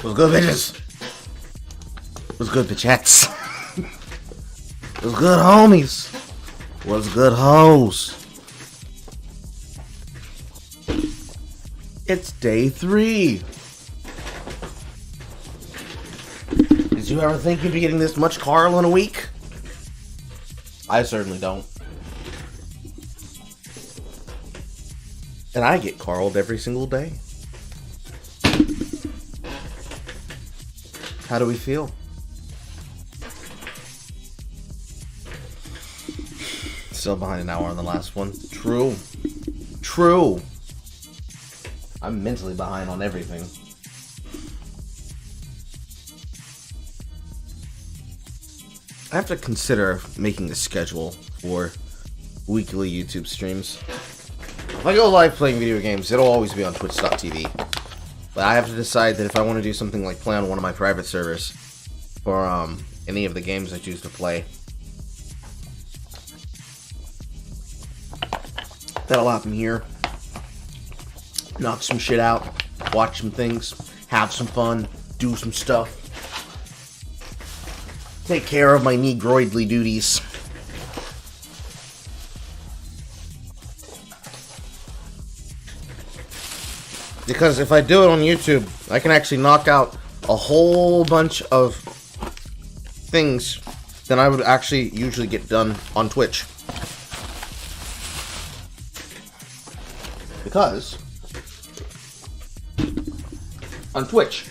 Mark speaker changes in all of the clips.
Speaker 1: What's good, bitches? What's good, bitchettes? What's good, homies? What's good, hoes? It's day 3. Did you ever think you'd be getting this much Carl in a week? I certainly don't. And I get Carled every single day. How do we feel? Still behind an hour on the last one. True. True. I'm mentally behind on everything. I have to consider making a schedule for weekly YouTube streams. If I go live playing video games, it'll always be on twitch.tv. But I have to decide that if I want to do something like play on one of my private servers for any of the games I choose to play, that'll happen here. Knock some shit out, watch some things, have some fun, do some stuff, take care of my negroidly duties. Because if I do it on YouTube, I can actually knock out a whole bunch of things that I would actually usually get done on Twitch. because on Twitch,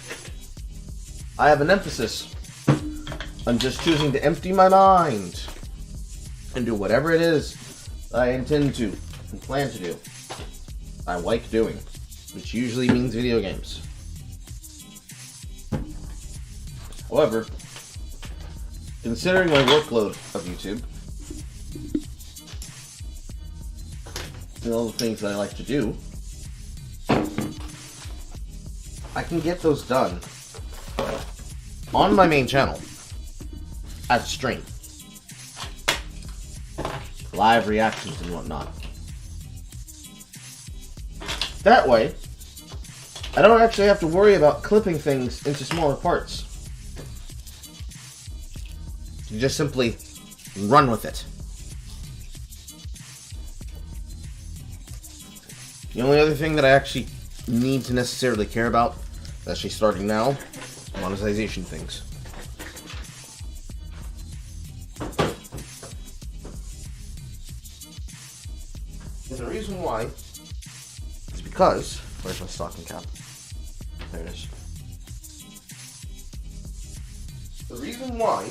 Speaker 1: I have an emphasis on just choosing to empty my mind and do whatever it is that I intend to and plan to do. I like doing, which usually means video games. However, considering my workload of YouTube and all the things that I like to do, I can get those done on my main channel as stream. Live reactions and whatnot. That way, I don't actually have to worry about clipping things into smaller parts. You just simply run with it. The only other thing that I actually need to necessarily care about, especially starting now, is monetization things. And the reason why is because, where's my stocking cap? There it is. The reason why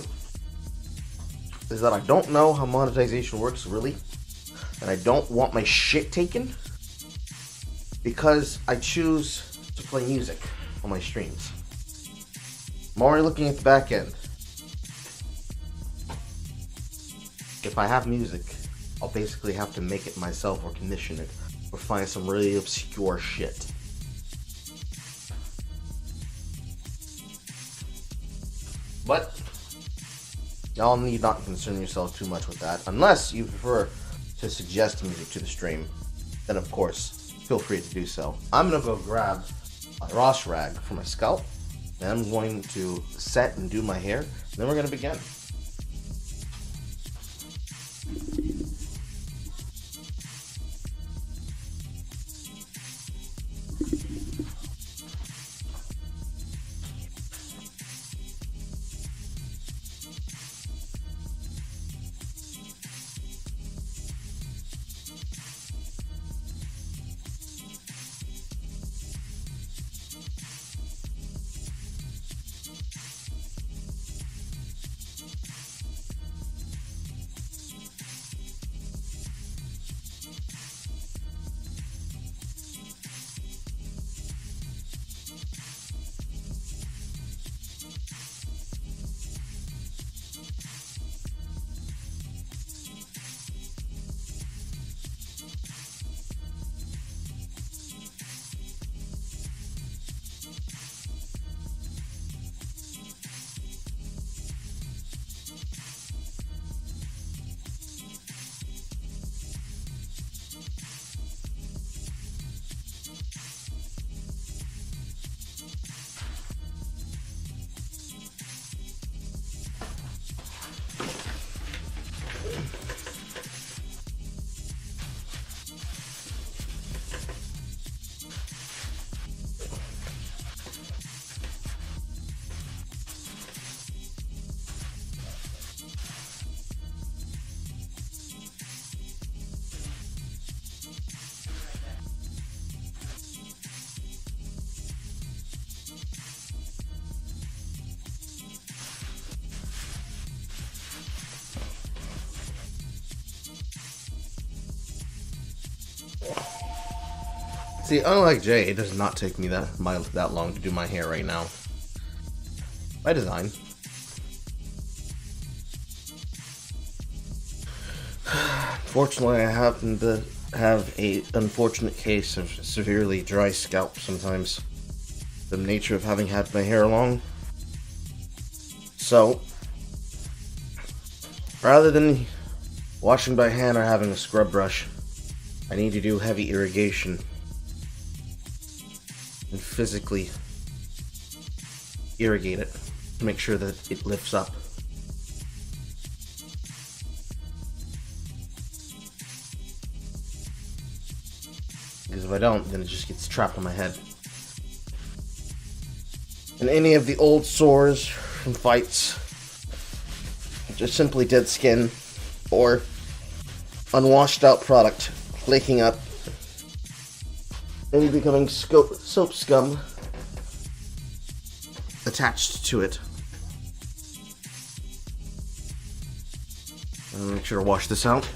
Speaker 1: is that I don't know how monetization works really, and I don't want my shit taken because I choose to play music on my streams. I'm already looking at the back end. If I have music, I'll basically have to make it myself or commission it or find some really obscure shit. But y'all need not concern yourself too much with that. Unless you prefer to suggest music to the stream, then of course, feel free to do so. I'm gonna go grab a Ross rag for my scalp, and I'm going to set and do my hair, and then we're gonna begin. See, unlike Jay, it does not take me that long to do my hair right now. By design. Fortunately, I happen to have an unfortunate case of severely dry scalp sometimes. The nature of having had my hair long. So, rather than washing by hand or having a scrub brush, I need to do heavy irrigation and physically irrigate it to make sure that it lifts up. Because if I don't, then it just gets trapped on my head. And any of the old sores from fights, just simply dead skin or unwashed out product flaking up and becoming soap scum attached to it. I'll make sure to wash this out.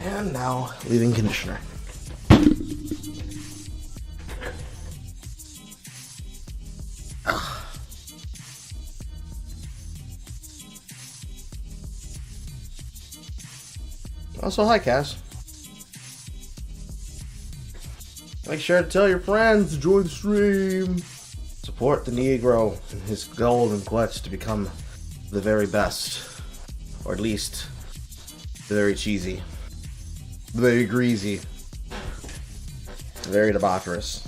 Speaker 1: And now, leave-in conditioner. Also, hi, Cass. Make sure to tell your friends to join the stream. Support the Negro in his golden quest to become the very best. Or at least, the very cheesy. The very greasy. The very debaucherous.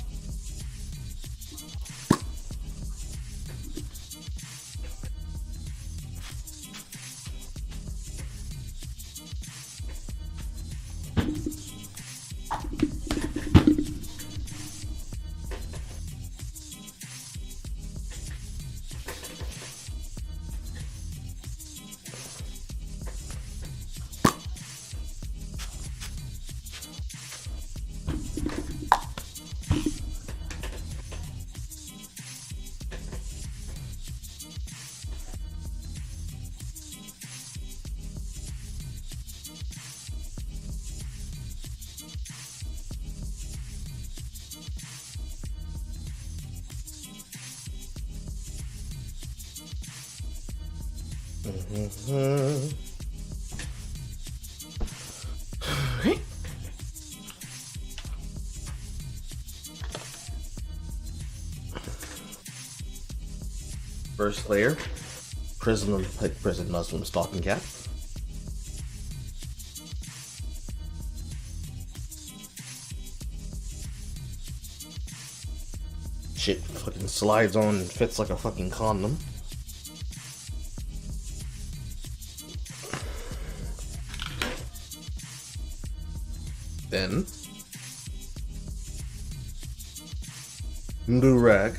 Speaker 1: First layer, prison Muslim stalking cat. Shit fucking slides on and fits like a fucking condom. Then, do rag.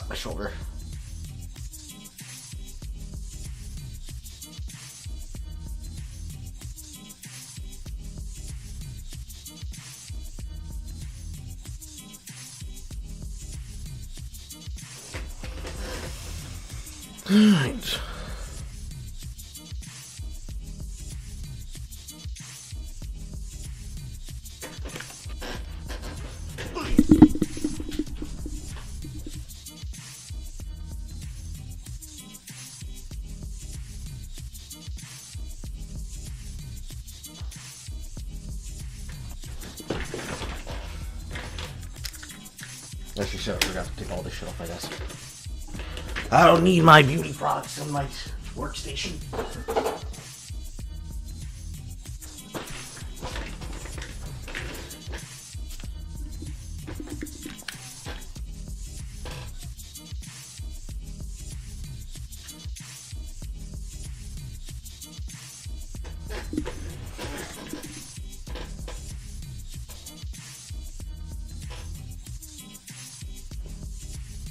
Speaker 1: My shoulder. All right. Actually, shit, I forgot to take all this shit off my desk. I don't need my beauty products on my workstation.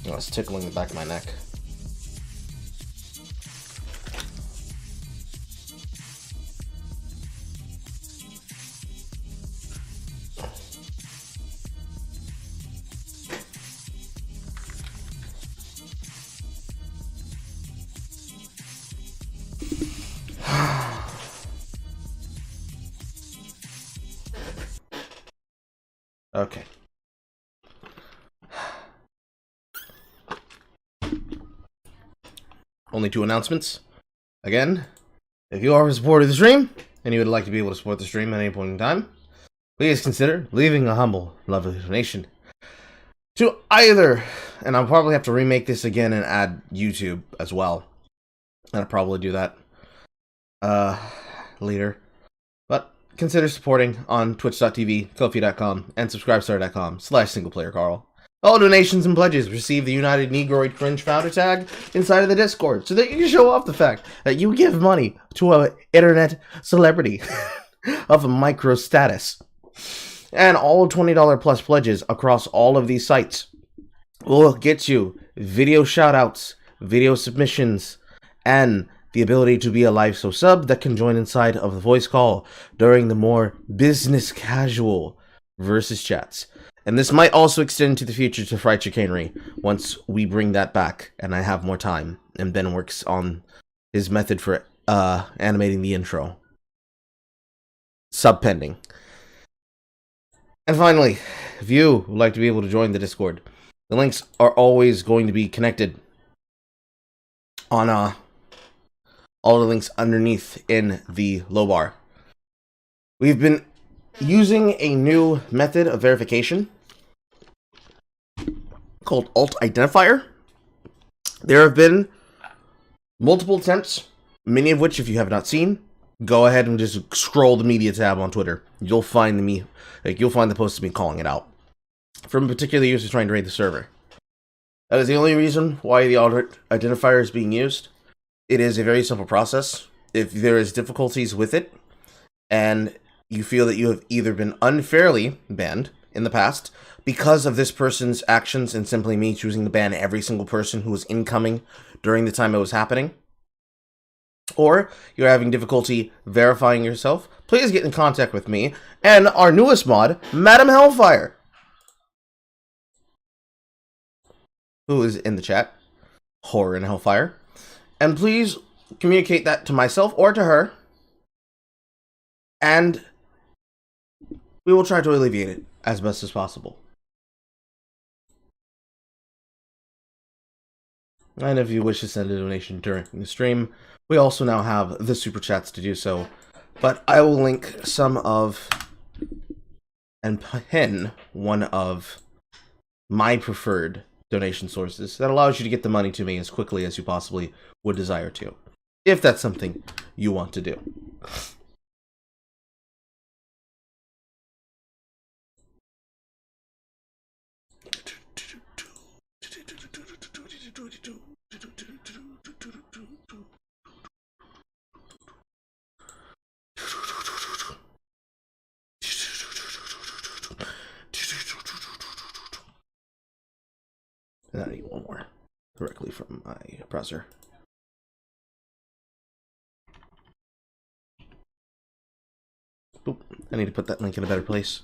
Speaker 1: Oh, it's tickling the back of my neck. Okay. Only 2 announcements. Again, if you are a supporter of the stream, and you would like to be able to support the stream at any point in time, please consider leaving a humble, lovely donation to either, and I'll probably have to remake this again and add YouTube as well. And I'll probably do that later. But consider supporting on twitch.tv, ko-fi.com, and subscribestar.com/SinglePlayerCarl. All donations and pledges receive the United Negroid Cringe founder tag inside of the Discord, so that you can show off the fact that you give money to an internet celebrity of a micro status. And all $20 plus pledges across all of these sites will get you video shoutouts, video submissions, and the ability to be a live so sub that can join inside of the voice call during the more business casual versus chats. And this might also extend to the future to Fried Chicanery once we bring that back and I have more time and Ben works on his method for animating the intro. Sub pending. And finally, if you would like to be able to join the Discord, the links are always going to be connected on all the links underneath in the low bar. We've been using a new method of verification called alt identifier. There have been multiple attempts, many of which, if you have not seen, go ahead and just scroll the media tab on Twitter. You'll find the post of me calling it out from a particular user trying to raid the server. That is the only reason why the alt identifier is being used. It is a very simple process. If there is difficulties with it, and you feel that you have either been unfairly banned in the past because of this person's actions and simply me choosing to ban every single person who was incoming during the time it was happening, or you're having difficulty verifying yourself, please get in contact with me and our newest mod, Madam Hellfire, who is in the chat, Horror and Hellfire, and please communicate that to myself or to her, and we will try to alleviate it as best as possible. And if you wish to send a donation during the stream, we also now have the super chats to do so. But I will link some of and pin one of my preferred donation sources that allows you to get the money to me as quickly as you possibly would desire to, if that's something you want to do. And I need one more directly from my browser. Boop. I need to put that link in a better place.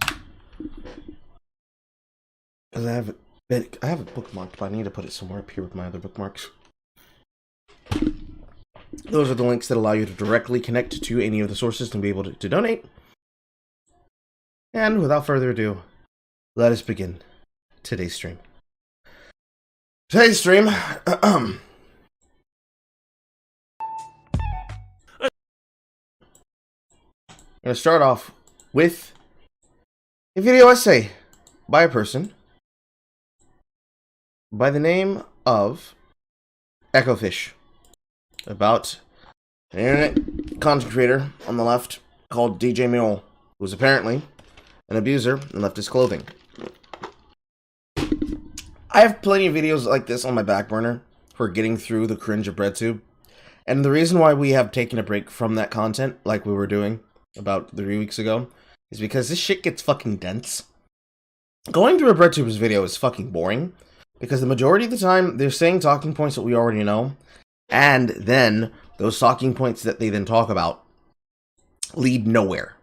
Speaker 1: Because I have it bookmarked, but I need to put it somewhere up here with my other bookmarks. Those are the links that allow you to directly connect to any of the sources and be able to donate. And without further ado, let us begin today's stream. Today's stream, I'm going to start off with a video essay by a person by the name of Echofish about an internet content creator on the left called DJ Mule, who was apparently an abuser and left his clothing. I have plenty of videos like this on my back burner for getting through the cringe of BreadTube. And the reason why we have taken a break from that content, like we were doing about 3 weeks ago, is because this shit gets fucking dense. Going through a BreadTube's video is fucking boring, Because the majority of the time, they're saying talking points that we already know, and then those talking points that they then talk about lead nowhere.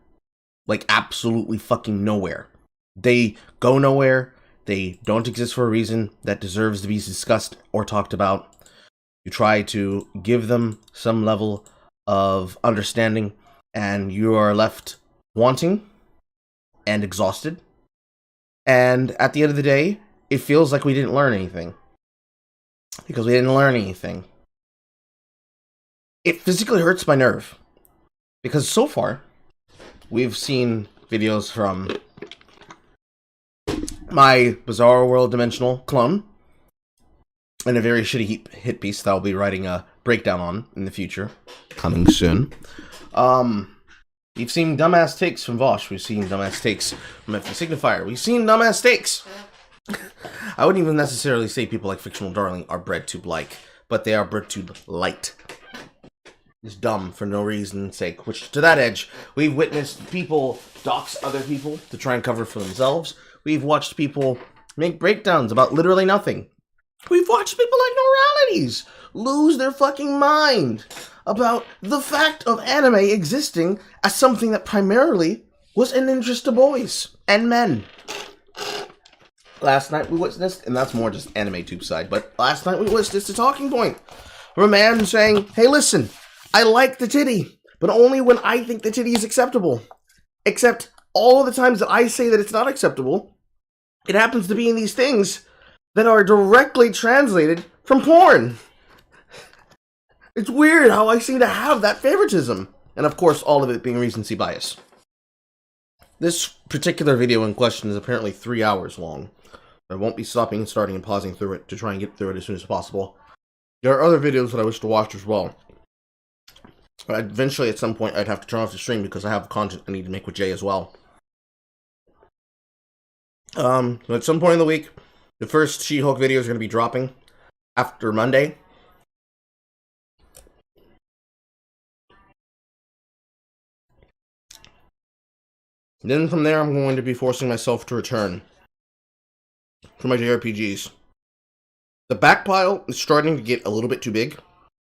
Speaker 1: Like, absolutely fucking nowhere. They go nowhere. They don't exist for a reason that deserves to be discussed or talked about. You try to give them some level of understanding, and you are left wanting and exhausted. And at the end of the day, it feels like we didn't learn anything. Because we didn't learn anything. It physically hurts my nerve. Because so far, we've seen videos from my Bizarre World Dimensional clone, and a very shitty hit piece that I'll be writing a breakdown on in the future, coming soon. We've seen dumbass takes from Vosh. We've seen dumbass takes from FD Signifier. We've seen dumbass takes. I wouldn't even necessarily say people like Fictional Darling are BreadTube-like, but they are BreadTube-light. It's dumb for no reason's sake. Which, to that edge, we've witnessed people dox other people to try and cover for themselves. We've watched people make breakdowns about literally nothing. We've watched people like Noralities lose their fucking mind about the fact of anime existing as something that primarily was an interest to boys and men. Last night we witnessed, and that's more just anime tube side, but last night we witnessed a talking point from a man saying, hey listen, I like the titty, but only when I think the titty is acceptable. Except all of the times that I say that it's not acceptable, it happens to be in these things that are directly translated from porn. It's weird how I seem to have that favoritism. And of course, all of it being recency bias. This particular video in question is apparently 3 hours long. I won't be stopping and starting and pausing through it to try and get through it as soon as possible. There are other videos that I wish to watch as well. But eventually, at some point, I'd have to turn off the stream because I have content I need to make with Jay as well. So at some point in the week, the first She-Hulk video is going to be dropping after Monday. Then from there, I'm going to be forcing myself to return to my JRPGs. The back pile is starting to get a little bit too big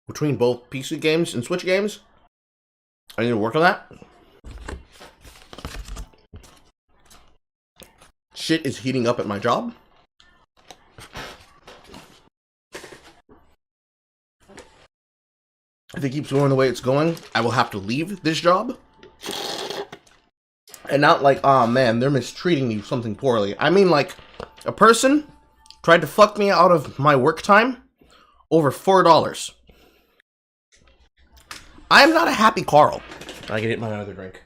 Speaker 1: between both PC games and Switch games. I need to work on that. Shit is heating up at my job. If it keeps going the way it's going, I will have to leave this job. And not like, oh man, they're mistreating me something poorly. I mean like, a person tried to fuck me out of my work time over $4. I am not a happy Carl. I can get my other drink.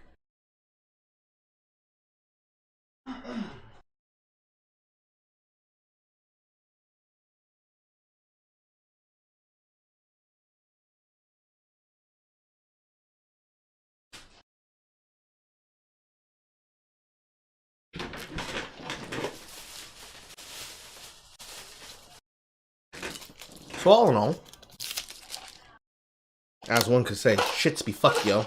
Speaker 1: So all in all, as one could say, shits be fucked, yo.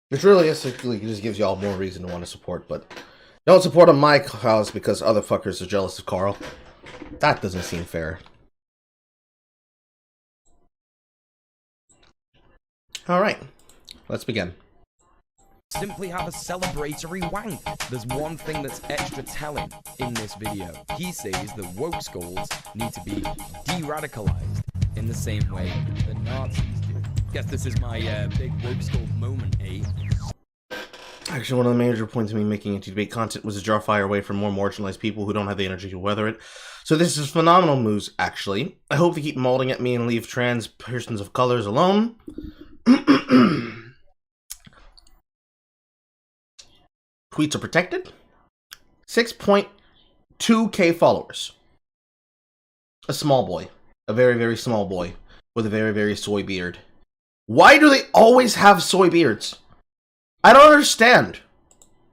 Speaker 1: Which realistically just gives y'all more reason to want to support, but don't support on my cause because other fuckers are jealous of Carl. That doesn't seem fair. Alright, let's begin.
Speaker 2: Simply have a celebratory wank. There's one thing that's extra telling in this video. He says that woke skulls need to be de-radicalized in the same way that Nazis do. Guess this is my big woke skull moment, eh?
Speaker 1: Actually, one of the major points of me making anti-debate content was to draw fire away from more marginalized people who don't have the energy to weather it. So this is phenomenal moves, actually. I hope they keep molding at me and leave trans persons of colors alone. Tweets are protected. 6.2k followers. A small boy. A very, very small boy. With a very, very soy beard. Why do they always have soy beards? I don't understand.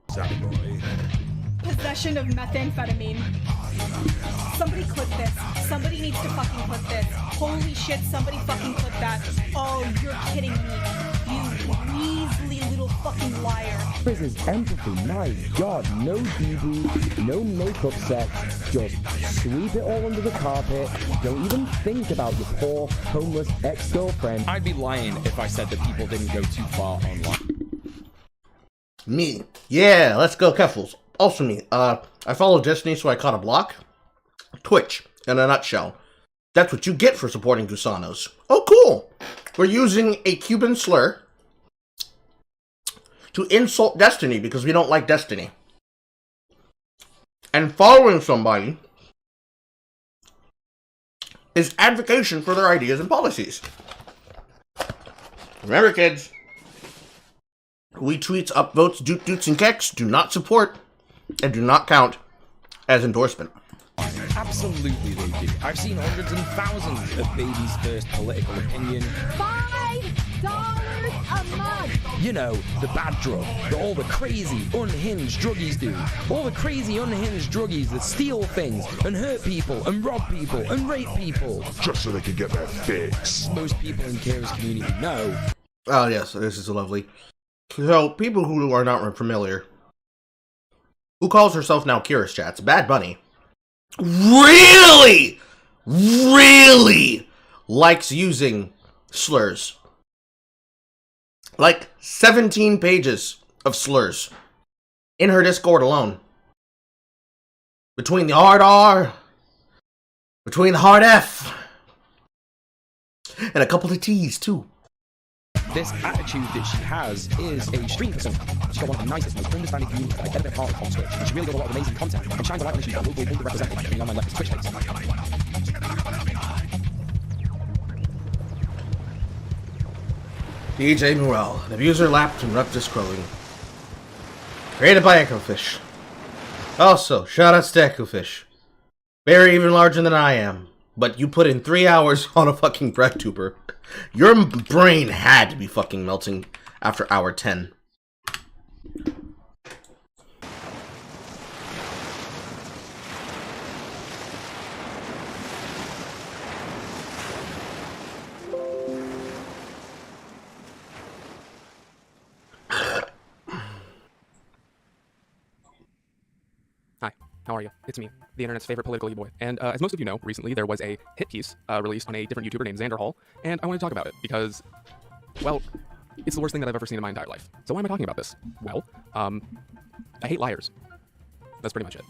Speaker 3: Possession of methamphetamine. Somebody clip this. Somebody needs to fucking clip this. Holy shit, somebody fucking clip that. Oh, you're kidding me. You measly little fucking fucking liar.
Speaker 2: This is empathy, my god, no BB, no makeup sex, just sweep it all under the carpet, don't even think about your poor, homeless ex-girlfriend. I'd be lying if I said that people didn't go too far online.
Speaker 1: Me. Yeah, let's go, Keffels. Also me. I follow Destiny, so I caught a block. Twitch, in a nutshell. That's what you get for supporting Gusanos. Oh, cool. We're using a Cuban slur to insult Destiny because we don't like Destiny. And following somebody is advocation for their ideas and policies. Remember, kids, retweets, upvotes, doot-doots, and keks do not support and do not count as endorsement.
Speaker 2: Absolutely they do. I've seen hundreds and thousands of babies' first political opinion.
Speaker 3: $5 a month!
Speaker 2: You know, the bad drug that all the crazy, unhinged druggies do. All the crazy, unhinged druggies that steal things and hurt people and rob people and rape people.
Speaker 4: Just so they can get their fix.
Speaker 2: Most people in Kira's community know.
Speaker 1: Oh, yes, this is lovely. So, people who are not familiar, who calls herself now Kira's Chats, Bad Bunny, really likes using slurs. Like 17 pages of slurs in her Discord alone. Between the hard R, between the hard F, and a couple of T's too.
Speaker 2: This attitude that she has is a stream person. She's got one of the nicest, most understanding communities that I've ever been part of on Twitch. And she really does a lot of amazing content and shines a light on issues that local underrepresented in the online leftist Twitch space.
Speaker 1: DJ Morel, an abuser lapped and leftist scrolling. Created by Echofish. Also, shout out to Echofish. Very even larger than I am. But you put in 3 hours on a fucking breadtuber. Your brain had to be fucking melting after hour 10.
Speaker 5: Hi, how are you? It's me, the internet's favorite political e-boy. And as most of you know, recently there was a hit piece released on a different YouTuber named Xander Hall, and I want to talk about it because, well, it's the worst thing that I've ever seen in my entire life. So why am I talking about this? Well, I hate liars. That's pretty much it.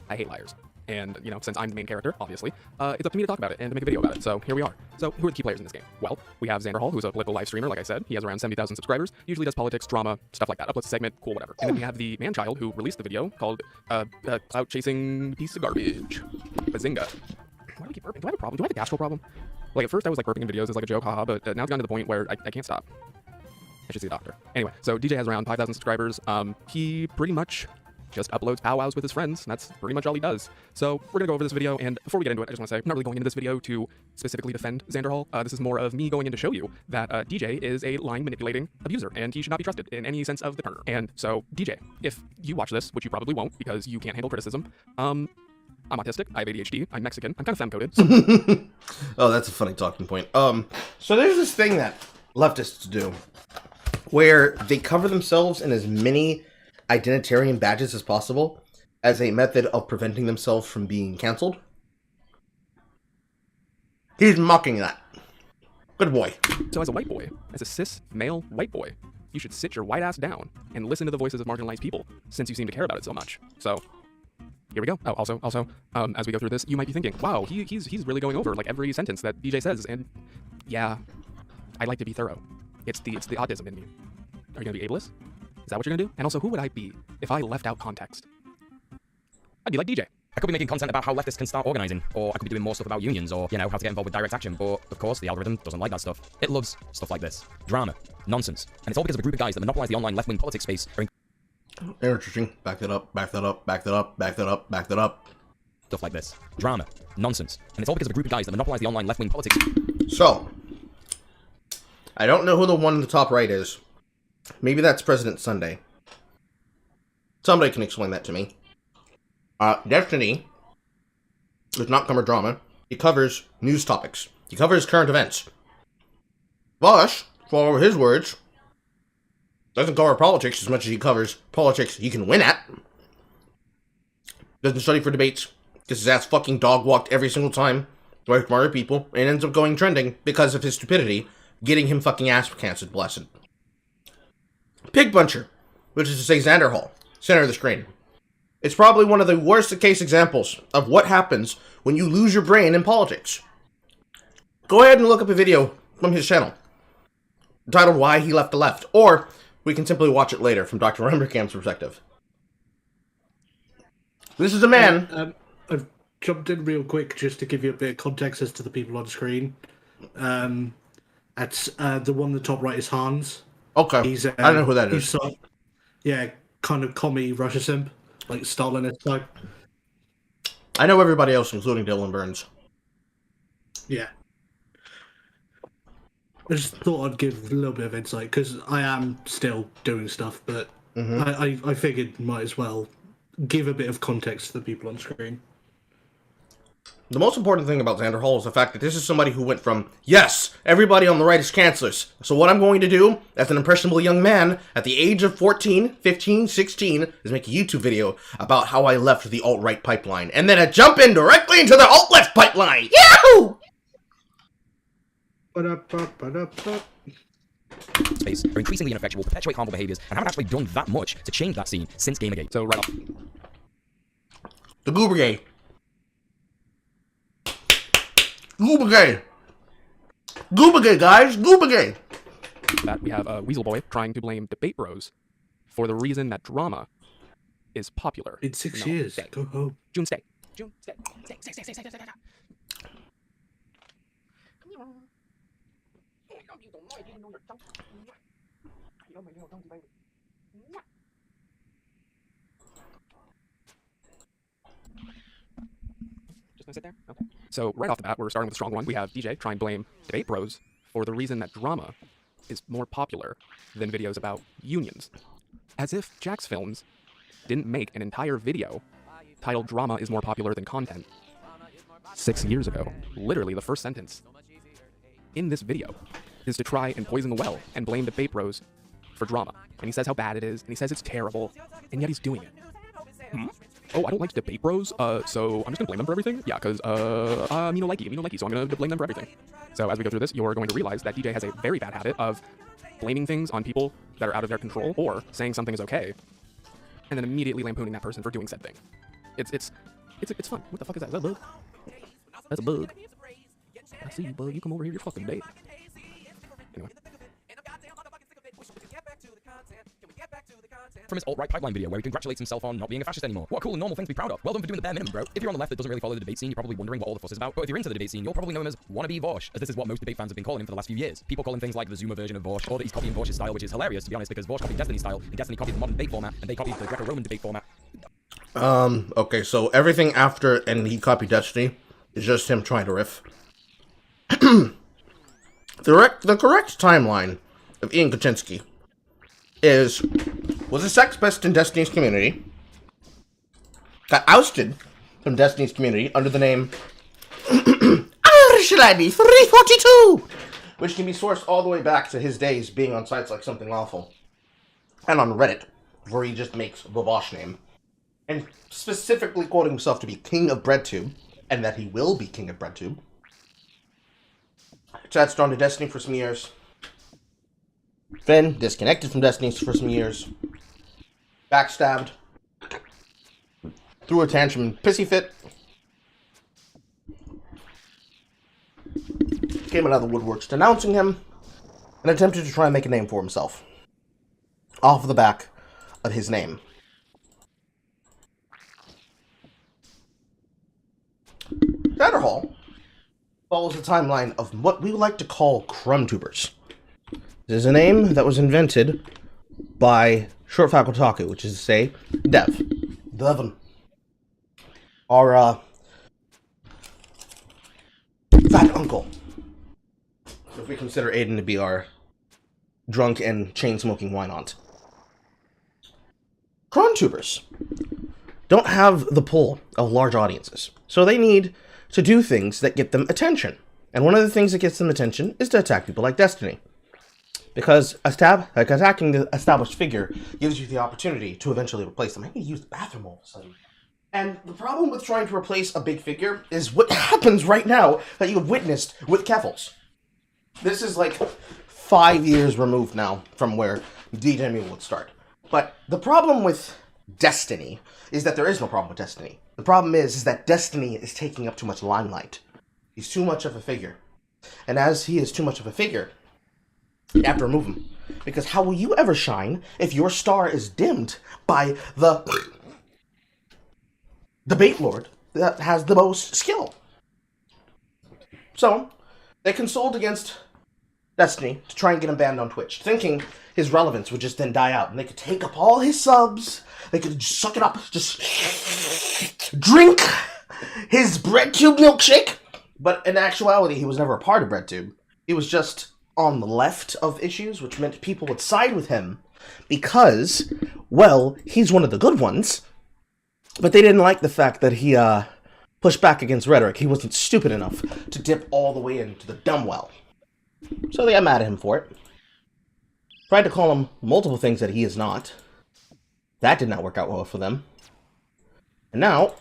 Speaker 5: I hate liars. And, you know, since I'm the main character, obviously, it's up to me to talk about it and to make a video about it. So here we are. So who are the key players in this game? Well, we have Xander Hall, who's a political live streamer, like I said. He has around 70,000 subscribers, usually does politics, drama, stuff like that. Uploads a segment, cool, whatever. And then we have the man-child who released the video called Clout-Chasing Piece of Garbage. Bazinga. Why do I keep burping? Do I have a problem? Do I have a gastro problem? Like, at first I was like burping in videos as like a joke, haha, but now it's gotten to the point where I can't stop. I should see a doctor. Anyway, so DJ has around 5,000 subscribers. He pretty much just uploads powwows with his friends. That's pretty much all he does. So we're gonna go over this video, and before we get into it, I just want to say I'm not really going into this video to specifically defend Xander Hall. This is more of me going in to show you that DJ is a line manipulating abuser, and he should not be trusted in any sense of the term. And so DJ, if you watch this, which you probably won't because you can't handle criticism, I'm autistic, I have ADHD, I'm Mexican, I'm kind of femme-coded. So
Speaker 1: Oh, that's a funny talking point. So there's this thing that leftists do where they cover themselves in as many identitarian badges as possible as a method of preventing themselves from being canceled. He's mocking that. Good boy.
Speaker 5: as a white boy, as a cis male white boy, you should sit your white ass down and listen to the voices of marginalized people, since you seem to care about it so much. So here we go. Oh, also, as we go through this, you might be thinking, wow, he's really going over like every sentence that DJ says, and yeah, I like to be thorough. It's the autism in me. Are you gonna be ableist? Is that what you're gonna do? And also, who would I be if I left out context? I'd be like DJ.
Speaker 6: I could be making content about how leftists can start organizing, or I could be doing more stuff about unions, or, you know, how to get involved with direct action, but, of course, the algorithm doesn't like that stuff. It loves stuff like this. Drama. Nonsense. And it's all because of a group of guys that monopolize the online left-wing politics space.
Speaker 1: Interesting. Back that up, back that up, back that up, back that up, back that up.
Speaker 6: Stuff like this. Drama. Nonsense. And it's all because of a group of guys that monopolize the online left-wing politics.
Speaker 1: So, I don't know who the one in the top right is. Maybe that's President Sunday. Somebody can explain that to me. Destiny does not cover drama. He covers news topics. He covers current events. Bush, for his words, Doesn't cover politics as much as he covers politics he can win at. Doesn't study for debates. Gets his ass fucking dog walked every single time by smarter people, and ends up going trending because of his stupidity, getting him fucking ass canceled, blessed. Pig Buncher, which is to say Xander Hall, center of the screen. It's probably one of the worst case examples of what happens when you lose your brain in politics. Go ahead and look up a video from his channel titled Why He Left the Left, or we can simply watch it later from Dr. Rumbercamp's perspective. This is a man...
Speaker 7: I've jumped in real quick just to give you a bit of context as to the people on screen. That's the one in the top right is Hans.
Speaker 1: Okay,
Speaker 7: He's,
Speaker 1: I don't know who that is.
Speaker 7: Yeah, kind of commie Russia simp, like Stalinist type.
Speaker 1: I know everybody else, including Dylan Burns.
Speaker 7: Yeah. I just thought I'd give a little bit of insight, because I am still doing stuff, but I figured might as well give a bit of context to the people on screen.
Speaker 1: The most important thing about Xander Hall is the fact that this is somebody who went from, yes, everybody on the right is cancelers, so what I'm going to do, as an impressionable young man, at the age of 14, 15, 16, is make a YouTube video about how I left the alt-right pipeline, and then I jump in directly into the alt-left pipeline! Yahoo!
Speaker 6: Space are increasingly ineffectual, perpetuate harmful behaviors, and haven't actually done that much to change that scene since Gamergate.
Speaker 5: So right off.
Speaker 1: The Goobergay. Goobergay. Goobergay, guys! Goobergay!
Speaker 5: That we have Weasel Boy trying to blame Debate Bros for the reason that drama is popular.
Speaker 7: In 6
Speaker 5: No,
Speaker 7: years.
Speaker 5: stay.
Speaker 7: Go home.
Speaker 5: June, stay. June, stay. Stay. Just gonna sit there? Okay. So right off the bat, we're starting with a strong one. We have DJ try and blame Debate Bros for the reason that drama is more popular than videos about unions. As if Jack's Films didn't make an entire video titled Drama is More Popular Than Content 6 years ago. Literally, the first sentence in this video is to try and poison the well and blame Debate Bros for drama. And he says how bad it is, and he says it's terrible, and yet he's doing it. Oh, I don't like Debate Bros, so I'm just gonna blame them for everything? Yeah, because, me no likey, so I'm gonna blame them for everything. So as we go through this, you're going to realize that DJ has a very bad habit of blaming things on people that are out of their control, or saying something is okay, and then immediately lampooning that person for doing said thing. It's fun. What the fuck is that? Is that a bug? That's a bug. I see you, bug. You come over here, you're fucking dead. Anyway.
Speaker 6: From his alt-right pipeline video where he congratulates himself on not being a fascist anymore. What a cool and normal thing to be proud of. Well done for doing the bare minimum, bro. If you're on the left that doesn't really follow the debate scene, you're probably wondering what all the fuss is about. But if you're into the debate scene, you'll probably know him as wannabe Vosh, as this is what most debate fans have been calling him for the last few years. People call him things like the Zoomer version of Vosh, or that he's copying Vosh's style, which is hilarious, to be honest, because Vosh copied Destiny's style, and Destiny copied the modern debate format, and they copied the Greco-Roman debate format.
Speaker 1: Okay, so everything after and he copied Destiny is just him trying to riff. The correct timeline of Ian Kaczynski was a sex pest in Destiny's community, got ousted from Destiny's community under the name Irishlady 342, which can be sourced all the way back to his days being on sites like Something Lawful and on Reddit, where he just makes the Bosch name, and specifically quoting himself to be King of BreadTube, and that he will be King of BreadTube. Chat's drawn to Destiny for some years. Then disconnected from Destiny for some years. Backstabbed. Threw a tantrum and pissy fit. Came out of the woodworks denouncing him. And attempted to try and make a name for himself. Off the back of his name. Xander Hall follows the timeline of what we would like to call crumb-tubers. This is a name that was invented by Short Fat Kotaku, which is to say, Devin. Our, fat uncle. If we consider Aiden to be our drunk and chain-smoking wine aunt. Crumb-tubers don't have the pull of large audiences, so they need to do things that get them attention. And one of the things that gets them attention is to attack people like Destiny. Because attacking the established figure gives you the opportunity to eventually replace them. I need to use the bathroom all of a sudden. And the problem with trying to replace a big figure is what happens right now that you have witnessed with Keffals. This is like 5 years removed now from where DJMU would start. But the problem with Destiny is that there is no problem with Destiny. The problem is that Destiny is taking up too much limelight. He's too much of a figure. And as he is too much of a figure, you have to remove him. Because how will you ever shine if your star is dimmed by the bait lord that has the most skill? So, they consoled against Destiny to try and get him banned on Twitch, thinking his relevance would just then die out, and they could take up all his subs, they could just suck it up, just drink his BreadTube milkshake. But in actuality, he was never a part of BreadTube. He was just on the left of issues, which meant people would side with him because, well, he's one of the good ones. But they didn't like the fact that he pushed back against rhetoric. He wasn't stupid enough to dip all the way into the dumb well. So they got mad at him for it. Tried to call him multiple things that he is not. That did not work out well for them. And now,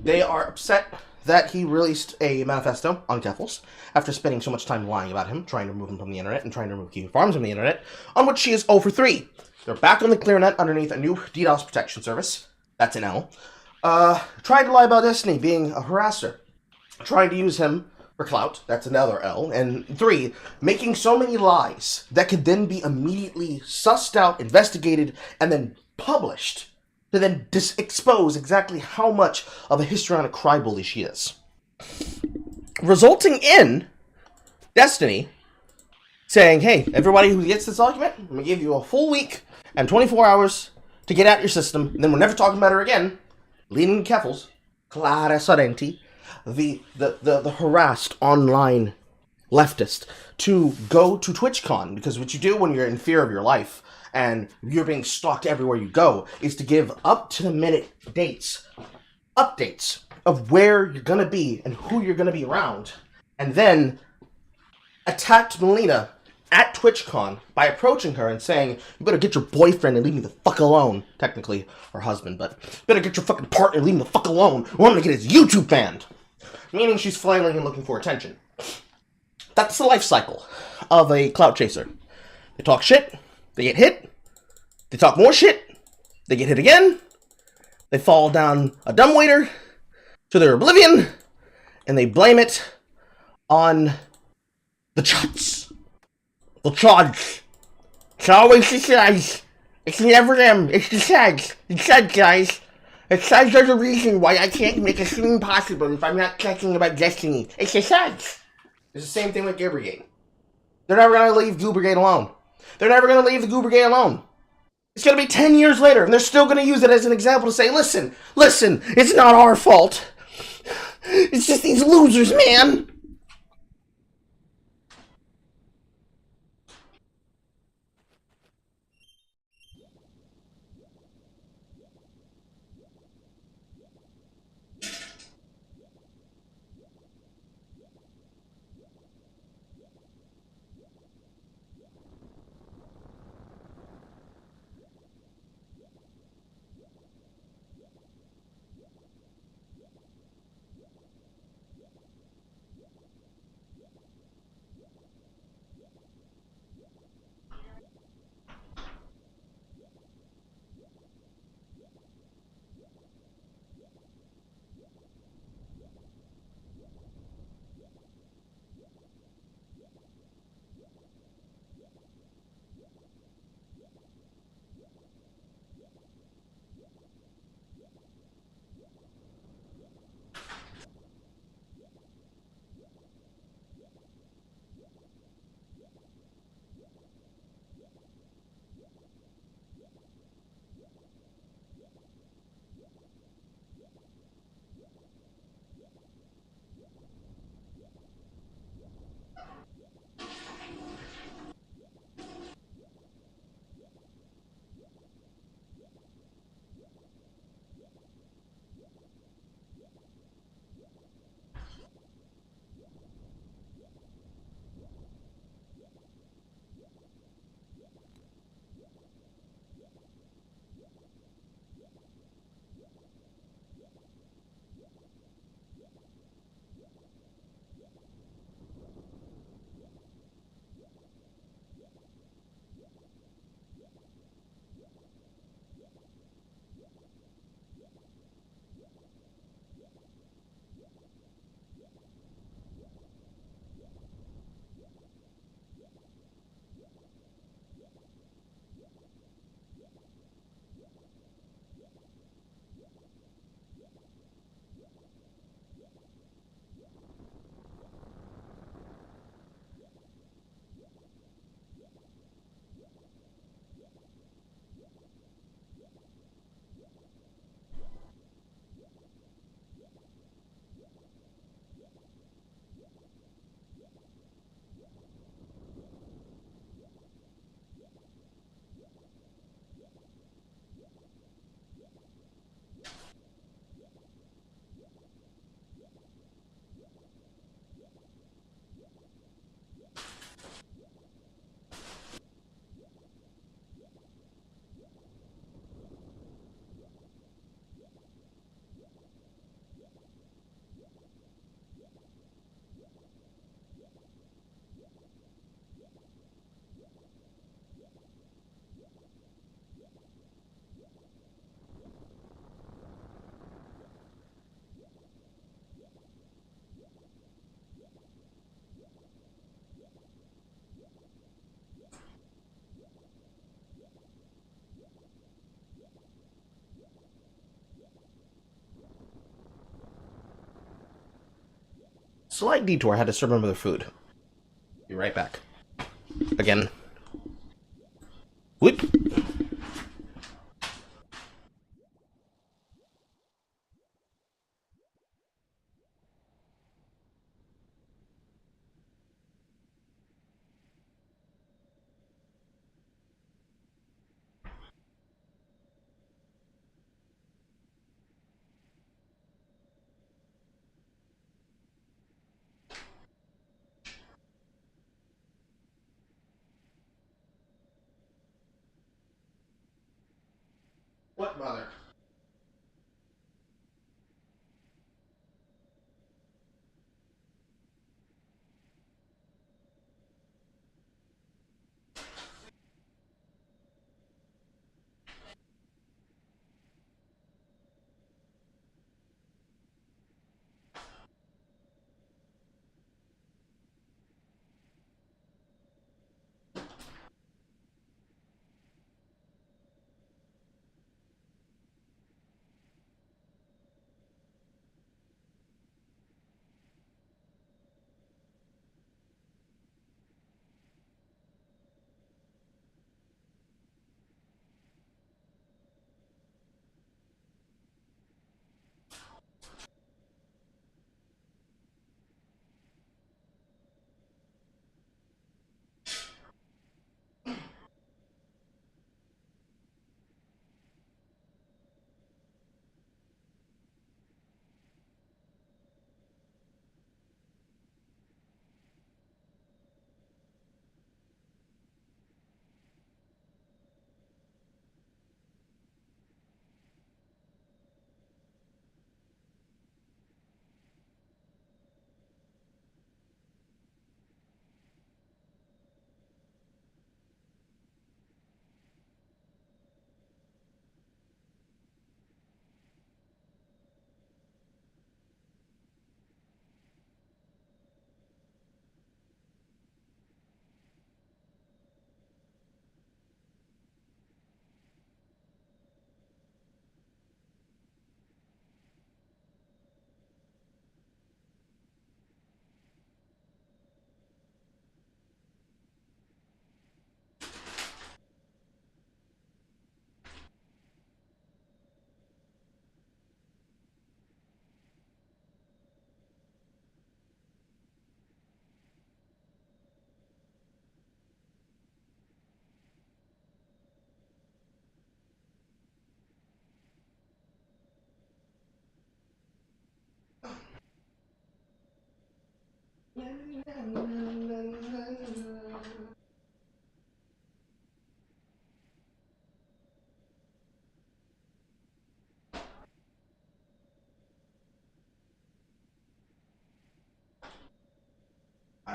Speaker 1: they are upset that he released a manifesto on Keffals after spending so much time lying about him, trying to remove him from the internet, and trying to remove Kiwi Farms from the internet, on which she is 0 for 3. They're back on the ClearNet underneath a new DDoS protection service. That's an L. Tried to lie about Destiny being a harasser. Trying to use him for clout. That's another L. And 3, making so many lies that could then be immediately sussed out, investigated, and then published to then expose exactly how much of a histrionic crybaby she is. Resulting in Destiny saying, hey, everybody who gets this document, I'm going to give you a full week and 24 hours to get out your system, and then we're never talking about her again. Leading Keffals, Clara Sorrenti, the harassed online leftist, to go to TwitchCon, because what you do when you're in fear of your life and you're being stalked everywhere you go is to give up-to-the-minute updates of where you're going to be and who you're going to be around, and then attacked Melina at TwitchCon by approaching her and saying, you better get your boyfriend and leave me the fuck alone. Technically, her husband, but better get your fucking partner and leave me the fuck alone, or I'm gonna get his YouTube banned. Meaning she's flailing and looking for attention. That's the life cycle of a clout chaser. They talk shit, they get hit, they talk more shit, they get hit again, they fall down a dumbwaiter to their oblivion, and they blame it on the chots. The chods. It's always the sides. It's never them. It's the sides. The sides, guys. The sides are the reason why I can't make a stream possible if I'm not talking about Destiny. It's the sides. It's the same thing with Gear Brigade. They're never going to leave Goo Brigade alone. They're never going to leave the Goo Brigade alone. It's going to be 10 years later, and they're still going to use it as an example to say, listen, it's not our fault. It's just these losers, man. Slight detour, had to serve another food. Be right back. Again. Whoop. What mother?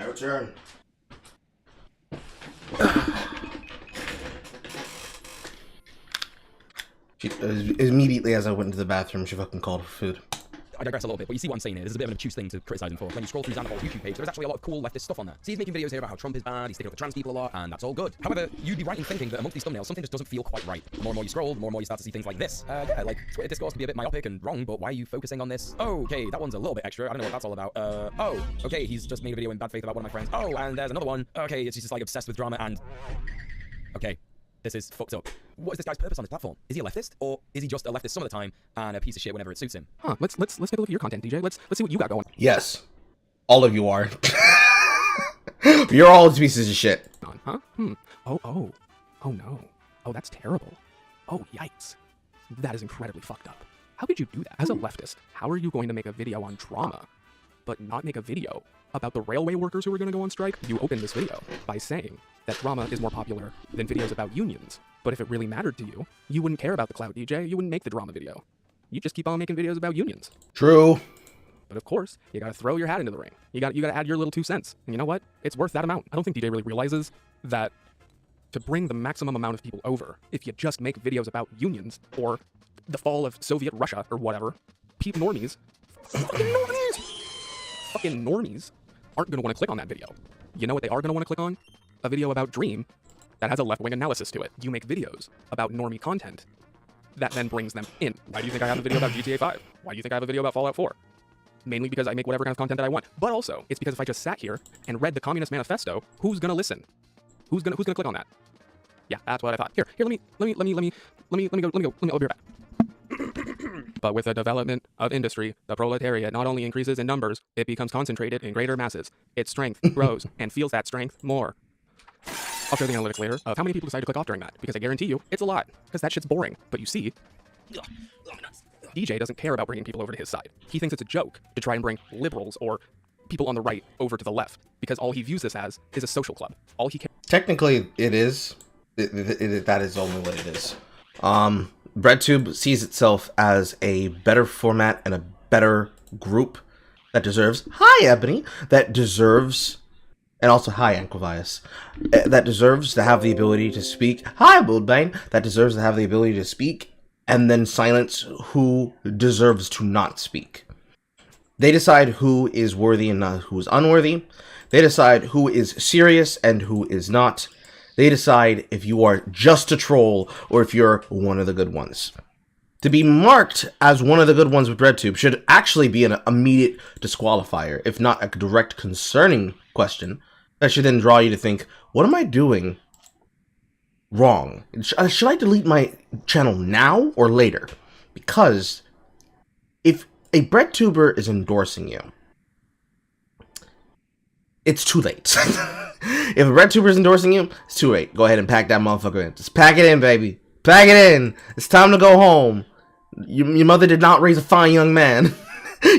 Speaker 1: I return. Immediately as I went into the bathroom, she fucking called for food.
Speaker 6: I digress a little bit, but you see what I'm saying here. This is a bit of an obtuse thing to criticize him for. When you scroll through Xanderhol's YouTube page, there's actually a lot of cool leftist stuff on there. See, he's making videos here about how Trump is bad, he's sticking up for trans people a lot, and that's all good. However, you'd be right in thinking that amongst these thumbnails, something just doesn't feel quite right. The more and more you scroll, the more and more you start to see things like this. Yeah, like, Twitter discourse can be a bit myopic and wrong, but why are you focusing on this? Oh, okay, that one's a little bit extra. I don't know what that's all about. Oh, okay, he's just made a video in bad faith about one of my friends. Oh, and there's another one. Okay, it's just like obsessed with drama and... Okay. This is fucked up. What is this guy's purpose on this platform? Is he a leftist, or is he just a leftist some of the time and a piece of shit whenever it suits him?
Speaker 5: Huh? Let's take a look at your content, DJ. Let's see what you got going.
Speaker 1: Yes, all of you are. You're all pieces of shit.
Speaker 5: Huh? Oh no. Oh, that's terrible. Oh, yikes. That is incredibly fucked up. How could you do that? As a leftist, how are you going to make a video on drama, but not make a video about the railway workers who are going to go on strike? You opened this video by saying that drama is more popular than videos about unions. But if it really mattered to you, you wouldn't care about the clout DJ, you wouldn't make the drama video. You'd just keep on making videos about unions.
Speaker 1: True.
Speaker 5: But of course, you gotta throw your hat into the ring. You gotta add your little 2 cents. And you know what? It's worth that amount. I don't think DJ really realizes that to bring the maximum amount of people over, if you just make videos about unions or the fall of Soviet Russia or whatever, normies aren't gonna want to click on that video. You know what they are gonna want to click on? A video about Dream that has a left-wing analysis to it. You make videos about normie content that then brings them in. Why do you think I have a video about GTA 5? Why do you think I have a video about Fallout 4? Mainly because I make whatever kind of content that I want. But also, it's because if I just sat here and read the Communist Manifesto, who's gonna listen? Who's gonna click on that? Yeah, that's what I thought. Here, let me go. I'll be right back. But with the development of industry, the proletariat not only increases in numbers, it becomes concentrated in greater masses. Its strength grows and feels that strength more. I'll show the analytics later of how many people decide to click off during that, because I guarantee you, it's a lot, because that shit's boring. But you see, DJ doesn't care about bringing people over to his side. He thinks it's a joke to try and bring liberals or people on the right over to the left, because all he views this as is a social club. All he cares.
Speaker 1: Technically, it is. That is only what it is. BreadTube sees itself as a better format and a better group that deserves... Hi, Ebony! That deserves... And also, hi, Anquivius. That deserves to have the ability to speak. Hi, Buildbane! That deserves to have the ability to speak and then silence who deserves to not speak. They decide who is worthy and who is unworthy. They decide who is serious and who is not. They decide if you are just a troll or if you're one of the good ones. To be marked as one of the good ones with BreadTube should actually be an immediate disqualifier, if not a direct concerning question that should then draw you to think, what am I doing wrong? Should I delete my channel now or later? Because if a BreadTuber is endorsing you, it's too late. If a BreadTuber is endorsing you, it's too late. Go ahead and pack that motherfucker in. Just pack it in, baby. Pack it in. It's time to go home. Your mother did not raise a fine young man.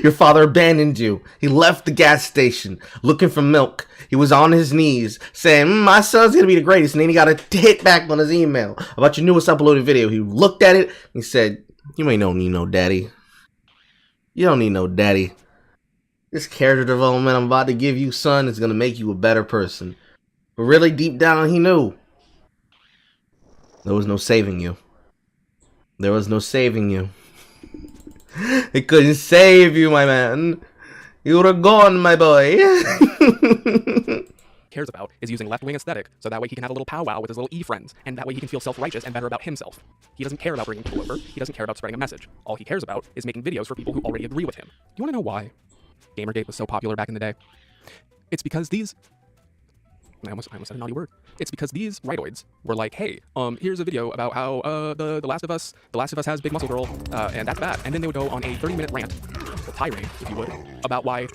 Speaker 1: Your father abandoned you. He left the gas station looking for milk. He was on his knees saying, my son's going to be the greatest. And then he got a hit back on his email about your newest uploaded video. He looked at it and he said, you ain't don't need no daddy. You don't need no daddy. This character development I'm about to give you, son, is going to make you a better person. But really, deep down, he knew. There was no saving you. There was no saving you. They couldn't save you, my man. You were gone, my boy.
Speaker 5: Cares about is using left-wing aesthetic, so that way he can have a little powwow with his little e-friends, and that way he can feel self-righteous and better about himself. He doesn't care about bringing people over. He doesn't care about spreading a message. All he cares about is making videos for people who already agree with him. Do you want to know why Gamergate was so popular back in the day? It's because these... I almost said a naughty word. It's because these rightoids were like, hey, here's a video about how the Last of Us has Big Muscle Girl, and that's bad. And then they would go on a 30-minute rant, a tirade, if you would, about why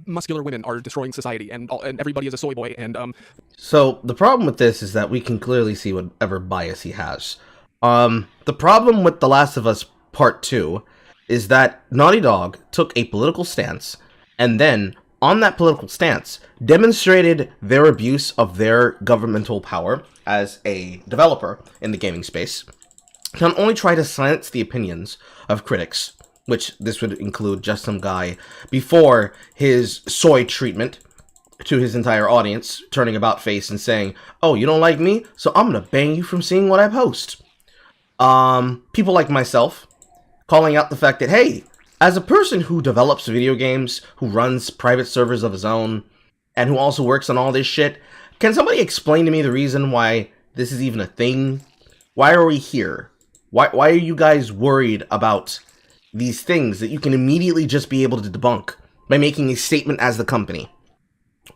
Speaker 5: muscular women are destroying society and everybody is a soy boy. And
Speaker 1: So the problem with this is that we can clearly see whatever bias he has. The problem with The Last of Us Part 2 is that Naughty Dog took a political stance and then, on that political stance, demonstrated their abuse of their governmental power as a developer in the gaming space. Not only try to silence the opinions of critics, which this would include just some guy before his soy treatment, to his entire audience, turning about face and saying, "Oh, you don't like me? So I'm gonna ban you from seeing what I post." People like myself calling out the fact that, hey, as a person who develops video games, who runs private servers of his own, and who also works on all this shit, can somebody explain to me the reason why this is even a thing? Why are we here? Why are you guys worried about these things that you can immediately just be able to debunk by making a statement as the company?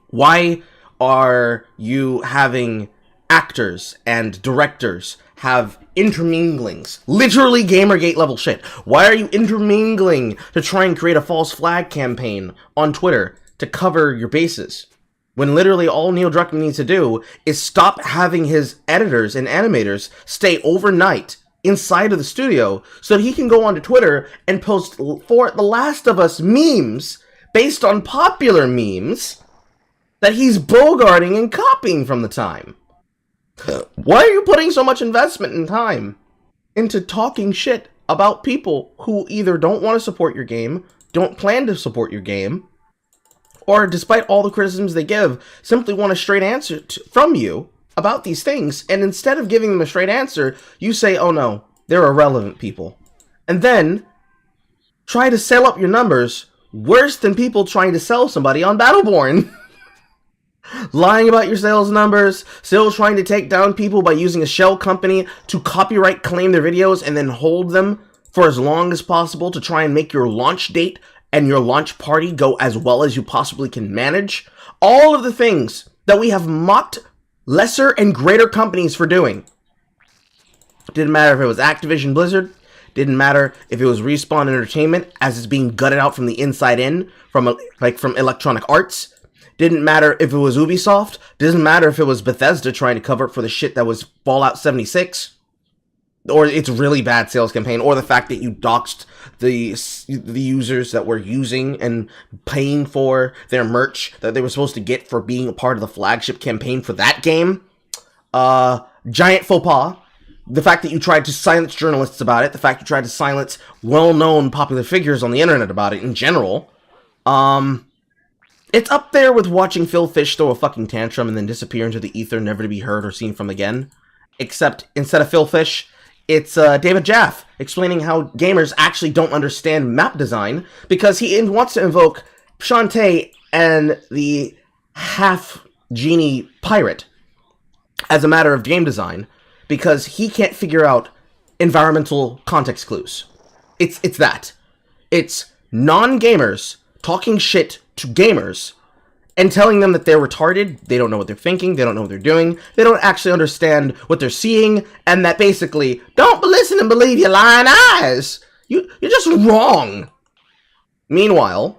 Speaker 1: Why are you having actors and directors have interminglings? Literally Gamergate level shit. Why are you intermingling to try and create a false flag campaign on Twitter to cover your bases? When literally all Neil Druckmann needs to do is stop having his editors and animators stay overnight inside of the studio so that he can go onto Twitter and post for The Last of Us memes based on popular memes that he's bogarting and copying from the time. Why are you putting so much investment and time into talking shit about people who either don't want to support your game, don't plan to support your game, or despite all the criticisms they give, simply want a straight answer from you about these things, and instead of giving them a straight answer, you say, oh no, they're irrelevant people. And then try to sell up your numbers worse than people trying to sell somebody on Battleborn. Lying about your sales numbers, still trying to take down people by using a shell company to copyright claim their videos and then hold them for as long as possible to try and make your launch date and your launch party go as well as you possibly can manage. All of the things that we have mocked lesser and greater companies for doing. Didn't matter if it was Activision Blizzard, didn't matter if it was Respawn Entertainment as it's being gutted out from the inside in from Electronic Arts. Didn't matter if it was Ubisoft. Doesn't matter if it was Bethesda trying to cover up for the shit that was Fallout 76. Or its really bad sales campaign. Or the fact that you doxed the users that were using and paying for their merch that they were supposed to get for being a part of the flagship campaign for that game. Giant faux pas. The fact that you tried to silence journalists about it. The fact you tried to silence well-known popular figures on the internet about it in general. It's up there with watching Phil Fish throw a fucking tantrum and then disappear into the ether, never to be heard or seen from again. Except, instead of Phil Fish, it's David Jaff explaining how gamers actually don't understand map design because he wants to invoke Shantae and the half-genie pirate as a matter of game design because he can't figure out environmental context clues. It's that. It's non-gamers talking shit to gamers and telling them that they're retarded, they don't know what they're thinking, they don't know what they're doing, they don't actually understand what they're seeing, and that basically, don't listen and believe your lying eyes. You're just wrong. Meanwhile,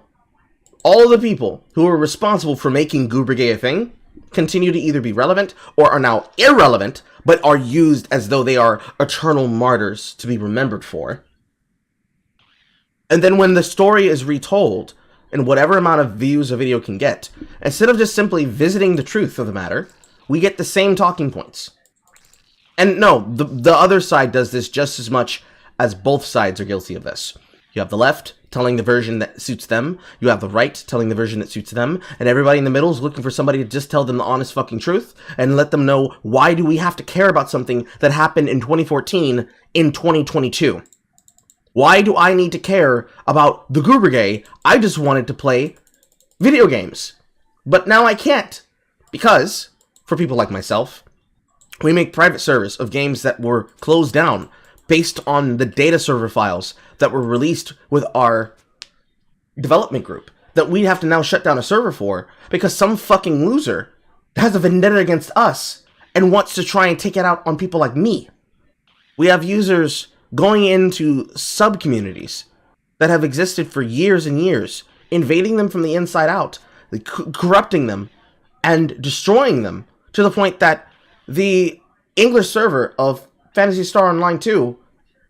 Speaker 1: all the people who are responsible for making Goobrigay a thing continue to either be relevant or are now irrelevant, but are used as though they are eternal martyrs to be remembered for. And then when the story is retold, and whatever amount of views a video can get, instead of just simply visiting the truth of the matter, we get the same talking points. And no, the other side does this just as much as both sides are guilty of this. You have the left telling the version that suits them, you have the right telling the version that suits them, and everybody in the middle is looking for somebody to just tell them the honest fucking truth and let them know why do we have to care about something that happened in 2014 in 2022. Why do I need to care about the Goobrigay? I just wanted to play video games. But now I can't. Because, for people like myself, we make private servers of games that were closed down based on the data server files that were released with our development group that we have to now shut down a server for because some fucking loser has a vendetta against us and wants to try and take it out on people like me. We have users going into sub-communities that have existed for years and years, invading them from the inside out, corrupting them, and destroying them, to the point that the English server of Phantasy Star Online 2,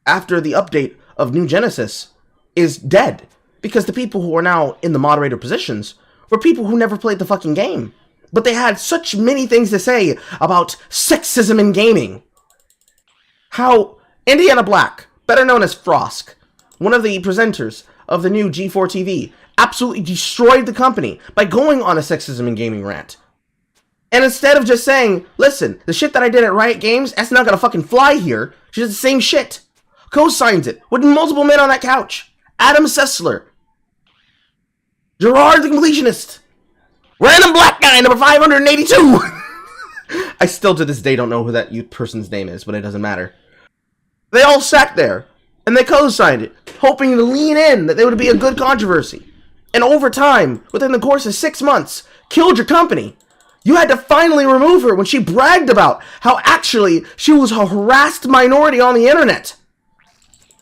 Speaker 1: after the update of New Genesis, is dead, because the people who are now in the moderator positions were people who never played the fucking game, but they had such many things to say about sexism in gaming. How Indiana Black, better known as Frosk, one of the presenters of the new G4 TV, absolutely destroyed the company by going on a sexism in gaming rant. And instead of just saying, listen, the shit that I did at Riot Games, that's not gonna fucking fly here. She does the same shit. Co-signs it with multiple men on that couch. Adam Sessler. Gerard the Completionist. Random black guy, number 582. I still to this day don't know who that person's name is, but it doesn't matter. They all sat there, and they co-signed it, hoping to lean in that there would be a good controversy. And over time, within the course of 6 months, killed your company. You had to finally remove her when she bragged about how actually she was a harassed minority on the internet.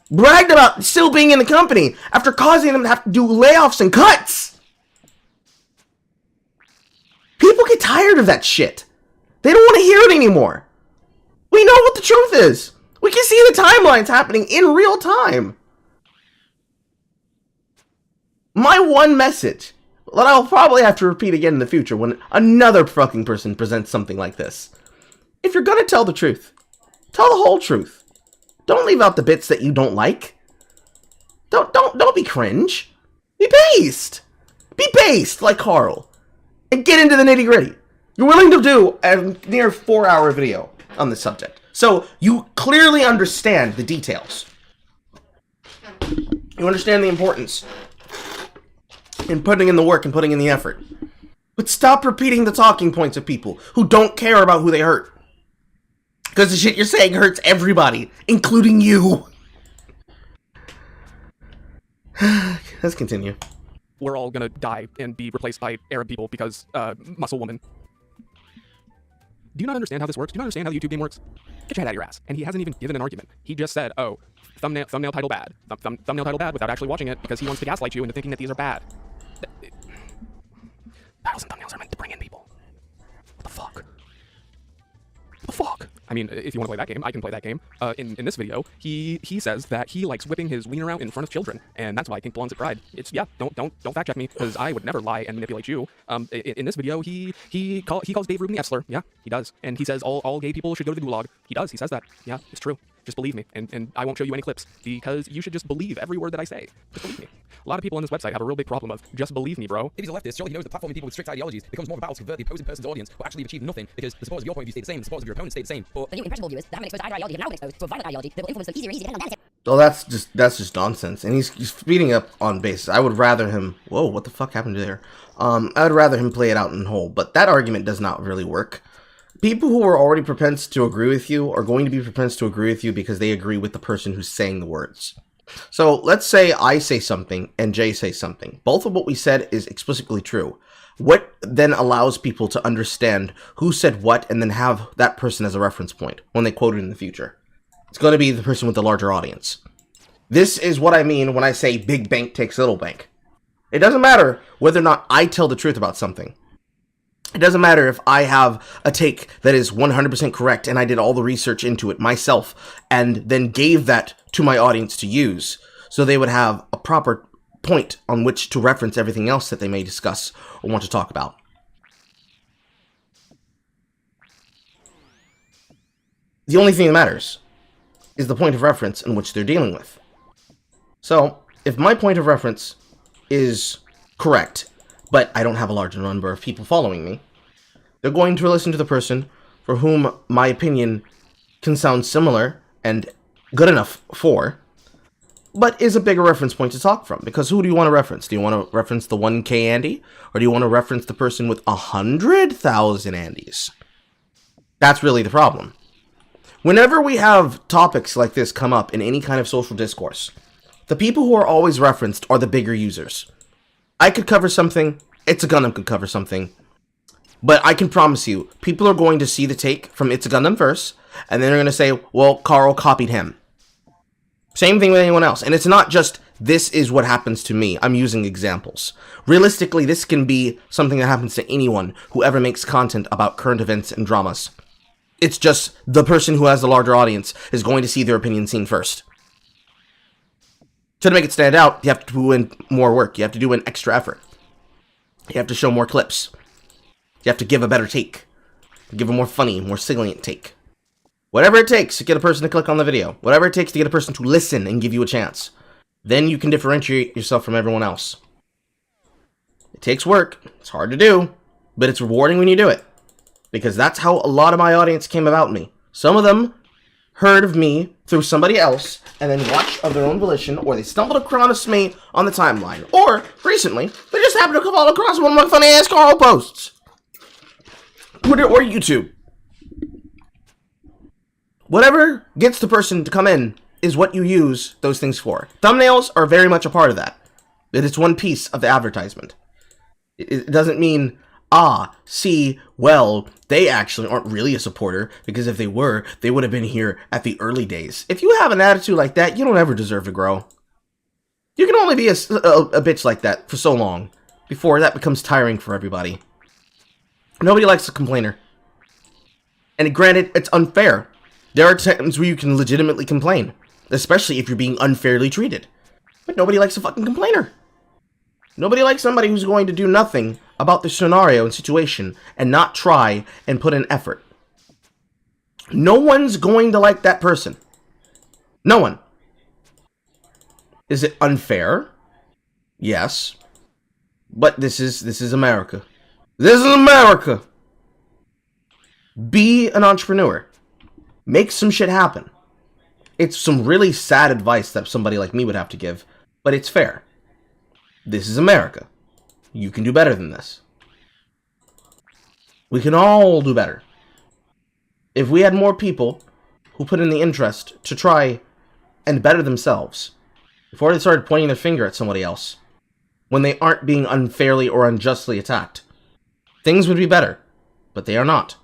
Speaker 1: Bragged about still being in the company after causing them to have to do layoffs and cuts. People get tired of that shit. They don't want to hear it anymore. We know what the truth is. We can see the timelines happening in real time. My one message that I'll probably have to repeat again in the future when another fucking person presents something like this. If you're gonna tell the truth, tell the whole truth. Don't leave out the bits that you don't like. Don't be cringe. Be based. Be based like Carl. And get into the nitty-gritty. You're willing to do a near 4-hour video on this subject. So you clearly understand the details. You understand the importance in putting in the work and putting in the effort. But stop repeating the talking points of people who don't care about who they hurt. Because the shit you're saying hurts everybody, including you. Let's continue.
Speaker 5: We're all gonna die and be replaced by Arab people because, muscle woman. Do you not understand how this works? Do you not understand how the YouTube game works? Get your head out of your ass. And he hasn't even given an argument. He just said, oh, thumbnail title bad. Thumbnail title bad without actually watching it because he wants to gaslight you into thinking that these are bad. Titles and thumbnails are meant to bring in people. What the fuck? What the fuck? I mean, if you want to play that game, I can play that game. In this video, he says that he likes whipping his wiener out in front of children, and that's why I think belongs at Pride. It's don't fact check me because I would never lie and manipulate you. In this video, he calls Dave Rubin the Esler. Yeah, he does, and he says all gay people should go to the gulag. He does. He says that. Yeah, it's true. Just believe me, and I won't show you any clips because you should just believe every word that I say. Just believe me. A lot of people on this website have a real big problem of just believe me, bro.
Speaker 6: If he's a leftist, surely he knows that platforming people with strict ideologies becomes more of a battle to convert the opposing person's audience who actually achieve nothing because the supporters of your point of view stay the same, the supporters of your opponent stay the same. But
Speaker 8: the new impressionable viewers that haven't exposed to either ideology have now been exposed to a violent ideology that will influence them easier and easier depending on their
Speaker 1: So that's just nonsense, and he's speeding up on basis. I would rather him. Whoa, what the fuck happened there? I would rather him play it out in whole, but that argument does not really work. People who are already propensed to agree with you are going to be propensed to agree with you because they agree with the person who's saying the words. So let's say I say something and Jay says something. Both of what we said is explicitly true. What then allows people to understand who said what and then have that person as a reference point when they quote it in the future? It's going to be the person with the larger audience. This is what I mean when I say big bank takes little bank. It doesn't matter whether or not I tell the truth about something. It doesn't matter if I have a take that is 100% correct and I did all the research into it myself and then gave that to my audience to use so they would have a proper point on which to reference everything else that they may discuss or want to talk about. The only thing that matters is the point of reference in which they're dealing with. So, if my point of reference is correct, but I don't have a large number of people following me, they're going to listen to the person for whom my opinion can sound similar and good enough for, but is a bigger reference point to talk from. Because who do you want to reference? Do you want to reference the 1K Andy? Or do you want to reference the person with 100,000 Andys? That's really the problem. Whenever we have topics like this come up in any kind of social discourse, the people who are always referenced are the bigger users. I could cover something, It's a Gundam could cover something, but I can promise you, people are going to see the take from It's a Gundam first, and then they're going to say, well, Carl copied him. Same thing with anyone else. And it's not just, this is what happens to me. I'm using examples. Realistically, this can be something that happens to anyone who ever makes content about current events and dramas. It's just the person who has the larger audience is going to see their opinion seen first. So to make it stand out, you have to do in more work. You have to do an extra effort. You have to show more clips. You have to give a better take. Give a more funny, more salient take. Whatever it takes to get a person to click on the video. Whatever it takes to get a person to listen and give you a chance. Then you can differentiate yourself from everyone else. It takes work. It's hard to do, but it's rewarding when you do it. Because that's how a lot of my audience came about me. Some of them heard of me through somebody else and then watched of their own volition, or they stumbled across me on the timeline. Or, recently, they just happened to come all across one of my funny-ass Carl posts. Twitter or YouTube. Whatever gets the person to come in is what you use those things for. Thumbnails are very much a part of that. It's one piece of the advertisement. It doesn't mean, see, well, they actually aren't really a supporter, because if they were, they would have been here at the early days. If you have an attitude like that, you don't ever deserve to grow. You can only be a bitch like that for so long, before that becomes tiring for everybody. Nobody likes a complainer. And granted, it's unfair. There are times where you can legitimately complain, especially if you're being unfairly treated. But nobody likes a fucking complainer. Nobody likes somebody who's going to do nothing about the scenario and situation and not try and put in effort. No one's going to like that person. No one. Is it unfair? Yes. But this is America. This is America. Be an entrepreneur. Make some shit happen. It's some really sad advice that somebody like me would have to give, but it's fair. This is America. You can do better than this. We can all do better. If we had more people who put in the interest to try and better themselves, before they started pointing their finger at somebody else, when they aren't being unfairly or unjustly attacked, things would be better. But they are not,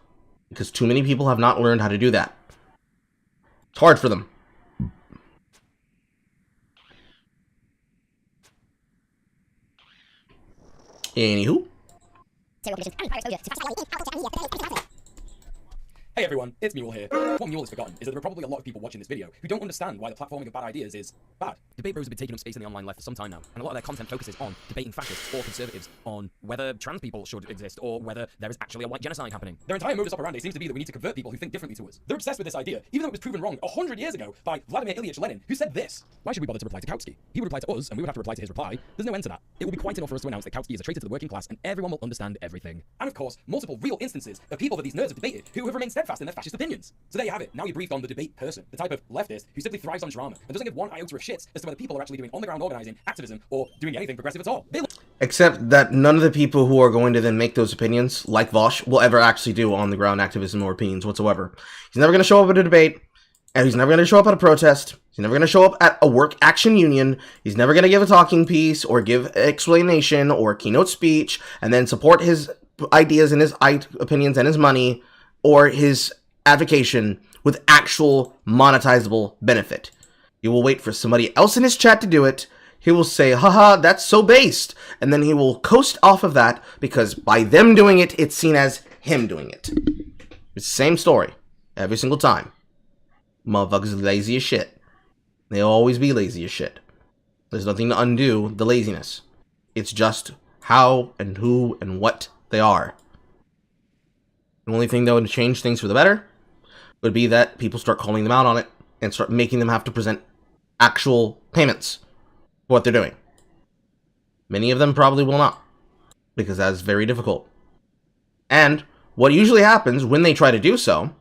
Speaker 1: because too many people have not learned how to do that. It's hard for them. Anywho.
Speaker 6: Hey everyone, it's Mule here. What Mule has forgotten is that there are probably a lot of people watching this video who don't understand why the platforming of bad ideas is bad. Debate bros have been taking up space in the online left for some time now, and a lot of their content focuses on debating fascists or conservatives on whether trans people should exist or whether there is actually a white genocide happening. Their entire modus operandi seems to be that we need to convert people who think differently to us. They're obsessed with this idea, even though it was proven wrong 100 years ago by Vladimir Ilyich Lenin, who said this: why should we bother to reply to Kautsky? He would reply to us, and we would have to reply to his reply. There's no end to that. It will be quite enough for us to announce that Kautsky is a traitor to the working class, and everyone will understand everything. And of course, multiple real instances of people that these nerds have debated who have remained steadfast in their fascist opinions. So there you have it. Now you're briefed on the debate person, the type of leftist who simply thrives on drama and doesn't give one iota of shits as to whether people are actually doing on-the-ground organizing, activism, or doing anything progressive at all.
Speaker 1: Except that none of the people who are going to then make those opinions, like Vosh, will ever actually do on-the-ground activism or opinions whatsoever. He's never going to show up at a debate, and he's never going to show up at a protest. He's never going to show up at a work action union. He's never going to give a talking piece or give explanation or keynote speech and then support his ideas and his opinions and his money or his advocation with actual monetizable benefit. He will wait for somebody else in his chat to do it. He will say, haha, that's so based. And then he will coast off of that because by them doing it, it's seen as him doing it. It's the same story every single time. Motherfuckers are lazy as shit. They'll always be lazy as shit. There's nothing to undo the laziness. It's just how and who and what they are. The only thing that would change things for the better would be that people start calling them out on it and start making them have to present actual payments for what they're doing. Many of them probably will not, because that is very difficult. And what usually happens when they try to do so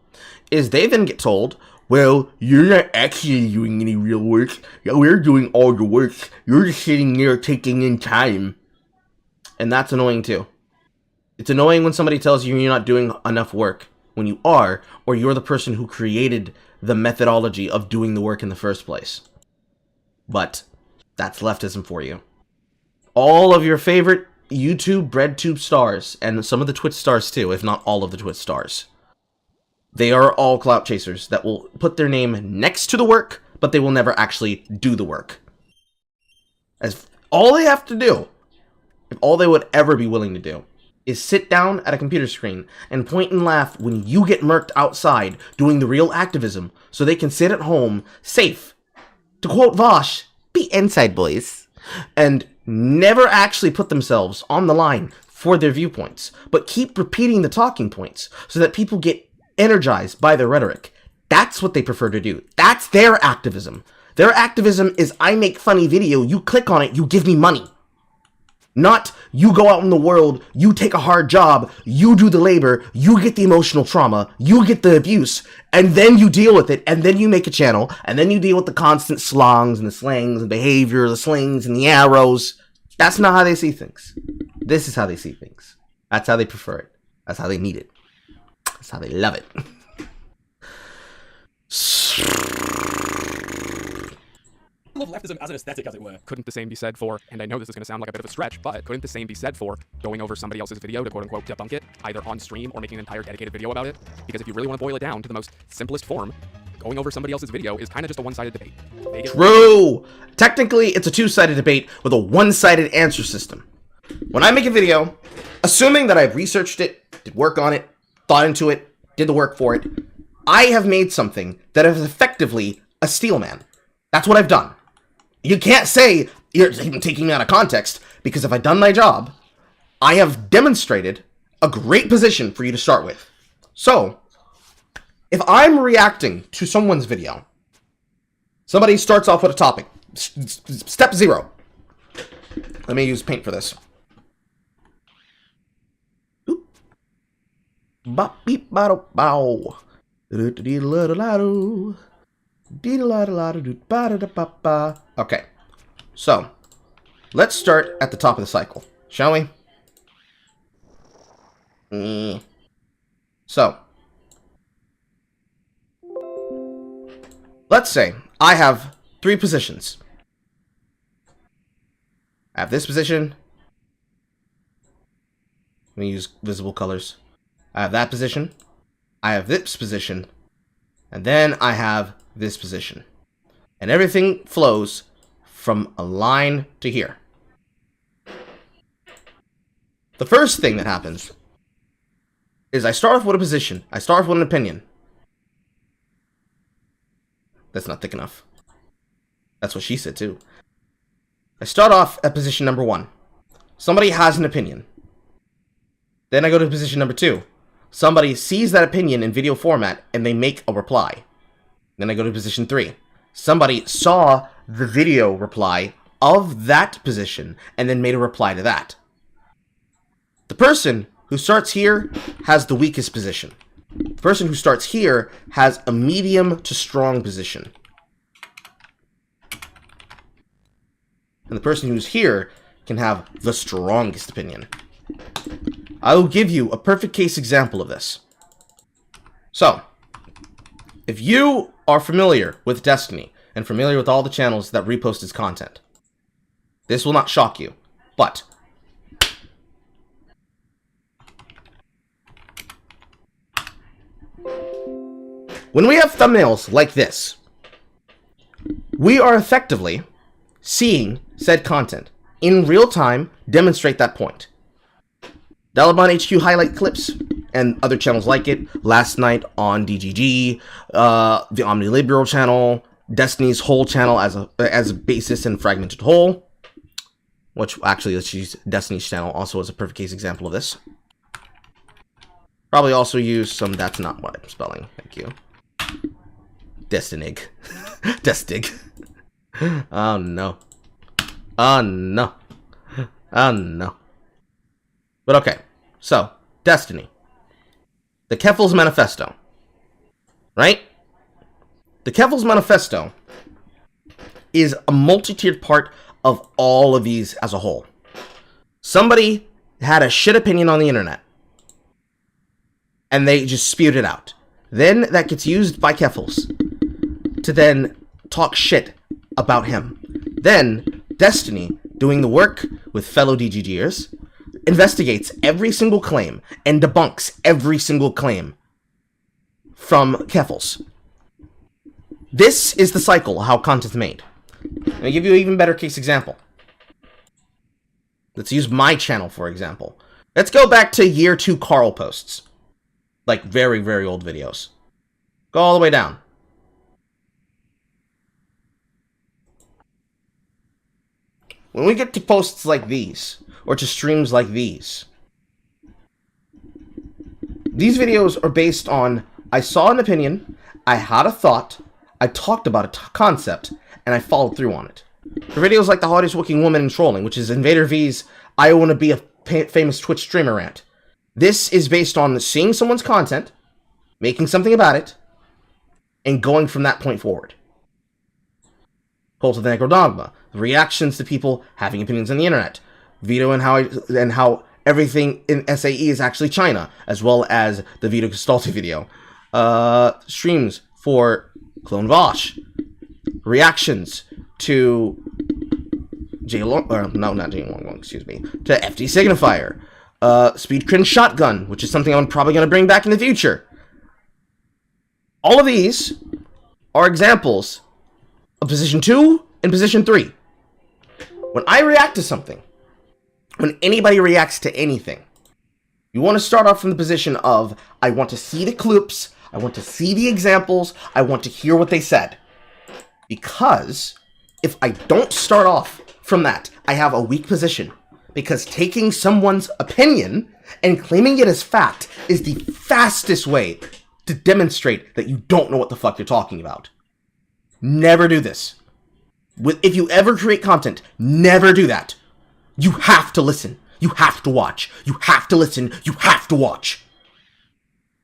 Speaker 1: is they then get told, well, you're not actually doing any real work. We're doing all the work. You're just sitting there taking in time. And that's annoying too. It's annoying when somebody tells you you're not doing enough work when you are, or you're the person who created the methodology of doing the work in the first place. But that's leftism for you. All of your favorite YouTube breadtube stars, and some of the Twitch stars too, if not all of the Twitch stars, they are all clout chasers that will put their name next to the work, but they will never actually do the work. As all they have to do, if all they would ever be willing to do, is sit down at a computer screen and point and laugh when you get murked outside doing the real activism, so they can sit at home, safe, to quote Vosh, be inside boys, and never actually put themselves on the line for their viewpoints, but keep repeating the talking points so that people get energized by their rhetoric. That's what they prefer to do. That's their activism. Their activism is I make funny video, you click on it, you give me money. Not you go out in the world, you take a hard job, you do the labor, you get the emotional trauma, you get the abuse, and then you deal with it, and then you make a channel, and then you deal with the constant slongs and the slangs and behavior, the slings and the arrows. That's not how they see things. This is how they see things. That's how they prefer it. That's how they need it. That's how they love it.
Speaker 5: Love leftism as an aesthetic, as it were. Couldn't the same be said for, and I know this is going to sound like a bit of a stretch, but couldn't the same be said for going over somebody else's video to quote-unquote debunk it, either on stream or making an entire dedicated video about it? Because if you really want to boil it down to the most simplest form, going over somebody else's video is kind of just a one-sided debate.
Speaker 1: True! Technically, it's a two-sided debate with a one-sided answer system. When I make a video, assuming that I've researched it, did work on it, thought into it, did the work for it, I have made something that is effectively a steel man. That's what I've done. You can't say you're taking me out of context, because if I've done my job, I have demonstrated a great position for you to start with. So, if I'm reacting to someone's video, somebody starts off with a topic. Step 0. Let me use paint for this. Bop beep bottle bow. Okay, so let's start at the top of the cycle, shall we? So, let's say I have 3 positions. I have this position. Let me use visible colors. I have that position. I have this position. And then I have this position. And everything flows from a line to here. The first thing that happens is I start off with a position. I start off with an opinion. That's not thick enough. That's what she said too. I start off at position number 1. Somebody has an opinion. Then I go to position number 2. Somebody sees that opinion in video format and they make a reply. Then I go to position 3. Somebody saw the video reply of that position and then made a reply to that. The person who starts here has the weakest position. The person who starts here has a medium to strong position. And the person who's here can have the strongest opinion. I will give you a perfect case example of this. So, if you are familiar with Destiny and familiar with all the channels that repost its content, this will not shock you, but when we have thumbnails like this, we are effectively seeing said content in real time demonstrate that point. Dalabon HQ highlight clips and other channels like it. Last night on DGG, the Omniliberal channel, Destiny's whole channel as a basis and fragmented whole. Which actually, let's use Destiny's channel also as a perfect case example of this. Probably also use some. That's not what I'm spelling. Thank you. Destinig. Destig. Oh no. Oh no. Oh no. But okay, so, Destiny. The Keffel's Manifesto. Right? The Keffel's Manifesto is a multi-tiered part of all of these as a whole. Somebody had a shit opinion on the internet. And they just spewed it out. Then that gets used by Keffels to then talk shit about him. Then, Destiny, doing the work with fellow DGGers, investigates every single claim and debunks every single claim from Keffels. This is the cycle of how content's made. I'll give you an even better case example. Let's use my channel, for example. Let's go back to year 2 Carl posts. Like very, very old videos. Go all the way down. When we get to posts like these, or to streams like these videos are based on, I saw an opinion, I had a thought, I talked about a concept, and I followed through on it. For videos like the hottest looking woman in trolling, which is Invader V's I want to be a famous Twitch streamer rant. This is based on seeing someone's content, making something about it, and going from that point forward. Cult of the Negro Dogma. Reactions to people having opinions on the internet. Vito and how everything in SAE is actually China, as well as the Vito Castaldi video. Streams for Clone Vosh. Reactions to to FD Signifier. Speed Cringe Shotgun, which is something I'm probably going to bring back in the future. All of these are examples of Position 2 and Position 3. When I react to something, when anybody reacts to anything, you want to start off from the position of, I want to see the clips, I want to see the examples, I want to hear what they said. Because if I don't start off from that, I have a weak position. Because taking someone's opinion and claiming it as fact is the fastest way to demonstrate that you don't know what the fuck you're talking about. Never do this. If you ever create content, never do that. You have to listen. You have to watch. You have to listen. You have to watch.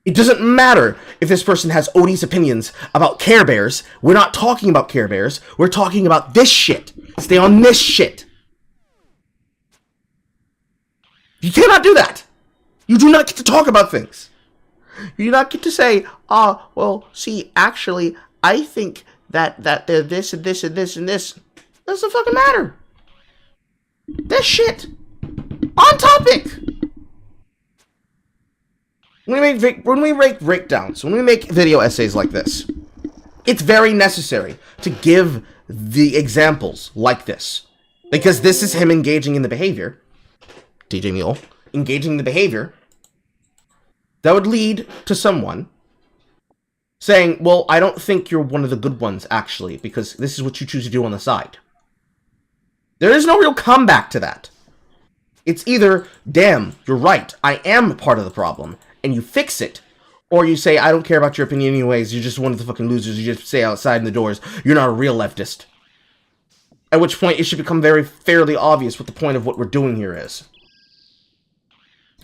Speaker 1: It doesn't matter if this person has Odie's opinions about Care Bears. We're not talking about Care Bears. We're talking about this shit. Stay on this shit. You cannot do that. You do not get to talk about things. You do not get to say, well, see, actually, I think that they're this and this and this and this. Doesn't fucking matter. This shit. On topic. When we make breakdowns, when we make video essays like this, it's very necessary to give the examples like this. Because this is him engaging in the behavior. DJ Mule. Engaging in the behavior. That would lead to someone saying, well, I don't think you're one of the good ones, actually, because this is what you choose to do on the side. There is no real comeback to that. It's either, damn, you're right, I am part of the problem, and you fix it, or you say, I don't care about your opinion anyways, you're just one of the fucking losers, you just stay outside in the doors, you're not a real leftist. At which point, it should become fairly obvious what the point of what we're doing here is.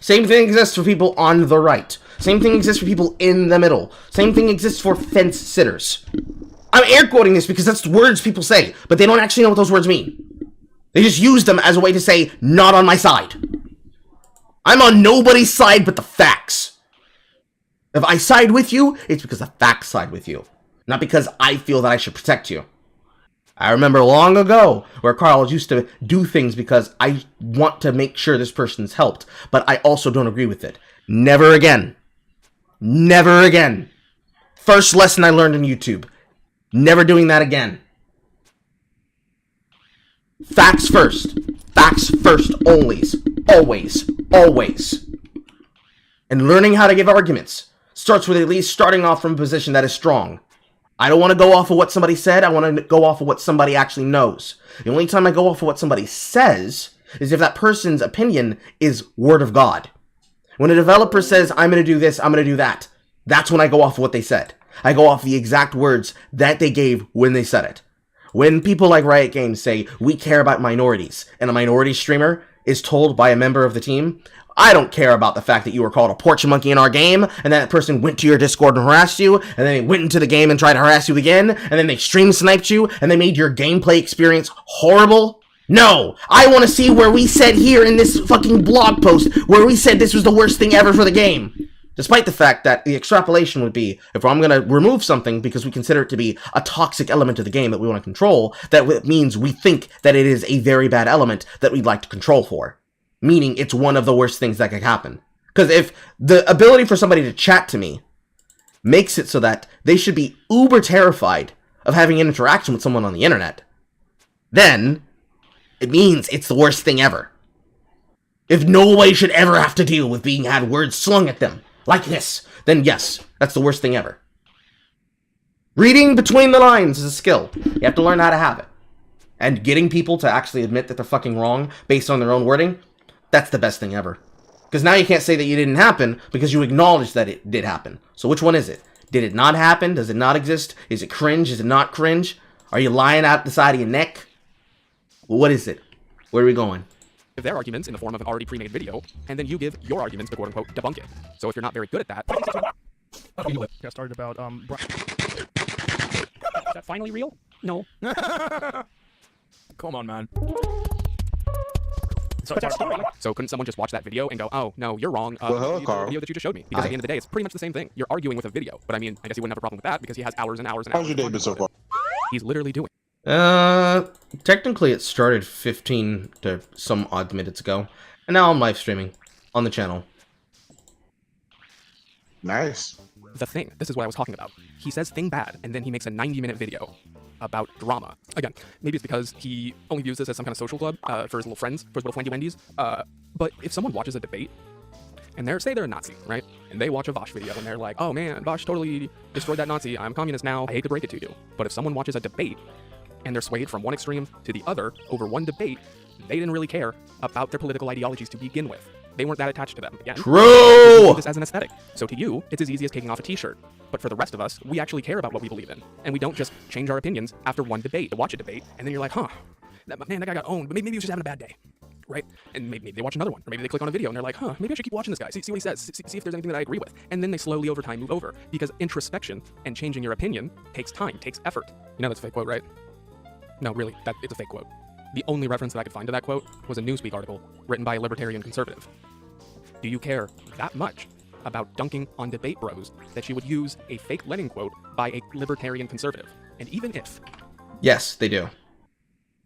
Speaker 1: Same thing exists for people on the right. Same thing exists for people in the middle. Same thing exists for fence sitters. I'm air quoting this because that's the words people say, but they don't actually know what those words mean. They just use them as a way to say, not on my side. I'm on nobody's side but the facts. If I side with you, it's because the facts side with you. Not because I feel that I should protect you. I remember long ago where Carl used to do things because I want to make sure this person's helped, but I also don't agree with it. Never again. Never again. First lesson I learned on YouTube. Never doing that again. Facts first. Facts first always. Always. Always. And learning how to give arguments starts with at least starting off from a position that is strong. I don't want to go off of what somebody said. I want to go off of what somebody actually knows. The only time I go off of what somebody says is if that person's opinion is word of God. When a developer says, I'm going to do this, I'm going to do that, that's when I go off of what they said. I go off the exact words that they gave when they said it. When people like Riot Games say, we care about minorities, and a minority streamer is told by a member of the team, I don't care about the fact that you were called a porch monkey in our game, and that person went to your Discord and harassed you, and then they went into the game and tried to harass you again, and then they stream sniped you, and they made your gameplay experience horrible. No! I want to see where we said here in this fucking blog post, where we said this was the worst thing ever for the game. Despite the fact that the extrapolation would be, if I'm going to remove something because we consider it to be a toxic element of the game that we want to control, that means we think that it is a very bad element that we'd like to control for. Meaning it's one of the worst things that could happen. Because if the ability for somebody to chat to me makes it so that they should be uber terrified of having an interaction with someone on the internet, then it means it's the worst thing ever. If nobody should ever have to deal with being had words slung at them like this, then yes, that's the worst thing ever. Reading between the lines is a skill. You have to learn how to have it. And getting people to actually admit that they're fucking wrong based on their own wording, that's the best thing ever. Because now you can't say that you didn't happen because you acknowledge that it did happen. So which one is it? Did it not happen? Does it not exist? Is it cringe? Is it not cringe? Are you lying out the side of your neck? Well, what is it? Where are we going?
Speaker 5: give their arguments in the form of an already pre-made video, and then you give your arguments to quote-unquote debunk it. So if you're not very good at that...
Speaker 9: Got started about, Is that finally real? No.
Speaker 5: Come on, man. So couldn't someone just watch that video and go, oh, no, you're wrong.
Speaker 4: Well, hello,
Speaker 5: the
Speaker 4: Carl.
Speaker 5: video that you just showed me. Because at the end of the day, it's pretty much the same thing. You're arguing with a video. But I mean, I guess you wouldn't have a problem with that because he has hours and hours and hours.
Speaker 4: How's your day been so far?
Speaker 5: He's literally doing.
Speaker 1: Technically it started 15 to some odd minutes ago. And now I'm live streaming on the channel.
Speaker 4: Nice.
Speaker 5: The thing. This is what I was talking about. He says thing bad, and then he makes a 90-minute video about drama. Again, maybe it's because he only views this as some kind of social club for his little friends, for his little friendy-wendies. But if someone watches a debate, and say they're a Nazi, right? And they watch a Vosh video, and they're like, oh man, Vosh totally destroyed that Nazi. I'm communist now. I hate to break it to you. But if someone watches a debate, and they're swayed from one extreme to the other over one debate, they didn't really care about their political ideologies to begin with. They weren't that attached to them. Again,
Speaker 1: True!
Speaker 5: This as an aesthetic. So to you, it's as easy as taking off a t-shirt. But for the rest of us, we actually care about what we believe in. And we don't just change our opinions after one debate. To watch a debate, and then you're like, huh, that guy got owned, but maybe he was just having a bad day. Right? And maybe they watch another one. Or maybe they click on a video and they're like, huh, maybe I should keep watching this guy. See what he says. See if there's anything that I agree with. And then they slowly over time move over. Because introspection and changing your opinion takes time, takes effort. You know that's a fake quote, right? No, really, it's a fake quote. The only reference that I could find to that quote was a Newsweek article written by a libertarian conservative. Do you care that much about dunking on debate bros that you would use a fake Lenin quote by a libertarian conservative? And even if...
Speaker 1: Yes, they do.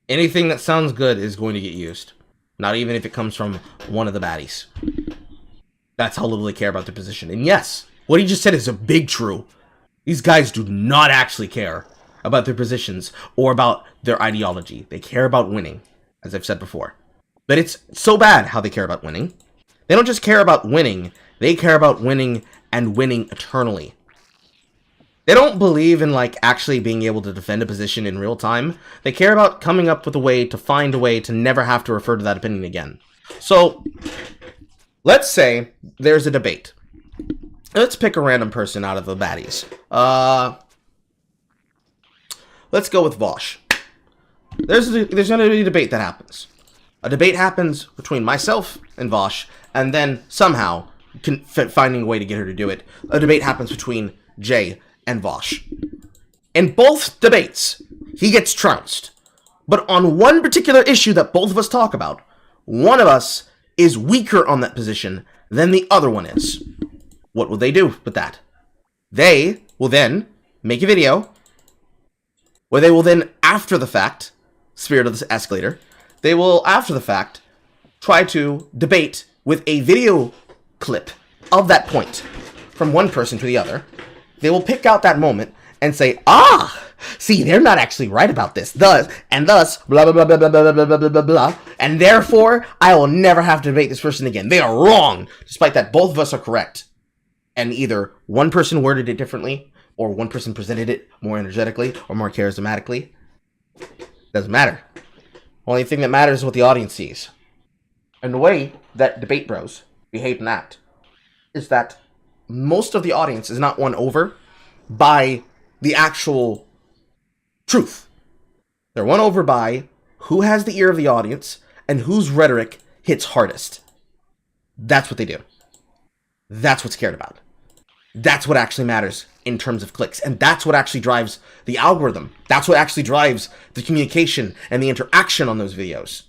Speaker 1: Anything that sounds good is going to get used. Not even if it comes from one of the baddies. That's how little they care about their position. And yes, what he just said is a big true. These guys do not actually care about their positions or about their ideology. They care about winning, as I've said before. But it's so bad how they care about winning. They don't just care about winning, they care about winning and winning eternally. They don't believe in, actually being able to defend a position in real time. They care about coming up with a way to find a way to never have to refer to that opinion again. So, let's say there's a debate. Let's pick a random person out of the baddies. Let's go with Vosh. There's going to be a debate that happens. A debate happens between myself and Vosh, and then somehow, finding a way to get her to do it, a debate happens between Jay and Vosh. In both debates, he gets trounced. But on one particular issue that both of us talk about, one of us is weaker on that position than the other one is. What will they do with that? They will then make a video where they will then, after the fact, spirit of this escalator, they will, after the fact, try to debate with a video clip of that point from one person to the other. They will pick out that moment and say, see, they're not actually right about this, thus, blah, blah, blah, blah, blah, blah, blah, blah, blah, blah, and therefore, I will never have to debate this person again. They are wrong, despite that both of us are correct. And either one person worded it differently, or one person presented it more energetically, or more charismatically. Doesn't matter. Only thing that matters is what the audience sees. And the way that debate bros behave and act is that most of the audience is not won over by the actual truth. They're won over by who has the ear of the audience and whose rhetoric hits hardest. That's what they do. That's what's cared about. That's what actually matters in terms of clicks. And that's what actually drives the algorithm. That's what actually drives the communication and the interaction on those videos.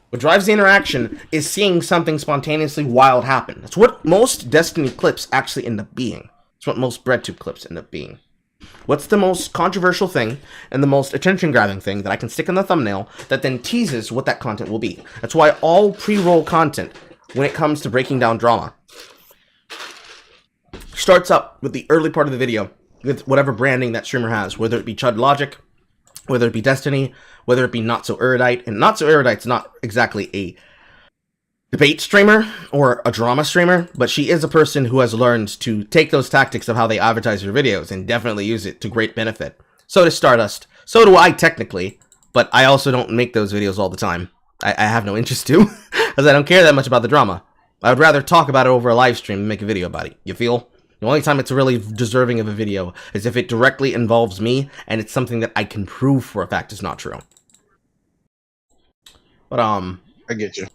Speaker 1: What drives the interaction is seeing something spontaneously wild happen. That's what most Destiny clips actually end up being. It's what most BreadTube clips end up being. What's the most controversial thing and the most attention-grabbing thing that I can stick in the thumbnail that then teases what that content will be? That's why all pre-roll content, when it comes to breaking down drama, starts up with the early part of the video with whatever branding that streamer has, whether it be Chud Logic, whether it be Destiny, whether it be Not So Erudite. And Not So Erudite's not exactly a debate streamer or a drama streamer, but she is a person who has learned to take those tactics of how they advertise her videos and definitely use it to great benefit. So does Stardust. So do I, technically, but I also don't make those videos all the time. I have no interest to, because I don't care that much about the drama. I would rather talk about it over a live stream and make a video about it. You feel? The only time it's really deserving of a video is if it directly involves me and it's something that I can prove for a fact is not true. But,
Speaker 4: I get you.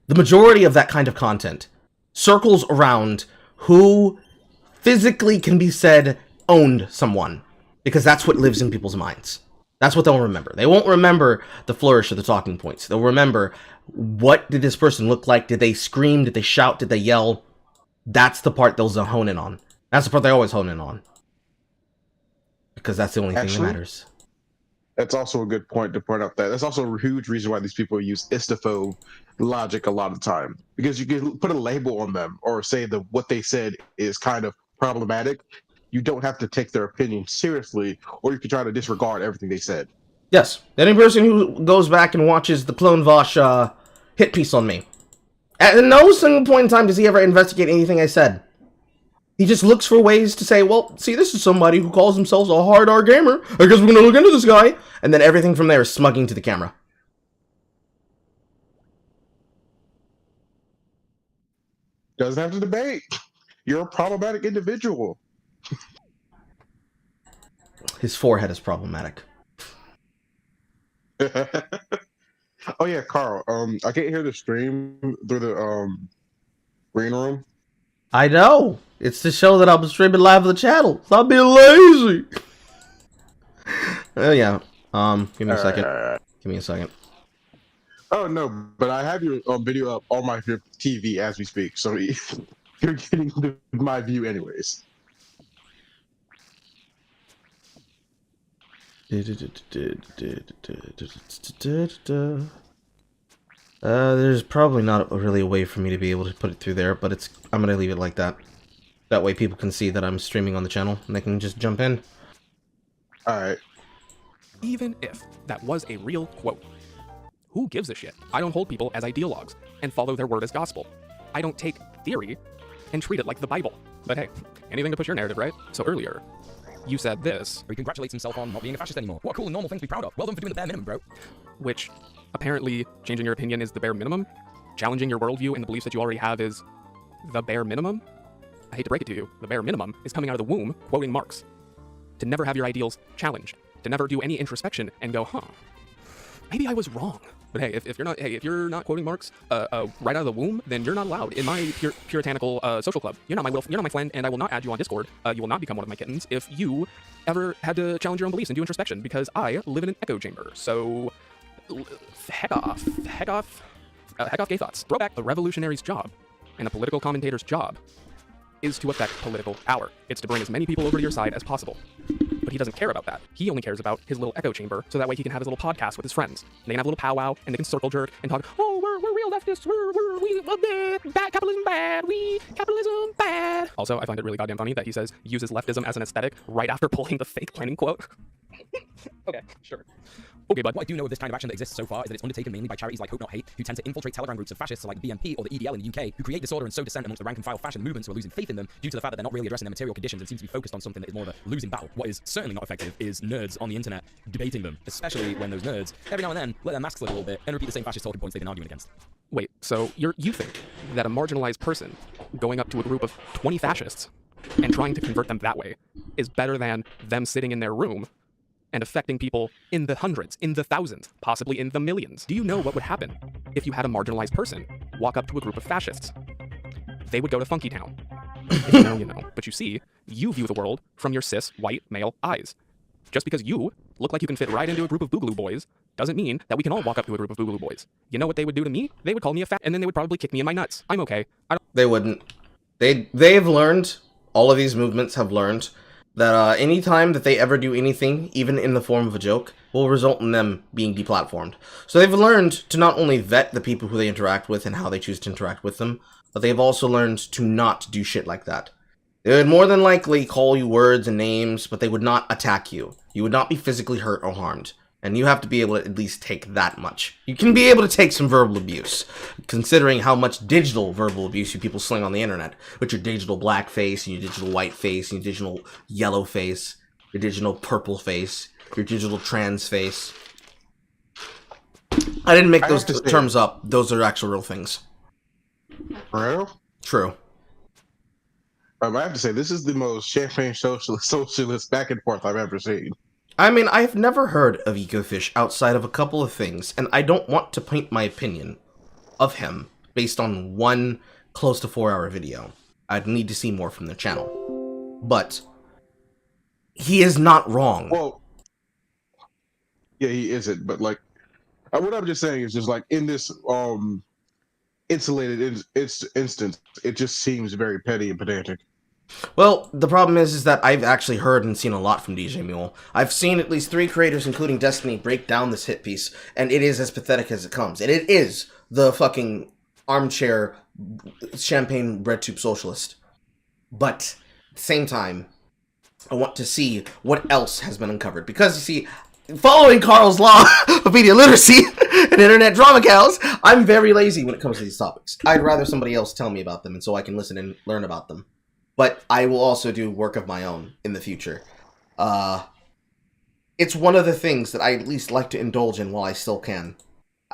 Speaker 1: The majority of that kind of content circles around who physically can be said owned someone, because that's what lives in people's minds. That's what they'll remember. They won't remember the flourish of the talking points. They'll remember, what did this person look like? Did they scream? Did they shout? Did they yell? That's the part they'll hone in on. That's the part they always hone in on. Because that's the only thing that matters.
Speaker 10: That's also a good point to point out. That's also a huge reason why these people use istophobe logic a lot of the time. Because you can put a label on them or say that what they said is kind of problematic. You don't have to take their opinion seriously, or you can try to disregard everything they said.
Speaker 1: Yes. Any person who goes back and watches the Clone Vosh hit piece on me, at no single point in time does he ever investigate anything I said. He just looks for ways to say, well, see, this is somebody who calls themselves a hard R gamer. I guess we're going to look into this guy. And then everything from there is smugging to the camera.
Speaker 10: Doesn't have to debate. You're a problematic individual.
Speaker 1: His forehead is problematic.
Speaker 10: Oh yeah, Carl. I can't hear the stream through the green room.
Speaker 1: I know. It's to show that I'm streaming live on the channel. Stop being lazy. Oh yeah. Give me a second. Give me a second.
Speaker 10: Oh no, but I have your video up on my TV as we speak, so you're getting my view anyways.
Speaker 1: There's probably not really a way for me to be able to put it through there, but I'm gonna leave it like that. That way people can see that I'm streaming on the channel, and they can just jump in.
Speaker 10: Alright.
Speaker 5: Even if that was a real quote, who gives a shit? I don't hold people as ideologues and follow their word as gospel. I don't take theory and treat it like the Bible. But hey, anything to push your narrative, right? So earlier, you said this.
Speaker 6: Or he congratulates himself on not being a fascist anymore. What a cool and normal thing to be proud of. Well done for doing the bare minimum, bro.
Speaker 5: Which, apparently, changing your opinion is the bare minimum. Challenging your worldview and the beliefs that you already have is the bare minimum. I hate to break it to you, the bare minimum is coming out of the womb, quoting Marx. To never have your ideals challenged. To never do any introspection and go, huh, maybe I was wrong. But hey, if you're not quoting Marx right out of the womb, then you're not allowed in my puritanical social club. You're not my friend, and I will not add you on Discord. You will not become one of my kittens if you ever had to challenge your own beliefs and do introspection, because I live in an echo chamber. So heck off gay thoughts. Throwback. The revolutionary's job and the political commentator's job is to affect political power. It's to bring as many people over to your side as possible. But he doesn't care about that. He only cares about his little echo chamber, so that way he can have his little podcast with his friends. And they can have a little powwow, and they can circle jerk and talk, oh, we're real leftists, we bad, capitalism bad, capitalism bad. Also, I find it really goddamn funny that he says, uses leftism as an aesthetic right after pulling the fake planning quote. Okay, sure. Okay, bud.
Speaker 6: What I do know of this kind of action that exists so far is that it's undertaken mainly by charities like Hope Not Hate, who tend to infiltrate Telegram groups of fascists like the BNP or the EDL in the UK, who create disorder and sow dissent amongst the rank and file fashion movements who are losing faith in them due to the fact that they're not really addressing their material conditions and seem to be focused on something that is more of a losing battle. What is certainly not effective is nerds on the internet debating them, especially when those nerds, every now and then, let their masks slip a little bit and repeat the same fascist talking points they've been arguing against.
Speaker 5: Wait, so you think that a marginalized person going up to a group of 20 fascists and trying to convert them that way is better than them sitting in their room and affecting people in the hundreds, in the thousands, possibly in the millions? Do you know what would happen if you had a marginalized person walk up to a group of fascists? They would go to Funky Town. If you know, you know. But you see, you view the world from your cis, white, male eyes. Just because you look like you can fit right into a group of Boogaloo boys doesn't mean that we can all walk up to a group of Boogaloo boys. You know what they would do to me? They would call me a fat, and then they would probably kick me in my nuts. I'm okay.
Speaker 1: They wouldn't. They've learned, all of these movements have learned, that any time that they ever do anything, even in the form of a joke, will result in them being deplatformed. So they've learned to not only vet the people who they interact with and how they choose to interact with them, but they've also learned to not do shit like that. They would more than likely call you words and names, but they would not attack you. You would not be physically hurt or harmed. And you have to be able to at least take that much. You can be able to take some verbal abuse, considering how much digital verbal abuse you people sling on the internet. With your digital black face, and your digital white face, and your digital yellow face, your digital purple face, your digital trans face. I didn't make those terms up. Those are actual real things.
Speaker 10: For real?
Speaker 1: True.
Speaker 10: I have to say, this is the most champagne socialist back and forth I've ever seen.
Speaker 1: I mean, I've never heard of Ecofish outside of a couple of things, and I don't want to paint my opinion of him based on one close to 4-hour video. I'd need to see more from their channel. But he is not wrong.
Speaker 10: Well, yeah, he isn't. But like, what I'm just saying is just like in this insulated instance, it just seems very petty and pedantic.
Speaker 1: Well, the problem is that I've actually heard and seen a lot from DJ Mule. I've seen at least 3 creators, including Destiny, break down this hit piece, and it is as pathetic as it comes. And it is the fucking armchair champagne bread tube socialist. But at the same time, I want to see what else has been uncovered. Because, you see, following Carl's law of media literacy and internet drama cows, I'm very lazy when it comes to these topics. I'd rather somebody else tell me about them, and so I can listen and learn about them. But I will also do work of my own in the future. It's one of the things that I at least like to indulge in while I still can.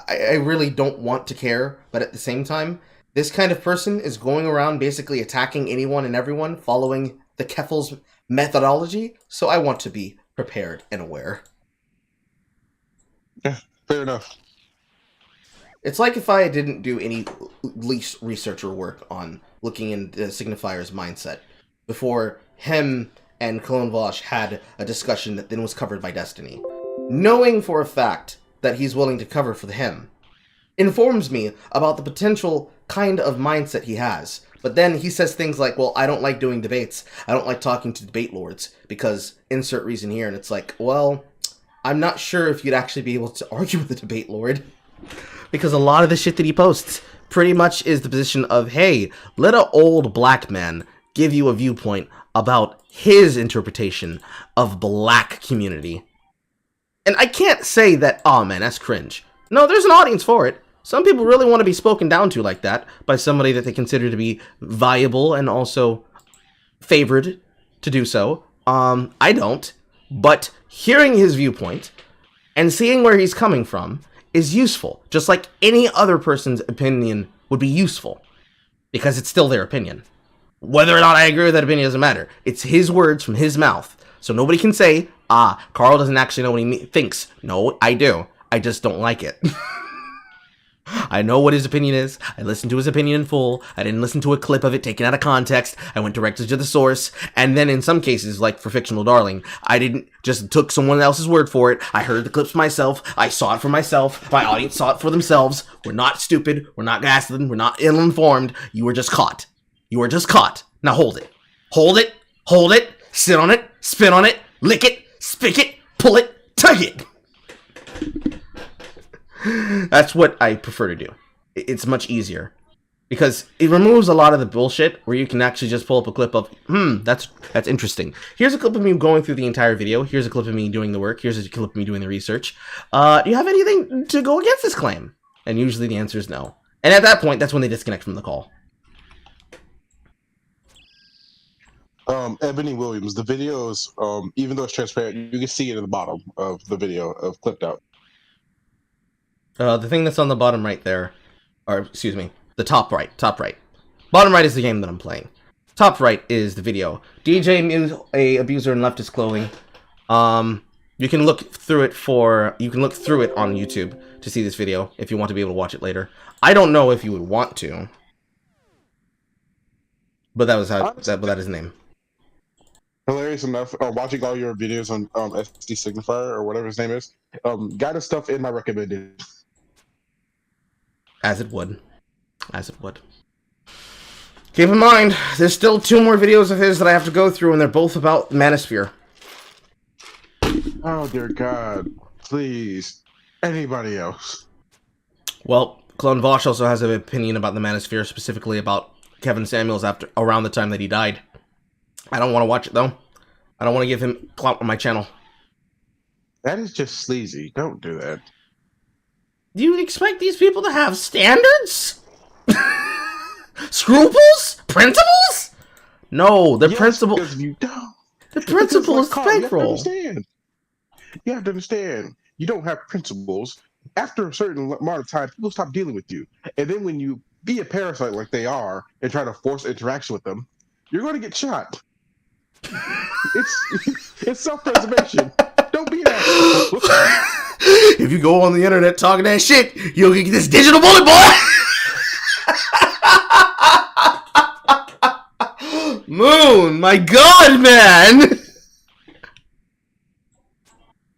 Speaker 1: I really don't want to care, but at the same time, this kind of person is going around basically attacking anyone and everyone following the Keffel's methodology, so I want to be prepared and aware.
Speaker 10: Yeah, fair enough.
Speaker 1: It's like if I didn't do any least research or work on looking into Signifier's mindset before him and Clone Vosh had a discussion that then was covered by Destiny. Knowing for a fact that he's willing to cover for him informs me about the potential kind of mindset he has. But then he says things like, well, I don't like doing debates. I don't like talking to debate lords because insert reason here. And it's like, well, I'm not sure if you'd actually be able to argue with a debate lord. Because a lot of the shit that he posts pretty much is the position of, hey, let an old black man give you a viewpoint about his interpretation of black community. And I can't say that, oh man, that's cringe. No, there's an audience for it. Some people really want to be spoken down to like that by somebody that they consider to be viable and also favored to do so. I don't. But hearing his viewpoint and seeing where he's coming from is useful, just like any other person's opinion would be useful, because it's still their opinion. Whether or not I agree with that opinion doesn't matter. It's his words from his mouth, so nobody can say, Carl doesn't actually know what he thinks. No, I do. I just don't like it. I know what his opinion is. I listened to his opinion in full. I didn't listen to a clip of it taken out of context. I went directly to the source. And then in some cases, like for Fictional Darling, I didn't just took someone else's word for it. I heard the clips myself. I saw it for myself. My audience saw it for themselves. We're not stupid. We're not gaslit. We're not ill-informed. You were just caught. You were just caught. Now hold it. Hold it. Hold it. Sit on it. Spin on it. Lick it. Spick it. Pull it. Tug it. That's what I prefer to do. It's much easier because it removes a lot of the bullshit where you can actually just pull up a clip of, that's interesting. Here's a clip of me going through the entire video. Here's a clip of me doing the work. Here's a clip of me doing the research. Do you have anything to go against this claim? And usually the answer is no. And at that point, that's when they disconnect from the call.
Speaker 10: Ebony Williams, the videos, even though it's transparent, you can see it in the bottom of the video of clipped out.
Speaker 1: The thing that's on the bottom right there, or excuse me, the top right. Bottom right is the game that I'm playing. Top right is the video. DJ Muse, a abuser in leftist clothing. You can look through it on YouTube to see this video if you want to be able to watch it later. I don't know if you would want to, but that was that his name.
Speaker 10: Hilarious enough, watching all your videos on SD Signifier or whatever his name is, got his stuff in my recommended.
Speaker 1: As it would. Keep in mind, there's still 2 more videos of his that I have to go through, and they're both about Manosphere.
Speaker 10: Oh dear God! Please, anybody else?
Speaker 1: Well, Clone Vosh also has an opinion about the Manosphere, specifically about Kevin Samuels around the time that he died. I don't want to watch it though. I don't want to give him clout on my channel.
Speaker 10: That is just sleazy. Don't do that.
Speaker 1: Do you expect these people to have standards? Scruples? Principles? No, the principle.
Speaker 10: Because you don't.
Speaker 1: The principle is bankroll.
Speaker 10: You have to understand. You don't have principles. After a certain amount of time, people stop dealing with you. And then when you be a parasite like they are and try to force interaction with them, you're going to get shot. It's self-preservation. Don't be an asshole.
Speaker 1: If you go on the internet talking that shit, you'll get this digital bullet, boy. alone! My god, man!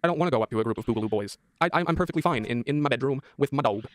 Speaker 5: I don't want to go up to a group of boogaloo boys. I'm perfectly fine in my bedroom with my dog.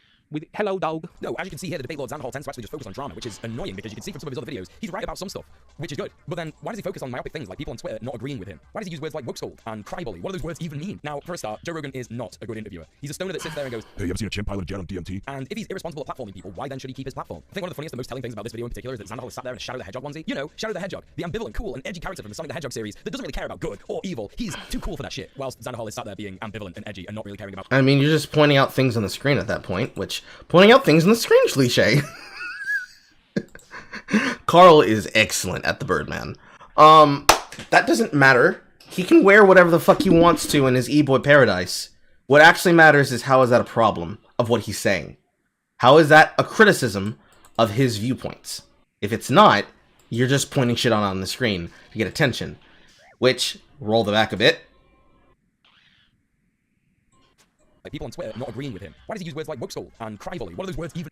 Speaker 5: Hello, dog.
Speaker 6: No, as you can see here, the debate lord Xanderhal tends to actually just focus on drama, which is annoying because you can see from some of his other videos, he's right about some stuff, which is good. But then, why does he focus on myopic things like people on Twitter not agreeing with him? Why does he use words like wokeskold and crybully? What do those words even mean? Now, for a start, Joe Rogan is not a good interviewer. He's a stoner that sits there and goes,
Speaker 4: Hey, you ever seen a chimp pilot a jet on DMT?
Speaker 6: and if he's irresponsible at platforming people, why then should he keep his platform? I think one of the funniest and most telling things about this video in particular is that Xanderhal has sat there in a Shadow the Hedgehog onesie. You know, Shadow the Hedgehog, the ambivalent, cool, and edgy character from the Sonic the Hedgehog series that doesn't really care about good or evil. He's too cool for that shit, whilst Xanderhal is sat there being ambivalent and edgy and not really caring about...
Speaker 1: I mean, you're just pointing out things on the screen at that point, which pointing out things on the screen cliche. Carl is excellent at the Birdman. That doesn't matter. He can wear whatever the fuck he wants to in his e-boy paradise. What actually matters is how is that a problem of what he's saying? How is that a criticism of his viewpoints? If it's not, you're just pointing shit on the screen to get attention. Which, roll the back a bit.
Speaker 6: Like people on Twitter not agreeing with him. Why does he use words like wokeskold and crybully? What are those words even...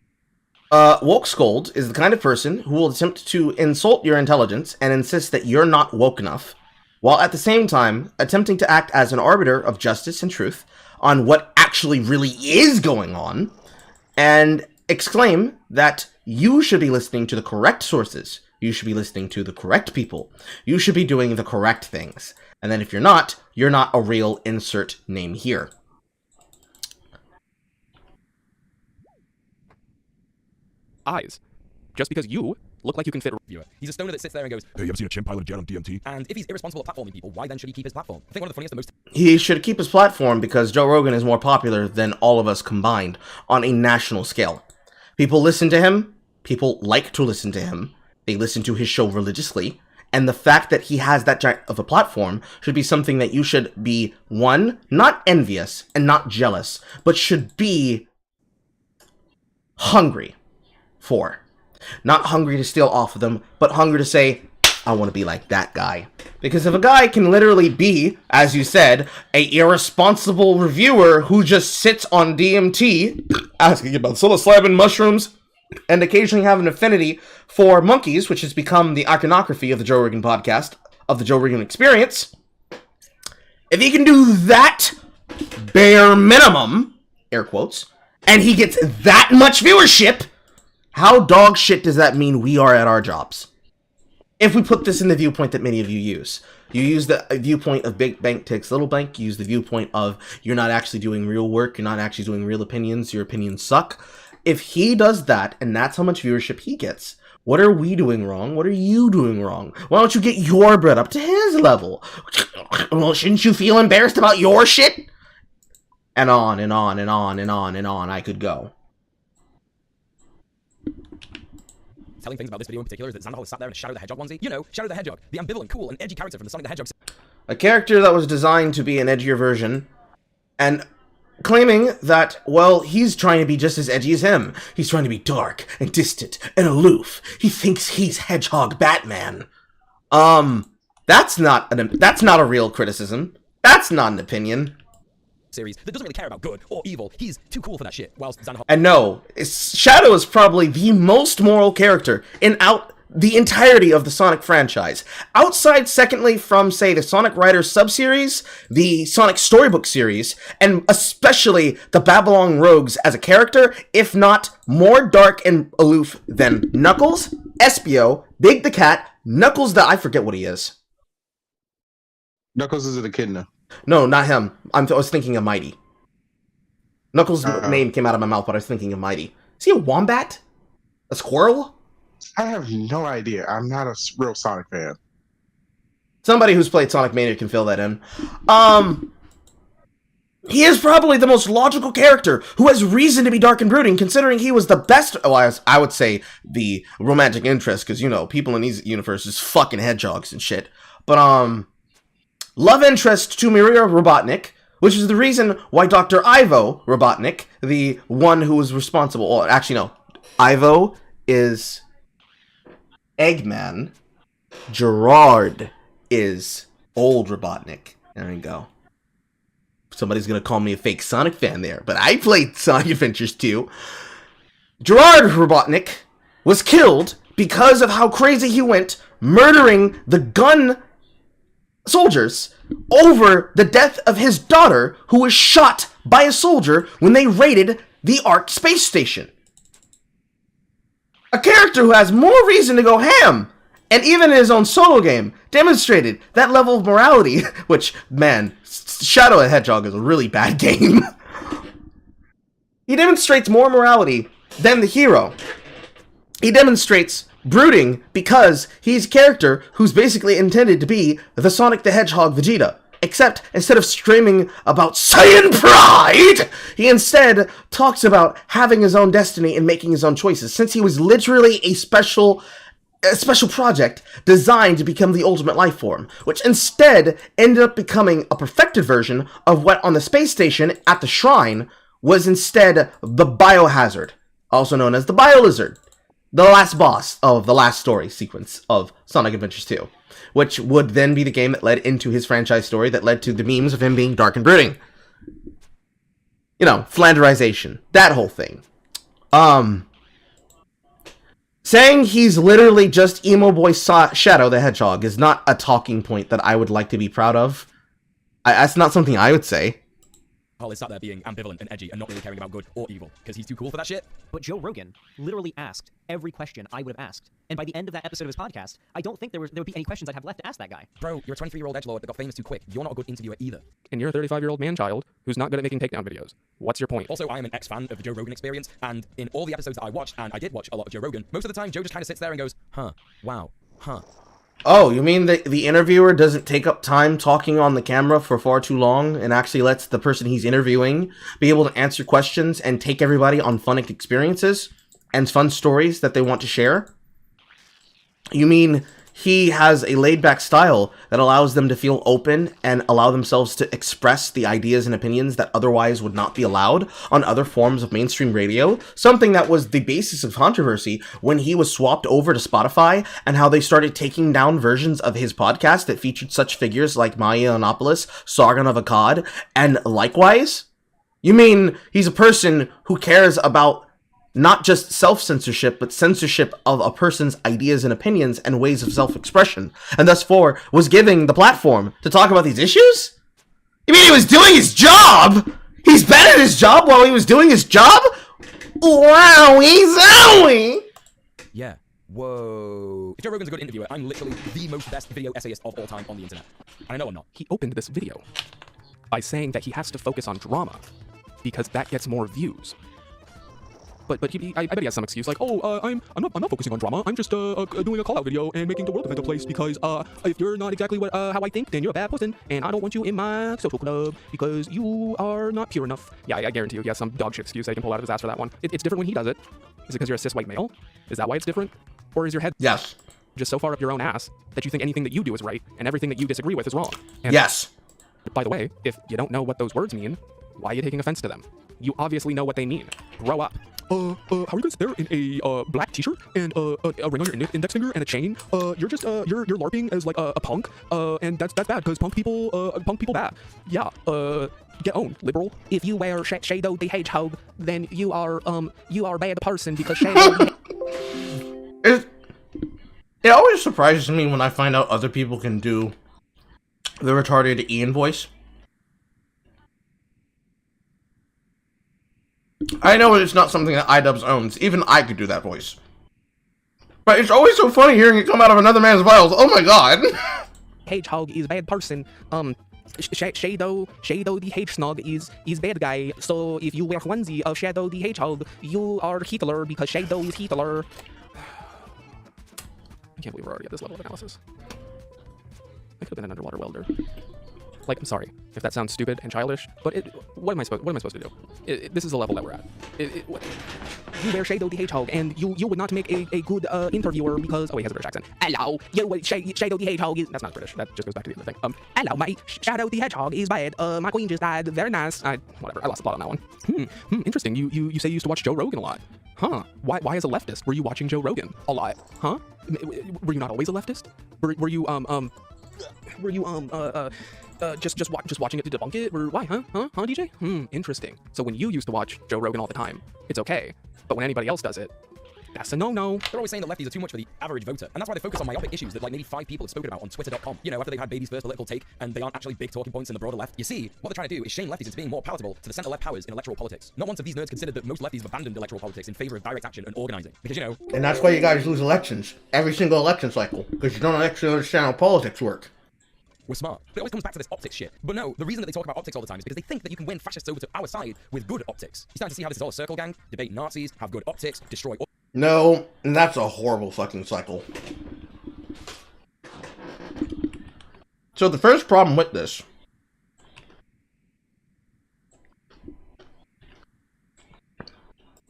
Speaker 1: Woke scold is the kind of person who will attempt to insult your intelligence and insist that you're not woke enough, while at the same time attempting to act as an arbiter of justice and truth on what actually really is going on, and exclaim that you should be listening to the correct sources, you should be listening to the correct people, you should be doing the correct things, and then if you're not a real insert name here.
Speaker 5: Eyes. Just because you look like you can fit...
Speaker 6: He's a stoner that sits there and goes,
Speaker 4: Hey, you ever seen a chimp pilot a jet on DMT?
Speaker 6: and if he's irresponsible at platforming people, why then should he keep his platform? I think one of the funniest and most...
Speaker 1: He should keep his platform because Joe Rogan is more popular than all of us combined on a national scale. People listen to him. People like to listen to him. They listen to his show religiously. And the fact that he has that giant of a platform should be something that you should be, one, not envious and not jealous, but should be hungry for. Not hungry to steal off of them, but hungry to say, I want to be like that guy. Because if a guy can literally be, as you said, a irresponsible reviewer who just sits on DMT, asking about psilocybin mushrooms, and occasionally have an affinity for monkeys, which has become the iconography of the Joe Rogan podcast, of the Joe Rogan experience, if he can do that bare minimum, air quotes, and he gets that much viewership, how dog shit does that mean we are at our jobs? If we put this in the viewpoint that many of you use. You use the viewpoint of big bank takes little bank. You use the viewpoint of you're not actually doing real work. You're not actually doing real opinions. Your opinions suck. If he does that, and that's how much viewership he gets, what are we doing wrong? What are you doing wrong? Why don't you get your bread up to his level? Well, shouldn't you feel embarrassed about your shit? And on and on and on and on and on I could go.
Speaker 6: Telling things about this video in particular is that Xanderhal has sat there in a Shadow the Hedgehog onesie. You know, Shadow the Hedgehog, the ambivalent, cool, and edgy character from the Sonic the Hedgehog...
Speaker 1: A character that was designed to be an edgier version, and claiming that, well, he's trying to be just as edgy as him. He's trying to be dark and distant and aloof. He thinks he's Hedgehog Batman. That's not a real criticism. That's not an opinion.
Speaker 6: Series that doesn't really care about good or evil. He's too cool for that shit. Whilst Xanderhal...
Speaker 1: And no, Shadow is probably the most moral character in the entirety of the Sonic franchise. Outside, secondly, from, say, the Sonic Riders sub-series, the Sonic Storybook series, and especially the Babylon Rogues as a character, if not more dark and aloof than Knuckles, Espio, Big the Cat, Knuckles I forget what he is.
Speaker 10: Knuckles is an echidna.
Speaker 1: No, not him. I was thinking of Mighty. Knuckles' name came out of my mouth, but I was thinking of Mighty. Is he a wombat? A squirrel?
Speaker 10: I have no idea. I'm not a real Sonic fan.
Speaker 1: Somebody who's played Sonic Mania can fill that in. He is probably the most logical character who has reason to be dark and brooding, considering he was the best... Well, I would say the romantic interest, because, you know, people in these universes fucking hedgehogs and shit. But, love interest to Maria Robotnik, which is the reason why Dr. Ivo Robotnik, the one who was responsible... Well, actually, no. Ivo is Eggman. Gerard is old Robotnik. There we go. Somebody's gonna call me a fake Sonic fan there, but I played Sonic Adventures too. Gerard Robotnik was killed because of how crazy he went, murdering the gun soldiers over the death of his daughter, who was shot by a soldier when they raided the Ark space station. A character who has more reason to go ham, and even in his own solo game, demonstrated that level of morality, which, man, Shadow the Hedgehog is a really bad game. He demonstrates more morality than the hero. He demonstrates brooding because he's a character who's basically intended to be the Sonic the Hedgehog Vegeta. Except, instead of screaming about Saiyan pride, he instead talks about having his own destiny and making his own choices, since he was literally a special project designed to become the ultimate life form, which instead ended up becoming a perfected version of what on the space station at the shrine was instead the Biohazard, also known as the Biolizard, the last boss of the last story sequence of Sonic Adventures 2, which would then be the game that led into his franchise story that led to the memes of him being dark and brooding. You know, flanderization, that whole thing. Saying he's literally just emo boy Shadow the Hedgehog is not a talking point that I would like to be proud of. That's not something I would say.
Speaker 6: Carl is sat there being ambivalent and edgy and not really caring about good or evil, because he's too cool for that shit.
Speaker 11: But Joe Rogan literally asked every question I would have asked. And by the end of that episode of his podcast, I don't think there would be any questions I'd have left to ask that guy.
Speaker 6: Bro, you're a 23-year-old edgelord that got famous too quick. You're not a good interviewer either.
Speaker 5: And you're a 35-year-old man-child who's not good at making takedown videos. What's your point?
Speaker 6: Also, I am an ex-fan of the Joe Rogan Experience, and in all the episodes that I watched, and I did watch a lot of Joe Rogan, most of the time Joe just kind of sits there and goes, huh, wow, huh.
Speaker 1: Oh, you mean the interviewer doesn't take up time talking on the camera for far too long and actually lets the person he's interviewing be able to answer questions and take everybody on fun experiences and fun stories that they want to share? You mean he has a laid-back style that allows them to feel open and allow themselves to express the ideas and opinions that otherwise would not be allowed on other forms of mainstream radio? Something that was the basis of controversy when he was swapped over to Spotify and how they started taking down versions of his podcast that featured such figures like Maya Annapolis, Sargon of Akkad, and likewise? You mean he's a person who cares about not just self-censorship, but censorship of a person's ideas and opinions and ways of self-expression, and thus was giving the platform to talk about these issues? You mean he was doing his job? He's bad at his job while he was doing his job? Wowie zowie!
Speaker 6: Yeah. Whoa. If Joe Rogan's a good interviewer, I'm literally the most best video essayist of all time on the internet. And I know I'm not.
Speaker 5: He opened this video by saying that he has to focus on drama because that gets more views. But I bet he has some excuse like, oh, I'm not focusing on drama. I'm just doing a call out video and making the world a better place because if you're not exactly how I think, then you're a bad person and I don't want you in my social club because you are not pure enough. Yeah, I guarantee you he has some dog shit excuse that he can pull out of his ass for that one. It's different when he does it. Is it because you're a cis white male? Is that why it's different? Or is your head just so far up your own ass that you think anything that you do is right and everything that you disagree with is wrong? And
Speaker 1: yes.
Speaker 5: By the way, if you don't know what those words mean, why are you taking offense to them? You obviously know what they mean. Grow up. How are you guys there in a black t-shirt and a ring on your index finger and a chain? You're just you're LARPing as like a punk, and that's bad because punk people bad. Yeah, get owned, liberal. If you wear Shadow the Hedgehog, then you are a bad person because Shadow.
Speaker 1: It always surprises me when I find out other people can do the retarded Ian voice. I know it's not something that iDubbbz owns. Even I could do that voice. But it's always so funny hearing it come out of another man's vials. Oh my god.
Speaker 5: Hedgehog is bad person. Shadow the Hedgehog is bad guy. So if you wear onesie of Shadow the Hedgehog, you are Hitler because Shadow is Hitler. I can't believe we're already at this level of analysis. I could have been an underwater welder. Like, I'm sorry if that sounds stupid and childish, but what am I supposed to do? This is the level that we're at. You wear Shadow the Hedgehog, and you would not make a good interviewer because he has a British accent. Hello, Shadow the Hedgehog is... That's not British. That just goes back to the other thing. Hello, my Shadow the Hedgehog is bad. My queen just died. Very nice. Whatever. I lost the plot on that one. Interesting. You say you used to watch Joe Rogan a lot. Huh? Why as a leftist were you watching Joe Rogan a lot? Huh? Were you not always a leftist? Were you just watching it to debunk it? Or why, huh, DJ? Interesting. So when you used to watch Joe Rogan all the time, it's okay. But when anybody else does it, That's a no-no.
Speaker 6: They're always saying that lefties are too much for the average voter, and that's why they focus on myopic issues that like maybe 5 people have spoken about on Twitter.com. You know, after they've had baby's first political take, and they aren't actually big talking points in the broader left. You see, what they're trying to do is shame lefties into being more palatable to the center-left powers in electoral politics. Not once have these nerds considered that most lefties have abandoned electoral politics in favor of direct action and organizing. Because, you know...
Speaker 1: And that's why you guys lose elections. Every single election cycle. Because you don't actually understand how politics work.
Speaker 6: We're smart. But it always comes back to this optics shit. But no, the reason that they talk about optics all the time is because they think that you can win fascists over to our side with good optics. You're starting to see how this is all a circle gang? Debate Nazis, have good optics, destroy...
Speaker 1: No, and that's a horrible fucking cycle. So the first problem with this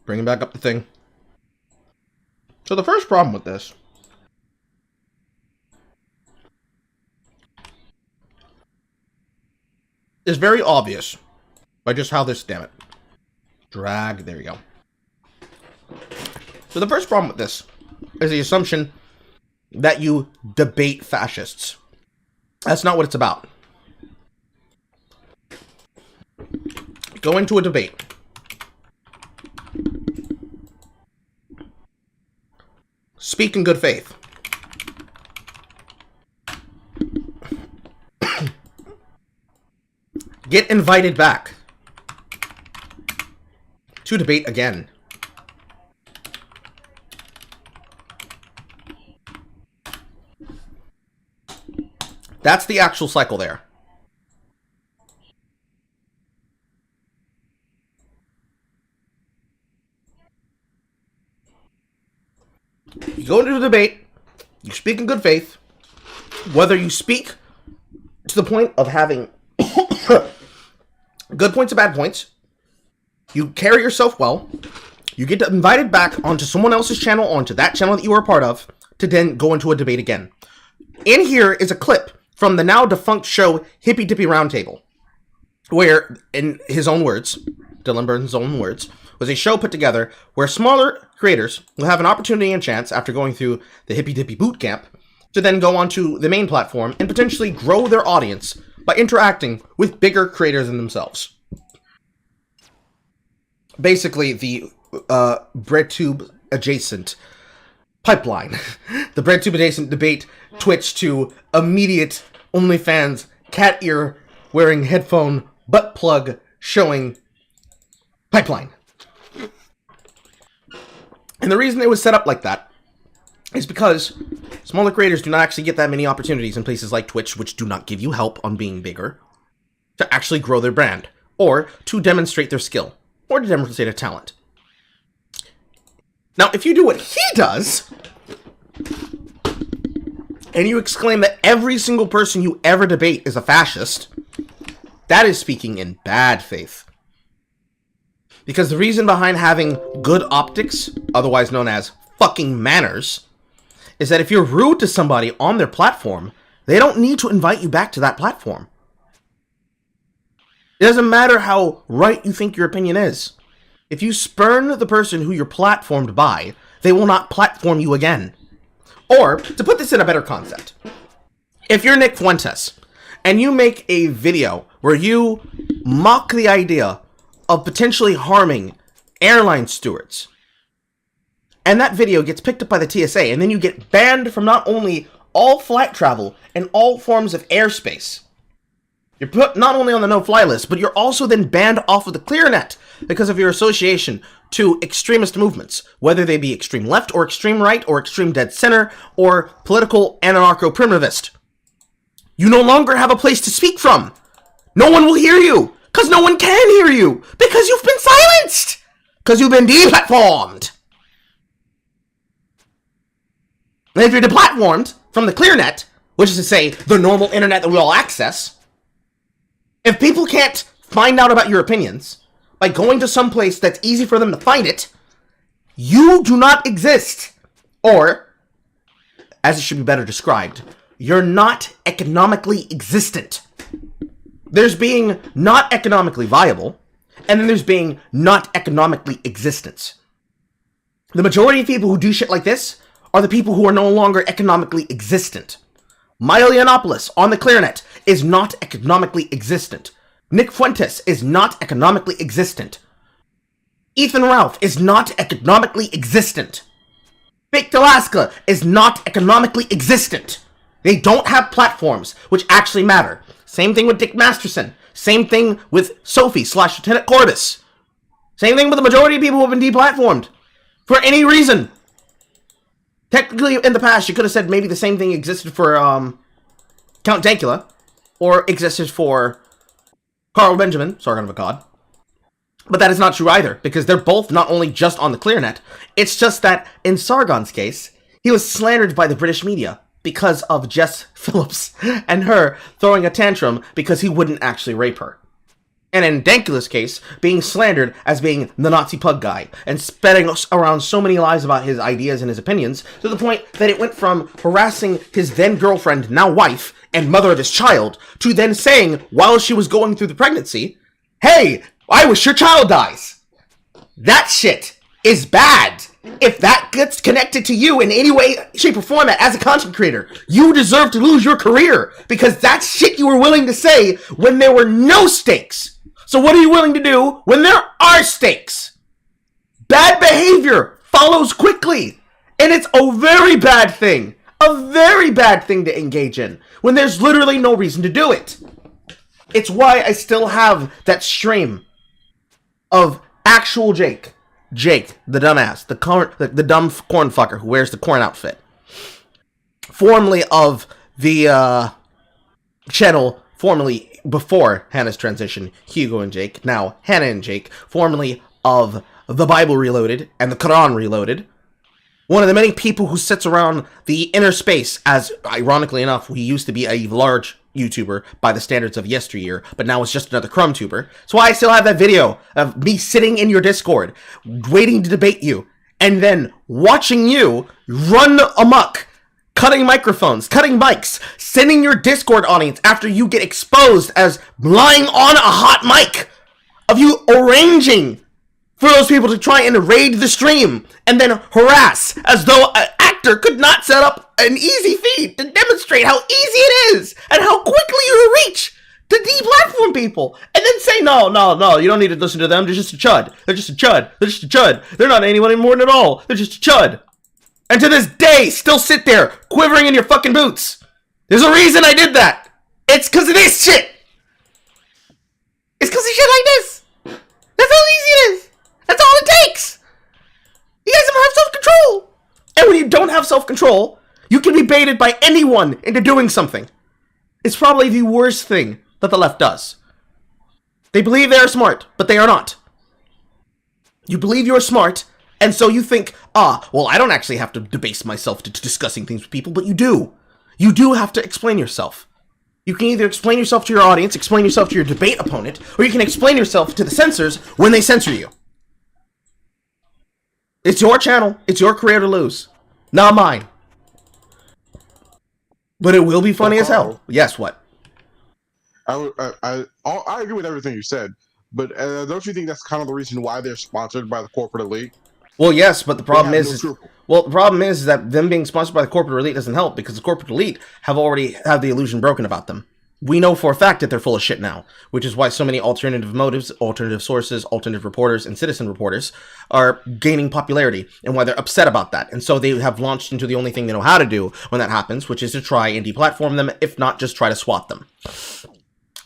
Speaker 1: bringing back up the thing. So the first problem with this is very obvious by just how this, damn it, drag, there you go. So the first problem with this is the assumption that you debate fascists. That's not what it's about. Go into a debate. Speak in good faith. Get invited back to debate again. That's the actual cycle there. You go into the debate, you speak in good faith, whether you speak to the point of having good points and bad points, you carry yourself well, you get invited back onto someone else's channel, onto that channel that you were a part of, to then go into a debate again. In here is a clip from the now defunct show Hippy Dippy Roundtable, where, in his own words, Dylan Burns' own words, was a show put together where smaller creators will have an opportunity and chance after going through the Hippy Dippy boot camp to then go onto the main platform and potentially grow their audience by interacting with bigger creators than themselves. Basically, the BreadTube adjacent pipeline. The BreadTube adjacent debate Twitch to immediate OnlyFans cat ear wearing headphone butt plug showing pipeline. And the reason it was set up like that is because smaller creators do not actually get that many opportunities in places like Twitch, which do not give you help on being bigger, to actually grow their brand, or to demonstrate their skill, or to demonstrate a talent. Now, if you do what he does, and you exclaim that every single person you ever debate is a fascist, that is speaking in bad faith. Because the reason behind having good optics, otherwise known as fucking manners, is that if you're rude to somebody on their platform, they don't need to invite you back to that platform. It doesn't matter how right you think your opinion is. If you spurn the person who you're platformed by, they will not platform you again. Or, to put this in a better concept, if you're Nick Fuentes, and you make a video where you mock the idea of potentially harming airline stewards, and that video gets picked up by the TSA, and then you get banned from not only all flight travel and all forms of airspace, you're put not only on the no-fly list, but you're also then banned off of the ClearNet because of your association to extremist movements, whether they be extreme left or extreme right or extreme dead center or political anarcho-primitivist. You no longer have a place to speak from. No one will hear you, because no one can hear you, because you've been silenced, because you've been deplatformed. And if you're deplatformed from the ClearNet, which is to say the normal internet that we all access, if people can't find out about your opinions by going to some place that's easy for them to find it, you do not exist. Or, as it should be better described, you're not economically existent. There's being not economically viable, and then there's being not economically existent. The majority of people who do shit like this are the people who are no longer economically existent. Milo Yiannopoulos on the ClearNet is not economically existent. Nick Fuentes is not economically existent. Ethan Ralph is not economically existent. Baked Alaska is not economically existent. They don't have platforms which actually matter. Same thing with Dick Masterson. Same thing with Sophie / Lieutenant Corbus. Same thing with the majority of people who have been deplatformed. For any reason. Technically, in the past, you could have said maybe the same thing existed for Count Dankula. Or existed for Carl Benjamin, Sargon of Akkad. But that is not true either, because they're both not only just on the ClearNet, it's just that, in Sargon's case, he was slandered by the British media because of Jess Phillips and her throwing a tantrum because he wouldn't actually rape her. And in Dankula's case, being slandered as being the Nazi pug guy, and spreading around so many lies about his ideas and his opinions, to the point that it went from harassing his then-girlfriend, now wife, and mother of his child, to then saying, while she was going through the pregnancy, "Hey, I wish your child dies." That shit is bad. If that gets connected to you in any way, shape, or format as a content creator, you deserve to lose your career, because that's shit you were willing to say when there were no stakes. So what are you willing to do when there are stakes? Bad behavior follows quickly, and it's a very bad thing to engage in when there's literally no reason to do it. It's why I still have that stream of actual Jake, the dumbass, the dumb corn fucker who wears the corn outfit, formerly of the channel, formerly before Hannah's transition, Hugo and Jake, now Hannah and Jake, formerly of the Bible Reloaded and the Quran Reloaded. One of the many people who sits around the inner space, as ironically enough, he used to be a large YouTuber by the standards of yesteryear, but now it's just another crumb tuber. So I still have that video of me sitting in your Discord, waiting to debate you, and then watching you run amok, cutting microphones, cutting mics, sending your Discord audience after you get exposed as lying on a hot mic, of you arranging for those people to try and raid the stream, and then harass, as though an actor could not set up an easy feed to demonstrate how easy it is, and how quickly you reach to deplatform people, and then say, no, you don't need to listen to them, they're just a chud, they're not anyone anymore at all, they're just a chud. And to this day, still sit there, quivering in your fucking boots. There's a reason I did that. It's because of this shit. It's because of shit like this. That's how easy it is. That's all it takes. You guys don't have self-control. And when you don't have self-control, you can be baited by anyone into doing something. It's probably the worst thing that the left does. They believe they are smart, but they are not. You believe you're smart, and so you think, well, I don't actually have to debase myself to discussing things with people, but you do. You do have to explain yourself. You can either explain yourself to your audience, explain yourself to your debate opponent, or you can explain yourself to the censors when they censor you. It's your channel. It's your career to lose. Not mine. But it will be funny as hell. Yes, what?
Speaker 10: I agree with everything you said, but don't you think that's kind of the reason why they're sponsored by the corporate elite?
Speaker 1: Well, yes, but the problem is that them being sponsored by the corporate elite doesn't help, because the corporate elite have already had the illusion broken about them. We know for a fact that they're full of shit now, which is why so many alternative motives, alternative sources, alternative reporters, and citizen reporters are gaining popularity, and why they're upset about that. And so they have launched into the only thing they know how to do when that happens, which is to try and deplatform them, if not just try to swat them.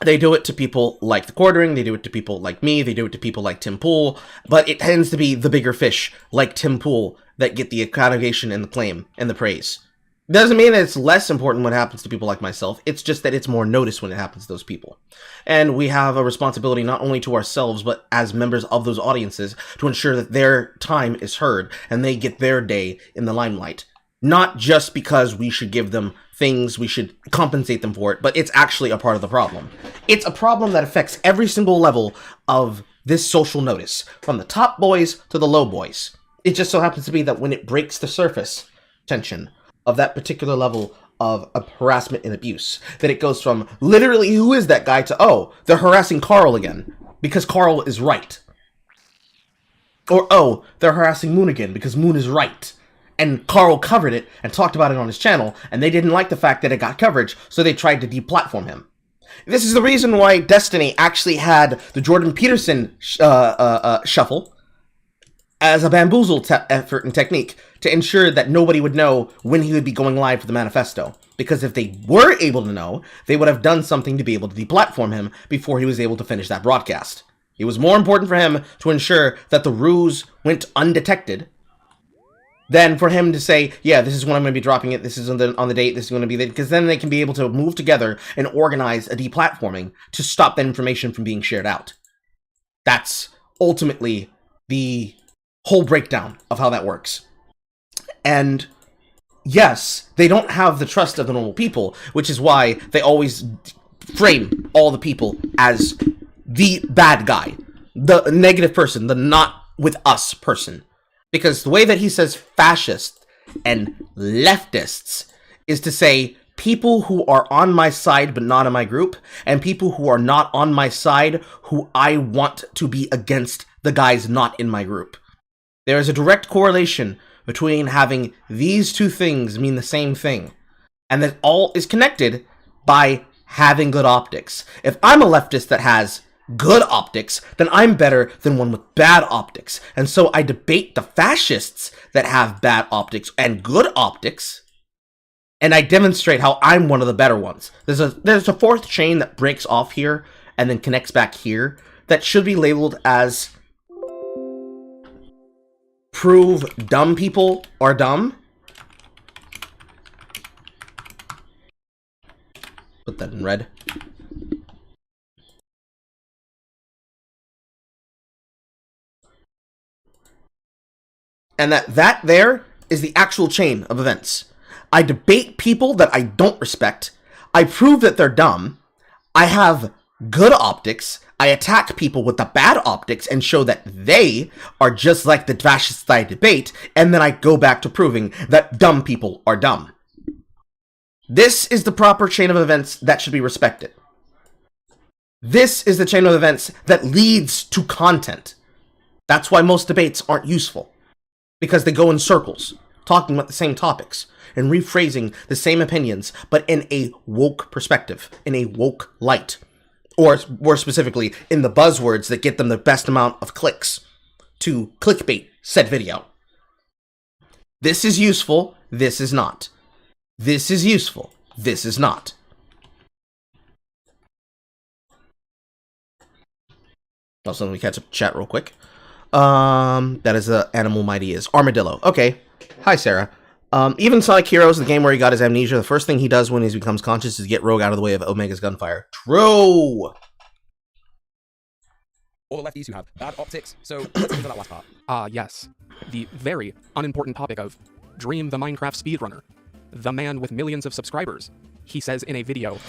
Speaker 1: They do it to people like The Quartering, they do it to people like me, they do it to people like Tim Pool, but it tends to be the bigger fish, like Tim Pool, that get the acclamation and the claim and the praise. Doesn't mean that it's less important when it happens to people like myself, it's just that it's more noticed when it happens to those people. And we have a responsibility not only to ourselves, but as members of those audiences, to ensure that their time is heard, and they get their day in the limelight. Not just because we should give them things, we should compensate them for it, but it's actually a part of the problem. It's a problem that affects every single level of this social notice, from the top boys to the low boys. It just so happens to be that when it breaks the surface tension of that particular level of harassment and abuse, that it goes from literally, who is that guy, to, oh, they're harassing Carl again, because Carl is right. Or, oh, they're harassing Moon again, because Moon is right. And Carl covered it and talked about it on his channel, and they didn't like the fact that it got coverage, so they tried to deplatform him. This is the reason why Destiny actually had the Jordan Peterson shuffle as a bamboozle effort and technique to ensure that nobody would know when he would be going live for the manifesto. Because if they were able to know, they would have done something to be able to deplatform him before he was able to finish that broadcast. It was more important for him to ensure that the ruse went undetected than for him to say, yeah, this is when I'm going to be dropping it, this is on the date, this is going to be the... Because then they can be able to move together and organize a deplatforming to stop that information from being shared out. That's ultimately the whole breakdown of how that works. And yes, they don't have the trust of the normal people, which is why they always frame all the people as the bad guy, the negative person, the not with us person. Because the way that he says fascists and leftists is to say people who are on my side but not in my group, and people who are not on my side who I want to be against the guys not in my group. There is a direct correlation between having these two things mean the same thing, and that all is connected by having good optics. If I'm a leftist that has good optics, then I'm better than one with bad optics. And so I debate the fascists that have bad optics and good optics, and I demonstrate how I'm one of the better ones. There's a fourth chain that breaks off here and then connects back here that should be labeled as prove dumb people are dumb. Put that in red. And that there is the actual chain of events. I debate people that I don't respect. I prove that they're dumb. I have good optics. I attack people with the bad optics and show that they are just like the fascists I debate. And then I go back to proving that dumb people are dumb. This is the proper chain of events that should be respected. This is the chain of events that leads to content. That's why most debates aren't useful. Because they go in circles, talking about the same topics, and rephrasing the same opinions, but in a woke perspective, in a woke light. Or, more specifically, in the buzzwords that get them the best amount of clicks to clickbait said video. This is useful, this is not. This is useful, this is not. Also, let me catch up chat real quick. That is the animal mighty is. Armadillo. Okay. Hi, Sarah. Even Sonic Heroes, the game where he got his amnesia, the first thing he does when he becomes conscious is get Rogue out of the way of Omega's gunfire. True!
Speaker 6: All the lefties who have bad optics, so let's get to that last part.
Speaker 5: Yes. The very unimportant topic of Dream the Minecraft speedrunner. The man with millions of subscribers. He says in a video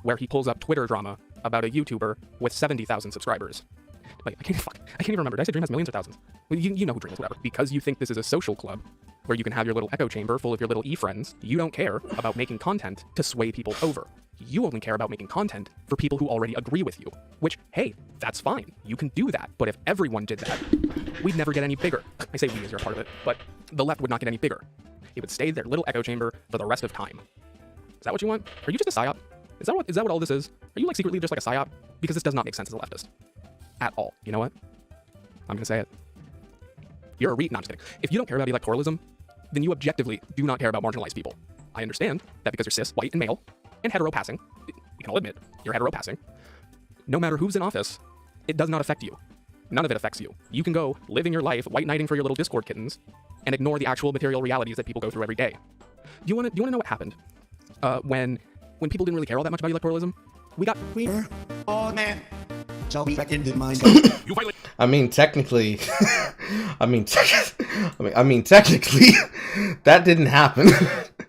Speaker 5: where he pulls up Twitter drama about a YouTuber with 70,000 subscribers. Wait, I can't even remember. Did I say Dream has millions or thousands? Well, you know who Dream is, whatever. Because you think this is a social club where you can have your little echo chamber full of your little e-friends, you don't care about making content to sway people over. You only care about making content for people who already agree with you. Which, hey, that's fine. You can do that. But if everyone did that, we'd never get any bigger. I say we as you're a part of it, but the left would not get any bigger. It would stay their little echo chamber for the rest of time. Is that what you want? Are you just a psyop? Is that what all this is? Are you like secretly just like a psyop? Because this does not make sense as a leftist. At all. You know what? I'm gonna say it. You're a no, I'm just kidding. If you don't care about electoralism, then you objectively do not care about marginalized people. I understand that because you're cis, white, and male, and hetero passing, we can all admit you're hetero passing. No matter who's in office, it does not affect you. None of it affects you. You can go living your life, white knighting for your little Discord kittens, and ignore the actual material realities that people go through every day. Do you wanna know what happened? When people didn't really care all that much about electoralism? We got
Speaker 12: Oh man. Shall be back in the mind.
Speaker 1: I mean, technically, I mean, technically, that didn't happen.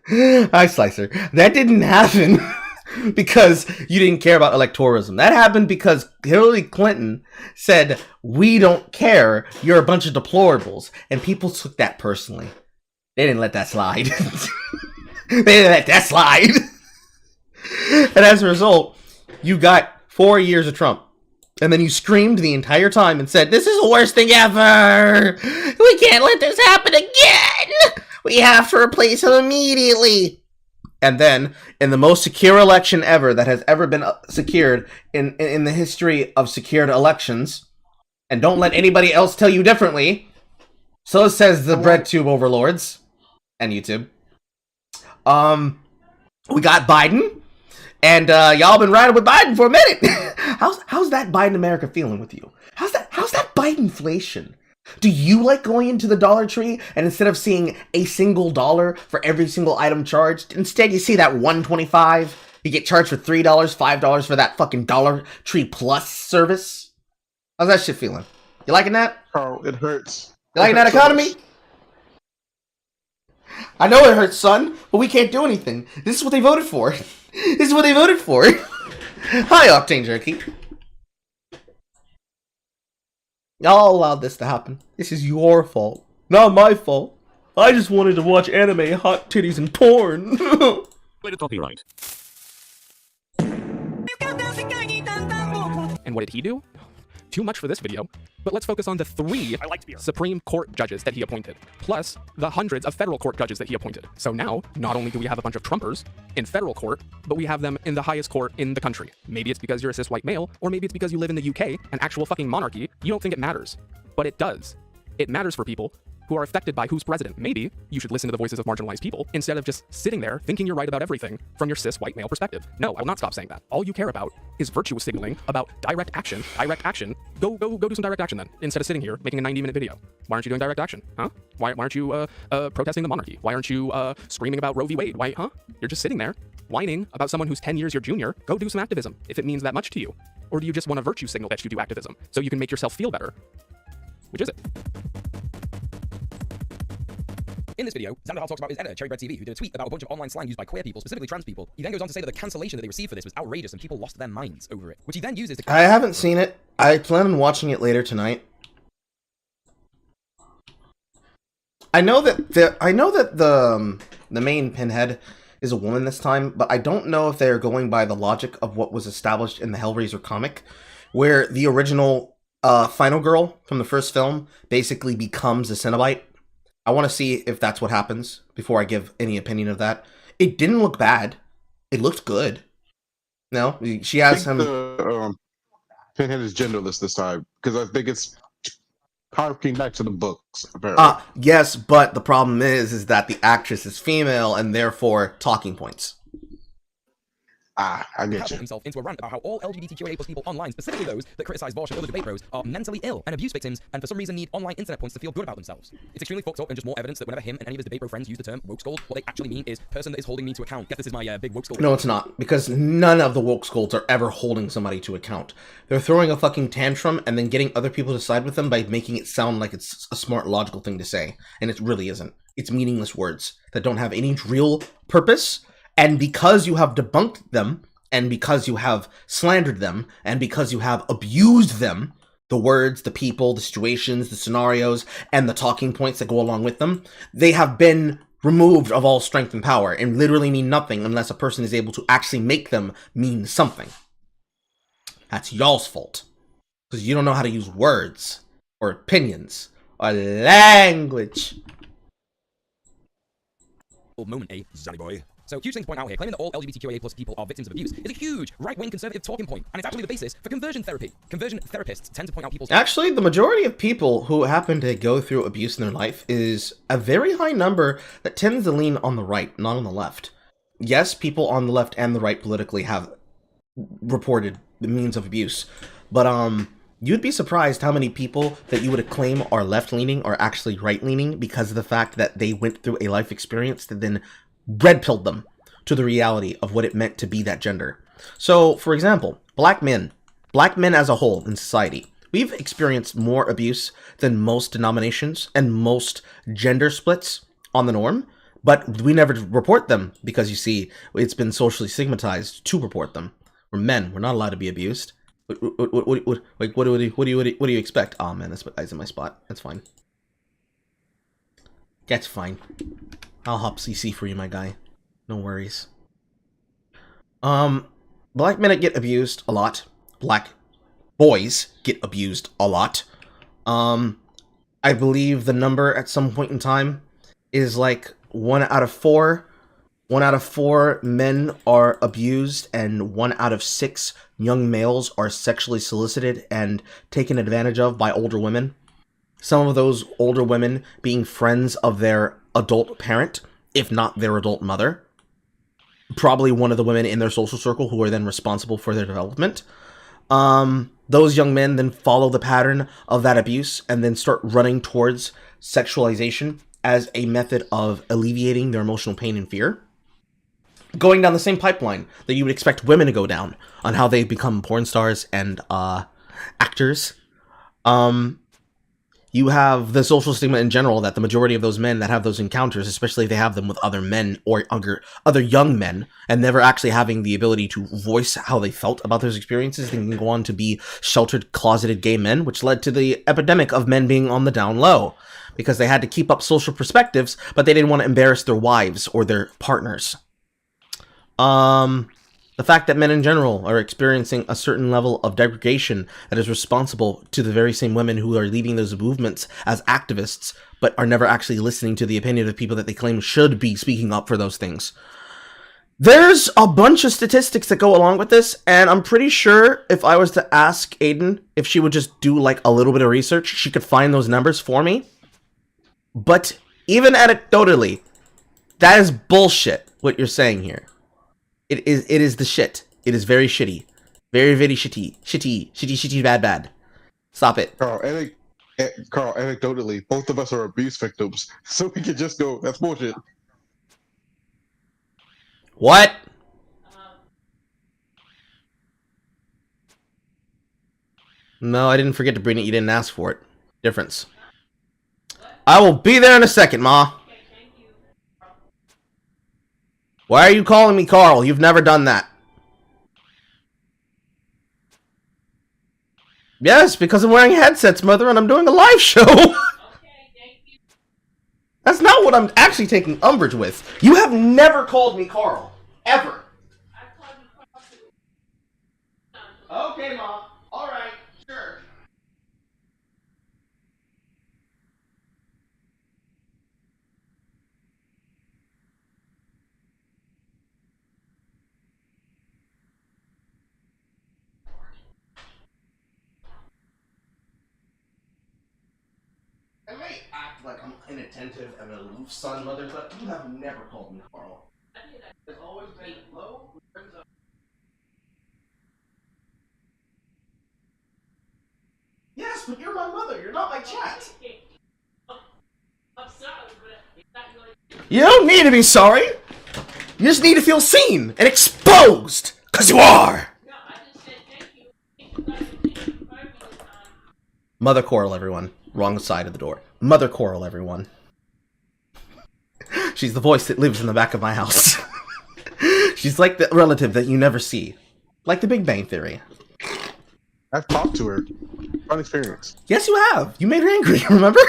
Speaker 1: Hi, Slicer. That didn't happen because you didn't care about electoralism. That happened because Hillary Clinton said, "We don't care. You're a bunch of deplorables," and people took that personally. They didn't let that slide. They didn't let that slide. And as a result, you got 4 years of Trump. And then you screamed the entire time and said, "This is the worst thing ever! We can't let this happen again! We have to replace him immediately!" And then, in the most secure election ever that has ever been secured in the history of secured elections, and don't let anybody else tell you differently, So says the BreadTube overlords and YouTube. We got Biden, and y'all been riding with Biden for a minute. how's that Biden America feeling with you? How's that Bidenflation? Do you like going into the Dollar Tree and instead of seeing a single dollar for every single item charged, instead you see that $1.25? You get charged for $3, $5 for that fucking Dollar Tree Plus service? How's that shit feeling? You liking that?
Speaker 10: Oh, it hurts.
Speaker 1: You liking that economy? I know it hurts, son, but we can't do anything. This is what they voted for. This is what they voted for. Hi, Octane Jerky. Y'all allowed this to happen. This is your fault, not my fault. I just wanted to watch anime, hot titties, and porn.
Speaker 4: Copyright.
Speaker 5: And what did he do? Too much for this video, but let's focus on the 3 Supreme Court judges that he appointed, plus the hundreds of federal court judges that he appointed. So now, not only do we have a bunch of Trumpers in federal court, but we have them in the highest court in the country. Maybe it's because you're a cis white male, or maybe it's because you live in the UK, an actual fucking monarchy. You don't think it matters, but it does. It matters for people who are affected by who's president. Maybe you should listen to the voices of marginalized people instead of just sitting there thinking you're right about everything from your cis white male perspective. No, I will not stop saying that. All you care about is virtue signaling about direct action. Direct action. Go do some direct action then, instead of sitting here making a 90-minute video. Why aren't you doing direct action? Huh? Why aren't you protesting the monarchy? Why aren't you screaming about Roe v. Wade? Why, huh? You're just sitting there whining about someone who's 10 years your junior. Go do some activism if it means that much to you. Or do you just want a virtue signal that you do activism so you can make yourself feel better? Which is it?
Speaker 6: In this video, Xander Hall talks about his editor, Cherrybread TV, who did a tweet about a bunch of online slang used by queer people, specifically trans people. He then goes on to say that the cancellation that they received for this was outrageous and people lost their minds over it, which he then uses to...
Speaker 1: I haven't seen it. I plan on watching it later tonight. I know that the main pinhead is a woman this time, but I don't know if they are going by the logic of what was established in the Hellraiser comic, where the original final girl from the first film basically becomes a Cenobite. I want to see if that's what happens before I give any opinion of that. It didn't look bad. It looked good. No, she has some...
Speaker 10: Pinhead is genderless this time, because I think it's harking back to the books, apparently.
Speaker 1: Yes, but the problem is that the actress is female, and therefore talking points.
Speaker 10: I get you.
Speaker 6: Himself into a rant about how all LGBTQIA+ people online, specifically those that criticize Vosh and other debate bros, are mentally ill and abuse victims, and for some reason need online internet points to feel good about themselves. It's extremely fucked up and just more evidence that whenever him and any of his debate bro friends use the term woke scold, what they actually mean is person that is holding me to account. Guess this is my big woke scold.
Speaker 1: No, it's not, because none of the woke scolds are ever holding somebody to account. They're throwing a fucking tantrum and then getting other people to side with them by making it sound like it's a smart, logical thing to say, and it really isn't. It's meaningless words that don't have any real purpose, and because you have debunked them, and because you have slandered them, and because you have abused them, the words, the people, the situations, the scenarios, and the talking points that go along with them, they have been removed of all strength and power, and literally mean nothing unless a person is able to actually make them mean something. That's y'all's fault. Because you don't know how to use words, or opinions, or language.
Speaker 6: Moment, Zanny boy. So, huge thing to point out here, claiming that all LGBTQIA+ people are victims of abuse is a huge right-wing conservative talking point, and it's actually the basis for conversion therapy. Conversion therapists tend to point out people's...
Speaker 1: Actually, the majority of people who happen to go through abuse in their life is a very high number that tends to lean on the right, not on the left. Yes, people on the left and the right politically have reported the means of abuse, but you'd be surprised how many people that you would claim are left-leaning are actually right-leaning because of the fact that they went through a life experience that then red-pilled them to the reality of what it meant to be that gender. So, for example, black men as a whole in society, we've experienced more abuse than most denominations and most gender splits on the norm, but we never report them because, you see, it's been socially stigmatized to report them. We're men. We're not allowed to be abused. What do you expect? Oh man, this guy's in my spot. That's fine. That's fine. I'll hop CC for you, my guy. No worries. Black men get abused a lot. Black boys get abused a lot. I believe the number at some point in time is like 1 out of 4. 1 out of 4 men are abused, and 1 out of 6 young males are sexually solicited and taken advantage of by older women. some of those older women being friends of their adult parent, if not their adult mother. Probably one of the women in their social circle who are then responsible for their development. Those young men then follow the pattern of that abuse and then start running towards sexualization as a method of alleviating their emotional pain and fear. Going down the same pipeline that you would expect women to go down on how they become porn stars and actors. You have the social stigma in general that the majority of those men that have those encounters, especially if they have them with other men or other young men, and never actually having the ability to voice how they felt about those experiences, they can go on to be sheltered, closeted gay men, which led to the epidemic of men being on the down low, because they had to keep up social perspectives, but they didn't want to embarrass their wives or their partners. The fact that men in general are experiencing a certain level of degradation that is responsible to the very same women who are leading those movements as activists, but are never actually listening to the opinion of people that they claim should be speaking up for those things. There's a bunch of statistics that go along with this, and I'm pretty sure if I was to ask Aiden if she would just do like a little bit of research, she could find those numbers for me. But even anecdotally, that is bullshit, what you're saying here. It is the shit. It is very shitty. Very, very shitty, bad. Stop it.
Speaker 10: Carl, anecdotally, both of us are abuse victims, so we could just go, that's bullshit.
Speaker 1: What? No, I didn't forget to bring it. You didn't ask for it. Difference. I will be there in a second, Ma. Why are you calling me Carl? You've never done that. Yes, because I'm wearing headsets, Mother, and I'm doing a live show. That's not what I'm actually taking umbrage with. You have never called me Carl. Ever. Okay, Ma. Alright, sure. I may act like I'm inattentive and an aloof son, Mother, but you have never called me Carl. It's always been low. Yes, but you're my mother. You're not my chat. You don't need to be sorry. You just need to feel seen and exposed. Because you are. Mother Coral, everyone. Wrong side of the door. Mother Coral, everyone. She's the voice that lives in the back of my house. She's like the relative that you never see. Like the Big Bang Theory.
Speaker 10: I've talked to her. Fun experience.
Speaker 1: Yes, you have. You made her angry, remember?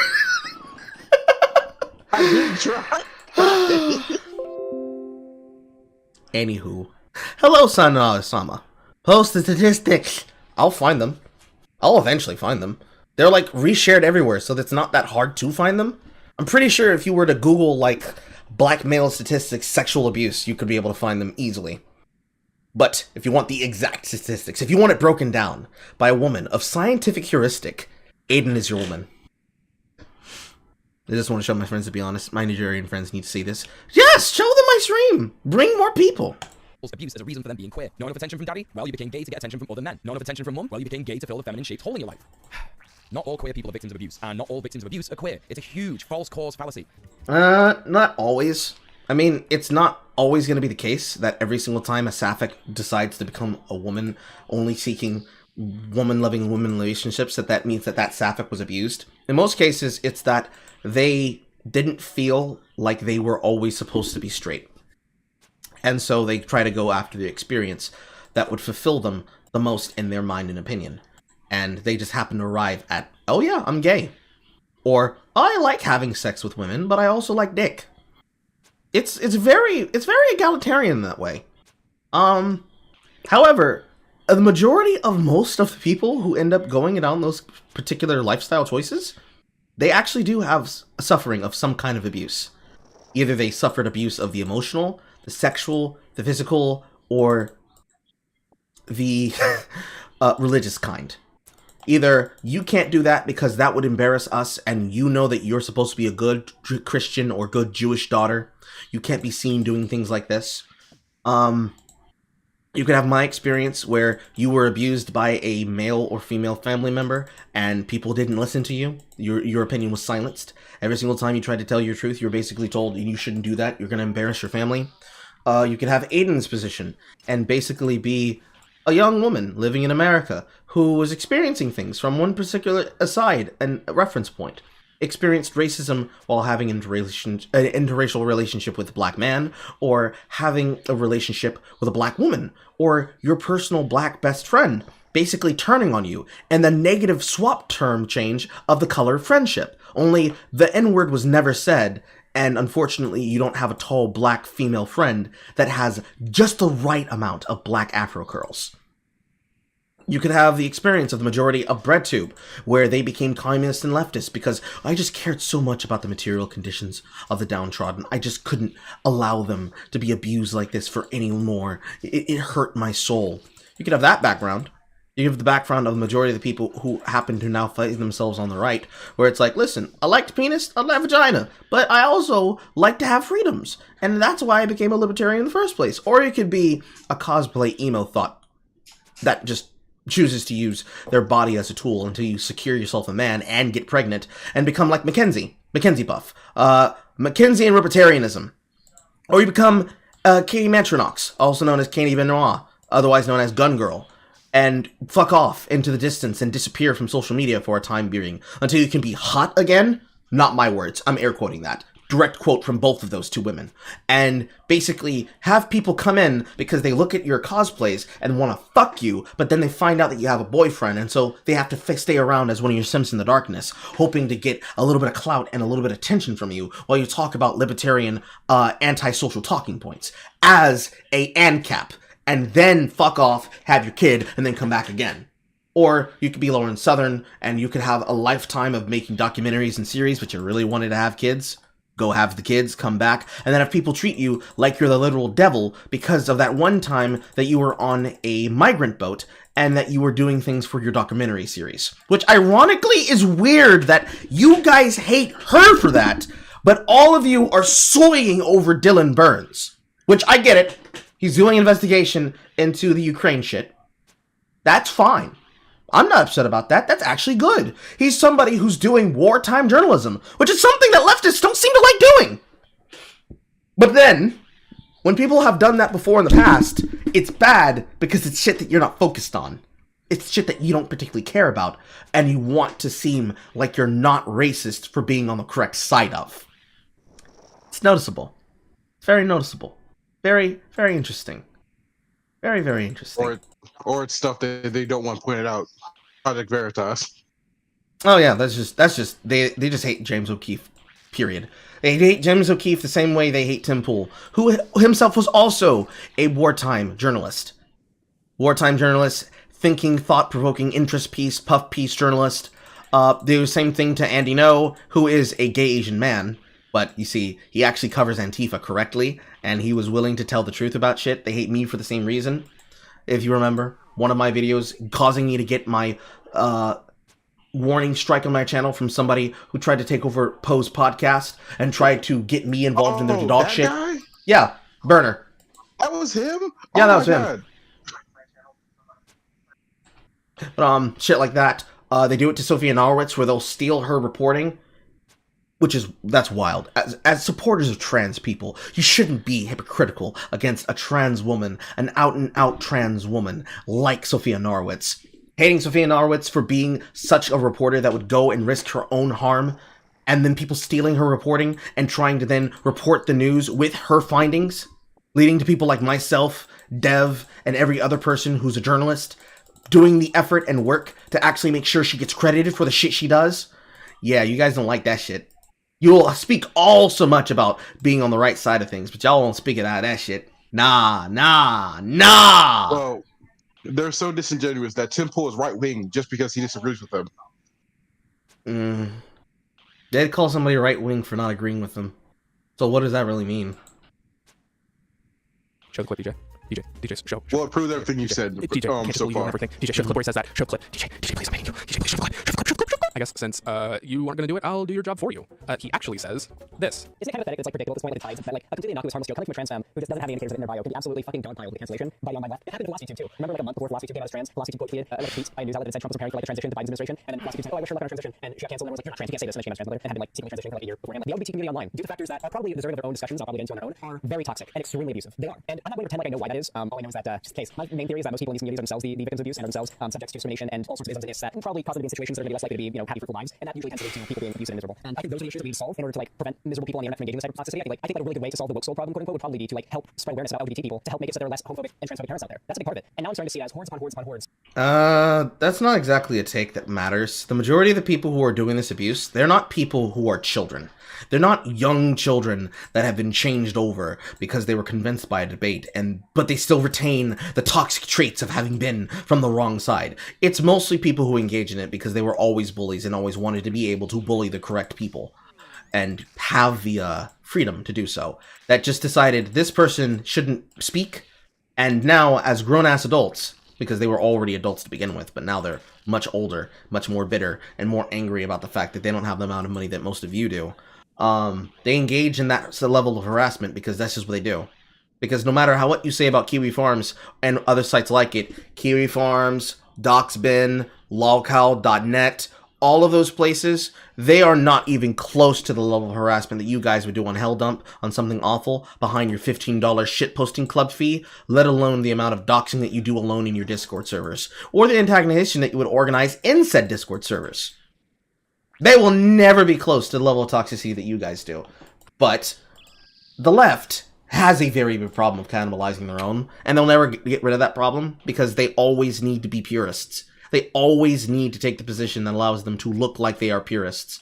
Speaker 10: I did try.
Speaker 1: Anywho. Hello, son Osama. Post the statistics. I'll find them. I'll eventually find them. They're like reshared everywhere, so it's not that hard to find them. I'm pretty sure if you were to Google like black male statistics, sexual abuse, you could be able to find them easily. But if you want the exact statistics, if you want it broken down by a woman of scientific heuristic, Aiden is your woman. I just want to show my friends, to be honest. My Nigerian friends need to see this. Yes, show them my stream. Bring more people.
Speaker 6: Abuse as a reason for them being queer. Not enough attention from daddy? Well, you became gay to get attention from other men. Not enough attention from mum? Well, you became gay to fill the feminine-shaped hole in your life. Not all queer people are victims of abuse, and not all victims of abuse are queer. It's a huge false cause fallacy.
Speaker 1: Not always. I mean, it's not always going to be the case that every single time a sapphic decides to become a woman only seeking woman-loving women relationships, that means that sapphic was abused. In most cases, it's that they didn't feel like they were always supposed to be straight. And so they try to go after the experience that would fulfill them the most in their mind and opinion. And they just happen to arrive at, oh yeah, I'm gay. Or, I like having sex with women, but I also like dick. It's very egalitarian that way. However, the majority of most of the people who end up going down those particular lifestyle choices, they actually do have suffering of some kind of abuse. Either they suffered abuse of the emotional, the sexual, the physical, or the religious kind. Either you can't do that because that would embarrass us, and you know that you're supposed to be a good Christian or good Jewish daughter. You can't be seen doing things like this. You could have my experience where you were abused by a male or female family member and people didn't listen to you. Your opinion was silenced. Every single time you tried to tell your truth, you were basically told you shouldn't do that. You're going to embarrass your family. You could have Aiden's position and basically be a young woman living in America who was experiencing things from one particular aside and reference point. Experienced racism while having an interracial relationship with a black man, or having a relationship with a black woman, or your personal black best friend basically turning on you, and the negative swap term change of the color of friendship. Only the N-word was never said, and unfortunately you don't have a tall black female friend that has just the right amount of black afro curls. You could have the experience of the majority of BreadTube, where they became communist and leftist because I just cared so much about the material conditions of the downtrodden. I just couldn't allow them to be abused like this for any more. It hurt my soul. You could have that background. You have the background of the majority of the people who happen to now find themselves on the right, where it's like, listen, I liked penis, I like vagina, but I also like to have freedoms, and that's why I became a libertarian in the first place. Or you could be a cosplay emo thought that just chooses to use their body as a tool until you secure yourself a man and get pregnant and become like Mackenzie buff, Mackenzie and libertarianism. Or you become Katie Mantronox, also known as Katie Benoit, otherwise known as Gun Girl, and fuck off into the distance and disappear from social media for a time being until you can be hot again. Not my words, I'm air quoting that. Direct quote from both of those two women. And basically have people come in because they look at your cosplays and want to fuck you, but then they find out that you have a boyfriend, and so they have to stay around as one of your Simps in the darkness, hoping to get a little bit of clout and a little bit of attention from you while you talk about libertarian anti-social talking points as a ANCAP, and then fuck off, have your kid, and then come back again. Or you could be Lauren Southern and you could have a lifetime of making documentaries and series, but you really wanted to have kids. Go have the kids, come back, and then have people treat you like you're the literal devil because of that one time that you were on a migrant boat and that you were doing things for your documentary series. Which ironically is weird that you guys hate her for that, but all of you are soying over Dylan Burns. Which I get it. He's doing an investigation into the Ukraine shit. That's fine. I'm not upset about that. That's actually good. He's somebody who's doing wartime journalism, which is something that leftists don't seem to like doing. But then, when people have done that before in the past, it's bad because it's shit that you're not focused on. It's shit that you don't particularly care about, and you want to seem like you're not racist for being on the correct side of. It's noticeable. It's very noticeable. Very, very interesting. Very, very interesting.
Speaker 10: Or it's stuff that they don't want pointed out. Project Veritas.
Speaker 1: Oh yeah, that's just they just hate James O'Keefe. Period. They hate James O'Keefe the same way they hate Tim Pool, who himself was also a wartime journalist. Wartime journalist, thinking, thought-provoking, interest piece, puff piece journalist. The same thing to Andy No, who is a gay Asian man. But, you see, he actually covers Antifa correctly, and he was willing to tell the truth about shit. They hate me for the same reason. If you remember, one of my videos causing me to get my warning strike on my channel from somebody who tried to take over Poe's podcast and tried to get me involved in their dog shit.
Speaker 10: Guy?
Speaker 1: Yeah, Burner.
Speaker 10: That was him?
Speaker 1: Yeah, that was him. But, shit like that. They do it to Sophia Norwitz where they'll steal her reporting. That's wild. As supporters of trans people, you shouldn't be hypocritical against a trans woman, an out-and-out trans woman like Sophia Norwitz. Hating Sophia Norwitz for being such a reporter that would go and risk her own harm, and then people stealing her reporting and trying to then report the news with her findings, leading to people like myself, Dev, and every other person who's a journalist, doing the effort and work to actually make sure she gets credited for the shit she does. Yeah, you guys don't like that shit. You'll speak all so much about being on the right side of things, but y'all won't speak it out of that shit. Nah.
Speaker 10: Well, they're so disingenuous that Tim Pool is right-wing just because he disagrees with them.
Speaker 1: They'd call somebody right-wing for not agreeing with them. So what does that really mean?
Speaker 5: Show the clip, DJ. DJ, show.
Speaker 10: Well, it proved everything you said
Speaker 5: DJ, can't
Speaker 10: so
Speaker 5: believe you
Speaker 10: far.
Speaker 5: everything. DJ, show clip where he says that. Show clip. DJ, please, I'm begging you. DJ, please, show clip. Show clip. I guess since you aren't going to do it, I'll do your job for you. He actually says this.
Speaker 11: Isn't it kind of pathetic? It's like predictable at this point, like the tides, that like a completely innocuous, harmless joke coming from a trans femme who just doesn't have the indicators of it in their bio could be absolutely fucking dogpiled with the cancellation by on my left. It happened to Velocity too. Remember like a month before Velocity came out as trans, Velocity quote tweeted like a tweet by a news outlet that said Trump was preparing for like a transition to Biden's administration, and then Velocity said, oh, I wish her luck on her transition, and she got canceled, and everyone was like, you're not trans, you can't say this, and she came out as trans, and had been like secretly transitioning for like a year beforehand. Like, the LGBT community online, due to factors that are probably deserving of their own discussions, I'll probably get into on their own, are very toxic and extremely abusive. They are, and I'm not going to pretend like I know why that is. All I know is that just in case. My main theory is that most people in these communities are themselves the victims of abuse and are themselves subjects to discrimination and all sorts of isms and ifs that probably cause them to be in situations that are going to be less likely to be, happy, fruitful lives, and that usually tends to lead to people being abused and miserable. And I think those are the issues that we need to solve in order to like prevent miserable people on the internet from engaging in this type of toxicity. I think that a really good way to solve the woke soul problem, quote unquote, would probably be to like help spread awareness about LGBT people, to help make it so there are less homophobic and transphobic parents out there. That's a big part of it. And now I'm starting to see it as hordes upon hordes upon hordes.
Speaker 1: That's not exactly a take that matters. The majority of the people who are doing this abuse, they're not people who are children. They're not young children that have been changed over because they were convinced by a debate, but they still retain the toxic traits of having been from the wrong side. It's mostly people who engage in it because they were always bullies and always wanted to be able to bully the correct people and have the freedom to do so. That just decided this person shouldn't speak, and now as grown-ass adults, because they were already adults to begin with, but now they're much older, much more bitter, and more angry about the fact that they don't have the amount of money that most of you do. They engage in that level of harassment because that's just what they do. Because no matter what you say about Kiwi Farms and other sites like it, Kiwi Farms, Docsbin, lolcow.net, all of those places, they are not even close to the level of harassment that you guys would do on Helldump on something awful behind your $15 shitposting club fee, let alone the amount of doxing that you do alone in your Discord servers, or the antagonization that you would organize in said Discord servers. They will never be close to the level of toxicity that you guys do. But the left has a very big problem of cannibalizing their own, and they'll never get rid of that problem because they always need to be purists. They always need to take the position that allows them to look like they are purists.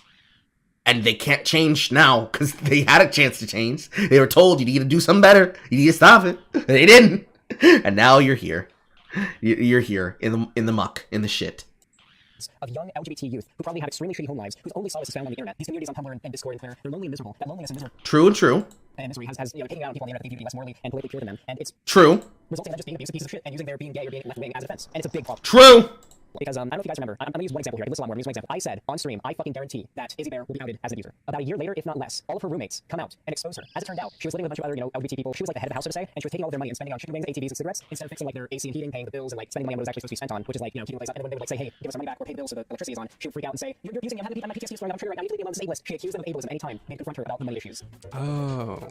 Speaker 1: And they can't change now because they had a chance to change. They were told you need to do something better. You need to stop it. They didn't. And now you're here. You're here in the muck, in the shit.
Speaker 11: Of young LGBT youth who probably have extremely shitty home lives, whose only solace is found on the internet. These communities on Tumblr and Discord and Twitter, they're lonely and miserable. That loneliness and misery.
Speaker 1: True and true.
Speaker 11: And misery has taken out people on the internet that think to be less morally and politically pure than them. And it's
Speaker 1: true.
Speaker 11: Resulting in them just being abusive pieces of shit and using their being gay or being left-wing as a defense. And it's a big problem.
Speaker 1: True.
Speaker 11: Because I don't know if you guys remember, I'm going to use one example here. I can list a lot more. I'm going to use one example. I said on stream, I fucking guarantee that Izzy Bear will be outed as an abuser. About a year later, if not less, all of her roommates come out and expose her. As it turned out, she was living with a bunch of other, LGBT people. She was like the head of the house, so to say, and she was taking all of their money and spending on chicken wings, ATVs, and cigarettes instead of fixing like their AC and heating, paying the bills, and like spending money on what it was actually supposed to be spent on, which is like, keeping the place up. And when they would like say, hey, give us our money back or pay the bills so the electricity is on, she would freak out and say, you're abusing me. I'm having PTSD throwing out a trigger right now. You need to leave me alone. This is ableist. She accused them of ableism anytime they confront her about the money issues.
Speaker 5: Oh.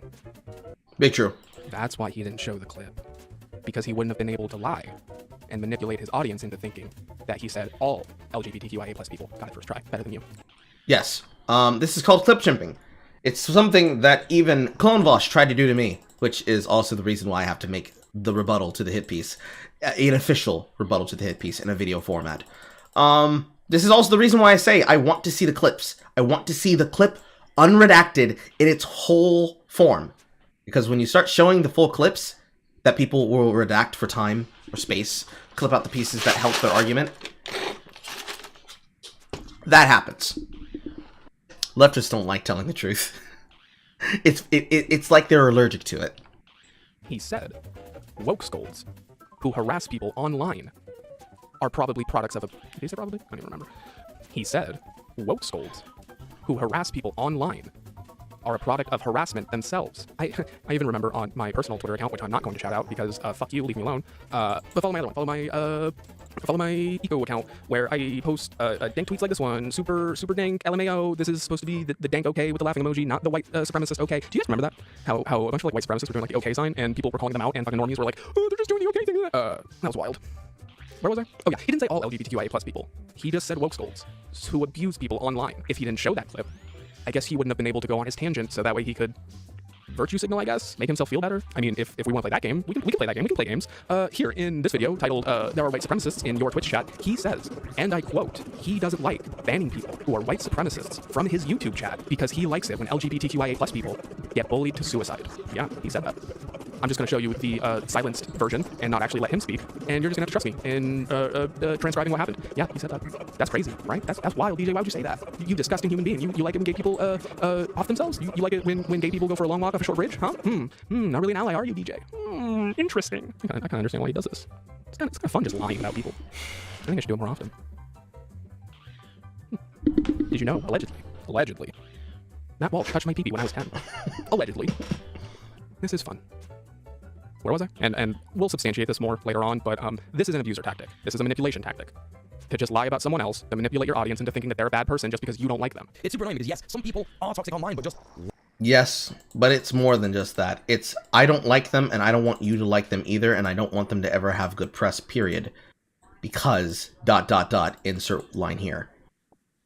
Speaker 1: Big true.
Speaker 5: That's why he didn't show the clip. Because he wouldn't have been able to lie and manipulate his audience into thinking that he said all LGBTQIA+ people got it first try better than you.
Speaker 1: Yes. This is called clip chimping. It's something that even Clonvosh tried to do to me, which is also the reason why I have to make the rebuttal to the hit piece, an official rebuttal to the hit piece in a video format. This is also the reason why I say I want to see the clips. I want to see the clip unredacted in its whole form. Because when you start showing the full clips that people will redact for time or space, clip out the pieces that help their argument, that happens. Leftists don't like telling the truth. It's like they're allergic to it.
Speaker 5: He said, woke scolds who harass people online are probably products of a... Did he say probably? I don't even remember. He said, woke scolds who harass people online are a product of harassment themselves. I even remember on my personal Twitter account, which I'm not going to shout out because fuck you, leave me alone. But follow my other one. Follow my eco account where I post dank tweets like this one. Super dank LMAO. This is supposed to be the dank okay with the laughing emoji, not the white supremacist okay. Do you guys remember that? How a bunch of like white supremacists were doing like the okay sign and people were calling them out and fucking normies were like, oh, they're just doing the okay thing. That was wild. Where was I? Oh yeah, he didn't say all LGBTQIA+ people. He just said woke scolds who abuse people online. If he didn't show that clip, I guess he wouldn't have been able to go on his tangent, so that way he could virtue signal, I guess, make himself feel better. I mean, if we want to play that game, we can play that game. We can play games. Here in this video titled "There Are White Supremacists in Your Twitch Chat," he says, and I quote, he doesn't like banning people who are white supremacists from his YouTube chat because he likes it when LGBTQIA+ people get bullied to suicide. Yeah, he said that. I'm just going to show you the silenced version and not actually let him speak, and you're just going to have to trust me in transcribing what happened. Yeah, he said that. That's crazy, right? That's wild, DJ. Why would you say that? You disgusting human being. You like it when gay people off themselves? You like it when gay people go for a long walk off a short bridge? Huh? Not really an ally, are you, DJ? interesting. I kind of understand why he does this. It's kind of fun just lying about people. I think I should do it more often. Did you know? Allegedly. Matt Walsh touched my pee-pee when I was 10. Allegedly. This is fun. Where was I? And we'll substantiate this more later on, but this is an abuser tactic. This is a manipulation tactic. To just lie about someone else, to manipulate your audience into thinking that they're a bad person just because you don't like them.
Speaker 6: It's super annoying because yes, some people are toxic online, but just...
Speaker 1: Yes, but it's more than just that. It's, I don't like them, and I don't want you to like them either, and I don't want them to ever have good press, period. Because, ... insert line here.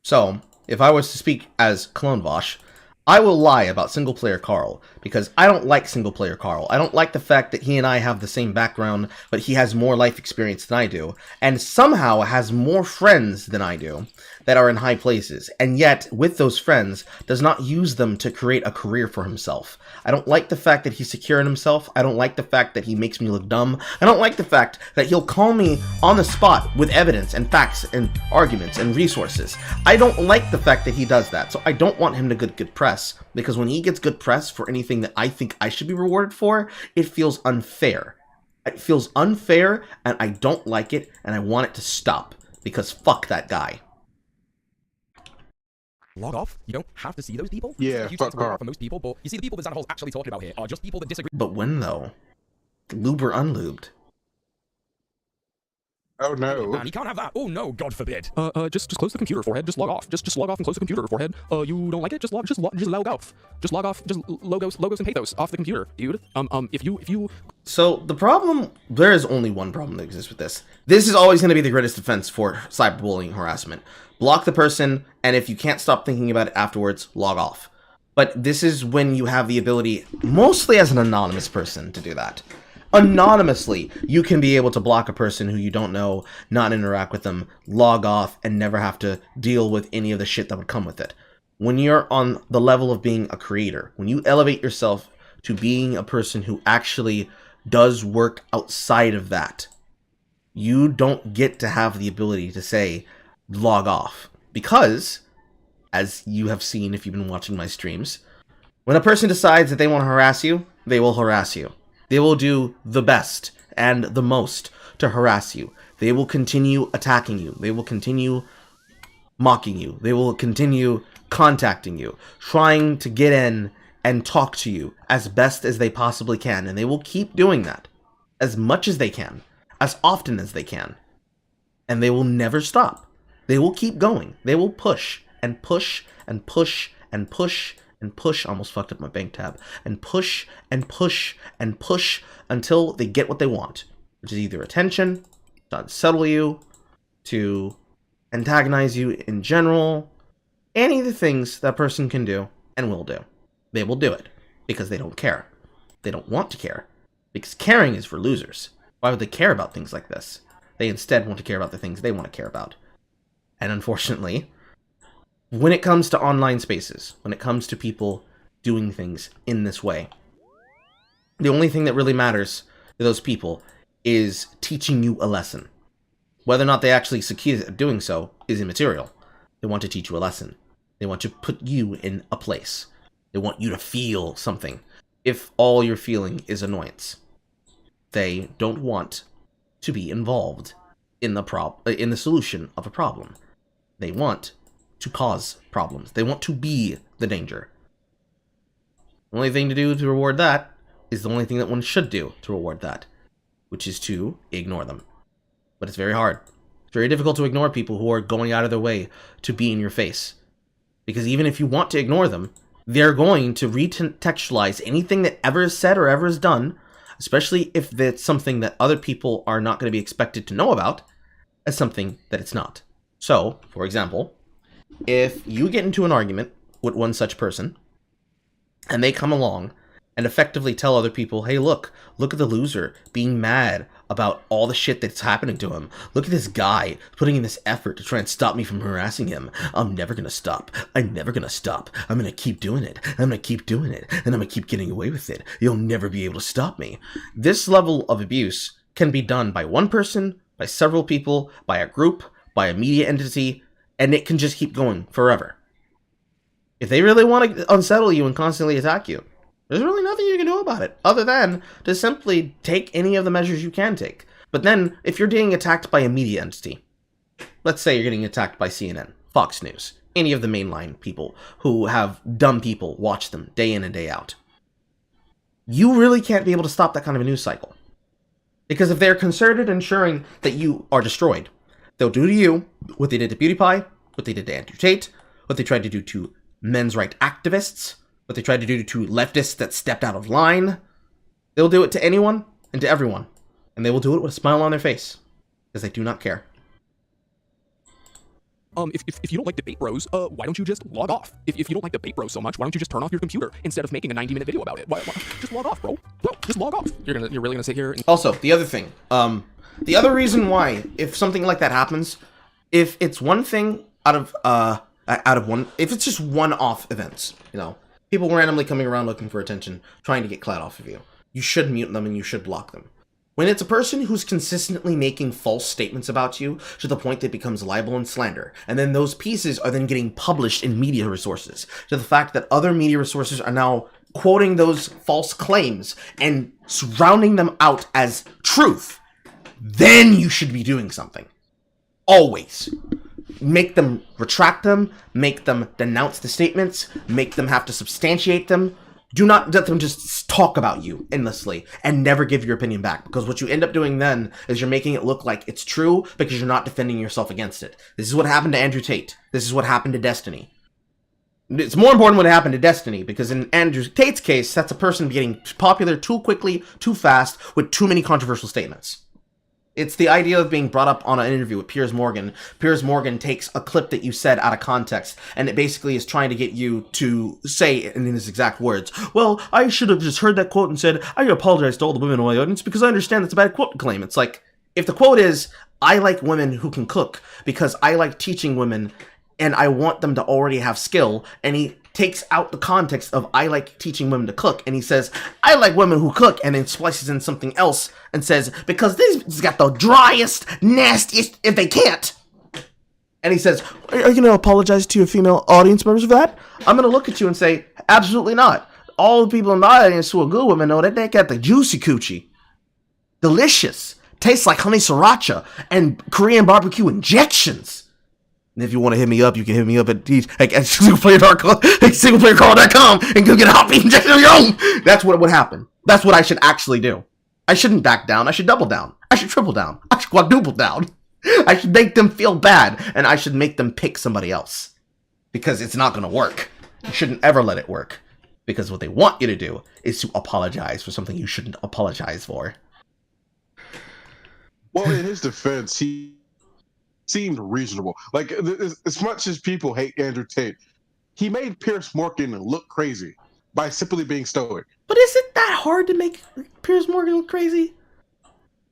Speaker 1: So, if I was to speak as Clone Vosh, I will lie about SinglePlayerCarl, because I don't like SinglePlayerCarl. I don't like the fact that he and I have the same background, but he has more life experience than I do, and somehow has more friends than I do that are in high places, and yet, with those friends, does not use them to create a career for himself. I don't like the fact that he's secure in himself. I don't like the fact that he makes me look dumb. I don't like the fact that he'll call me on the spot with evidence and facts and arguments and resources. I don't like the fact that he does that, so I don't want him to get good press, because when he gets good press for anything that I think I should be rewarded for, it feels unfair. It feels unfair, and I don't like it, and I want it to stop, because fuck that guy.
Speaker 6: Log off. You don't have to see those people.
Speaker 10: Yeah, fuck Carl.
Speaker 6: For most people, but you see the people that Xanderhol's actually talking about here are just people that disagree.
Speaker 1: But when though? Lube or unlubed?
Speaker 10: Oh no.
Speaker 6: Man, you can't have that. Oh no, God forbid.
Speaker 5: Just close the computer, forehead. Just log off. Just log off and close the computer, forehead. You don't like it? Just log off. Just log off. Just logos and pathos off the computer, dude. If you.
Speaker 1: So the problem, there is only one problem that exists with this. This is always going to be the greatest defense for cyberbullying harassment. Block the person, and if you can't stop thinking about it afterwards, log off. But this is when you have the ability, mostly as an anonymous person, to do that. Anonymously, you can be able to block a person who you don't know, not interact with them, log off, and never have to deal with any of the shit that would come with it. When you're on the level of being a creator, when you elevate yourself to being a person who actually does work outside of that, you don't get to have the ability to say, log off. Because, as you have seen if you've been watching my streams, when a person decides that they want to harass you, they will harass you. They will do the best and the most to harass you. They will continue attacking you. They will continue mocking you. They will continue contacting you, trying to get in and talk to you as best as they possibly can. And they will keep doing that as much as they can, as often as they can. And they will never stop. They will keep going. They will push and push and push and push and push. Almost fucked up my bank tab. And push and push and push until they get what they want, which is either attention, to unsettle you, to antagonize you in general. Any of the things that person can do and will do. They will do it because they don't care. They don't want to care, because caring is for losers. Why would they care about things like this? They instead want to care about the things they want to care about. And unfortunately, when it comes to online spaces, when it comes to people doing things in this way, the only thing that really matters to those people is teaching you a lesson. Whether or not they actually succeed at doing so is immaterial. They want to teach you a lesson. They want to put you in a place. They want you to feel something. If all you're feeling is annoyance, they don't want to be involved in the solution of a problem. They want to cause problems. They want to be the danger. The only thing to do to reward that is the only thing that one should do to reward that, which is to ignore them. But it's very hard. It's very difficult to ignore people who are going out of their way to be in your face. Because even if you want to ignore them, they're going to recontextualize anything that ever is said or ever is done, especially if it's something that other people are not going to be expected to know about, as something that it's not. So, for example, if you get into an argument with one such person, and they come along and effectively tell other people, hey, look at the loser being mad about all the shit that's happening to him. Look at this guy putting in this effort to try and stop me from harassing him. I'm never going to stop. I'm never going to stop. I'm going to keep doing it. I'm going to keep doing it. And I'm going to keep getting away with it. You'll never be able to stop me. This level of abuse can be done by one person, by several people, by a group, by a media entity, and it can just keep going forever. If they really want to unsettle you and constantly attack you, There's really nothing you can do about it, other than to simply take any of the measures you can take. But then, if you're being attacked by a media entity, let's say you're getting attacked by CNN, Fox News, any of the mainline people who have dumb people watch them day in and day out, you really can't be able to stop that kind of a news cycle. Because if they're concerned in ensuring that you are destroyed, they'll do to you what they did to PewDiePie, what they did to Andrew Tate, what they tried to do to men's rights activists, what they tried to do to leftists that stepped out of line. They'll do it to anyone and to everyone. And they will do it with a smile on their face. Because they do not care.
Speaker 5: If you don't like Debate Bros, why don't you just log off? If you don't like Debate Bros so much, why don't you just turn off your computer instead of making a 90-minute video about it? Why just log off, bro? Bro, just log off. You're really gonna sit here and...
Speaker 1: Also, the other thing, the other reason why, if something like that happens, if it's one thing if it's just one-off events, you know, people randomly coming around looking for attention, trying to get clout off of you, you should mute them and you should block them. When it's a person who's consistently making false statements about you to the point that it becomes libel and slander, and then those pieces are then getting published in media resources, to the fact that other media resources are now quoting those false claims and surrounding them out as truth, then you should be doing something. Always. Make them retract them, make them denounce the statements, make them have to substantiate them. Do not let them just talk about you endlessly and never give your opinion back, because what you end up doing then is you're making it look like it's true because you're not defending yourself against it. This is what happened to Andrew Tate. This is what happened to Destiny. It's more important what happened to Destiny, because in Andrew Tate's case, that's a person getting popular too quickly, too fast, with too many controversial statements. It's the idea of being brought up on an interview with Piers Morgan. Piers Morgan takes a clip that you said out of context, and it basically is trying to get you to say, in his exact words, well, I should have just heard that quote and said, I apologize to all the women in my audience because I understand that's a bad quote to claim. It's like, if the quote is, I like women who can cook because I like teaching women and I want them to already have skill, and he takes out the context of I like teaching women to cook, and he says, I like women who cook, and then splices in something else and says, because this got the driest, nastiest, if they can't. And he says, are you going to apologize to your female audience members for that? I'm going to look at you and say, absolutely not. All the people in my audience who are good women know that they got the juicy coochie. Delicious. Tastes like honey sriracha and Korean barbecue injections. And if you want to hit me up, you can hit me up at SinglePlayerCarl.com and go get a hot beef injection of your own. That's what would happen. That's what I should actually do. I shouldn't back down. I should double down. I should triple down. I should quadruple down. I should make them feel bad, and I should make them pick somebody else. Because it's not going to work. You shouldn't ever let it work. Because what they want you to do is to apologize for something you shouldn't apologize for.
Speaker 10: Well, in his defense, he seemed reasonable. Like, as much as people hate Andrew Tate, he made Piers Morgan look crazy by simply being stoic.
Speaker 1: But is it that hard to make Piers Morgan look crazy?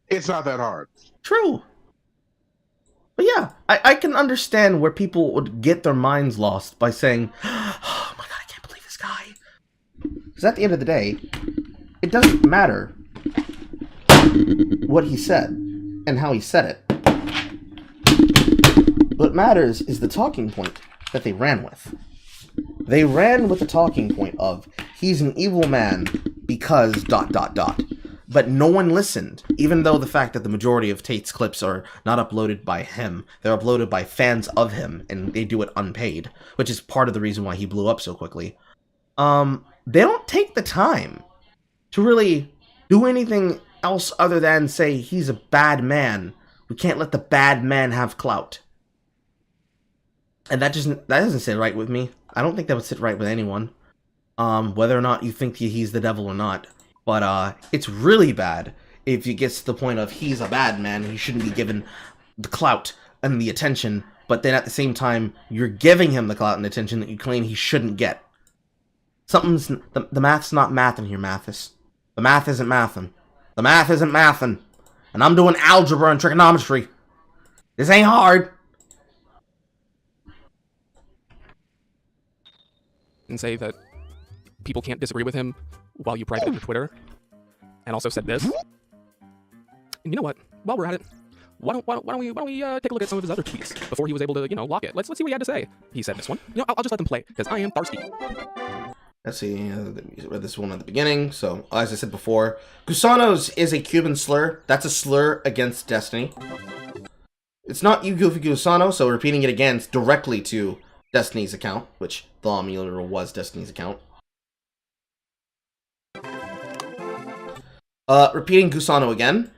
Speaker 10: It's not that hard. True.
Speaker 1: But yeah, I can understand where people would get their minds lost by saying, oh my god, I can't believe this guy. Because at the end of the day, it doesn't matter what he said and how he said it. What matters is the talking point that they ran with. They ran with the talking point of, he's an evil man because ... But no one listened, even though the fact that the majority of Tate's clips are not uploaded by him. They're uploaded by fans of him, and they do it unpaid, which is part of the reason why he blew up so quickly. They don't take the time to really do anything else other than say, he's a bad man. We can't let the bad man have clout. And that doesn't sit right with me. I don't think that would sit right with anyone. Whether or not you think he's the devil or not. But it's really bad if it gets to the point of he's a bad man, he shouldn't be given the clout and the attention, but then at the same time, you're giving him the clout and attention that you claim he shouldn't get. The math's not mathing here, Mathis. The math isn't mathing. The math isn't mathing. And I'm doing algebra and trigonometry. This ain't hard.
Speaker 5: And say that people can't disagree with him while you private your Twitter, and also said this. And you know what? While we're at it, why don't we take a look at some of his other tweets before he was able to, lock it. Let's see what he had to say. He said this one. I'll just let them play because I am thirsty.
Speaker 1: Let's see, read this one at the beginning. So, as I said before, Gusanos is a Cuban slur. That's a slur against Destiny. It's not you goofy Gusano, so repeating it again directly to Destiny's account, which the Amuleter was Destiny's account. Repeating Gusano again.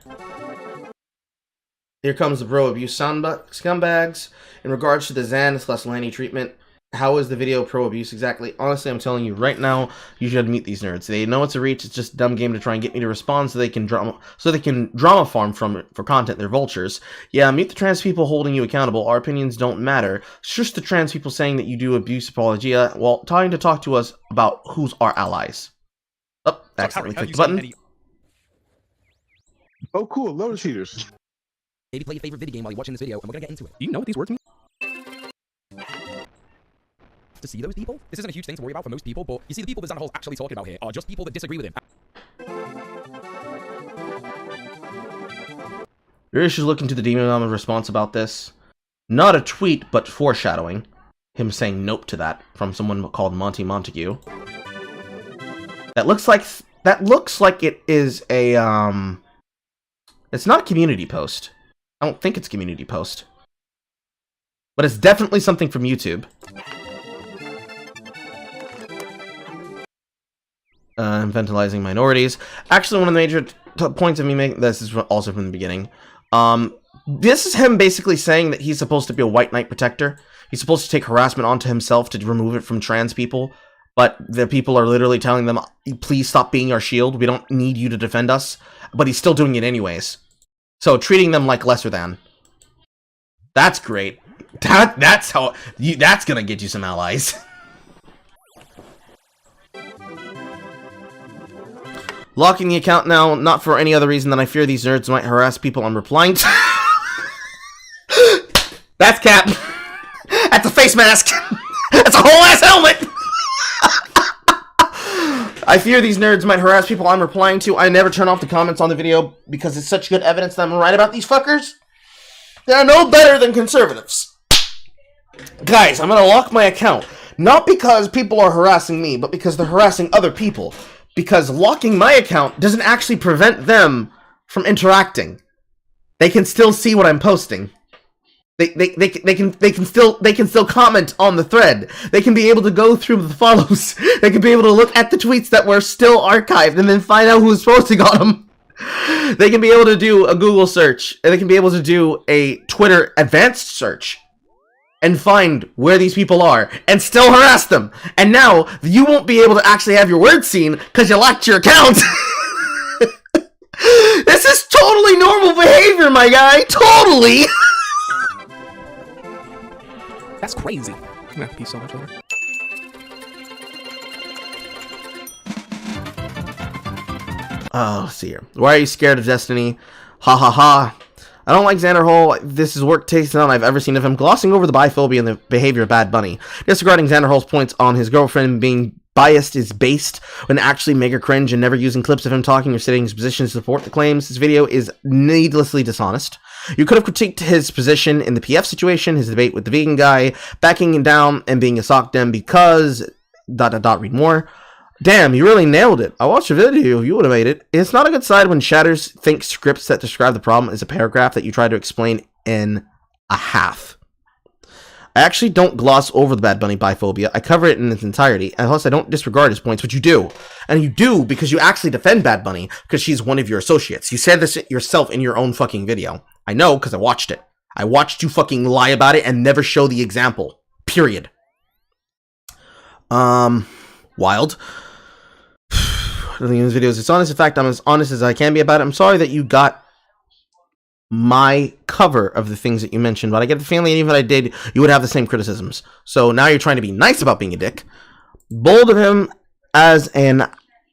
Speaker 1: Here comes the bro abuse scumbags. In regards to the Zan/Lanny treatment, how is the video pro abuse exactly? Honestly, I'm telling you right now, you should mute these nerds. They know it's a reach. It's just a dumb game to try and get me to respond so they can drama farm from it for content. They're vultures. Yeah, mute the trans people holding you accountable. Our opinions don't matter. It's just the trans people saying that you do abuse apologia while trying to talk to us about who's our allies. Oh, accidentally clicked the button.
Speaker 10: Oh, cool. Loader cheaters.
Speaker 6: Maybe play your favorite video game while you're watching this video, and we're gonna get into it.
Speaker 5: Do you know what these words mean?
Speaker 6: To see those people? This isn't a huge thing to worry about for most people, but you see the people that Xanderhall's actually talking about here are just people that disagree with him.
Speaker 1: Really should look into the Demon Mama response about this. Not a tweet, but foreshadowing. Him saying nope to that from someone called Monty Montague. That looks like it is a it's not a community post. I don't think it's a community post. But it's definitely something from YouTube. Infantilizing minorities. Actually, one of the major points of me making this is also from the beginning. This is him basically saying that he's supposed to be a white knight protector. He's supposed to take harassment onto himself to remove it from trans people. But the people are literally telling them, please stop being our shield. We don't need you to defend us. But he's still doing it anyways. So treating them like lesser than. That's great. That's gonna get you some allies. Locking the account now, not for any other reason than I fear these nerds might harass people I'm replying to. That's cap. That's a face mask. That's a whole ass helmet. I fear these nerds might harass people I'm replying to. I never turn off the comments on the video because it's such good evidence that I'm right about these fuckers. They're no better than conservatives. Guys, I'm gonna lock my account. Not because people are harassing me, but because they're harassing other people. Because locking my account doesn't actually prevent them from interacting. They can still see what I'm posting. They can still comment on the thread. They can be able to go through the follows. They can be able to look at the tweets that were still archived and then find out who's posting on them. They can be able to do a Google search, and they can be able to do a Twitter advanced search and find where these people are and still harass them. And now you won't be able to actually have your words seen because you locked your account. This is totally normal behavior, my guy. Totally.
Speaker 5: That's crazy. I'm gonna pee so much later.
Speaker 1: Oh, let's see here. Why are you scared of Destiny? Ha ha ha. I don't like Xander Hall. This is work taste none I've ever seen of him, glossing over the biphobia and the behavior of Bad Bunny. Disregarding Xander Hall's points on his girlfriend being biased is based when actually mega cringe and never using clips of him talking or stating his position to support the claims. This video is needlessly dishonest. You could have critiqued his position in the PF situation, his debate with the vegan guy, backing him down and being a sock dem because... read more. Damn, you really nailed it. I watched your video, you would have made it. It's not a good side when shatters think scripts that describe the problem is a paragraph that you try to explain in a half. I actually don't gloss over the Bad Bunny biphobia. I cover it in its entirety, and plus I don't disregard his points, but you do. And you do because you actually defend Bad Bunny because she's one of your associates. You said this yourself in your own fucking video. I know because I watched it. I watched you fucking lie about it and never show the example. Period. Wild. I don't think in this video it's honest. In fact, I'm as honest as I can be about it. I'm sorry that you got my cover of the things that you mentioned, but I get the feeling even if I did, you would have the same criticisms. So now you're trying to be nice about being a dick. Bold of him as an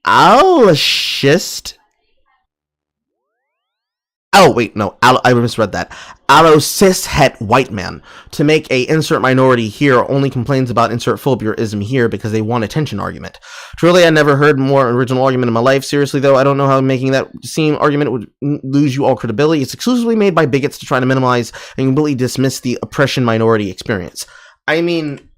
Speaker 1: alloshist. Oh, wait, no, I misread that. Allo-cis-het white man. To make a insert minority here only complains about insert phobia-ism here because they want attention argument. Truly, I never heard more original argument in my life. Seriously, though, I don't know how making that seem argument would lose you all credibility. It's exclusively made by bigots to try to minimize and completely dismiss the oppression minority experience. I mean,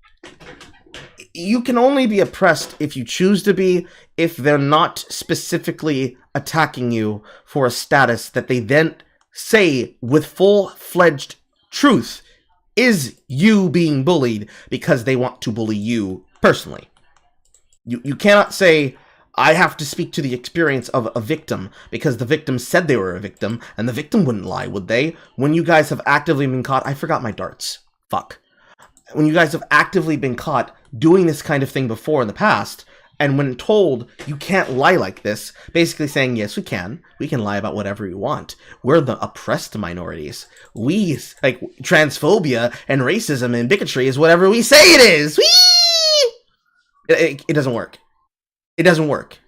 Speaker 1: you can only be oppressed if you choose to be, if they're not specifically attacking you for a status that they then say with full-fledged truth is you being bullied because they want to bully you personally. You cannot say, I have to speak to the experience of a victim because the victim said they were a victim, and the victim wouldn't lie, would they? When you guys have actively been caught... I forgot my darts. Fuck. When you guys have actively been caught doing this kind of thing before in the past, and when told you can't lie like this, basically saying, yes, we can lie about whatever we want. We're the oppressed minorities. We, like, transphobia and racism and bigotry is whatever we say it is. Whee! It doesn't work. It doesn't work.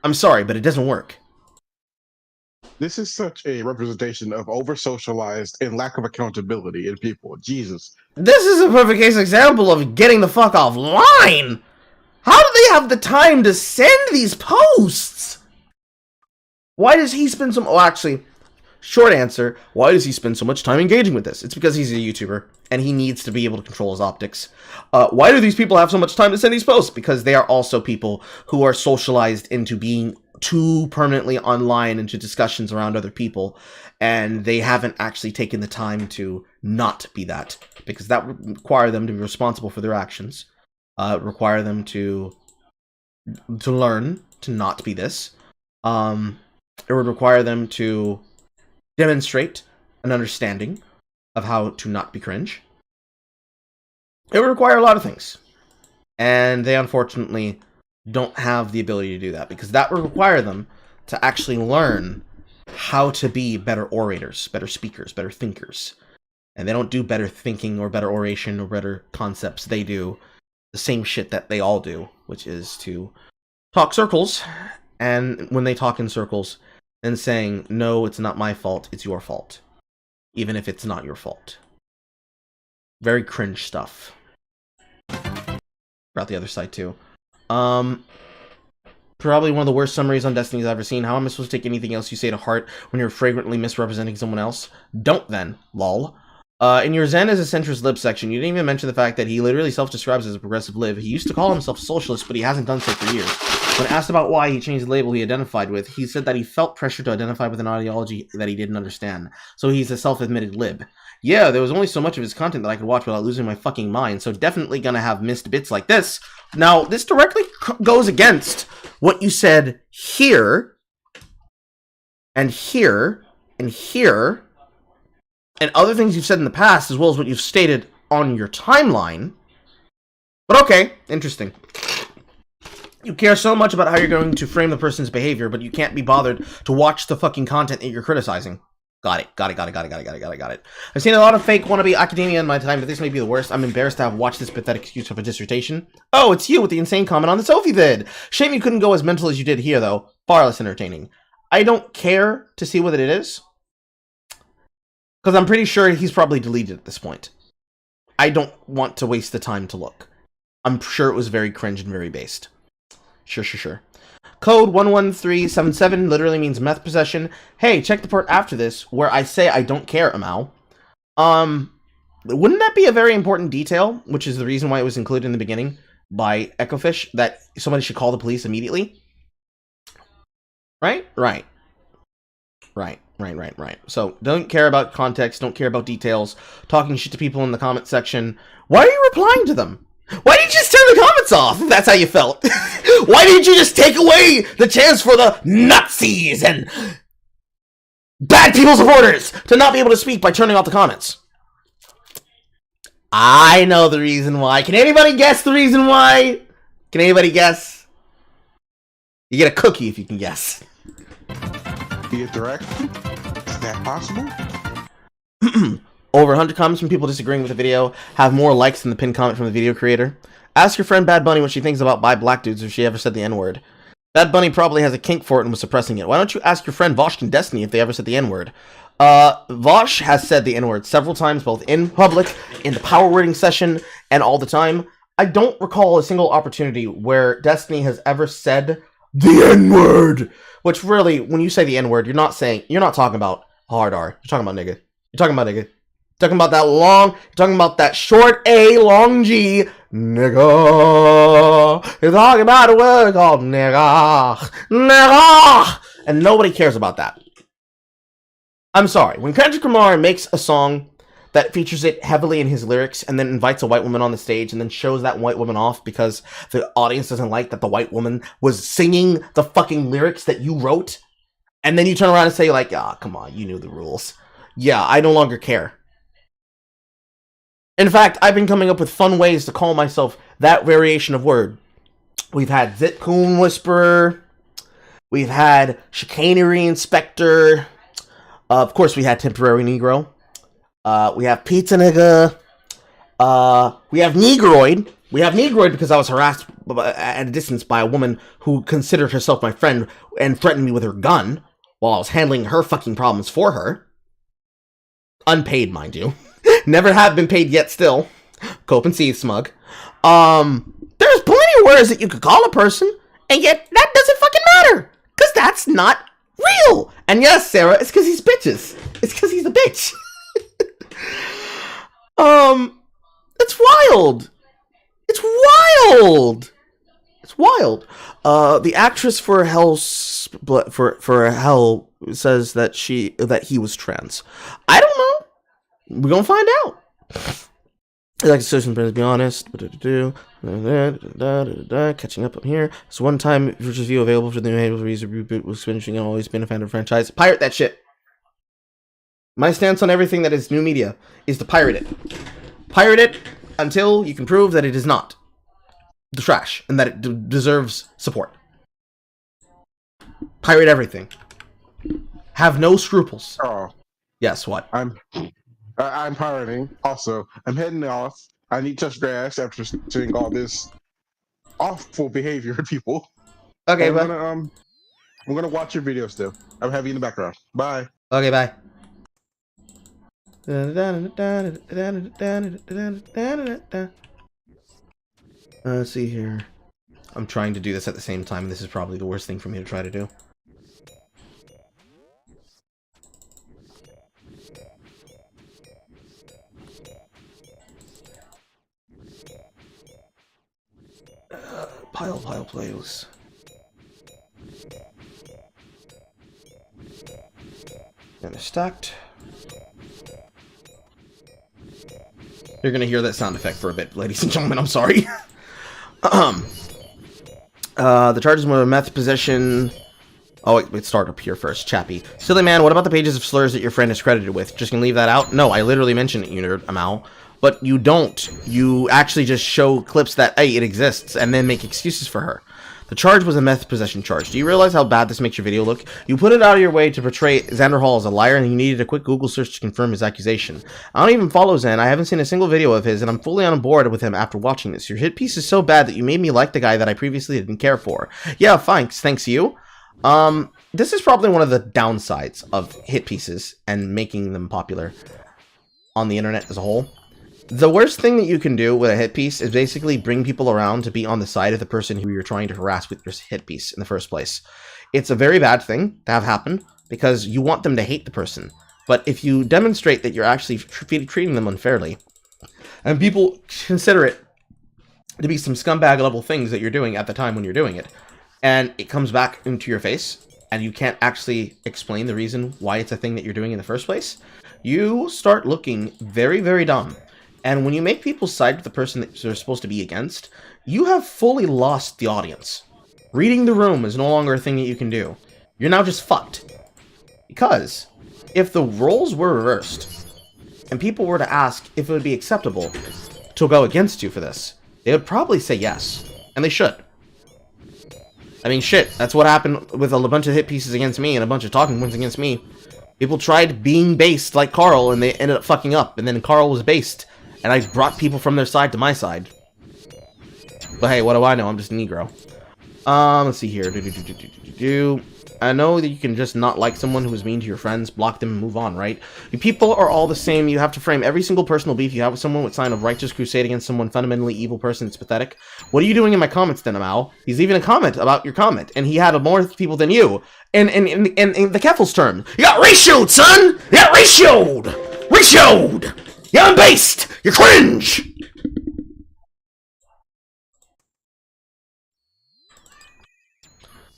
Speaker 1: I'm sorry, but it doesn't work.
Speaker 10: This is such a representation of over-socialized and lack of accountability in people. Jesus.
Speaker 1: This is a perfect case example of getting the fuck offline. How do they have the time to send these posts? Why does he spend so... Oh, actually, short answer. Why does he spend so much time engaging with this? It's because he's a YouTuber, and he needs to be able to control his optics. Why do these people have so much time to send these posts? Because they are also people who are socialized into being too permanently online into discussions around other people, and they haven't actually taken the time to not be that, because that would require them to be responsible for their actions, require them to learn to not be this. It would require them to demonstrate an understanding of how to not be cringe. It would require a lot of things, and they unfortunately don't have the ability to do that, because that would require them to actually learn how to be better orators, better speakers, better thinkers. And they don't do better thinking or better oration or better concepts. They do the same shit that they all do, which is to talk circles, and when they talk in circles, then saying, no, it's not my fault, it's your fault, even if it's not your fault. Very cringe stuff. About the other side too. Probably one of the worst summaries on Destiny's I've ever seen. How am I supposed to take anything else you say to heart when you're fragrantly misrepresenting someone else? Don't then, lol. In your Zen as a centrist lib section, you didn't even mention the fact that he literally self-describes as a progressive lib. He used to call himself a socialist, but he hasn't done so for years. When asked about why he changed the label he identified with, he said that he felt pressure to identify with an ideology that he didn't understand. So he's a self-admitted lib. Yeah, there was only so much of his content that I could watch without losing my fucking mind, so definitely gonna have missed bits like this. Now, this directly goes against what you said here, and here, and here, and other things you've said in the past, as well as what you've stated on your timeline. But okay, interesting. You care so much about how you're going to frame the person's behavior, but you can't be bothered to watch the fucking content that you're criticizing. Got it. I've seen a lot of fake wannabe academia in my time, but this may be the worst. I'm embarrassed to have watched this pathetic excuse of a dissertation. Oh, it's you with the insane comment on the Sophie vid. Shame you couldn't go as mental as you did here, though. Far less entertaining. I don't care to see what it is, because I'm pretty sure he's probably deleted at this point. I don't want to waste the time to look. I'm sure it was very cringe and very based. Sure. Code 11377 literally means meth possession. Hey, check the part after this where I say I don't care, Amal. Wouldn't that be a very important detail, which is the reason why it was included in the beginning by Echofish, that somebody should call the police immediately? Right. So, don't care about context, don't care about details, talking shit to people in the comment section. Why are you replying to them? Why didn't you just turn the comments off if that's how you felt? Why didn't you just take away the chance for the Nazis and bad people supporters to not be able to speak by turning off the comments? I know the reason why. Can anybody guess the reason why? Can anybody guess? You get a cookie if you can guess.
Speaker 10: You get direct? Is that possible?
Speaker 1: Over 100 comments from people disagreeing with the video have more likes than the pinned comment from the video creator. Ask your friend Bad Bunny what she thinks about bi black dudes if she ever said the N-word. Bad Bunny probably has a kink for it and was suppressing it. Why don't you ask your friend Vosh and Destiny if they ever said the N-word? Vosh has said the N-word several times, both in public, in the power wording session, and all the time. I don't recall a single opportunity where Destiny has ever said the N-word. Which really, when you say the N-word, you're not talking about hard R. You're talking about nigga. You're talking about nigga. You're talking about that long, you're talking about that short A, long G, Nigga. He's talking about a word called nigga. Nigga. And nobody cares about that. I'm sorry. When Kendrick Lamar makes a song that features it heavily in his lyrics and then invites a white woman on the stage and then shows that white woman off because the audience doesn't like that the white woman was singing the fucking lyrics that you wrote, and then you turn around and say like, ah, come on, you knew the rules. Yeah, I no longer care. In fact, I've been coming up with fun ways to call myself that variation of word. We've had Zitcoon Whisperer. We've had Chicanery Inspector. Of course, we had Temporary Negro. We have Pizza Nigga. We have Negroid. We have Negroid because I was harassed at a distance by a woman who considered herself my friend and threatened me with her gun while I was handling her fucking problems for her. Unpaid, mind you. Never have been paid yet still. Cope and seethe, smug. There's plenty of words that you could call a person, and yet that doesn't fucking matter. Because that's not real. And yes, Sarah, it's because he's bitches. It's because he's a bitch. It's wild. It's wild. It's wild. The actress for Hell says that he was trans. I don't know. We're gonna find out. I like to to be honest. Catching up here. So one time review available for the new Halo reboot was finishing and always been a fan of the franchise. Pirate that shit. My stance on everything that is new media is to pirate it. Pirate it until you can prove that it is not the trash and that it deserves support. Pirate everything. Have no scruples.
Speaker 10: Oh.
Speaker 1: Yes, what?
Speaker 10: I'm pirating. Also, I'm heading off. I need to touch grass after seeing all this awful behavior of people.
Speaker 1: Okay,
Speaker 10: but I'm gonna watch your video still. I'll have you in the background. Bye.
Speaker 1: Okay, bye. Let's see here. I'm trying to do this at the same time. This is probably the worst thing for me to try to do. Pile plays. And they're stacked. You're gonna hear that sound effect for a bit, ladies and gentlemen. I'm sorry. The charges were meth possession. Oh, wait, start up here first. Chappie. Silly man, what about the pages of slurs that your friend is credited with? Just gonna leave that out? No, I literally mentioned it, you nerd, Amal. But you don't. You actually just show clips that, hey, it exists, and then make excuses for her. The charge was a meth possession charge. Do you realize how bad this makes your video look? You put it out of your way to portray Xander Hall as a liar, and you needed a quick Google search to confirm his accusation. I don't even follow Xan. I haven't seen a single video of his, and I'm fully on board with him after watching this. Your hit piece is so bad that you made me like the guy that I previously didn't care for. Yeah, thanks you. This is probably one of the downsides of hit pieces and making them popular on the internet as a whole. The worst thing that you can do with a hit piece is basically bring people around to be on the side of the person who you're trying to harass with your hit piece in the first place. It's a very bad thing to have happen because you want them to hate the person. But if you demonstrate that you're actually treating them unfairly, and people consider it to be some scumbag level things that you're doing at the time when you're doing it, and it comes back into your face, and you can't actually explain the reason why it's a thing that you're doing in the first place, you start looking very, very dumb. And when you make people side with the person that they're supposed to be against, you have fully lost the audience. Reading the room is no longer a thing that you can do. You're now just fucked. Because if the roles were reversed, and people were to ask if it would be acceptable to go against you for this, they would probably say yes. And they should. I mean, shit, that's what happened with a bunch of hit pieces against me and a bunch of talking points against me. People tried being based like Carl, and they ended up fucking up. And then Carl was based. And I brought people from their side to my side. But hey, what do I know? I'm just a Negro. Let's see here. I know that you can just not like someone who is mean to your friends, block them, and move on, right? You people are all the same. You have to frame every single personal beef you have with someone with sign of righteous crusade against someone fundamentally evil person. It's pathetic. What are you doing in my comments then, Amal? He's leaving a comment about your comment, and he had more people than you. In the Keffel's term. You got ratioed, son! You got ratioed! Ratioed! You're unbased! You're cringe!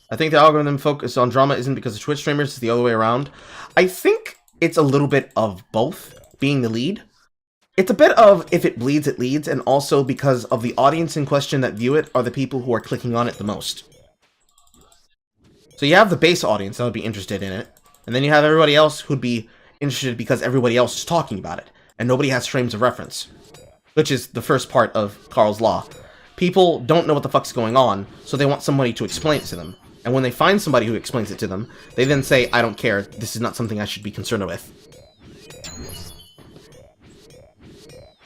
Speaker 1: I think the algorithm focus on drama isn't because of Twitch streamers, it's the other way around. I think it's a little bit of both, being the lead. It's a bit of if it bleeds, it leads, and also because of the audience in question that view it are the people who are clicking on it the most. So you have the base audience that would be interested in it, and then you have everybody else who'd be interested because everybody else is talking about it, and nobody has frames of reference. Which is the first part of Carl's Law. People don't know what the fuck's going on, so they want somebody to explain it to them. And when they find somebody who explains it to them, they then say, I don't care, this is not something I should be concerned with.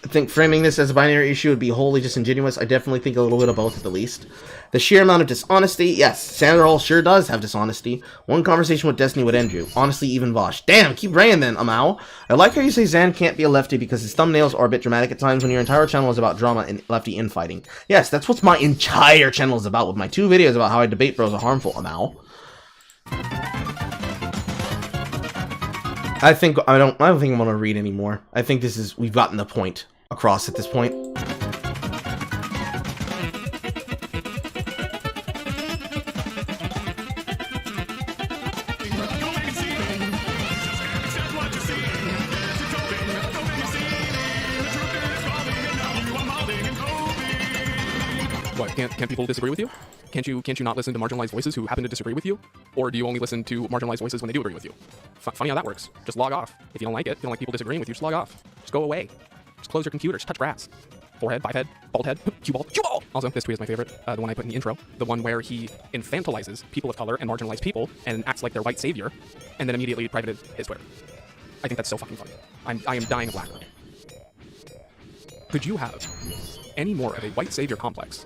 Speaker 1: I think framing this as a binary issue would be wholly disingenuous. I definitely think a little bit of both at the least. The sheer amount of dishonesty, yes, Sanderhall sure does have dishonesty. One conversation with Destiny would end you. Honestly, even Vosh. Damn, keep praying then, Amau. I like how you say Zan can't be a lefty because his thumbnails are a bit dramatic at times when your entire channel is about drama and lefty infighting. Yes, that's what my entire channel is about, with my 2 videos about how I debate bros are harmful, Amau. I don't think I'm gonna read anymore. I think we've gotten the point across at this point.
Speaker 5: What, can't people disagree with you? Can't you not listen to marginalized voices who happen to disagree with you? Or do you only listen to marginalized voices when they do agree with you? Funny how that works. Just log off. If you don't like it, if you don't like people disagreeing with you, just log off. Just go away. Just close your computer. Just touch grass. Forehead, biped, bald head, cue ball, cue ball! Also, this tweet is my favorite, the one I put in the intro. The one where he infantilizes people of color and marginalized people and acts like their white savior, and then immediately privated his Twitter. I think that's so fucking funny. I am dying of laughter. Could you have any more of a white savior complex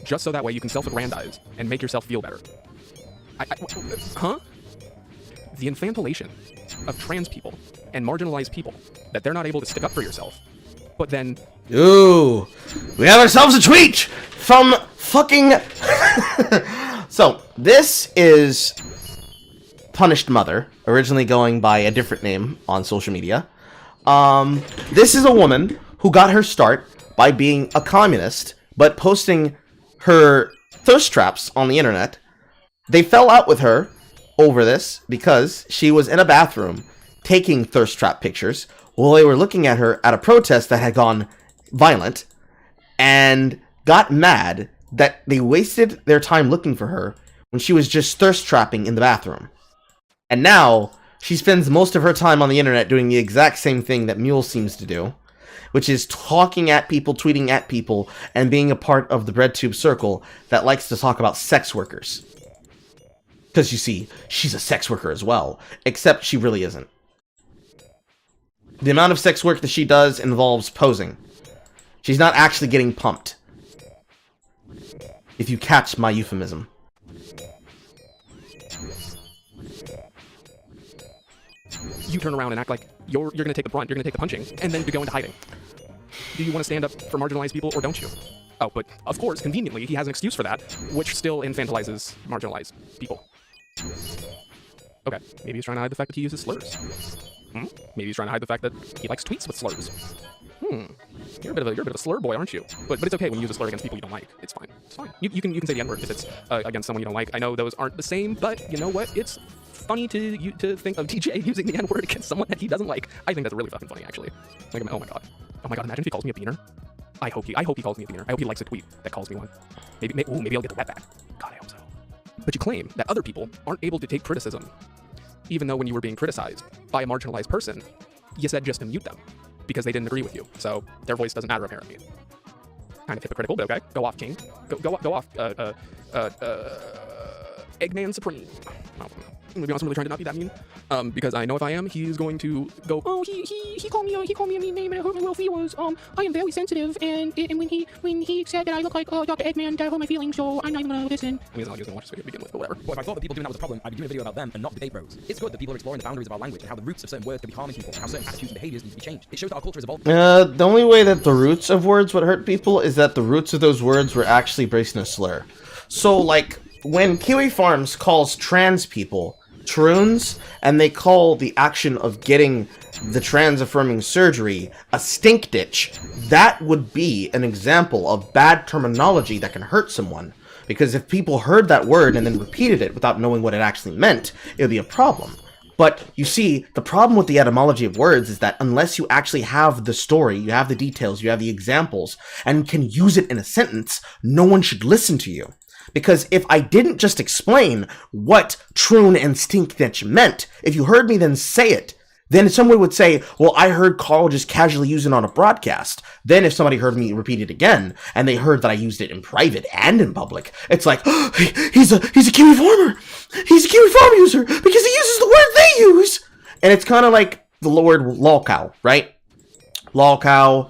Speaker 5: just so that way you can self-aggrandize and make yourself feel better? Huh? The infantilation of trans people and marginalized people, that they're not able to stick up for yourself, but then...
Speaker 1: Ooh, we have ourselves a tweet from fucking... So, this is Punished Mother, originally going by a different name on social media. This is a woman who got her start by being a communist, but posting her thirst traps on the internet. They fell out with her over this because she was in a bathroom taking thirst trap pictures while they were looking at her at a protest that had gone violent, and got mad that they wasted their time looking for her when she was just thirst trapping in the bathroom. And now she spends most of her time on the internet doing the exact same thing that Mule seems to do, which is talking at people, tweeting at people, and being a part of the BreadTube circle that likes to talk about sex workers. Because you see, she's a sex worker as well, except she really isn't. The amount of sex work that she does involves posing. She's not actually getting pumped. If you catch my euphemism.
Speaker 5: You turn around and act like you're going to take the brunt, you're going to take the punching, and then to go into hiding. Do you want to stand up for marginalized people, or don't you? Oh, but of course, conveniently, he has an excuse for that, which still infantilizes marginalized people. Okay, maybe he's trying to hide the fact that he uses slurs. Maybe he's trying to hide the fact that he likes tweets with slurs. You're a bit of a slur boy, aren't you? But it's okay when you use a slur against people you don't like. It's fine. It's fine. You can say the N-word if it's against someone you don't like. I know those aren't the same, but you know what? It's funny to think of DJ using the N-word against someone that he doesn't like. I think that's really fucking funny, actually. Like, oh my god. Oh my god, imagine if he calls me a beaner. I hope he calls me a beaner. I hope he likes a tweet that calls me one. Maybe I'll get the wet back. God, I hope so. But you claim that other people aren't able to take criticism, even though when you were being criticized by a marginalized person, you said just to mute them because they didn't agree with you. So their voice doesn't matter, apparently. Kind of hypocritical, but okay. Go off, King. Go off, Eggman Supreme. Maybe I'm really trying to not be that mean, because I know if I am, he's going to go. Oh, he called me a mean name and it hurt my little feelings. I am very sensitive, and when he said that I look like Dr. Eggman, that hurt my feelings. So I'm not even gonna listen. I mean, it's not like he was gonna watch this video to begin with, but whatever.
Speaker 6: Well, if I thought that people doing that was a problem, I'd be doing a video about them and not debate bros. It's good that people are exploring the boundaries of our language and how the roots of certain words can be harming people, and how certain attitudes and behaviors need to be changed. It shows that our culture is evolving.
Speaker 1: The only way that the roots of words would hurt people is that the roots of those words were actually based in a slur. So, like, when Kiwi Farms calls trans people troons, and they call the action of getting the trans-affirming surgery a stink ditch, that would be an example of bad terminology that can hurt someone. Because if people heard that word and then repeated it without knowing what it actually meant, it would be a problem. But you see, the problem with the etymology of words is that unless you actually have the story, you have the details, you have the examples, and can use it in a sentence, no one should listen to you. Because if I didn't just explain what troon and stinknetch meant, if you heard me then say it, then someone would say, well, I heard Carl just casually use it on a broadcast. Then if somebody heard me repeat it again, and they heard that I used it in private and in public, it's like, oh, he's a Kiwi farmer. He's a Kiwi farm user because he uses the word they use. And it's kind of like the word lolcow, right? Lolcow,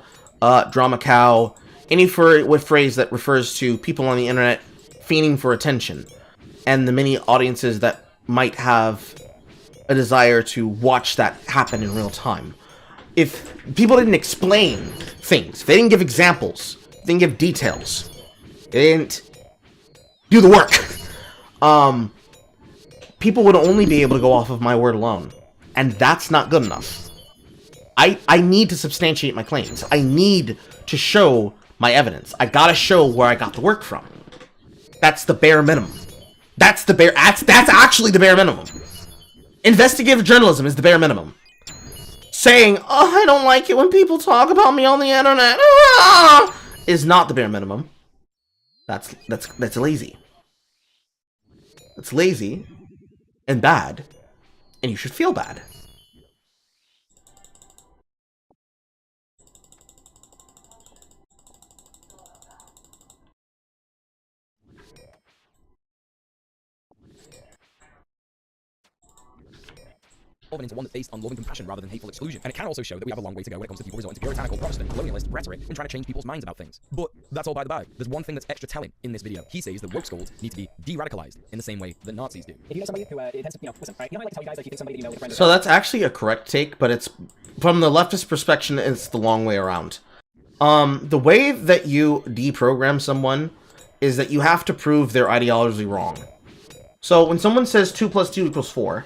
Speaker 1: drama cow, any phrase that refers to people on the internet fiending for attention, and the many audiences that might have a desire to watch that happen in real time. If people didn't explain things, they didn't give examples, they didn't give details, they didn't do the work, people would only be able to go off of my word alone. And that's not good enough. I need to substantiate my claims. I need to show my evidence. I gotta show where I got the work from. That's the bare minimum. That's actually the bare minimum. Investigative journalism is the bare minimum. Saying, oh, I don't like it when people talk about me on the internet, is not the bare minimum. That's lazy. That's lazy and bad, and you should feel bad.
Speaker 6: Into one that's based on loving compassion rather than hateful exclusion. And it can also show that we have a long way to go when it comes to people resorting to puritanical, Protestant, colonialist rhetoric and trying to change people's minds about things. But that's all by the by. There's one thing that's extra telling in this video. He says that woke scolds need to be de-radicalized in the same way that Nazis do.
Speaker 11: If you know somebody who intends to, listen, right? You know, I like to tell you guys that if you think somebody that you know is a friend.
Speaker 1: So that's actually a correct take, but it's from the leftist perspective, it's the long way around. The way that you deprogram someone is that you have to prove their ideology wrong. So when someone says 2 + 2 = 4,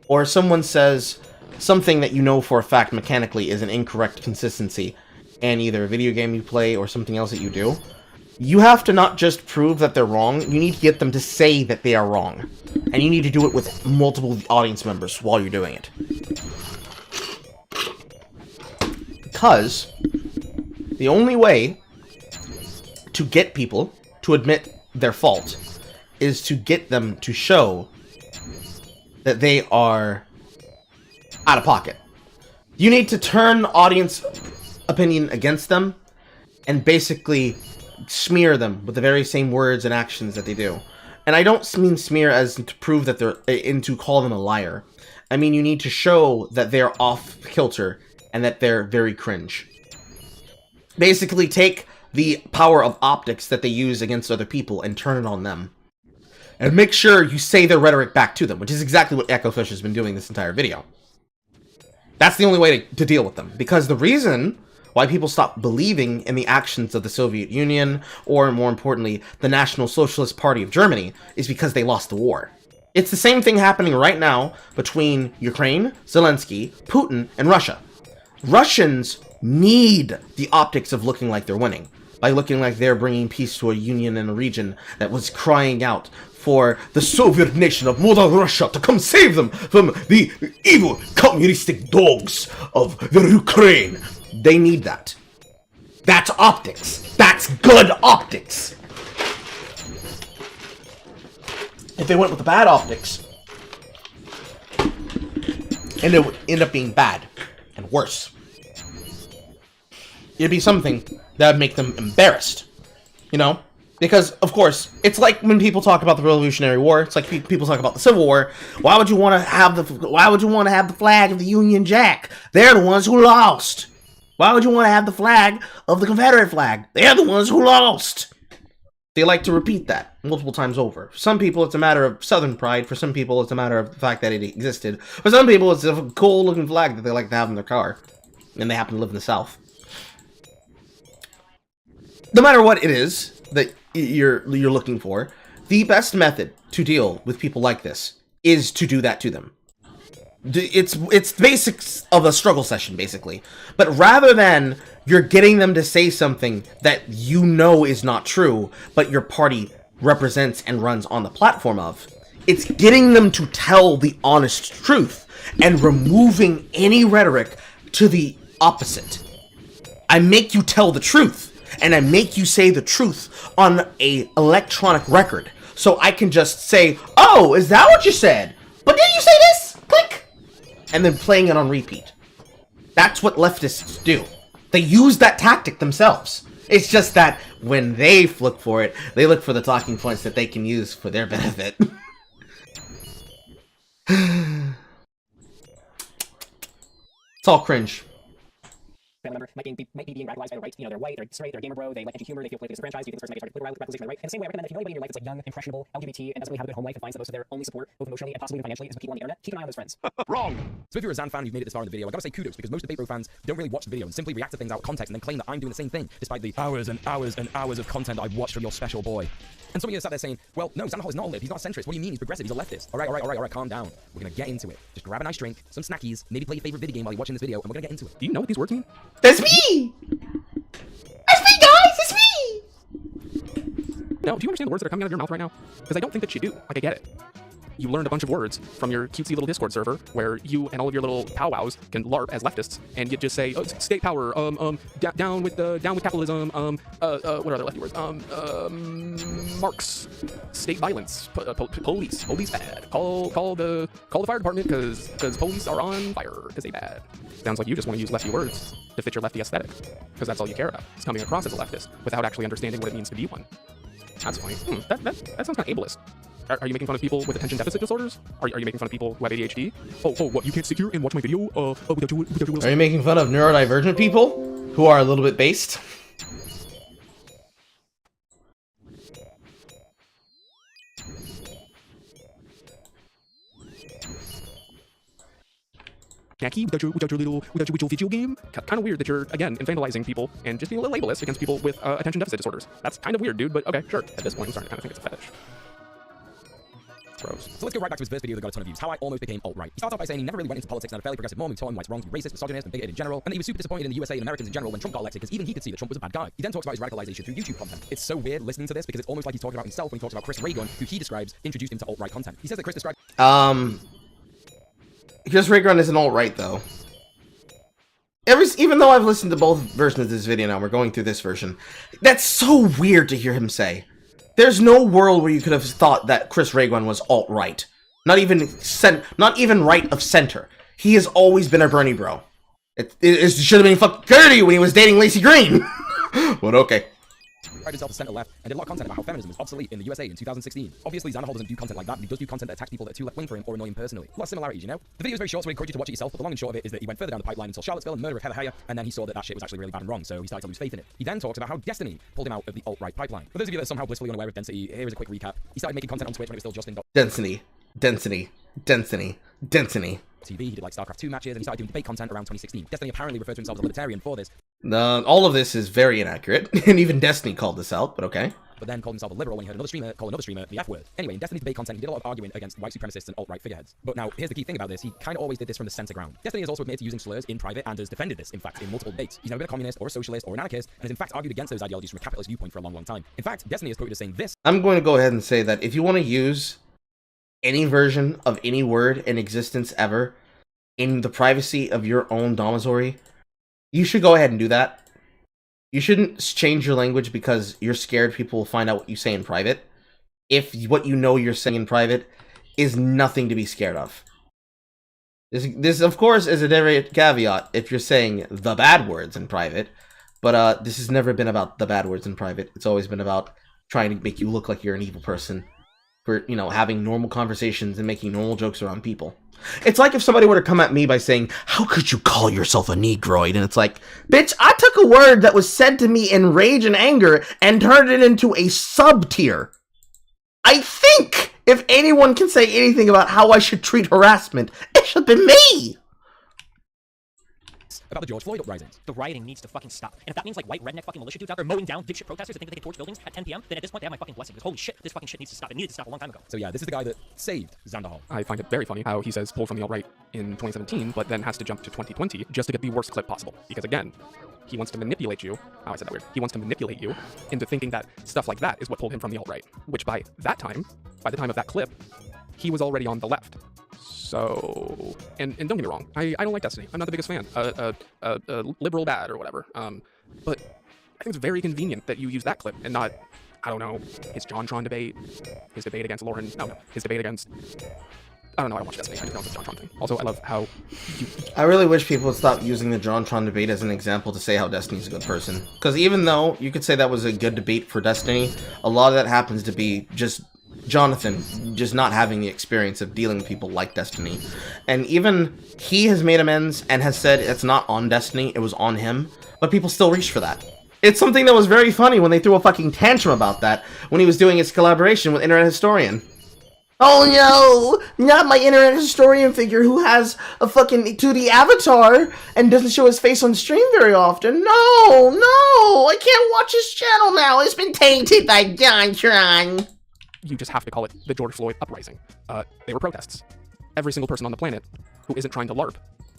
Speaker 1: or someone says something that you know for a fact mechanically is an incorrect consistency in either a video game you play or something else that you do, you have to not just prove that they're wrong, you need to get them to say that they are wrong. And you need to do it with multiple audience members while you're doing it. Because the only way to get people to admit their fault is to get them to show that they are out of pocket. You need to turn audience opinion against them and basically smear them with the very same words and actions that they do. And I don't mean smear as to prove that they're to call them a liar. I mean you need to show that they're off kilter and that they're very cringe. Basically take the power of optics that they use against other people and turn it on them. And make sure you say their rhetoric back to them, which is exactly what Echo Fish has been doing this entire video. That's the only way to deal with them. Because the reason why people stop believing in the actions of the Soviet Union, or more importantly, the National Socialist Party of Germany, is because they lost the war. It's the same thing happening right now between Ukraine, Zelensky, Putin, and Russia. Russians need the optics of looking like they're winning, by looking like they're bringing peace to a union in a region that was crying out for the Soviet nation of Mother Russia to come save them from the evil communistic dogs of the Ukraine. They need that. That's optics. That's good optics. If they went with the bad optics, and it would end up being bad and worse. It'd be something that would make them embarrassed, you know? Because, of course, it's like when people talk about the Revolutionary War. It's like people talk about the Civil War. Why would you want to have the flag of the Union Jack? They're the ones who lost. Why would you want to have the flag of the Confederate flag? They're the ones who lost. They like to repeat that multiple times over. For some people, it's a matter of Southern pride. For some people, it's a matter of the fact that it existed. For some people, it's a cool-looking flag that they like to have in their car, and they happen to live in the South. No matter what it is that you're looking for, the best method to deal with people like this is to do that to them. It's basics of a struggle session, basically. But rather than you're getting them to say something that you know is not true, but your party represents and runs on the platform of. It's getting them to tell the honest truth and removing any rhetoric to the opposite. I make you tell the truth, and I make you say the truth on a electronic record. So I can just say, oh, is that what you said? But didn't you say this? Click! And then playing it on repeat. That's what leftists do. They use that tactic themselves. It's just that when they look for it, they look for the talking points that they can use for their benefit. It's all cringe.
Speaker 11: Family member might be being radicalized by the right. You know, they're white, they're straight, they're gamer bro, they like edgy humor, they feel played this franchise, you think this person might be started radicalization by the right. And the same way I recommend that if you know anybody in your life that's like young, impressionable, LGBT, and doesn't really have a good home life and finds that most of their only support, both emotionally and possibly even financially, is with people on the internet, keep an eye on those friends.
Speaker 6: Wrong! So if you're a Zan fan who've made it this far in the video, I gotta say kudos, because most debate bro fans don't really watch the video and simply react to things out of context and then claim that I'm doing the same thing, despite the hours and hours and hours of content I've watched from your special boy. And some of you are sat there saying, well, no, Zan is not a lib, he's not a centrist. What do you mean? He's progressive, he's a leftist. Alright, calm down. We're gonna get into it. Just grab a nice drink, some snackies, maybe play your favorite video game while you're watching this video, and we're gonna get into it.
Speaker 5: Do you know what these words mean?
Speaker 1: That's me! That's me, guys! It's me!
Speaker 5: No, do you understand the words that are coming out of your mouth right now? Because I don't think that you do. Like, I get it. You learned a bunch of words from your cutesy little Discord server where you and all of your little powwows can LARP as leftists, and you just say, oh, state power, down with capitalism, what are other lefty words? Marx, state violence, police bad. Call the fire department because police are on fire because they bad. Sounds like you just want to use lefty words to fit your lefty aesthetic, because that's all you care about. It's coming across as a leftist without actually understanding what it means to be one. That's funny. That sounds kind of ableist. Are you making fun of people with attention deficit disorders? Are you making fun of people who have ADHD? Oh, what, you can't sit here and watch my video without your
Speaker 1: Are you making fun of neurodivergent people who are a little bit based?
Speaker 5: Snacky without your video game? Kind of weird that you're, again, infantilizing people and just being a little ableist against people with attention deficit disorders. That's kind of weird, dude, but okay, sure. At this point, I'm starting to kind of think it's a fetish. Gross.
Speaker 6: So let's go right back to his first video that got a ton of views, how I almost became alt-right. He starts off by saying he never really went into politics and had a fairly progressive mom who told him why it's wrong to be racist, misogynist, and bigoted in general, and that he was super disappointed in the USA and Americans in general when Trump got elected because even he could see that Trump was a bad guy. He then talks about his radicalization through YouTube content. It's so weird listening to this because it's almost like he's talking about himself when he talks about Chris Reagan, who he describes introduced him to alt-right content. He says that Chris described...
Speaker 1: Chris Reagan isn't alt-right, though. Even though I've listened to both versions of this video now, we're going through this version, that's so weird to hear him say. There's no world where you could have thought that Chris Reagan was alt-right. Not even right of center. He has always been a Bernie bro. It should have been fucking clear to you when he was dating Lacey Green. But okay.
Speaker 6: himself as center-left and did a lot of content about how feminism was obsolete in the USA in 2016. Obviously, Xanderhal doesn't do content like that, but he does do content that attacks people that are too left-wing for him or annoy him personally. A lot of similarities, you know? The video is very short, so I encourage you to watch it yourself, but the long and short of it is that he went further down the pipeline until Charlottesville and murder of Heather Heyer, and then he saw that shit was actually really bad and wrong, so he started to lose faith in it. He then talked about how Destiny pulled him out of the alt-right pipeline. For those of you that are somehow blissfully unaware of Density, here is a quick recap. He started making content on Twitch when it was still just in
Speaker 1: Density.
Speaker 6: TV. He did like StarCraft 2 matches, and he started doing debate content around 2016. Destiny apparently referred to himself as a libertarian for this.
Speaker 1: All of this is very inaccurate, and even Destiny called this out, but okay.
Speaker 6: But then called himself a liberal when he heard another streamer call another streamer the F word. Anyway, in Destiny's debate content, he did a lot of arguing against white supremacists and alt-right figureheads. But now, here's the key thing about this. He kind of always did this from the center ground. Destiny has also admitted to using slurs in private and has defended this, in fact, in multiple debates. He's never been a communist or a socialist or an anarchist, and has in fact argued against those ideologies from a capitalist viewpoint for a long, long time. In fact, Destiny is quoted as saying this.
Speaker 1: I'm going to go ahead and say that if you want to use any version of any word in existence ever in the privacy of your own domicile, you should go ahead and do that. You shouldn't change your language because you're scared people will find out what you say in private, if what you know you're saying in private is nothing to be scared of. This of course, is a different caveat if you're saying the bad words in private, but this has never been about the bad words in private. It's always been about trying to make you look like you're an evil person for, you know, having normal conversations and making normal jokes around people. It's like if somebody were to come at me by saying, "How could you call yourself a Negroid?" And it's like, bitch, I took a word that was said to me in rage and anger and turned it into a sub-tier. I think if anyone can say anything about how I should treat harassment, it should be me!
Speaker 6: About the George Floyd uprisings.
Speaker 11: The rioting needs to fucking stop. And if that means like white redneck fucking militia dudes out there mowing down dipshit protesters that think that they can torch buildings at 10 p.m., then at this point they have my fucking blessing. Because holy shit, this fucking shit needs to stop. It needed to stop a long time ago.
Speaker 6: So yeah, this is the guy that saved Xanderhal.
Speaker 5: I find it very funny how he says pull from the alt-right in 2017, but then has to jump to 2020 just to get the worst clip possible. Because again, he wants to manipulate you. Oh, I said that weird. He wants to manipulate you into thinking that stuff like that is what pulled him from the alt-right, which by the time of that clip, he was already on the left. So, and don't get me wrong, I don't like Destiny. I'm not the biggest fan. Liberal bad or whatever. But I think it's very convenient that you use that clip and not, I don't know, his JonTron debate, his debate against Lauren, his debate against, I don't know, I don't watch Destiny, I just know it's a JonTron thing. Also, I love how
Speaker 1: I really wish people would stop using the JonTron debate as an example to say how Destiny's a good person. Because even though you could say that was a good debate for Destiny, a lot of that happens to be just Jonathan just not having the experience of dealing with people like Destiny. And even he has made amends and has said it's not on Destiny, it was on him, but people still reach for that. It's something that was very funny when they threw a fucking tantrum about that when he was doing his collaboration with Internet Historian. Oh no, not my Internet Historian figure who has a fucking 2D avatar and doesn't show his face on stream very often. No, I can't watch his channel now. It's been tainted by JonTron.
Speaker 5: You just have to call it the George Floyd uprising. They were protests. Every single person on the planet who isn't trying to LARP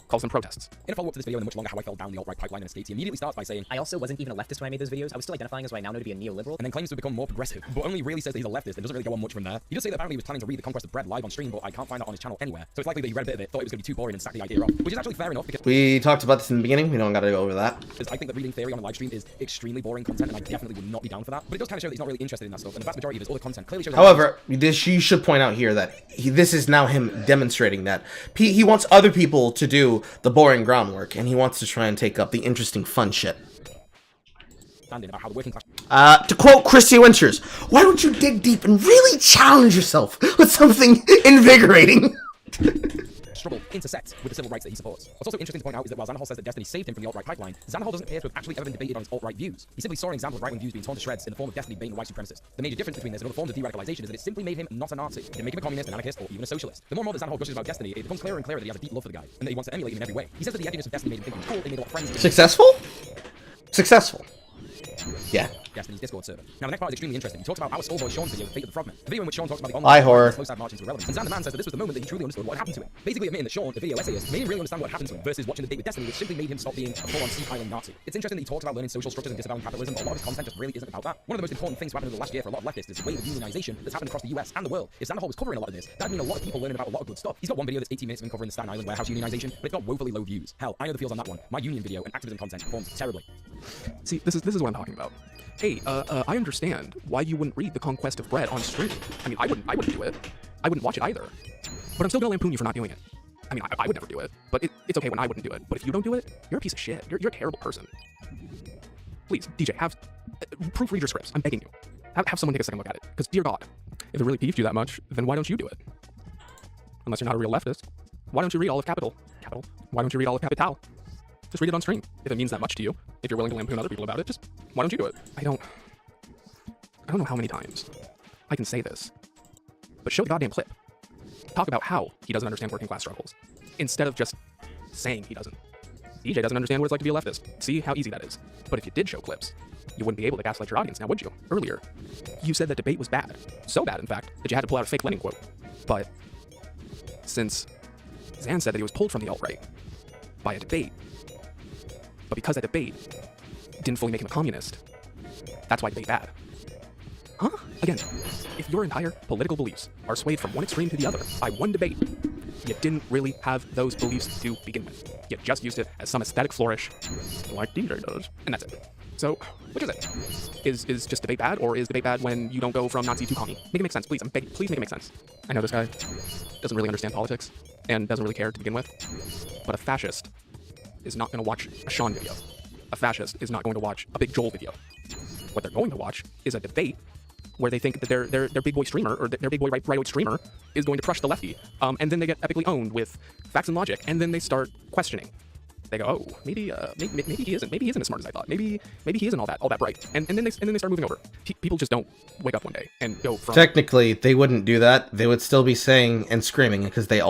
Speaker 5: calls them protests.
Speaker 6: In a follow-up to this video in the much longer How I Fell Down the Alt-Right Pipeline in the States, he immediately starts by saying,
Speaker 11: I also wasn't even a leftist when I made those videos. I was still identifying as what I now know to be a neoliberal.
Speaker 6: And then claims to have become more progressive, but only really says that he's a leftist and doesn't really go on much from there. He does say that apparently he was planning to read The Conquest of Bread live on stream, but I can't find that on his channel anywhere. So it's likely that he read a bit of it, thought it was going to be too boring and sacked the idea off, which is actually fair enough because
Speaker 1: we talked about this in the beginning, we don't gotta go over that.
Speaker 6: I think that reading theory on a live stream is extremely boring content, and I definitely would not be down for that. But it does kind of show that he's not really interested in that stuff, and the vast majority of his other content clearly shows.
Speaker 1: However, you should point out here that this is now him demonstrating that he wants other people to do the boring groundwork, and he wants to try and take up the interesting, fun shit. To quote Christy Winters, why don't you dig deep and really challenge yourself with something invigorating?
Speaker 6: Struggle intersects with the civil rights that he supports. What's also interesting to point out is that while Xanderhal says that Destiny saved him from the alt-right pipeline, Xanderhal doesn't appear to have actually ever been debated on his alt-right views. He simply saw an example of right-wing views being torn to shreds in the form of Destiny being a white supremacist. The major difference between this and other forms of de-radicalization is that it simply made him not a Nazi. It didn't make him a communist, an anarchist, or even a socialist. The more and more that Xanderhal gushes about Destiny, it becomes clearer and clearer that he has a deep love for the guy, and that he wants to emulate him in every way. He says that the edginess of Destiny made him think he was cool, they made a lot of friends.
Speaker 1: Successful? Successful. Yeah.
Speaker 6: Destiny's Discord server. Now, the next part is extremely interesting. He talks about our Schoolboy Sean's video, The Fate of the Frogman. The video in which Sean talks about the online
Speaker 1: horror.
Speaker 6: slow sad marching to irrelevance. And Xander Man says that this was the moment that he truly understood what happened to him. Basically admitting that Sean, the video essayist, made him really understand what happened to him versus watching the date with Destiny, which simply made him stop being a full-on Sea Island Nazi. It's interesting that he talks about learning social structures and disavowing capitalism, but a lot of his content just really isn't about that. One of the most important things to happen in the last year for a lot of leftists is the wave of unionization that's happened across the US and the world. If Xanderhal was covering a lot of this, that'd mean a lot of people learning about a lot of good stuff. He's got one video that's 18 minutes of him covering the Staten Island warehouse unionization, but it's got woefully low views. Hell, I know the feels on that one. My union video and activism content performs terribly.
Speaker 5: See, this is what I'm talking about. Hey, I understand why you wouldn't read The Conquest of Bread on stream. I mean, I wouldn't do it. I wouldn't watch it either. But I'm still gonna lampoon you for not doing it. I mean, I would never do it, but it's okay when I wouldn't do it. But if you don't do it, you're a piece of shit. You're a terrible person. Please, DJ, proofread your scripts. I'm begging you. Have someone take a second look at it. Because, dear God, if it really peeved you that much, then why don't you do it? Unless you're not a real leftist. Why don't you read all of Capital? Why don't you read all of Capital? Just read it on stream. If it means that much to you, if you're willing to lampoon other people about it, just why don't you do it? I don't know how many times I can say this, but show the goddamn clip. Talk about how he doesn't understand working class struggles, instead of just saying he doesn't. DJ doesn't understand what it's like to be a leftist. See how easy that is. But if you did show clips, you wouldn't be able to gaslight your audience now, would you? Earlier, you said that debate was bad. So bad, in fact, that you had to pull out a fake Lenin quote. But since Zan said that he was pulled from the alt-right by a debate, but because that debate didn't fully make him a communist, that's why debate bad. Huh? Again, if your entire political beliefs are swayed from one extreme to the other by one debate, you didn't really have those beliefs to begin with. You just used it as some aesthetic flourish, like DJ does, and that's it. So, which is it? Is just debate bad, or is debate bad when you don't go from Nazi to commie? Make it make sense, please. I'm begging, please make it make sense. I know this guy doesn't really understand politics, and doesn't really care to begin with, but a fascist is not going to watch a Sean video. A fascist is not going to watch a Big Joel video. What they're going to watch is a debate where they think that their big boy streamer, or their big boy right-oid streamer, is going to crush the lefty, and then they get epically owned with facts and logic, and then they start questioning. They go, oh, maybe he isn't as smart as I thought. Maybe he isn't all that bright. And then they start moving over. People just don't wake up one day and go from. Technically, they wouldn't do that. They would still be saying and screaming, because this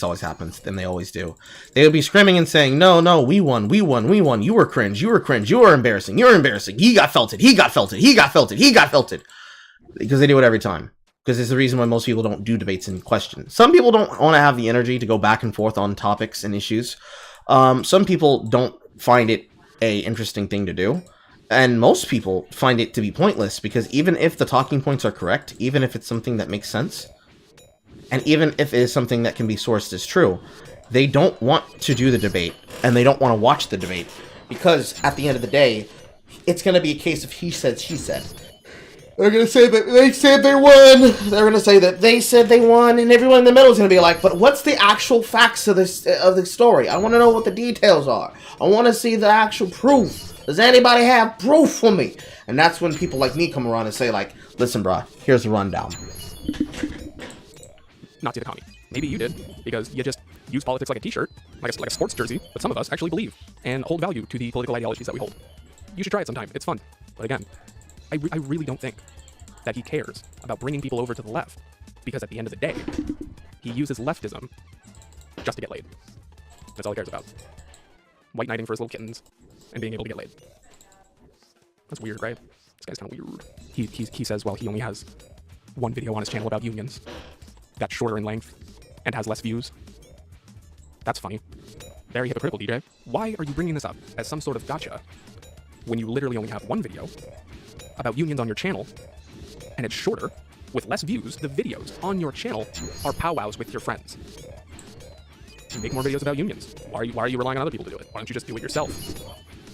Speaker 5: always happens, and they always do. They would be screaming and saying, no, we won. You were cringe. You were embarrassing. He got felted. Because they do it every time. Because it's the reason why most people don't do debates and question. Some people don't want to have the energy to go back and forth on topics and issues. Some people don't find it
Speaker 1: a interesting thing to do. And most people find it to be pointless, because even if the talking points are correct, even if it's something that makes sense, and even if it is something that can be sourced as true, they don't want to do the debate, and they don't want to watch the debate, because at the end of the day, it's going to be a case of he said, she said. They're going to say that they said they won. They're going to say that they said they won, and everyone in the middle is going to be like, but what's the actual facts of the story? I want to know what the details are. I want to see the actual proof. Does anybody have proof for me? And that's when people like me come around and say, like, listen, brah, here's the rundown.
Speaker 5: Nazi the commie. Maybe you did, because you just use politics like a t-shirt, like a sports jersey, but some of us actually believe and hold value to the political ideologies that we hold. You should try it sometime. It's fun. But again, I really don't think that he cares about bringing people over to the left, because at the end of the day, he uses leftism just to get laid. That's all he cares about. White knighting for his little kittens and being able to get laid. That's weird, right? This guy's kind of weird. He says, well, he only has one video on his channel about unions that's shorter in length and has less views. That's funny. Very hypocritical, DJ. Why are you bringing this up as some sort of gotcha when you literally only have one video about unions on your channel, and it's shorter, with less views? The videos on your channel are powwows with your friends. You make more videos about unions. Why are you relying on other people to do it? Why don't you just do it yourself?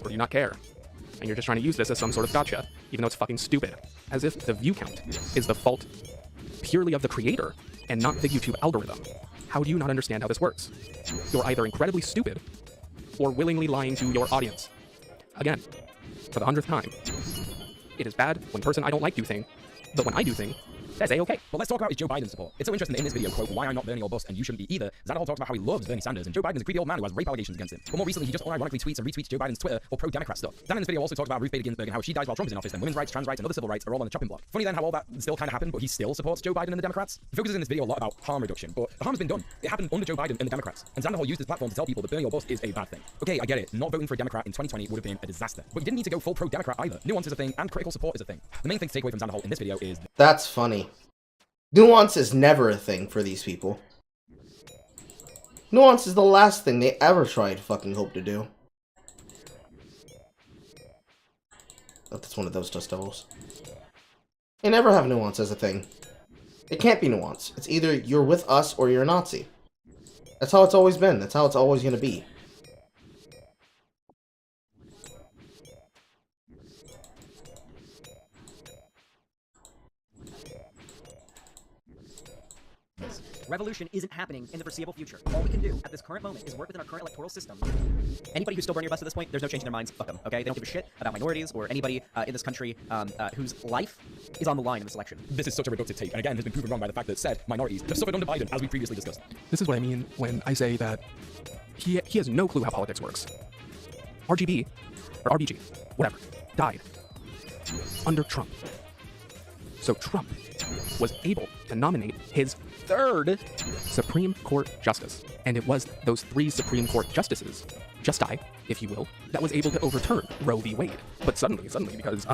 Speaker 5: Or do you not care? And you're just trying to use this as some sort of gotcha, even though it's fucking stupid. As if the view count is the fault purely of the creator and not the YouTube algorithm. How do you not understand how this works? You're either incredibly stupid or willingly lying to your audience. Again, for the 100th time, it is bad when person I don't like do thing, but when I do thing, that's A-okay.
Speaker 6: But let's talk about his Joe Biden support. It's so interesting that in this video, quote, why I'm not Bernie or bust, and you shouldn't be either, Xanderhal talks about how he loves Bernie Sanders, and Joe Biden's a creepy old man who has rape allegations against him. But more recently, he just unironically tweets and retweets Joe Biden's Twitter or pro-Democrat stuff. Dan in this video also talks about Ruth Bader Ginsburg and how she dies while Trump is in office, and women's rights, trans rights, and other civil rights are all on the chopping block. Funny then how all that still kind of happened, but he still supports Joe Biden and the Democrats. He focuses in this video a lot about harm reduction, but the harm's been done. It happened under Joe Biden and the Democrats. And Xanderhal used his platform to tell people that Bernie or bust is a bad thing. Okay, I get it. Not voting for a Democrat in 2020 would have been a disaster. But you didn't need to go full pro-Democrat either. Nuance is a thing, and critical support is a thing. The main thing to take away from Xanderhal in this video is...
Speaker 1: That's funny. Nuance is never a thing for these people. Nuance is the last thing they ever tried to fucking hope to do. Oh, that's one of those dust devils. They never have nuance as a thing. It can't be nuance. It's either you're with us or you're a Nazi. That's how it's always been. That's how it's always going to be.
Speaker 11: Revolution isn't happening in the foreseeable future. All we can do at this current moment is work within our current electoral system. Anybody who's still burning your bus at this point, there's no change in their minds. Fuck them, okay? They don't give a shit about minorities or anybody in this country whose life is on the line in this election.
Speaker 6: This is such a reductive take, and again, has been proven wrong by the fact that said minorities have suffered under Biden, as we previously discussed.
Speaker 5: This is what I mean when I say that he has no clue how politics works. RGB, or RBG, whatever, died under Trump. So Trump was able to nominate his third Supreme Court justice. And it was those three Supreme Court justices, justi, if you will, that was able to overturn Roe v. Wade. But suddenly, because,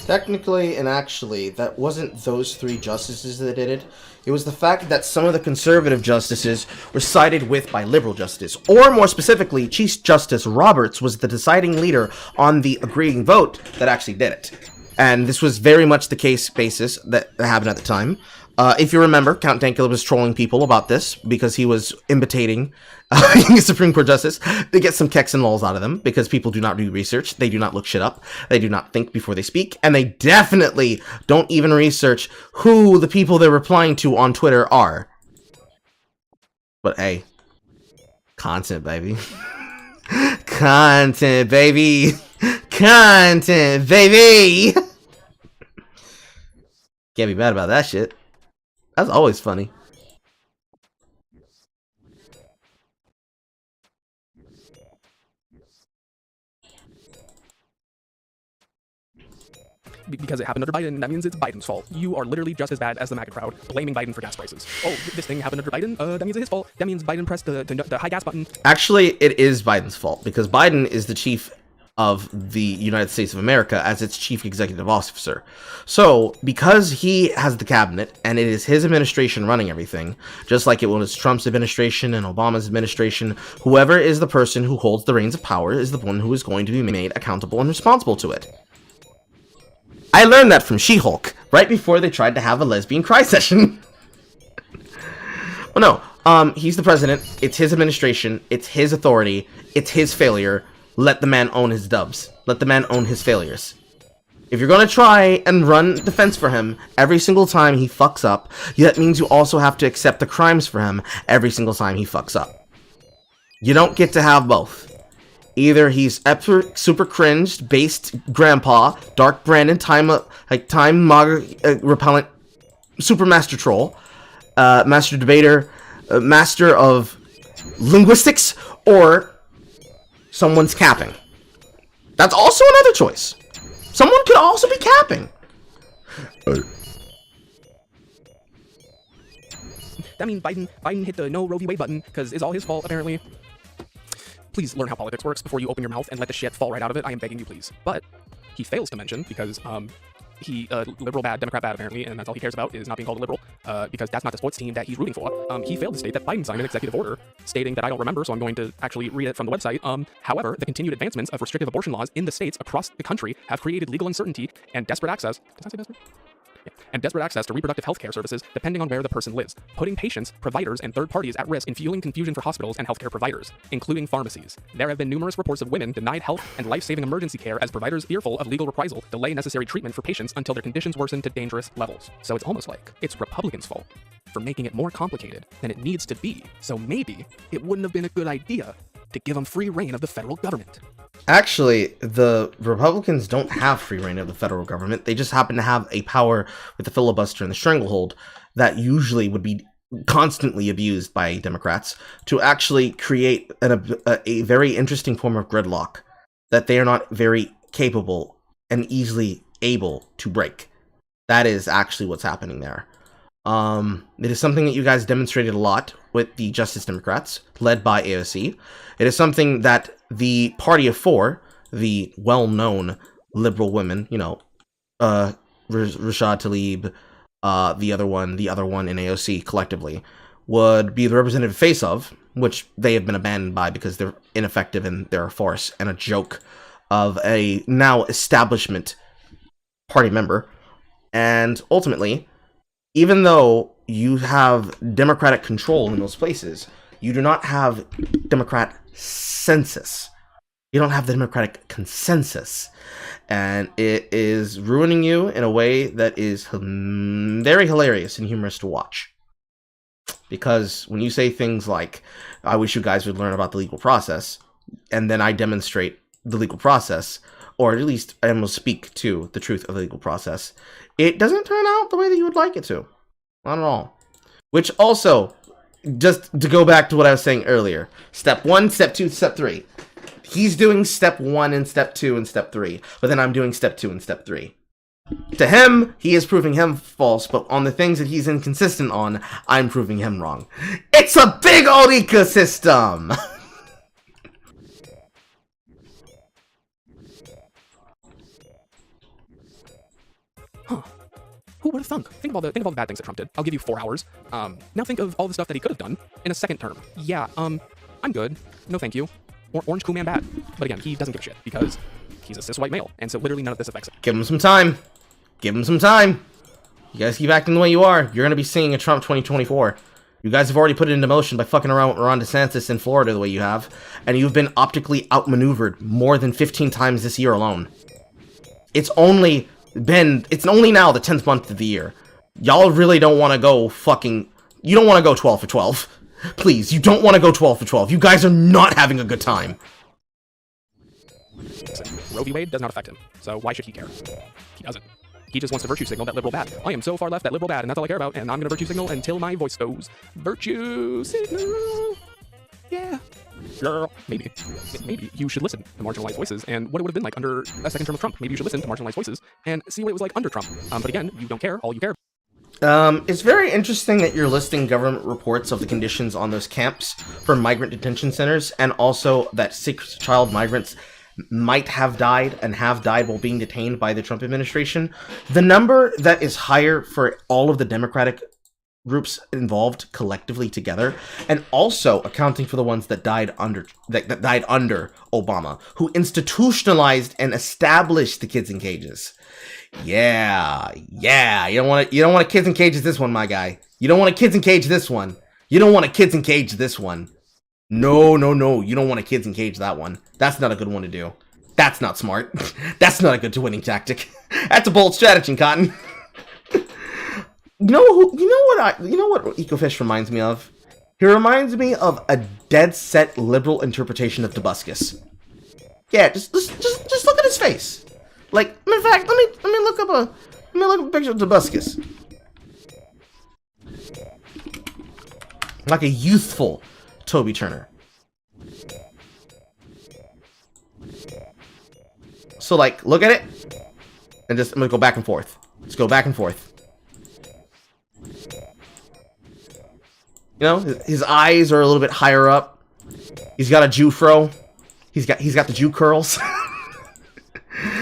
Speaker 1: Technically and actually, that wasn't those three justices that did it. It was the fact that some of the conservative justices were sided with by liberal justices. Or more specifically, Chief Justice Roberts was the deciding leader on the agreeing vote that actually did it. And this was very much the case basis that happened at the time. If you remember, Count Dankula was trolling people about this because he was imitating a Supreme Court justice to get some kecks and lulz out of them, because people do not do research, they do not look shit up, they do not think before they speak, and they definitely don't even research who the people they're replying to on Twitter are. But hey, content, baby. Content, baby. Content, baby. Can't be mad about that shit. That's always funny.
Speaker 5: Because it happened under Biden, that means it's Biden's fault. You are literally just as bad as the MAGA crowd, blaming Biden for gas prices. Oh, this thing happened under Biden? That means it's his fault. That means Biden pressed the high gas button.
Speaker 1: Actually, it is Biden's fault, because Biden is the chief of the United States of America as its chief executive officer. So, because he has the cabinet, and it is his administration running everything, just like it was Trump's administration and Obama's administration, whoever is the person who holds the reins of power is the one who is going to be made accountable and responsible to it. I learned that from She-Hulk, right before they tried to have a lesbian cry session. Well, no, he's the president, it's his administration, it's his authority, it's his failure. Let the man own his dubs. Let the man own his failures. If you're going to try and run defense for him every single time he fucks up, that means you also have to accept the crimes for him every single time he fucks up. You don't get to have both. Either he's super cringed, based grandpa, Dark Brandon, time repellent, super master troll, master debater, master of linguistics, or someone's capping. That's also another choice. Someone could also be capping.
Speaker 5: I mean, Biden hit the no Roe v. Wade button because it's all his fault, apparently. Please learn how politics works before you open your mouth and let the shit fall right out of it. I am begging you, please. But he fails to mention, because he liberal bad, Democrat bad apparently, and that's all he cares about is not being called a liberal, because that's not the sports team that he's rooting for. He failed to state that Biden signed an executive order stating that I don't remember, so I'm going to actually read it from the website. However, the continued advancements of restrictive abortion laws in the states across the country have created legal uncertainty and desperate access. Does that say desperate? Yeah. And desperate access to reproductive health care services depending on where the person lives, putting patients, providers, and third parties at risk and fueling confusion for hospitals and healthcare providers, including pharmacies. There have been numerous reports of women denied health and life-saving emergency care as providers, fearful of legal reprisal, delay necessary treatment for patients until their conditions worsen to dangerous levels. So it's almost like it's Republicans' fault for making it more complicated than it needs to be. So maybe it wouldn't have been a good idea to give them free reign of the federal government.
Speaker 1: Actually, the Republicans don't have free reign of the federal government. They just happen to have a power with the filibuster and the stranglehold that usually would be constantly abused by Democrats to actually create a very interesting form of gridlock that they are not very capable and easily able to break. That is actually what's happening there. It is something that you guys demonstrated a lot with the Justice Democrats, led by AOC. It is something that the Party of Four, the well-known liberal women, you know, Rashad Tlaib, the other one in AOC collectively, would be the representative face of, which they have been abandoned by because they're ineffective and they're a farce and a joke of a now establishment party member. And ultimately, even though you have Democratic control in those places, you do not have Democrat census. You don't have the Democratic consensus. And it is ruining you in a way that is very hilarious and humorous to watch. Because when you say things like, I wish you guys would learn about the legal process, and then I demonstrate the legal process, or at least I will speak to the truth of the legal process, it doesn't turn out the way that you would like it to. Not at all. Which also, just to go back to what I was saying earlier, step 1, step 2, step 3. He's doing step 1 and step 2 and step 3, but then I'm doing step 2 and step 3. To him, he is proving him false, but on the things that he's inconsistent on, I'm proving him wrong. It's a big old ecosystem!
Speaker 5: Huh. Who would have thunk? Think of all the bad things that Trump did. I'll give you 4 hours. Now think of all the stuff that he could have done in a second term. Yeah, I'm good. No thank you. Orange cool man bad. But again, he doesn't give a shit because he's a cis white male, and so literally none of this affects him.
Speaker 1: Give him some time. Give him some time. You guys keep acting the way you are, you're going to be seeing a Trump 2024. You guys have already put it into motion by fucking around with Ron DeSantis in Florida the way you have, and you've been optically outmaneuvered more than 15 times this year alone. It's only now the 10th month of the year. Y'all really don't want to go you don't want to go 12 for 12. Please, you don't want to go 12 for 12. You guys are not having a good time.
Speaker 5: Roe v. Wade does not affect him, so why should he care? He doesn't. He just wants to virtue signal that liberal bad. I am so far left that liberal bad, and that's all I care about, and I'm gonna virtue signal until my voice goes. Virtue signal! Yeah. Girl. Maybe you should listen to marginalized voices and what it would have been like under a second term of Trump. Maybe you should listen to marginalized voices and see what it was like under Trump. But again, you don't care. All you care.
Speaker 1: It's very interesting that you're listing government reports of the conditions on those camps for migrant detention centers, and also that 6 child migrants might have died and have died while being detained by the Trump administration, the number that is higher for all of the Democratic groups involved collectively together, and also accounting for the ones that died under that died under Obama, who institutionalized and established the kids in cages. Yeah, you don't want to kids in cages this one, my guy. You don't want to kids in cage this one. You don't want to kids in cage this one. No, you don't want to kids in cage that one. That's not a good one to do. That's not smart. That's not a good winning tactic. That's a bold strategy, Cotton. You know what Ecofish reminds me of? He reminds me of a dead set liberal interpretation of Tobuscus. Yeah, just look at his face. Like, in fact, let me look up a picture of Tobuscus. Like a youthful Toby Turner. So, like, look at it, and I'm gonna go back and forth. Let's go back and forth. You know, his eyes are a little bit higher up. He's got a Jew fro. He's got the Jew curls.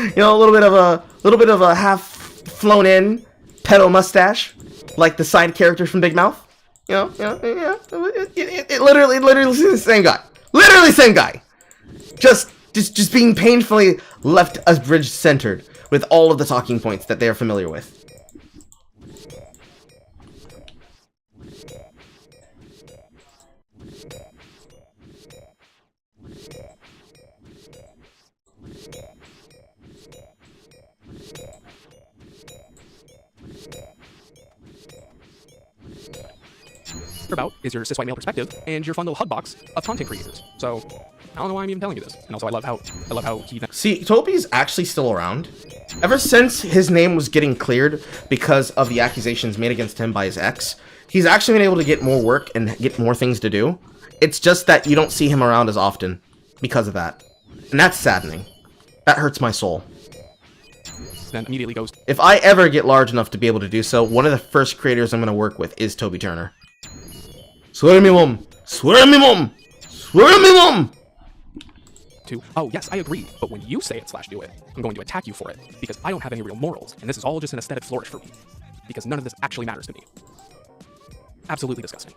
Speaker 1: You know, a little bit of a half flown in pedo mustache, like the side character from Big Mouth. You know, it literally is the same guy. Literally same guy. Just being painfully left as bridge centered with all of the talking points that they are familiar with.
Speaker 5: About is your cis white male perspective and your fun little HUD box of content creators. So I don't know why I'm even telling you this. And also I love how he
Speaker 1: see, Toby's actually still around. Ever since his name was getting cleared because of the accusations made against him by his ex, he's actually been able to get more work and get more things to do. It's just that you don't see him around as often because of that. And that's saddening. That hurts my soul.
Speaker 5: Then immediately goes.
Speaker 1: If I ever get large enough to be able to do so, one of the first creators I'm going to work with is Toby Turner. Swear to me, mom. Swear to me, mom. Swear to me, mom.
Speaker 5: Oh, yes, I agree. But when you say it / do it, I'm going to attack you for it because I don't have any real morals, and this is all just an aesthetic flourish for me because none of this actually matters to me. Absolutely disgusting.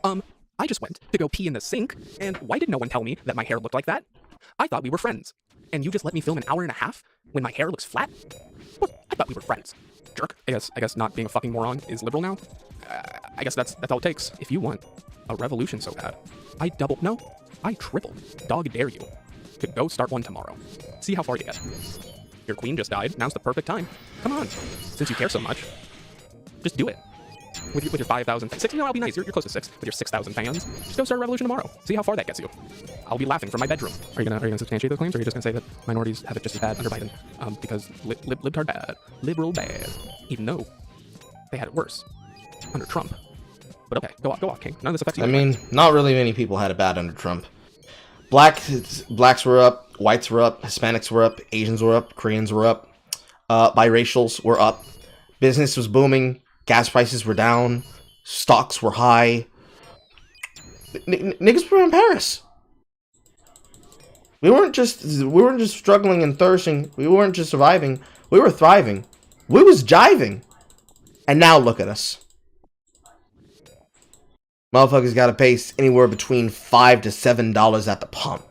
Speaker 5: I just went to go pee in the sink, and why did no one tell me that my hair looked like that? I thought we were friends, and you just let me film an hour and a half when my hair looks flat? What? I thought we were friends. Jerk. I guess not being a fucking moron is liberal now. I guess that's all it takes. If you want a revolution so bad, I triple dog dare you to go start one tomorrow. See how far you get. Your queen just died. Now's the perfect time. Come on. Since you care so much, just do it. With your 5,000, 6, you know, I'll be nice. You're close to 6. With your 6,000 fans, just go start a revolution tomorrow. See how far that gets you. I'll be laughing from my bedroom. Are you gonna substantiate those claims, or are you just gonna say that minorities have it just as bad under Biden? Because libtard bad, liberal bad, even though they had it worse under Trump. But okay, go off, King. None of this affects you.
Speaker 1: I mean, not really many people had it bad under Trump. Blacks were up, whites were up, Hispanics were up, Asians were up, Koreans were up, biracials were up. Business was booming. Gas prices were down. Stocks were high. Niggas were in Paris. We weren't just struggling and thirsting. We weren't just surviving. We were thriving. We was jiving. And now look at us. Motherfuckers gotta pay anywhere between $5 to $7 at the pump.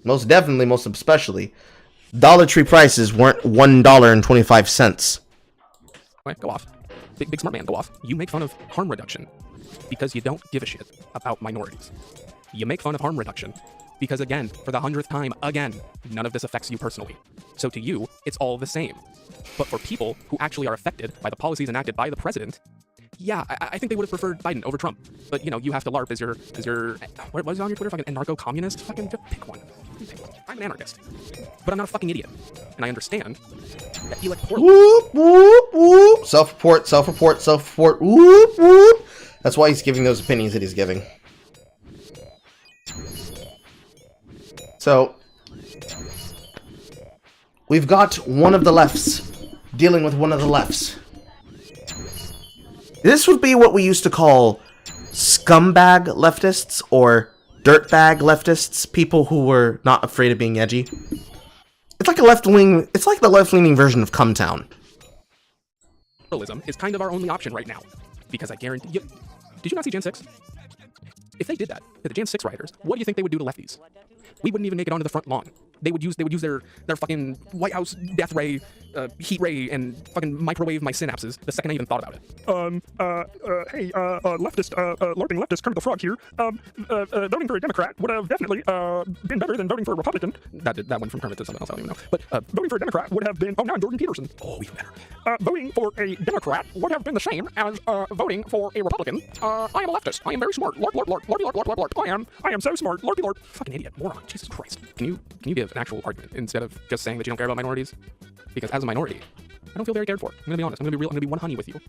Speaker 1: Most definitely, most especially, Dollar Tree prices weren't $1.25.
Speaker 5: Wait, go off. Big smart man, go off. You make fun of harm reduction because you don't give a shit about minorities. You make fun of harm reduction because, again, for the 100th time, again, none of this affects you personally. So to you, it's all the same. But for people who actually are affected by the policies enacted by the president, yeah, I think they would have preferred Biden over Trump. But, you know, you have to LARP as your what was it on your Twitter? Fucking anarcho-communist? Fucking just pick one. I'm an anarchist. But I'm not a fucking idiot. And I understand that you like poor...
Speaker 1: Whoop, whoop, whoop. Self-report. Whoop, whoop. That's why he's giving those opinions that he's giving. So, we've got one of the lefts dealing with one of the lefts. This would be what we used to call scumbag leftists or dirtbag leftists, people who were not afraid of being edgy. It's like it's like the left-leaning version of Cumtown.
Speaker 5: Liberalism is kind of our only option right now, because I guarantee you. Did you not see Jan 6? If they did that, the Jan 6 rioters, what do you think they would do to lefties? We wouldn't even make it onto the front lawn. They would use their fucking White House death ray, heat ray, and fucking microwave my synapses the second I even thought about it.
Speaker 9: Hey, leftist, LARPing leftist, Kermit the Frog here. Voting for a Democrat would have definitely been better than voting for a Republican.
Speaker 5: That went from Kermit to something else, I don't even know.
Speaker 9: But voting for a Democrat would have been, oh, now I'm Jordan Peterson.
Speaker 5: Oh, even better.
Speaker 9: Voting for a Democrat would have been the same as voting for a Republican. I am a leftist. I am very smart. LARP, LARP, LARP, LARP, LARP, LARP, LARP. I am so smart. LARPy LARP.
Speaker 5: Fucking idiot, moron. Jesus Christ. Can you give an actual argument instead of just saying that you don't care about minorities? Because as a minority, I don't feel very cared for. I'm gonna be honest. I'm gonna be real. I'm gonna be 100 with you.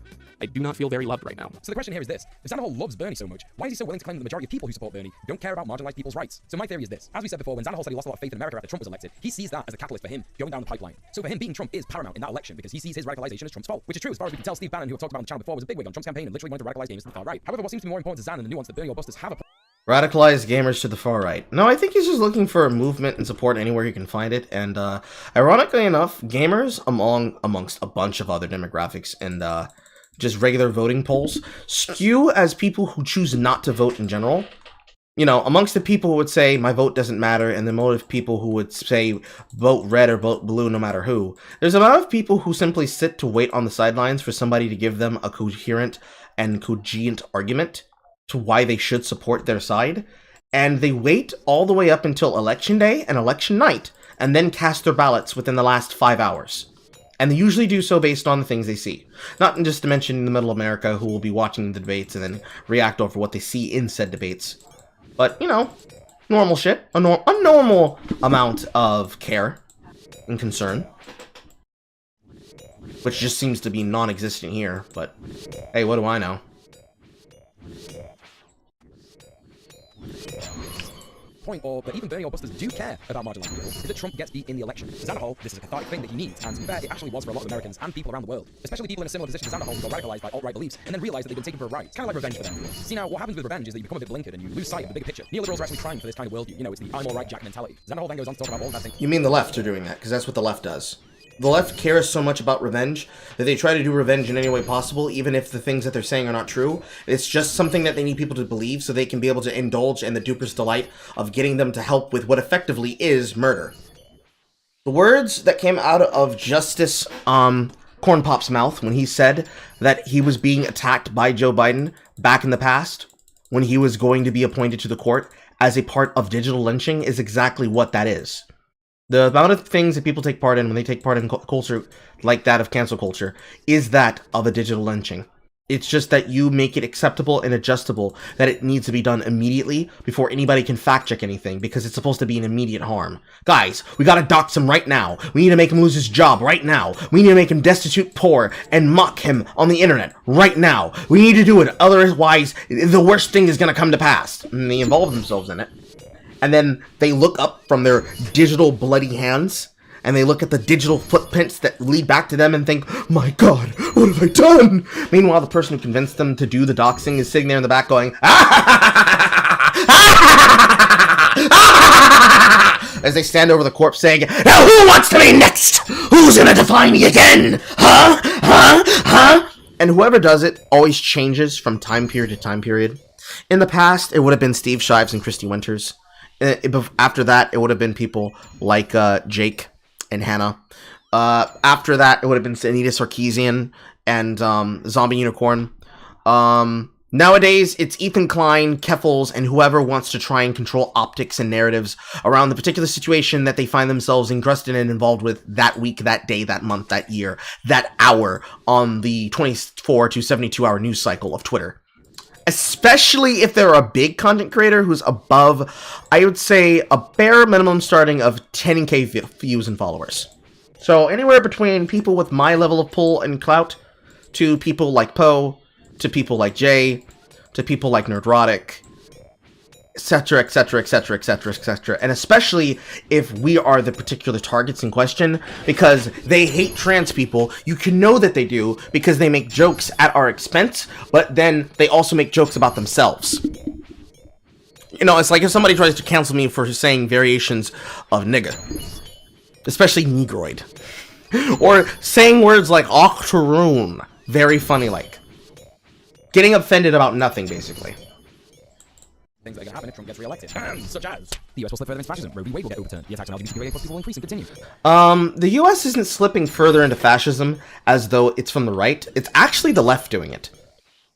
Speaker 5: I do not feel very loved right now.
Speaker 6: So the question here is this. If Xanathol loves Bernie so much, why is he so willing to claim that the majority of people who support Bernie don't care about marginalized people's rights? So my theory is this. As we said before, when Xanathol said he lost a lot of faith in America after Trump was elected, he sees that as a catalyst for him going down the pipeline. So for him, being Trump is paramount in that election because he sees his radicalization as Trump's fault, which is true as far as we can tell. Steve Bannon, who I've talked about on the channel before, was a bigwig on Trump's campaign and literally wanted to radicalize gamers to the far right. However, what seems to be more important to Xan and the nuance that Bernie or Busters have a
Speaker 1: Radicalized gamers to the far right. No, I think he's just looking for a movement and support anywhere he can find it. And ironically enough, gamers amongst a bunch of other demographics and just regular voting polls skew as people who choose not to vote in general. You know, amongst the people who would say my vote doesn't matter, and the amount of people who would say vote red or vote blue no matter who, there's a lot of people who simply sit to wait on the sidelines for somebody to give them a coherent and cogent argument to why they should support their side, and they wait all the way up until election day and election night, and then cast their ballots within the last 5 hours. And they usually do so based on the things they see. Not just to mention in the middle America, who will be watching the debates and then react over what they see in said debates. But, you know, normal shit. A normal amount of care and concern. Which just seems to be non-existent here, but hey, what do I know?
Speaker 6: Point, but even Bernie or Busters do care about marginalized people, is that Trump gets beat in the election. For Xanathol, this is a cathartic thing that he needs, and to be fair, it actually was for a lot of Americans and people around the world, especially people in a similar position to Xanathol who got radicalized by alt-right beliefs, and then realized that they've been taken for a ride. It's kind of like revenge for them. See, now, what happens with revenge is that you become a bit blinkered and you lose sight of the bigger picture. Neoliberals are actually trying for this kind of worldview. You know, it's the I'm all right Jack mentality. Xanathol then goes on to talk about all that thing.
Speaker 1: You mean the left are doing that, because that's what the left does. The left cares so much about revenge that they try to do revenge in any way possible, even if the things that they're saying are not true. It's just something that they need people to believe so they can be able to indulge in the duper's delight of getting them to help with what effectively is murder. The words that came out of Justice Corn Pop's mouth when he said that he was being attacked by Joe Biden back in the past, when he was going to be appointed to the court as a part of digital lynching, is exactly what that is. The amount of things that people take part in when they take part in culture like that of cancel culture is that of a digital lynching. It's just that you make it acceptable and adjustable that it needs to be done immediately before anybody can fact check anything, because it's supposed to be an immediate harm. Guys, we gotta dox him right now. We need to make him lose his job right now. We need to make him destitute, poor, and mock him on the internet right now. We need to do it, otherwise the worst thing is gonna come to pass. And they involve themselves in it. And then they look up from their digital bloody hands, and they look at the digital footprints that lead back to them and think, my god, what have I done? Meanwhile, the person who convinced them to do the doxing is sitting there in the back going, as they stand over the corpse saying, now who wants to be next? Who's gonna defy me again? Huh? And whoever does it always changes from time period to time period. In the past, it would have been Steve Shives and Christy Winters. After that, it would have been people like Jake and Hannah. After that, it would have been Anita Sarkeesian and Zombie Unicorn. Nowadays, it's Ethan Klein, Keffels, and whoever wants to try and control optics and narratives around the particular situation that they find themselves engrossed in and involved with that week, that day, that month, that year, that hour on the 24 to 72 hour news cycle of Twitter. Especially if they're a big content creator who's above, I would say, a bare minimum starting of 10k views and followers. So anywhere between people with my level of pull and clout, to people like Poe, to people like Jay, to people like Nerdrotic, etc., etc., etc., etc., etc. And especially if we are the particular targets in question, because they hate trans people. You can know that they do because they make jokes at our expense, but then they also make jokes about themselves. You know, it's like if somebody tries to cancel me for saying variations of nigga, especially negroid, or saying words like octoroon, very funny, like getting offended about nothing, basically.
Speaker 6: Things that can happen if Trump gets re-elected, such as the US will slip further into fascism, Roe v. Wade will get overturned, the attacks on LGBTQIA+ people will increase and continue.
Speaker 1: The US isn't slipping further into fascism as though it's from the right. It's actually the left doing it.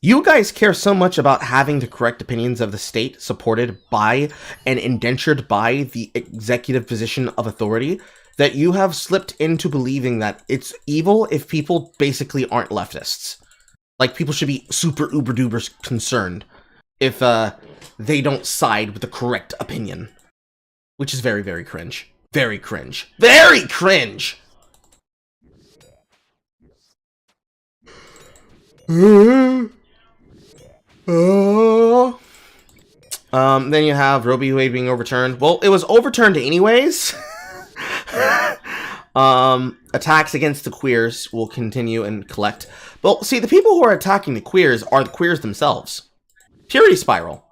Speaker 1: You guys care so much about having the correct opinions of the state supported by and indentured by the executive position of authority that you have slipped into believing that it's evil if people basically aren't leftists. Like, people should be super uber duper concerned if they don't side with the correct opinion. Which is very, very cringe. Very cringe. Very cringe! Then you have Roe v. Wade being overturned. Well, it was overturned anyways. Attacks against the queers will continue and collect. Well, see, the people who are attacking the queers are the queers themselves. Purity spiral.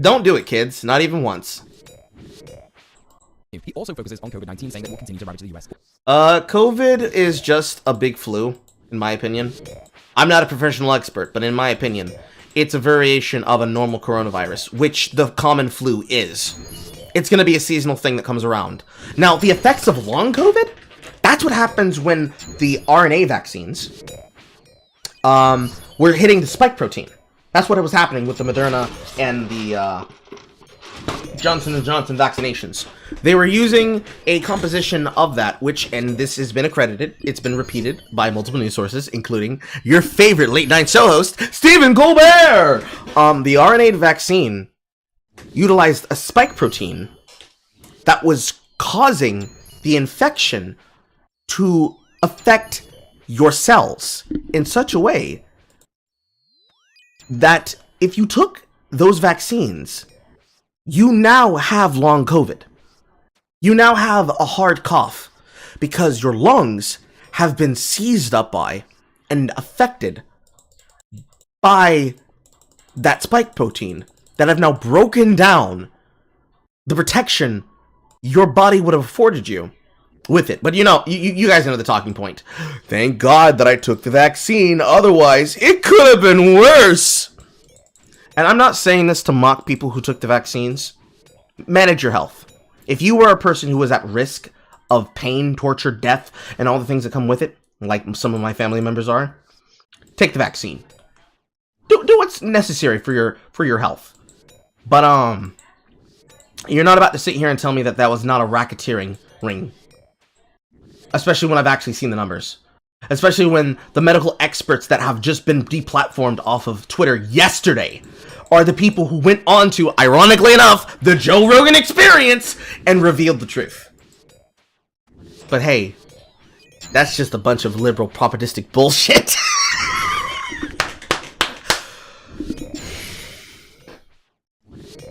Speaker 1: Don't do it, kids. Not even once.
Speaker 6: He also focuses on COVID-19, saying that it will continue to ravage the US.
Speaker 1: COVID is just a big flu, in my opinion. I'm not a professional expert, but in my opinion, it's a variation of a normal coronavirus, which the common flu is. It's going to be a seasonal thing that comes around. Now, the effects of long COVID, that's what happens when the RNA vaccines were hitting the spike protein. That's what was happening with the Moderna and the Johnson & Johnson vaccinations. They were using a composition of that, which, and this has been accredited, it's been repeated by multiple news sources, including your favorite late-night show host, Stephen Colbert! The RNA vaccine utilized a spike protein that was causing the infection to affect your cells in such a way that if you took those vaccines, you now have long COVID. You now have a hard cough because your lungs have been seized up by and affected by that spike protein that have now broken down the protection your body would have afforded you with it. But you know, you guys know the talking point. Thank God that I took the vaccine, otherwise it could have been worse. And I'm not saying this to mock people who took the vaccines. Manage your health. If you were a person who was at risk of pain, torture, death, and all the things that come with it, like some of my family members are, take the vaccine. Do what's necessary for your health. But you're not about to sit here and tell me that that was not a racketeering ring. Especially when I've actually seen the numbers. Especially when the medical experts that have just been deplatformed off of Twitter yesterday are the people who went on to, ironically enough, the Joe Rogan Experience and revealed the truth. But hey, that's just a bunch of liberal propagandistic bullshit.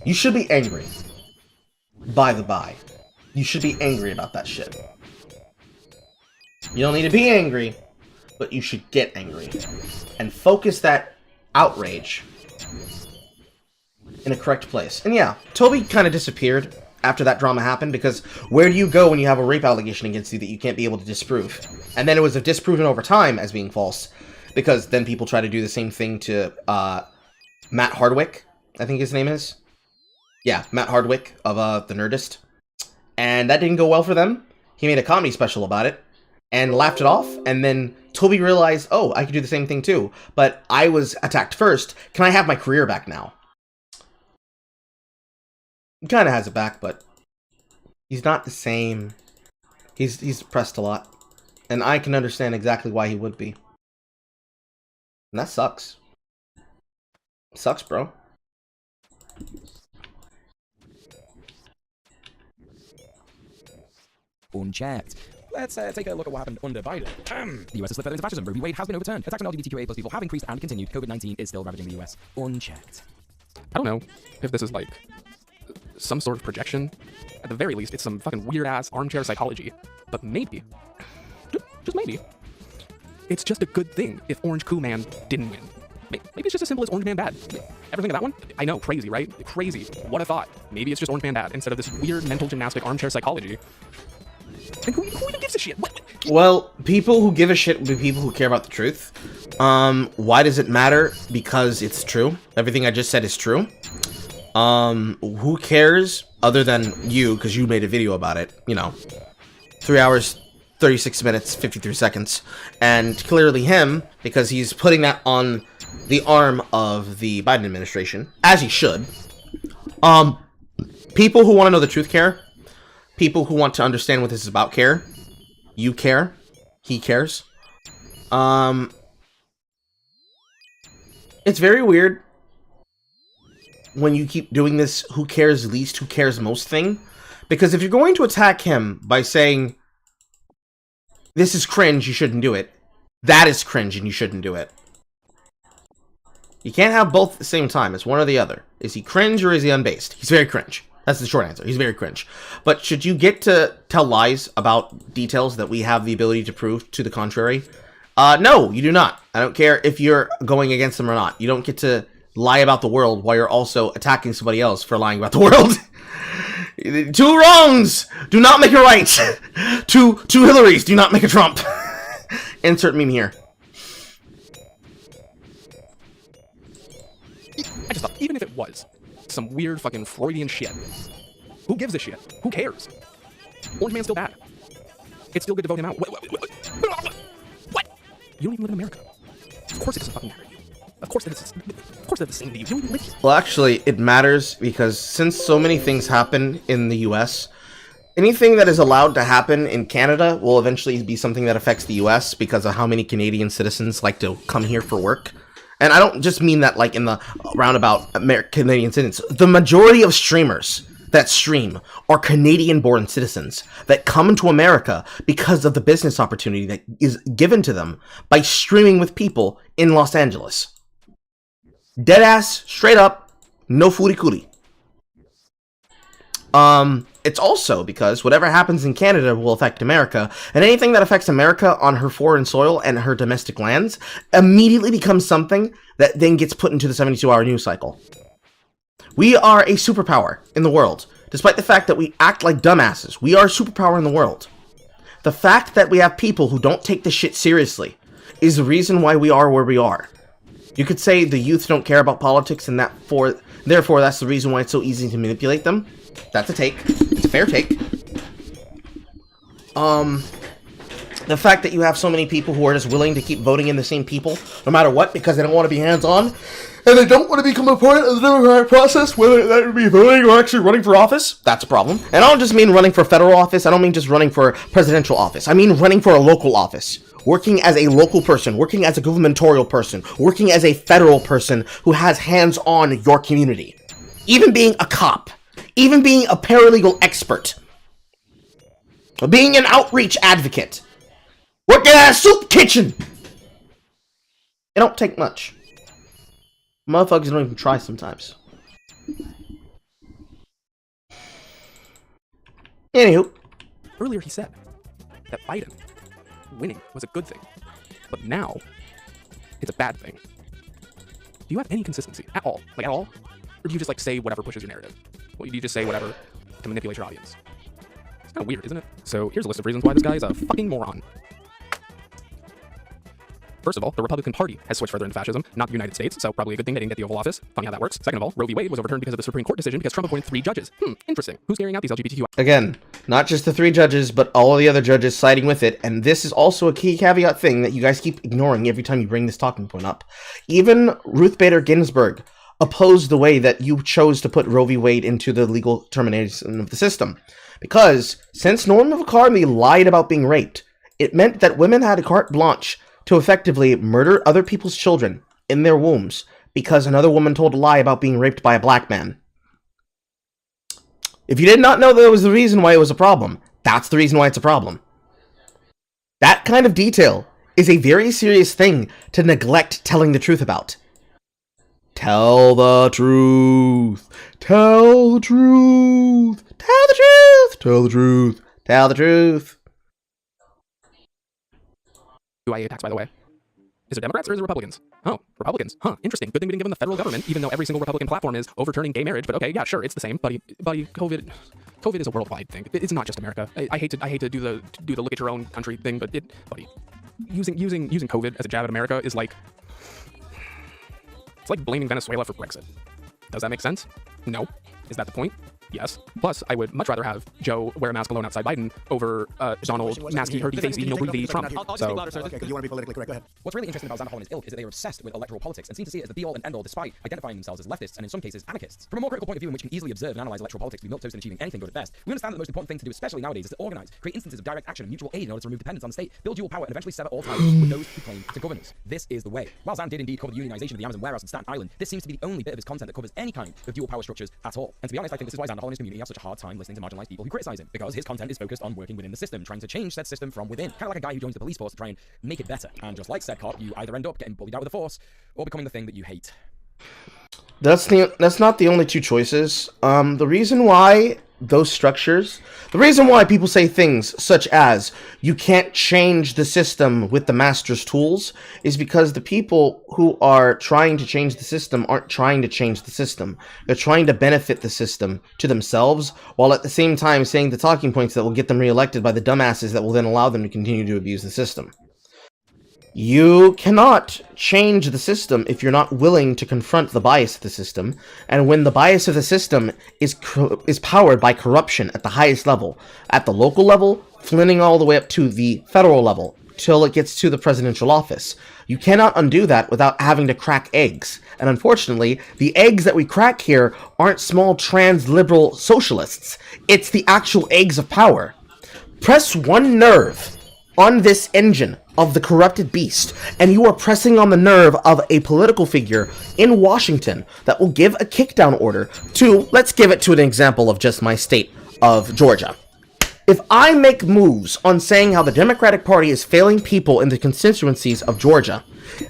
Speaker 1: You should be angry. By the by. You should be angry about that shit. You don't need to be angry, but you should get angry. And focus that outrage in a correct place. And yeah, Toby kind of disappeared after that drama happened, because where do you go when you have a rape allegation against you that you can't be able to disprove? And then it was disproven over time as being false, because then people try to do the same thing to Matt Hardwick, I think his name is. Yeah, Matt Hardwick of The Nerdist. And that didn't go well for them. He made a comedy special about it and laughed it off, and then Toby realized, oh, I could do the same thing too, but I was attacked first. Can I have my career back now? He kind of has it back, but he's not the same. He's pressed a lot, and I can understand exactly why he would be. And that sucks. Sucks, bro.
Speaker 6: Unchecked. Let's take a look at what happened under Biden. The US has slipped further into fascism. Roe v. Wade has been overturned. Attacks on LGBTQIA+ people have increased and continued. COVID-19 is still ravaging the US. Unchecked.
Speaker 5: I don't know if this is like some sort of projection. At the very least, it's some fucking weird-ass armchair psychology. But maybe, just maybe, it's just a good thing if Orange Cool Man didn't win. Maybe it's just as simple as Orange Man bad. Ever think of that one? I know, crazy, right? Crazy. What a thought. Maybe it's just Orange Man bad instead of this weird mental gymnastic armchair psychology. And who even gives a shit?
Speaker 1: Well, people who give a shit will be people who care about the truth. Why does it matter? Because it's true. Everything I just said is true. Who cares other than you, because you made a video about it, you know. 3 hours, 36 minutes, 53 seconds. And clearly him, because he's putting that on the arm of the Biden administration, as he should. People who want to know the truth care. People who want to understand what this is about care. You care. He cares. It's very weird when you keep doing this who cares least, who cares most thing. Because if you're going to attack him by saying, this is cringe, you shouldn't do it. That is cringe and you shouldn't do it. You can't have both at the same time. It's one or the other. Is he cringe or is he unbased? He's very cringe. That's the short answer. He's very cringe. But should you get to tell lies about details that we have the ability to prove to the contrary? No, you do not. I don't care if you're going against them or not. You don't get to lie about the world while you're also attacking somebody else for lying about the world. Two wrongs do not make a right. Two Hillarys do not make a Trump. Insert meme here.
Speaker 5: I just thought, even if it was some weird fucking Freudian shit, who gives a shit? Who cares? Orange Man's still bad. It's still good to vote him out. What? You don't even live in America. Of course it doesn't fucking matter to you. Of course they're the same to you. You don't even live here.
Speaker 1: Well, actually, it matters because since so many things happen in the US, anything that is allowed to happen in Canada will eventually be something that affects the US because of how many Canadian citizens like to come here for work. And I don't just mean that like in the roundabout Canadian citizens. The majority of streamers that stream are Canadian-born citizens that come into America because of the business opportunity that is given to them by streaming with people in Los Angeles. Deadass, straight up, no footy-cootie. It's also because whatever happens in Canada will affect America, and anything that affects America on her foreign soil and her domestic lands immediately becomes something that then gets put into the 72-hour news cycle. We are a superpower in the world. Despite the fact that we act like dumbasses, we are a superpower in the world. The fact that we have people who don't take this shit seriously is the reason why we are where we are. You could say the youth don't care about politics and therefore that's the reason why it's so easy to manipulate them. That's a take. It's a fair take. The fact that you have so many people who are just willing to keep voting in the same people, no matter what, because they don't want to be hands-on, and they don't want to become a part of the democratic process, whether that would be voting or actually running for office, that's a problem. And I don't just mean running for federal office, I don't mean just running for presidential office, I mean running for a local office. Working as a local person, working as a gubernatorial person, working as a federal person who has hands on your community. Even being a cop. Even being a paralegal expert. Being an outreach advocate. Working at a soup kitchen. It don't take much. Motherfuckers don't even try sometimes. Anywho.
Speaker 5: Earlier he said that Biden winning was a good thing, but now it's a bad thing. Do you have any consistency at all? Like, at all? Or do you just, like, say whatever pushes your narrative? Well, do you just say whatever to manipulate your audience? It's kind of weird, isn't it? So here's a list of reasons why this guy is a fucking moron. First of all, the Republican Party has switched further into fascism, not the United States, so probably a good thing they didn't get the Oval Office. Funny how that works. Second of all, Roe v. Wade was overturned because of the Supreme Court decision because Trump appointed 3 judges. Interesting. Who's carrying out these LGBTQ...
Speaker 1: Again, not just the 3 judges, but all of the other judges siding with it, and this is also a key caveat thing that you guys keep ignoring every time you bring this talking point up. Even Ruth Bader Ginsburg opposed the way that you chose to put Roe v. Wade into the legal termination of the system. Because, since Norma McCarthy lied about being raped, it meant that women had a carte blanche to effectively murder other people's children in their wombs because another woman told a lie about being raped by a black man. If you did not know that was the reason why it was a problem, that's the reason why it's a problem. That kind of detail is a very serious thing to neglect telling the truth about. Tell the truth. Tell the truth. Tell the truth. Tell the truth. Tell the truth.
Speaker 5: Who I hate attacks, by the way. Is it Democrats or is it Republicans? Oh, Republicans. Huh, interesting. Good thing we didn't give them the federal government, even though every single Republican platform is overturning gay marriage. But okay, yeah, sure, it's the same. Buddy, COVID is a worldwide thing. It's not just America. I hate to do the look at your own country thing, but buddy, using COVID as a jab at America is like, it's like blaming Venezuela for Brexit. Does that make sense? No. Is that the point? Yes. Plus, I would much rather have Joe wear a mask alone outside Biden over Donald masky, herdy, facey, no breathy Trump. So,
Speaker 11: Okay, you want to be politically correct? Go ahead.
Speaker 6: What's really interesting about Xander Hall and his ilk is that they are obsessed with electoral politics and seem to see it as the be-all and end-all despite identifying themselves as leftists and in some cases anarchists. From a more critical point of view in which can easily observe and analyze electoral politics to be milquetoast and achieving anything good at best, we understand that the most important thing to do, especially nowadays, is to organize, create instances of direct action and mutual aid in order to remove dependence on the state, build dual power, and eventually sever all ties with those who claim to govern us. This is the way. While Xan did indeed cover the unionization of the Amazon warehouse in Staten Island, this seems to be the only bit of his content that covers any kind of dual power structures at all. And to be honest, I think this is why Xander Hall and his community have such a hard time listening to marginalized people who criticize him, because his content is focused on working within the system, trying to change said system from within. Kind of like a guy who joins the police force to try and make it better. And just like said cop, you either end up getting bullied out with the force or becoming the thing that you hate.
Speaker 1: That's not the only two choices. The reason why people say things such as you can't change the system with the master's tools is because the people who are trying to change the system aren't trying to change the system. They're trying to benefit the system to themselves, while at the same time saying the talking points that will get them reelected by the dumbasses that will then allow them to continue to abuse the system. You cannot change the system if you're not willing to confront the bias of the system, and when the bias of the system is powered by corruption at the highest level, at the local level, flinting all the way up to the federal level, till it gets to the presidential office. You cannot undo that without having to crack eggs. And unfortunately, the eggs that we crack here aren't small trans-liberal socialists. It's the actual eggs of power. Press one nerve on this engine of the corrupted beast, and you are pressing on the nerve of a political figure in Washington that will give a kickdown order to, let's give it to an example of just my state of Georgia. If I make moves on saying how the Democratic Party is failing people in the constituencies of Georgia,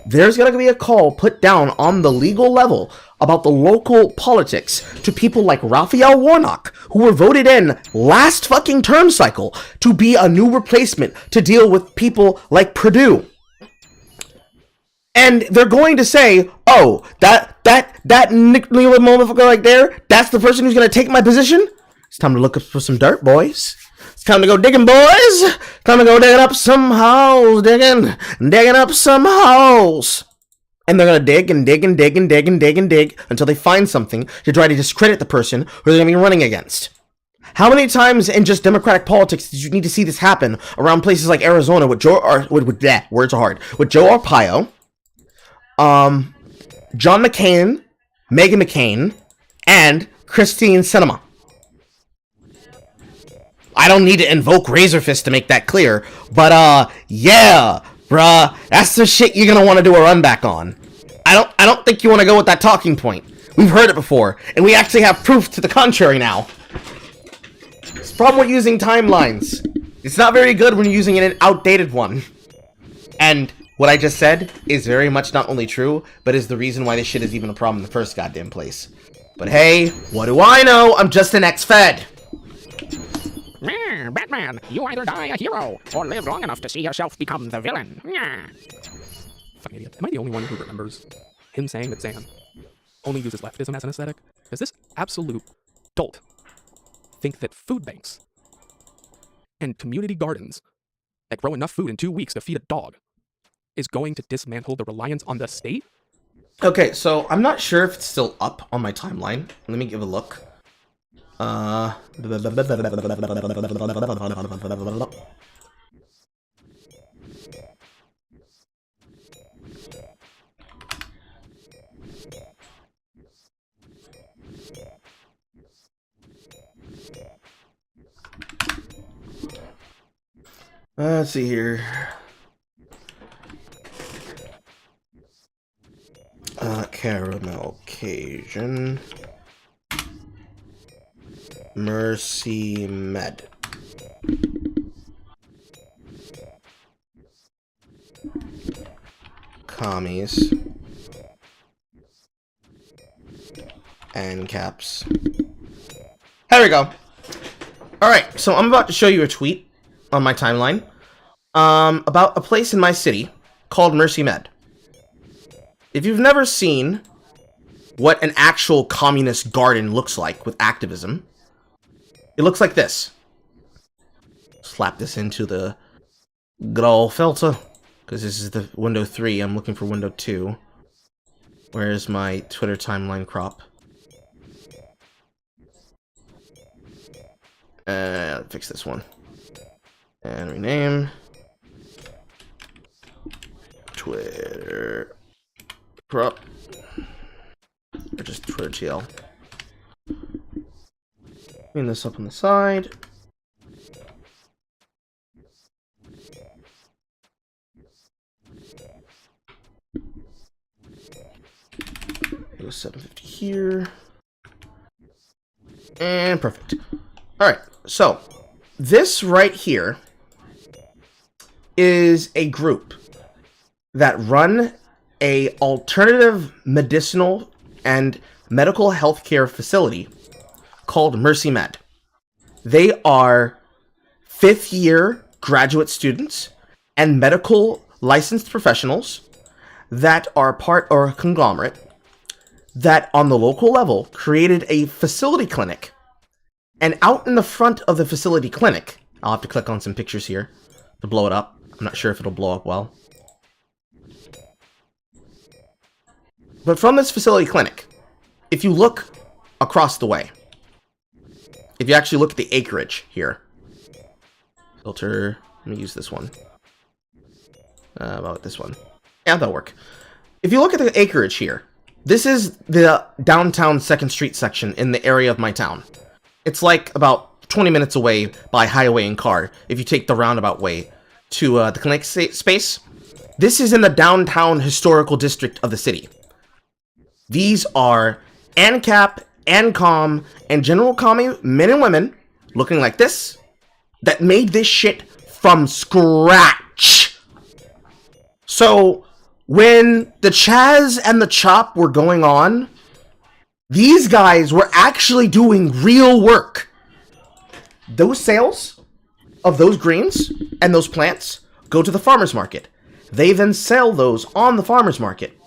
Speaker 1: there's going to be a call put down on the legal level about the local politics to people like Raphael Warnock, who were voted in last fucking term cycle to be a new replacement to deal with people like Purdue. And they're going to say, oh, that Nick Neal motherfucker right there, that's the person who's going to take my position? It's time to look up for some dirt, boys. It's time to go digging, boys. Time to go digging up some holes, digging up some holes. And they're going to dig and dig and dig and dig and dig and dig until they find something to try to discredit the person who they're going to be running against. How many times in just Democratic politics did you need to see this happen around places like Arizona with Joe Arpaio, John McCain, Meghan McCain, and Christine Sinema? I don't need to invoke Razor Fist to make that clear, but yeah, bruh, that's the shit you're gonna want to do a run back on. I don't think you want to go with that talking point. We've heard it before, and we actually have proof to the contrary now. It's the problem with using timelines. It's not very good when you're using an outdated one. And what I just said is very much not only true, but is the reason why this shit is even a problem in the first goddamn place. But hey, what do I know? I'm just an ex-Fed.
Speaker 9: Batman, you either die a hero or live long enough to see yourself become the villain.
Speaker 5: Fucking idiot. Am I the only one who remembers him saying that Xan only uses leftism as an aesthetic? Does this absolute dolt think that food banks and community gardens that grow enough food in 2 weeks to feed a dog is going to dismantle the reliance on the state?
Speaker 1: Okay, so I'm not sure if it's still up on my timeline. Let me give a look. Let's see here. Caramel Cajun. Mercy Med. Commies. and caps. There we go. Alright, so I'm about to show you a tweet on my timeline about a place in my city called Mercy Med. If you've never seen what an actual communist garden looks like with activism, it looks like this. Slap this into the good old filter, because this is the window 3. I'm looking for window 2. Where's my Twitter timeline crop? Fix this one. And rename. Twitter crop. Or just Twitter TL. Clean this up on the side. Go 750 here. And perfect. Alright, so this right here is a group that run a alternative medicinal and medical healthcare facility called Mercy Med. They are 5th year graduate students and medical licensed professionals that are part or a conglomerate that on the local level created a facility clinic. And out in the front of the facility clinic, I'll have to click on some pictures here to blow it up. I'm not sure if it'll blow up well. But from this facility clinic, if you look across the way, if you actually look at the acreage here, filter, let me use this one. About this one. Yeah, that'll work. If you look at the acreage here, this is the downtown 2nd Street section in the area of my town. It's like about 20 minutes away by highway and car if you take the roundabout way to the clinic space. This is in the downtown historical district of the city. These are ANCAP, ANCOM, and General Commie men and women looking like this that made this shit from scratch. So when the Chaz and the Chop were going on, these guys were actually doing real work. Those sales of those greens and those plants go to the farmer's market. They then sell those on the farmer's market.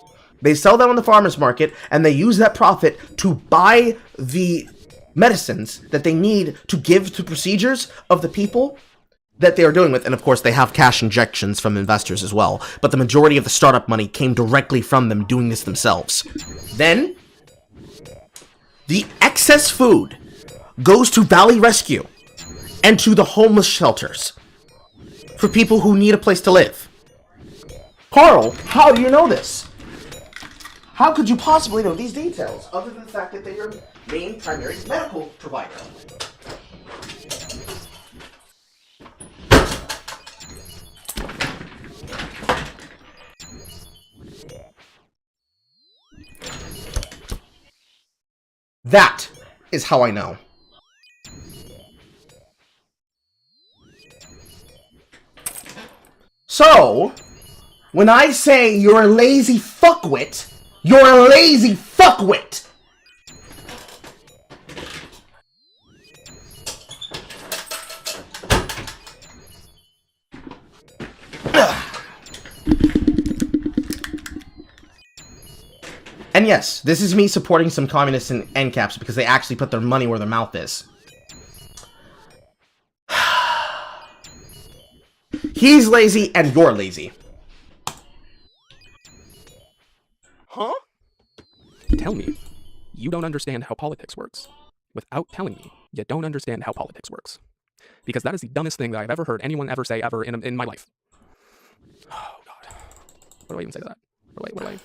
Speaker 1: They sell them on the farmer's market, and they use that profit to buy the medicines that they need to give to procedures of the people that they are doing with. And of course, they have cash injections from investors as well. But the majority of the startup money came directly from them doing this themselves. Then the excess food goes to Valley Rescue and to the homeless shelters for people who need a place to live. Carl, how do you know this? How could you possibly know these details other than the fact that they are main primary medical provider? That is how I know. So, when I say you're a lazy fuckwit, you're a lazy fuckwit! And yes, this is me supporting some communists and NCAPs because they actually put their money where their mouth is. He's lazy and you're lazy.
Speaker 5: Huh? Tell me, you don't understand how politics works. Without telling me, you don't understand how politics works. Because that is the dumbest thing that I've ever heard anyone ever say ever in my life. Oh, God. What do I even say to that? What do I...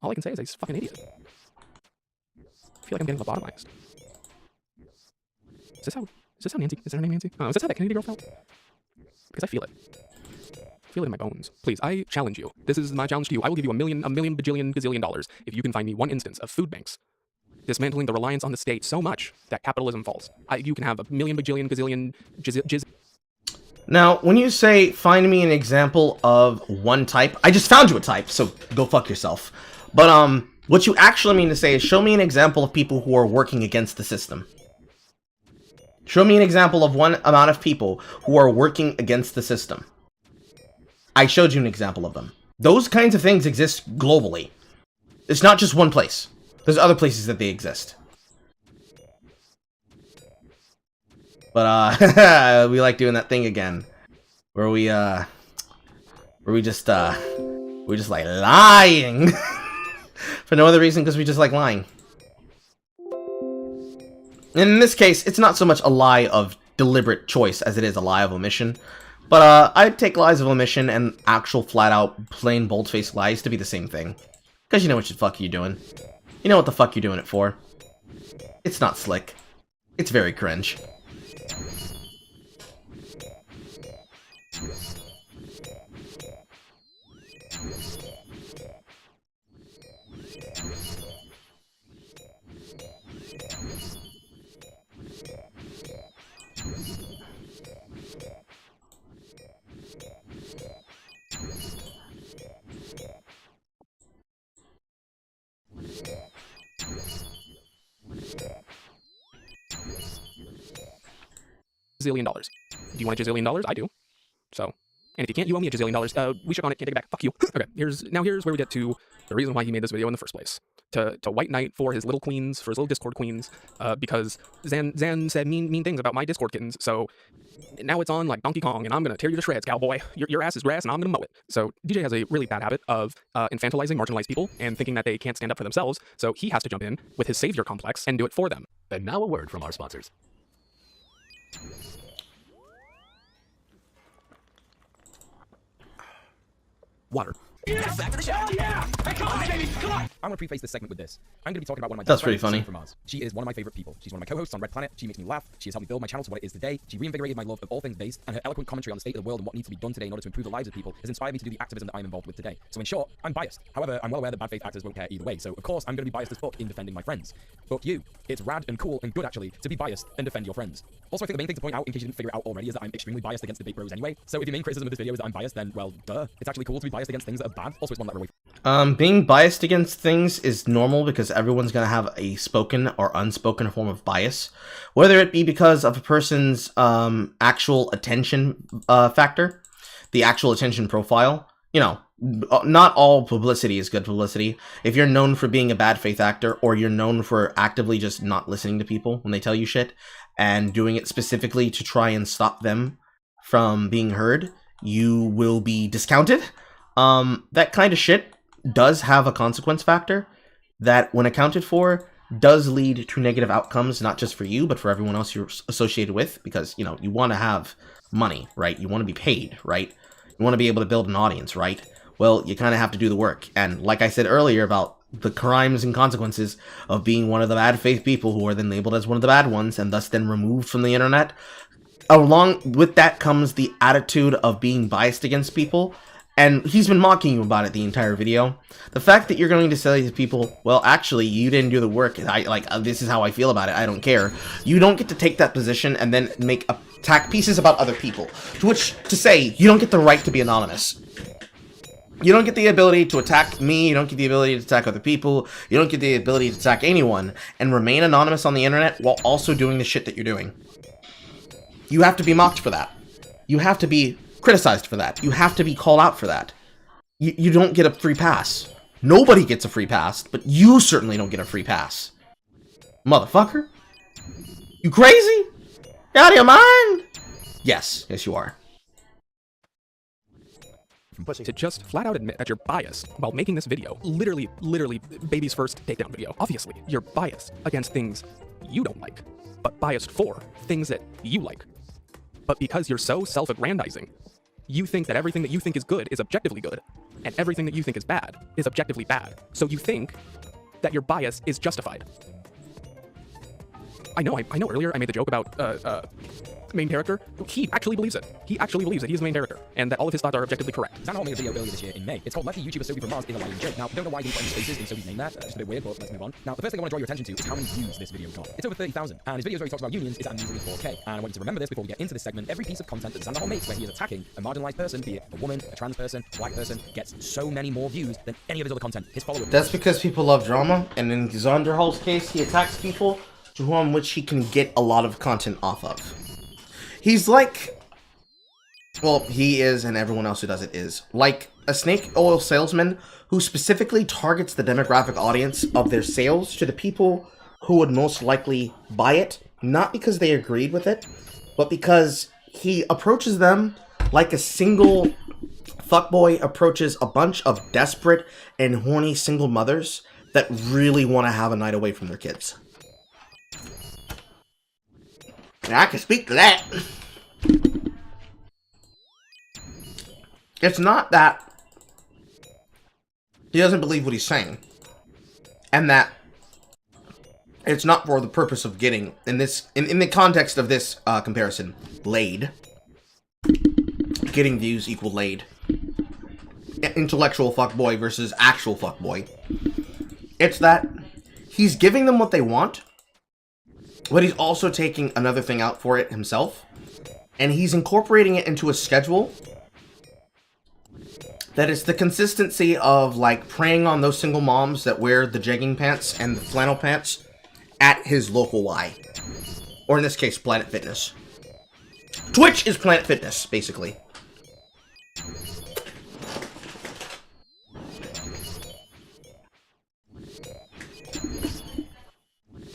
Speaker 5: All I can say is he's a fucking idiot. I feel like I'm getting lobotomized. Is this how Nancy, is her name Nancy? Is this how that Kennedy girl felt? Because I feel it. I feel it in my bones. Please, I challenge you. This is my challenge to you. I will give you a million bajillion gazillion dollars if you can find me one instance of food banks dismantling the reliance on the state so much that capitalism falls. You can have a million bajillion gazillion jizz.
Speaker 1: Now, when you say find me an example of one type, I just found you a type, so go fuck yourself. But What you actually mean to say is, show me an example of people who are working against the system. Show me an example of one amount of people who are working against the system. I showed you an example of them. Those kinds of things exist globally. It's not just one place. There's other places that they exist. But, we like doing that thing again. Where we just like lying. For no other reason, because we just like lying. And in this case, it's not so much a lie of deliberate choice as it is a lie of omission. But, I'd take lies of omission and actual flat-out, plain, bold-faced lies to be the same thing. Because you know what the fuck you're doing. You know what the fuck you're doing it for. It's not slick. It's very cringe.
Speaker 5: $1 zillion. Do you want $1 zillion? I do. So, and if you can't, you owe me $1 zillion. We shook on it, can't take it back. Fuck you. Okay, here's where we get to the reason why he made this video in the first place. To White Knight for his little queens, for his little Discord queens, because Zan said mean things about my Discord kittens, so now it's on like Donkey Kong, and I'm gonna tear you to shreds, cowboy. Your ass is grass, and I'm gonna mow it. So DJ has a really bad habit of infantilizing marginalized people and thinking that they can't stand up for themselves, so he has to jump in with his savior complex and do it for them.
Speaker 4: And now a word from our sponsors.
Speaker 5: Water.
Speaker 6: Yeah, back to the show. Yeah. Hey, come on, baby. Come on. I'm gonna preface this segment with this. I'm gonna be talking about one of my
Speaker 1: That's
Speaker 6: best
Speaker 1: pretty
Speaker 6: friends,
Speaker 1: funny.
Speaker 6: From Mars. She is one of my favorite people. She's one of my co-hosts on Red Planet. She makes me laugh. She has helped me build my channel to what it is today. She reinvigorated my love of all things based, and her eloquent commentary on the state of the world and what needs to be done today in order to improve the lives of people has inspired me to do the activism that I'm involved with today. So in short, I'm biased. However, I'm well aware that bad faith actors won't care either way. So of course, I'm gonna be biased as fuck in defending my friends. Fuck you. It's rad and cool and good actually to be biased and defend your friends. Also, I think the main thing to point out, in case you didn't figure it out already, is that I'm extremely biased against debate bros anyway. So if your main criticism of this video is that I'm biased, then well, duh. It's actually cool to be biased against things that are bad. Also, it's one letter away.
Speaker 1: Being biased against things is normal because everyone's going to have a spoken or unspoken form of bias. Whether it be because of a person's actual attention factor, the actual attention profile. You know, not all publicity is good publicity. If you're known for being a bad faith actor, or you're known for actively just not listening to people when they tell you shit, and doing it specifically to try and stop them from being heard, you will be discounted. That kind of shit does have a consequence factor that, when accounted for, does lead to negative outcomes, not just for you, but for everyone else you're associated with, because, you know, you want to have money, right? You want to be paid, right? You want to be able to build an audience, right? Well, you kind of have to do the work. And like I said earlier about the crimes and consequences of being one of the bad faith people who are then labeled as one of the bad ones and thus then removed from the internet, along with that comes the attitude of being biased against people. And he's been mocking you about it the entire video. The fact that you're going to say to people, well, actually, you didn't do the work. This is how I feel about it. I don't care. You don't get to take that position and then make attack pieces about other people. To which to say, you don't get the right to be anonymous. You don't get the ability to attack me. You don't get the ability to attack other people. You don't get the ability to attack anyone and remain anonymous on the internet while also doing the shit that you're doing. You have to be mocked for that. You have to be criticized for that. You have to be called out for that. You don't get a free pass. Nobody gets a free pass, but you certainly don't get a free pass. Motherfucker. You crazy? You out of your mind? Yes. Yes, you are.
Speaker 5: To just flat out admit that you're biased while making this video, literally baby's first takedown video. Obviously, you're biased against things you don't like, but biased for things that you like. But because you're so self-aggrandizing, you think that everything that you think is good is objectively good, and everything that you think is bad is objectively bad. So you think that your bias is justified. I know earlier I made the joke about main character. He actually believes it. He actually believes that he is the main character and that all of his thoughts are objectively correct.
Speaker 6: Xanderhall made a video earlier this year in May. It's called Lefty YouTuber Sophie from Mars in a Lion Joke. Now, I don't know why they put any spaces in Sophie's name there. Just a bit weird, but let's move on. Now, the first thing I want to draw your attention to is how many views this video got. It's over 30,000, and his videos where he talks about unions is at nearly 4K. And I want you to remember this before we get into this segment. Every piece of content that Xanderhall makes where he is attacking a marginalized person, be it a woman, a trans person, a black person, gets so many more views than any of his other content. His followers.
Speaker 1: That's because people love drama, and in Xanderhall's case, he attacks people to whom which he can get a lot of content off of. He's like, well, he is, and everyone else who does it is, like a snake oil salesman who specifically targets the demographic audience of their sales to the people who would most likely buy it, not because they agreed with it, but because he approaches them like a single fuckboy approaches a bunch of desperate and horny single mothers that really want to have a night away from their kids. And I can speak to that. It's not that he doesn't believe what he's saying, and that it's not for the purpose of getting, in the context of this comparison, laid. Getting views equal laid. Intellectual fuckboy versus actual fuckboy. It's that he's giving them what they want, but he's also taking another thing out for it himself, and he's incorporating it into a schedule that is the consistency of, like, preying on those single moms that wear the jegging pants and the flannel pants at his local Y. Or in this case, Planet Fitness. Twitch is Planet Fitness, basically.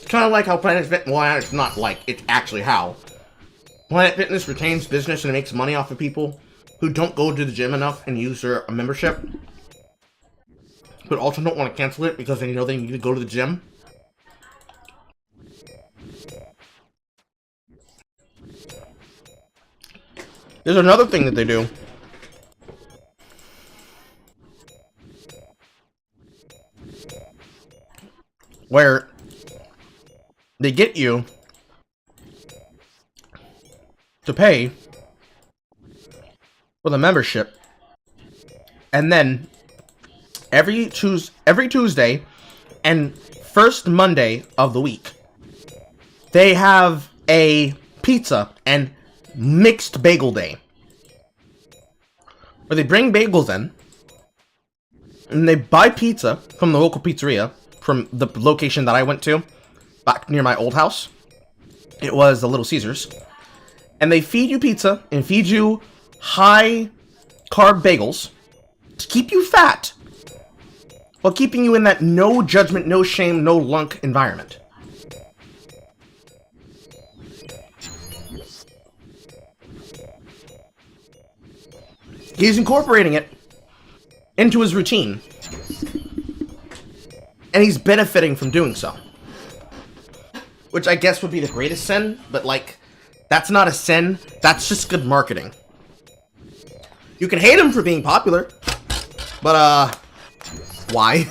Speaker 1: Kind of like how Planet Fitness, well, it's not like, it's actually how. Planet Fitness retains business and makes money off of people who don't go to the gym enough and use their membership, but also don't want to cancel it because they know they need to go to the gym. There's another thing that they do. Where they get you to pay for the membership, and then every Tuesday and first Monday of the week, they have a pizza and mixed bagel day, where they bring bagels in, and they buy pizza from the local pizzeria, from the location that I went to, back near my old house. It was the Little Caesars. And they feed you pizza and feed you high carb bagels to keep you fat, while keeping you in that no judgment, no shame, no lunk environment. He's incorporating it into his routine, and he's benefiting from doing so. Which I guess would be the greatest sin, but, like, that's not a sin, that's just good marketing. You can hate him for being popular, but, why?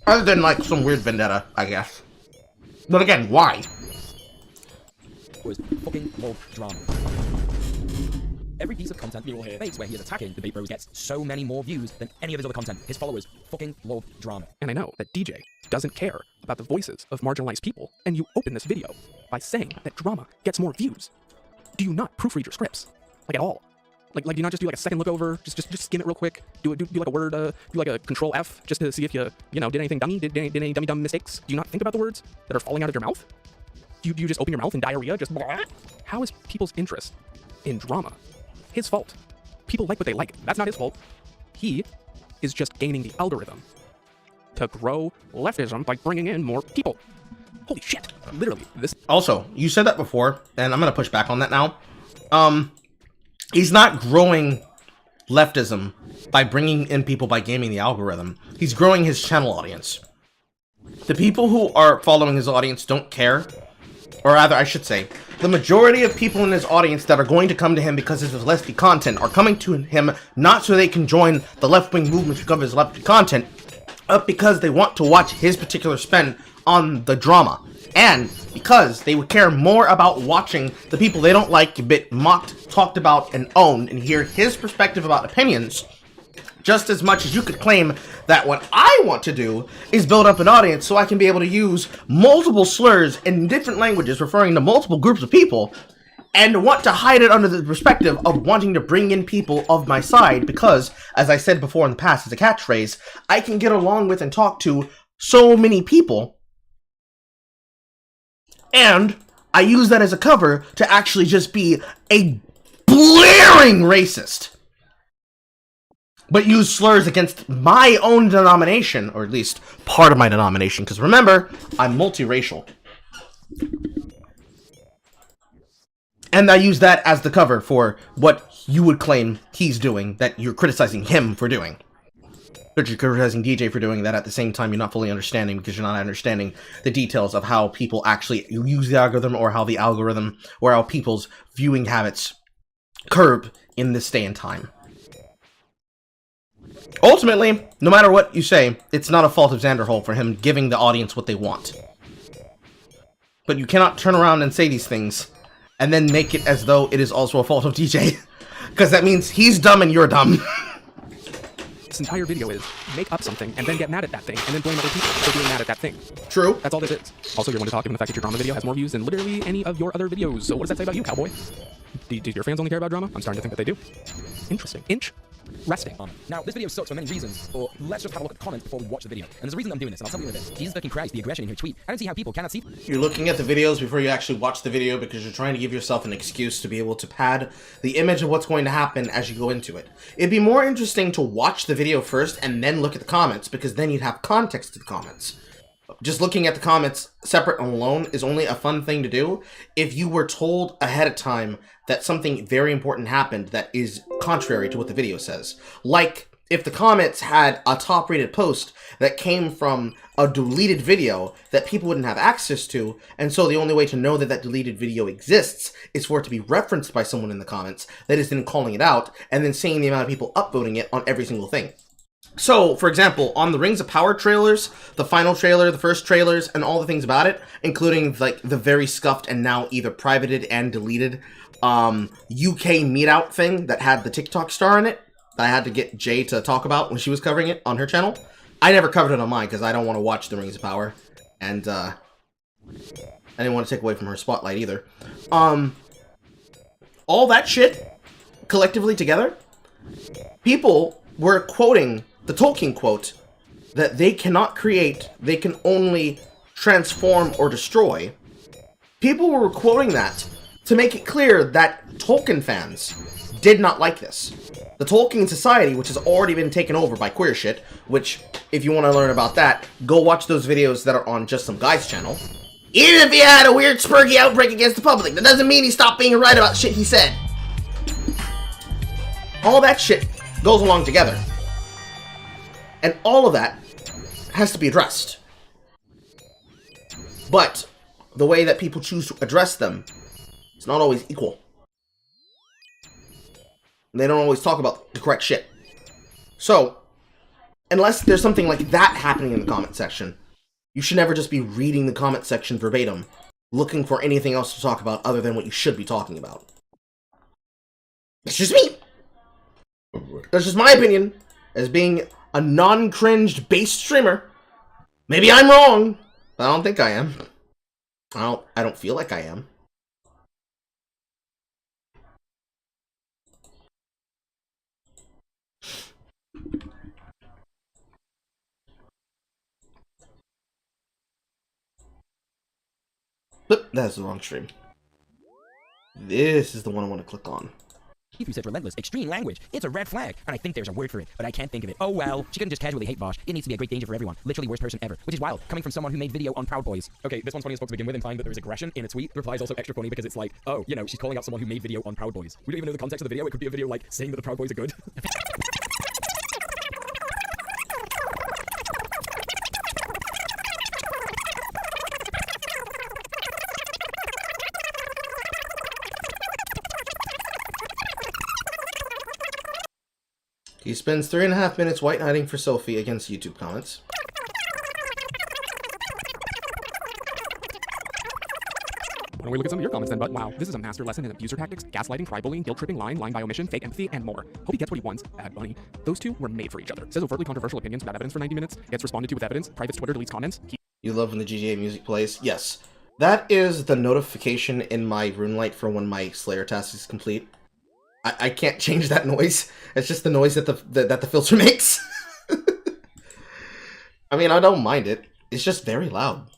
Speaker 1: Other than, like, some weird vendetta, I guess. But again, why?
Speaker 6: Was fucking love drama. Every piece of content you will hear makes where he is attacking the Debate Bros gets so many more views than any of his other content. His followers fucking love drama.
Speaker 5: And I know that DJ doesn't care about the voices of marginalized people, and you open this video by saying that drama gets more views. Do you not proofread your scripts? Like, at all? Like do you not just do like a second look over, just skim it real quick, do like a word, do like a Control F, just to see if you know, did anything dummy, did any dumb mistakes? Do you not think about the words that are falling out of your mouth? Do you just open your mouth and diarrhea, just blah? How is people's interest in drama his fault? People like what they like. That's not his fault. He is just gaining the algorithm to grow leftism by bringing in more people. Holy shit. Literally, this...
Speaker 1: Also, you said that before, and I'm gonna push back on that now. He's not growing leftism by bringing in people by gaming the algorithm. He's growing his channel audience. The people who are following his audience don't care. Or rather, I should say, the majority of people in his audience that are going to come to him because of his lefty content are coming to him not so they can join the left-wing movement to cover his lefty content, because they want to watch his particular spin on the drama. And because they would care more about watching the people they don't like get mocked, talked about, and owned, and hear his perspective about opinions, just as much as you could claim that what I want to do is build up an audience so I can be able to use multiple slurs in different languages referring to multiple groups of people, and want to hide it under the perspective of wanting to bring in people of my side because, as I said before in the past as a catchphrase, I can get along with and talk to so many people, and I use that as a cover to actually just be a blaring racist, but use slurs against my own denomination, or at least part of my denomination, because remember, I'm multiracial. And I use that as the cover for what you would claim he's doing, that you're criticizing him for doing. But you're criticizing DJ for doing that at the same time you're not fully understanding, because you're not understanding the details of how people actually use the algorithm, or how the algorithm, or how people's viewing habits curb in this day and time. Ultimately, no matter what you say, it's not a fault of Xanderhole for him giving the audience what they want. But you cannot turn around and say these things and then make it as though it is also a fault of DJ. Because that means he's dumb and you're dumb.
Speaker 5: This entire video is make up something and then get mad at that thing and then blame other people for being mad at that thing.
Speaker 1: True.
Speaker 5: That's all this is. Also, you're going to talk given the fact that your drama video has more views than literally any of your other videos. So what does that say about you, cowboy? Do your fans only care about drama? I'm starting to think that they do. Interesting. Resting.
Speaker 6: Now, this video sucks for many reasons, but let's just have a look at the comments before we watch the video. And there's a reason I'm doing this, and I'll tell you what it is. Jesus fucking Christ, the aggression in your tweet. I don't see how people cannot see.
Speaker 1: You're looking at the videos before you actually watch the video because you're trying to give yourself an excuse to be able to pad the image of what's going to happen as you go into it. It'd be more interesting to watch the video first and then look at the comments, because then you'd have context to the comments. Just looking at the comments separate and alone is only a fun thing to do if you were told ahead of time that something very important happened that is contrary to what the video says. Like, if the comments had a top-rated post that came from a deleted video that people wouldn't have access to, and so the only way to know that that deleted video exists is for it to be referenced by someone in the comments that is then calling it out, and then seeing the amount of people upvoting it on every single thing. So, for example, on the Rings of Power trailers, the final trailer, the first trailers, and all the things about it, including like the very scuffed and now either privated and deleted UK meet-out thing that had the TikTok star in it, that I had to get Jay to talk about when she was covering it on her channel. I never covered it on mine because I don't want to watch the Rings of Power, and I didn't want to take away from her spotlight either. All that shit, collectively together, people were quoting the Tolkien quote that they cannot create, they can only transform or destroy. People were quoting that to make it clear that Tolkien fans did not like this. The Tolkien Society, which has already been taken over by queer shit, which, if you want to learn about that, go watch those videos that are on Just Some Guy's channel. Even if he had a weird spurgy outbreak against the public, that doesn't mean he stopped being right about shit he said. All that shit goes along together. And all of that has to be addressed. But the way that people choose to address them is not always equal. They don't always talk about the correct shit. So, unless there's something like that happening in the comment section, you should never just be reading the comment section verbatim, looking for anything else to talk about other than what you should be talking about. That's just me! That's just my opinion, as being a non-cringed base streamer. Maybe I'm wrong, but I don't think I am. I don't feel like I am. But that's the wrong stream. This is the one I want to click on.
Speaker 6: Who said relentless, extreme language. It's a red flag, and I think there's a word for it, but I can't think of it. Oh well, she couldn't just casually hate Vosh. It needs to be a great danger for everyone. Literally worst person ever, which is wild, coming from someone who made video on Proud Boys. Okay, this one's funny as fuck to begin with, implying that there is aggression in a tweet. The reply is also extra funny because it's like, oh, you know, she's calling out someone who made video on Proud Boys. We don't even know the context of the video. It could be a video like saying that the Proud Boys are good.
Speaker 1: He spends 3.5 minutes white knighting for Sophie against YouTube comments.
Speaker 5: don't we look at some of your comments then? But wow, this is a master lesson in abuser tactics, gaslighting, cry-bullying, guilt-tripping, lying by omission, fake empathy, and more. Hope he gets what he wants. Bad Bunny. Those two were made for each other. Says overtly controversial opinions without evidence for 90 minutes, gets responded to with evidence, privates Twitter, deletes comments.
Speaker 1: You love when the GTA music plays? Yes. That is the notification in my RuneLight for when my Slayer task is complete. I can't change that noise. It's just the noise that the filter makes. I mean, I don't mind it. It's just very loud.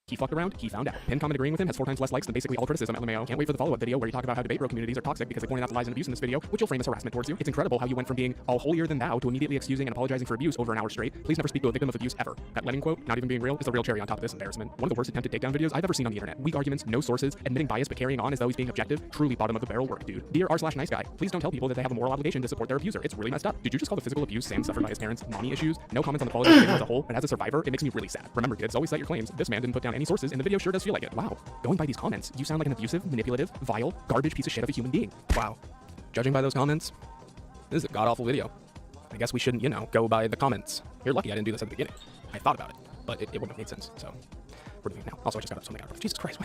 Speaker 5: He fucked around, he found out. Pinned comment agreeing with him has 4 times less likes than basically all criticism. LMAO. Can't wait for the follow-up video where you talk about how debate bro communities are toxic because they pointed out the lies and abuse in this video, which you'll frame as harassment towards you. It's incredible how you went from being all holier than thou to immediately excusing and apologizing for abuse over an hour straight. Please never speak to a victim of abuse ever. That Lenin quote, not even being real, is the real cherry on top of this embarrassment. One of the worst attempted takedown videos I've ever seen on the internet. Weak arguments, no sources, admitting bias but carrying on as though he's being objective. Truly bottom of the barrel work, dude. Dear r/nice guy, please don't tell people that they have a moral obligation to support their abuser. It's really messed up. Did you just call the physical abuse Sam suffered by his parents mommy issues? No comments on the quality of the video as a whole, but as a survivor, it makes me really sad. Remember kids, always cite your claims. This man didn't put down any sources and the video sure does feel like it. Wow. Going by these comments, you sound like an abusive, manipulative, vile, garbage piece of shit of a human being. Wow. Judging by those comments, this is a god-awful video. I guess we shouldn't, you know, go by the comments. You're lucky I didn't do this at the beginning. I thought about it, but it wouldn't have made sense, so we're doing it now. Also, I just got something out of Jesus Christ.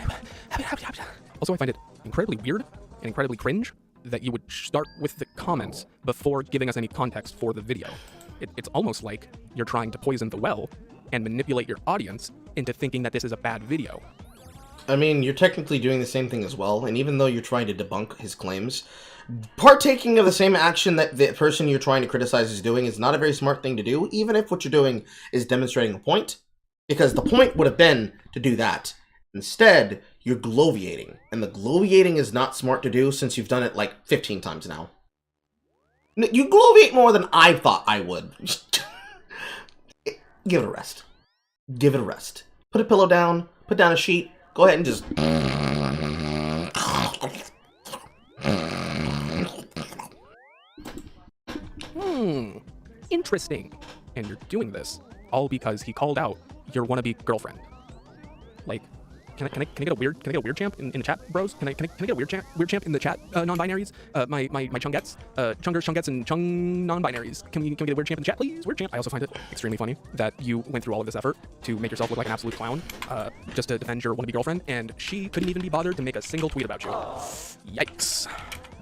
Speaker 5: Also, I find it incredibly weird and incredibly cringe that you would start with the comments before giving us any context for the video. It's almost like you're trying to poison the well and manipulate your audience into thinking that this is a bad video.
Speaker 1: I mean, you're technically doing the same thing as well, and even though you're trying to debunk his claims, partaking of the same action that the person you're trying to criticize is doing is not a very smart thing to do, even if what you're doing is demonstrating a point, because the point would have been to do that. Instead, you're gloviating, and the gloviating is not smart to do since you've done it like 15 times now. You gloviate more than I thought I would. Give it a rest. Give it a rest. Put a pillow down, put down a sheet, go ahead and just...
Speaker 5: Interesting. And you're doing this all because he called out your wannabe girlfriend. Like, can I get a weird champ in the chat, bros? Can I get a weird champ in the chat, non-binaries? My chungettes, chungers, and chung non-binaries. Can we get a weird champ in the chat, please? Weird champ. I also find it extremely funny that you went through all of this effort to make yourself look like an absolute clown, just to defend your wannabe girlfriend, and she couldn't even be bothered to make a single tweet about you. Yikes.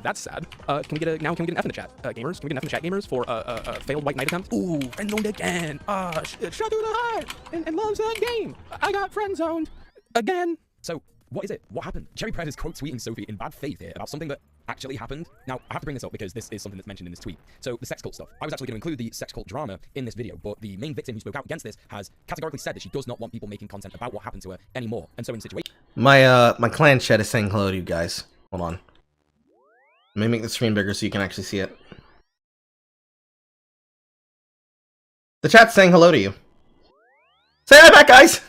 Speaker 5: That's sad. Can we get an F in the chat, gamers? Can we get an F in the chat, gamers, for a failed white knight attempt? Ooh, friend zoned again. Shut through the heart and loves the game. I got friend zoned again.
Speaker 6: So, what is it? What happened? Cherry Bread is quote tweeting Sophie in bad faith here about something that actually happened. Now, I have to bring this up because this is something that's mentioned in this tweet. So, the sex cult stuff. I was actually going to include the sex cult drama in this video, but the main victim who spoke out against this has categorically said that she does not want people making content about what happened to her anymore. And so, in the situation...
Speaker 1: My clan chat is saying hello to you guys. Hold on. Let me make the screen bigger so you can actually see it. The chat's saying hello to you. Say hi back, guys!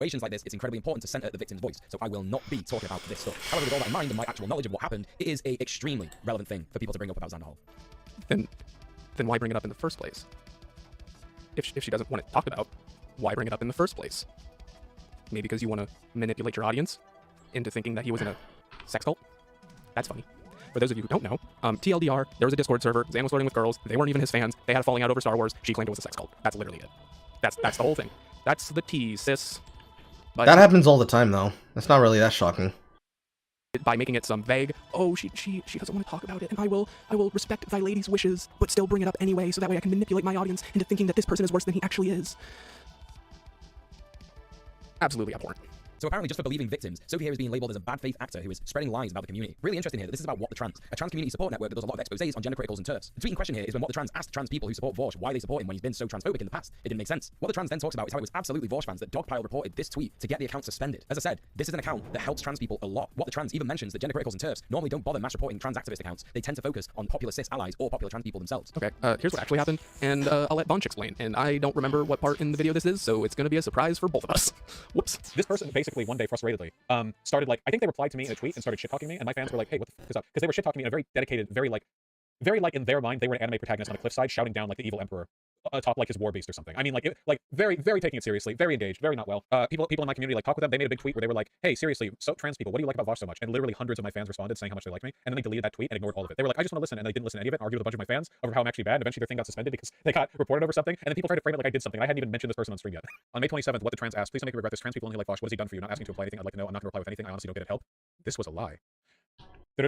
Speaker 6: Situations like this, it's incredibly important to center the victim's voice, so I will not be talking about this stuff. However, with all that in mind and my actual knowledge of what happened, it is a extremely relevant thing for people to bring up about Xanderhal.
Speaker 5: Then why bring it up in the first place? If she doesn't want it talked about, why bring it up in the first place? Maybe because you want to manipulate your audience into thinking that he was in a sex cult? That's funny. For those of you who don't know, TLDR, there was a Discord server, Zan was flirting with girls, they weren't even his fans, they had a falling out over Star Wars, she claimed it was a sex cult. That's literally it. That's the whole thing. That's the tea, sis. But
Speaker 1: that happens all the time, though. It's not really that shocking.
Speaker 5: By making it some vague, oh, she doesn't want to talk about it, and I will respect thy lady's wishes, but still bring it up anyway, so that way I can manipulate my audience into thinking that this person is worse than he actually is. Absolutely abhorrent.
Speaker 6: So So apparently just for believing victims, Sophie here is being labeled as a bad faith actor who is spreading lies about the community. Really interesting here that this is about What the Trans, a trans community support network that does a lot of exposés on gender criticals and TERFs. The tweet in question here is when What the Trans asked trans people who support Vosh why they support him when he's been so transphobic in the past. It didn't make sense. What the Trans then talks about is how it was absolutely Vosh fans that Dogpile reported this tweet to get the account suspended. As I said, this is an account that helps trans people a lot. What the Trans even mentions that gender criticals and TERFs normally don't bother mass reporting trans activist accounts. They tend to focus on popular cis allies or popular trans people themselves.
Speaker 5: Okay, here's what actually happened, and I'll let Bunch explain. And I don't remember what part in the video this is, so it's gonna be a surprise for both of us. Whoops.
Speaker 9: This person basically one day frustratedly started like, I think they replied to me in a tweet and started shit-talking me, and my fans were like, hey, what the fuck is up? Because they were shit-talking me in a very dedicated, very like in their mind, they were an anime protagonist on a cliffside shouting down like the evil emperor atop like his war beast or something. I mean, like very taking it seriously, very engaged, very not well. People in my community like talk with them. They made a big tweet where they were like, hey, seriously, so trans people, what do you like about Vosh so much? And literally hundreds of my fans responded saying how much they liked me, and then they deleted that tweet and ignored all of it. They were like, I just want to listen, and they didn't listen to any of it, argued with a bunch of my fans over how I'm actually bad, and eventually their thing got suspended because they got reported over something, and then people tried to frame it like I did something. I hadn't even mentioned this person on stream yet. On May 27th, What the Trans asked, please don't make me regret this. Trans people only like Vosh. What has he done for you? Not asking to apply anything. I'd like to know. I'm not going to reply with anything. I honestly don't get it. Help. This was a lie. It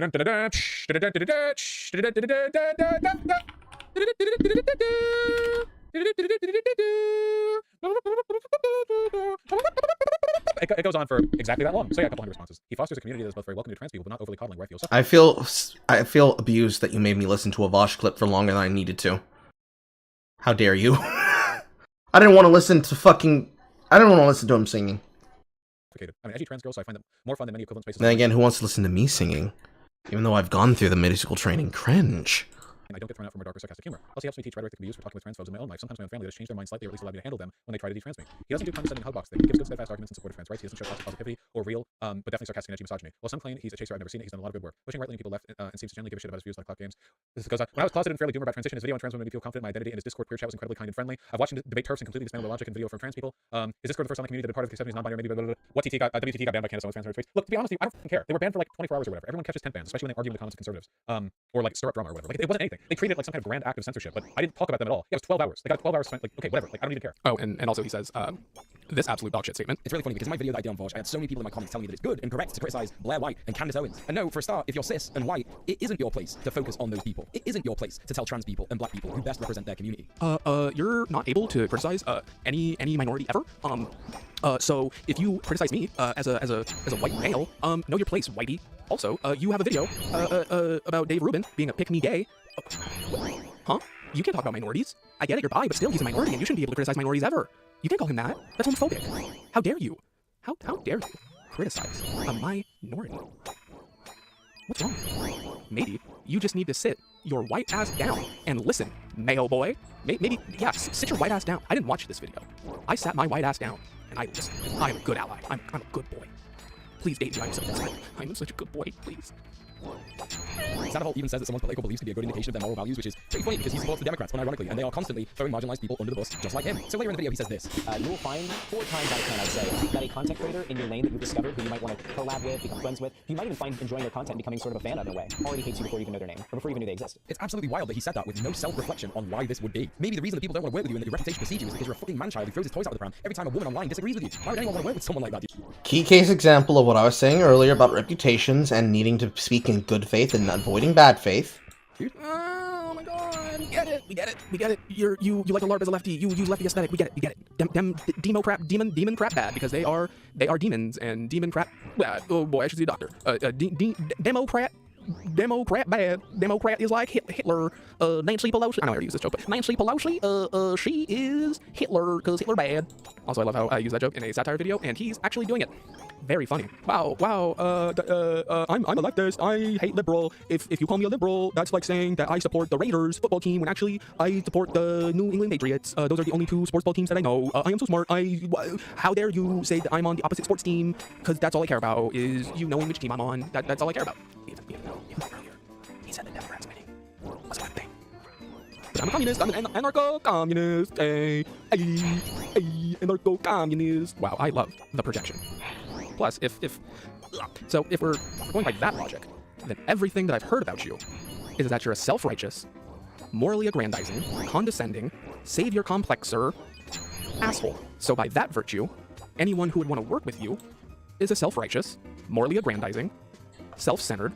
Speaker 9: goes on for exactly that long. So yeah, a couple hundred responses. He fosters a community that is both very welcoming to trans people, but not overly coddling, where I feel suffering.
Speaker 1: I feel abused that you made me listen to a Vosh clip for longer than I needed to. How dare you? I didn't want to listen to him singing.
Speaker 9: I'm an edgy trans girl, so I find them more fun than many equivalent spaces.
Speaker 1: Then again, who wants to listen to me singing? Even though I've gone through the medical training, cringe.
Speaker 9: And I don't get thrown out for my darker sarcastic humor. Also, he helps me teach rhetoric that can be used for talking with transphobes in my own life. Sometimes my own family has changed their mind slightly, or at least allowed me to handle them when they try to detrans me. He doesn't do condescending hug box thing. He gives good steadfast arguments in support of trans rights. He doesn't show toxic positivity or real, but definitely sarcastic and edgy misogyny. While some claim he's a chaser, I've never seen it. He's done a lot of good work. Pushing right-leaning people left and seems to generally give a shit about his views like clock games. This goes on. When I was closeted and fairly doomer about transition, his video on trans women made me feel confident in my identity, and his Discord queer chat was incredibly kind and friendly. I've watched him debate TERFs and completely dismantle the logic in video from trans people. Is Discord the first online community that a part of the 70s non-binary maybe blah, blah, blah. What WTT got banned by Canada's fans for tweets. Look, to be honest with you, I don't fucking care. They were banned for like 24 hours or whatever. Everyone catches 10 bans, especially when they argue in the comments of conservatives. Or like stir up drama or whatever. Like it wasn't anything. They treated it like some kind of grand act of censorship, but I didn't talk about them at all. Yeah, it was 12 hours. They got 12 hours spent, like, okay, whatever. Like, I don't even care.
Speaker 5: Oh, and also he says, this absolute dog shit statement.
Speaker 6: It's really funny because in my video that I did on Vosh, I had so many people in my comments telling me that it's good and correct to criticize Blair White and Candace Owens. And no, for a start, if you're cis and white, it isn't your place to focus on those people. It isn't your place to tell trans people and black people who best represent their community.
Speaker 5: You're not able to criticize any minority ever. So if you criticize me as a white male, know your place, whitey. Also, you have a video about Dave Rubin being a pick-me gay. Huh? You can't talk about minorities. I get it, you're bi, but still, he's a minority, and you shouldn't be able to criticize minorities ever. You can't call him that. That's homophobic. How dare you? How dare you criticize a minority? What's wrong? Maybe you just need to sit your white ass down and listen, male boy. Maybe, yeah, sit your white ass down. I didn't watch this video. I sat my white ass down, and I'm a good ally. I'm a good boy. Please date me. I'm so desperate. I'm such a good boy. Please.
Speaker 6: Sandoval even says that someone's political beliefs can be a good indication of their moral values, which is pretty funny because he supports the Democrats, unironically, and they are constantly throwing marginalized people under the bus, just like him. So later in the video, he says this.
Speaker 11: You will find 4 times out of 10, I'd say, that a content creator in your lane that you've discovered who you might want to collab with, become friends with, you might even find enjoying their content, becoming sort of a fan of in a way, already hates you before you even know their name, or before you even knew they exist.
Speaker 6: It's absolutely wild that he said that with no self-reflection on why this would be. Maybe the reason that people don't want to work with you and that your reputation precedes you is because you're a fucking man-child who throws his toys out of the pram every time a woman online disagrees with you. Why would anyone want to work with someone like that?
Speaker 1: Key case example of what I was saying earlier about reputations and needing to speak in good faith and avoiding bad faith.
Speaker 5: Oh my god, we get it. You like a LARP as a lefty, you use lefty aesthetic, we get it. Demon crap bad, because they are demons, and demon crap, oh boy, I should see a doctor. Democrat bad. Democrat is like Hitler. Nancy Pelosi. I know I already used this joke, but Nancy Pelosi, she is Hitler, because Hitler bad. Also, I love how I use that joke in a satire video, and he's actually doing it. Very funny. Wow. I'm a leftist. I hate liberal. If you call me a liberal, that's like saying that I support the Raiders football team when actually I support the New England Patriots. Those are the only 2 sports ball teams that I know. I am so smart. How dare you say that I'm on the opposite sports team? Because that's all I care about is you knowing which team I'm on. That's all I care about. Even earlier, he said the Democrats winning was a good thing. But I'm a communist. I'm an anarcho-communist. Hey, anarcho-communist. Wow, I love the projection. Plus, if we're going by that logic, then everything that I've heard about you is that you're a self-righteous, morally aggrandizing, condescending, savior complexer asshole. So by that virtue, anyone who would want to work with you is a self-righteous, morally aggrandizing, self-centered,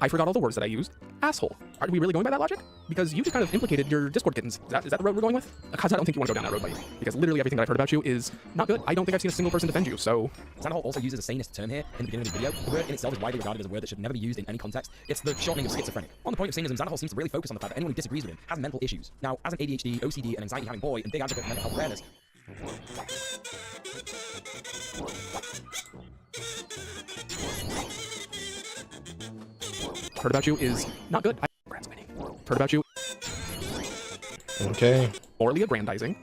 Speaker 5: I forgot all the words that I used. Asshole. Are we really going by that logic? Because you just kind of implicated your Discord kittens. Is that the road we're going with? Because I don't think you want to go down that road, buddy. Because literally everything that I've heard about you is not good. I don't think I've seen a single person defend you, so...
Speaker 6: Sanderhall also uses a sanest term here in the beginning of his video. The word in itself is widely regarded as a word that should never be used in any context. It's the shortening of schizophrenic. On the point of sanism, Sanderhall seems to really focus on the fact that anyone who disagrees with him has mental issues. Now, as an ADHD, OCD, and anxiety-having boy and big advocate for mental health awareness,
Speaker 5: heard about you is not good. Heard about you.
Speaker 1: Okay.
Speaker 5: Morally aggrandizing.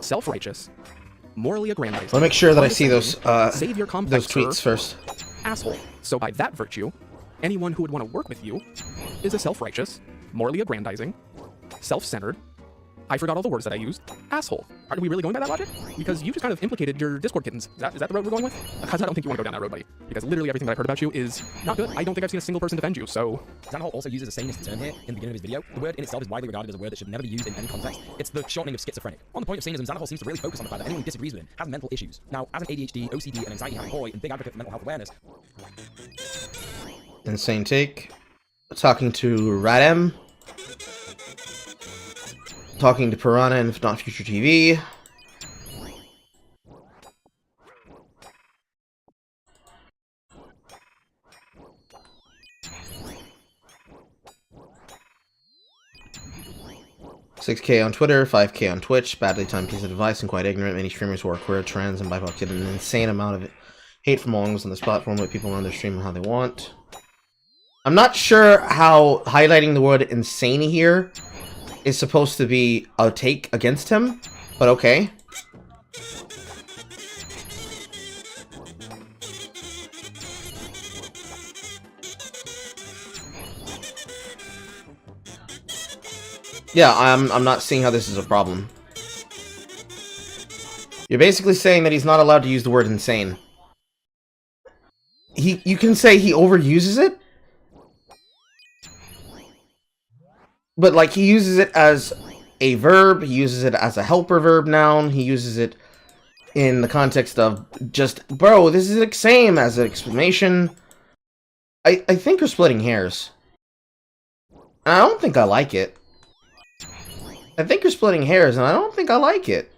Speaker 5: Self-righteous. Morally aggrandizing.
Speaker 1: Let me make sure that I see those
Speaker 5: save your complex,
Speaker 1: those tweets first.
Speaker 5: Asshole. So by that virtue, anyone who would want to work with you is a self-righteous, morally aggrandizing, self-centered. I forgot all the words that I used. Asshole. Are we really going by that logic? Because you just kind of implicated your Discord kittens. Is that the road we're going with? Because I don't think you want to go down that road, buddy. Because literally everything that I've heard about you is not good. I don't think I've seen a single person defend you, so...
Speaker 6: Sanderhall also uses a sanest term here in the beginning of his video. The word in itself is widely regarded as a word that should never be used in any context. It's the shortening of schizophrenic. On the point of sanism, Sanderhall seems to really focus on the fact that anyone who disagrees with him has mental issues. Now, as an ADHD, OCD, and anxiety-having boy and big advocate for mental health awareness...
Speaker 1: Insane take. Talking to Radem. Talking to Piranha and If Not Future TV. $6K on Twitter, 5K on Twitch, badly timed piece of advice and quite ignorant. Many streamers who are queer, trans, and BIPOC get an insane amount of hate from all angles on this platform. Let people run their stream how they want. I'm not sure how highlighting the word insane here is supposed to be a take against him, but okay. Yeah, I'm not seeing how this is a problem. You're basically saying that he's not allowed to use the word insane. You can say he overuses it, but like he uses it as a verb, he uses it as a helper verb noun, he uses it in the context of just, bro, this is the same as an exclamation. I think you're splitting hairs. And I don't think I like it. I think you're splitting hairs, and I don't think I like it.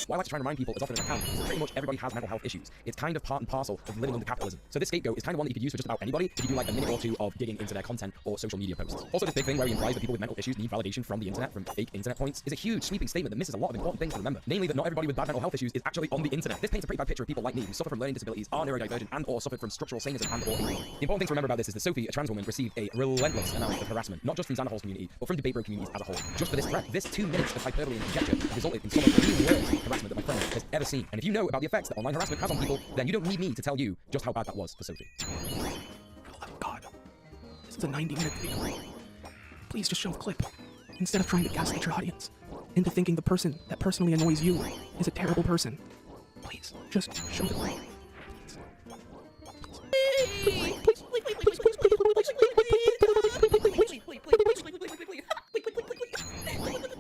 Speaker 6: What I like to try and remind people as often as I can is that pretty much everybody has mental health issues. It's kind of part and parcel of living under capitalism. So this scapegoat is kind of one that you could use for just about anybody if you do like a minute or two of digging into their content or social media posts. Also, this big thing where he implies that people with mental issues need validation from the internet, from fake internet points, is a huge sweeping statement that misses a lot of important things to remember. Namely, that not everybody with bad mental health issues is actually on the internet. This paints a pretty bad picture of people like me who suffer from learning disabilities, are neurodivergent, and or suffered from structural sanism and or ADHD. The important thing to remember about this is that Sophie, a trans woman, received a relentless amount of harassment, not just from Sanderhall's community, but from debate bro communities as a whole. Just for this threat, this 2 minutes of hyperbole and conjecture resulted in some of the worst harassment that my friend has ever seen. And if you know about the effects that online harassment has on people, then you don't need me to tell you just how bad that was for Sophie.
Speaker 5: Oh God, this is a 90-minute video. Please just show the clip, instead of trying to gaslight your audience into thinking the person that personally annoys you is a terrible person. Please, just show the clip.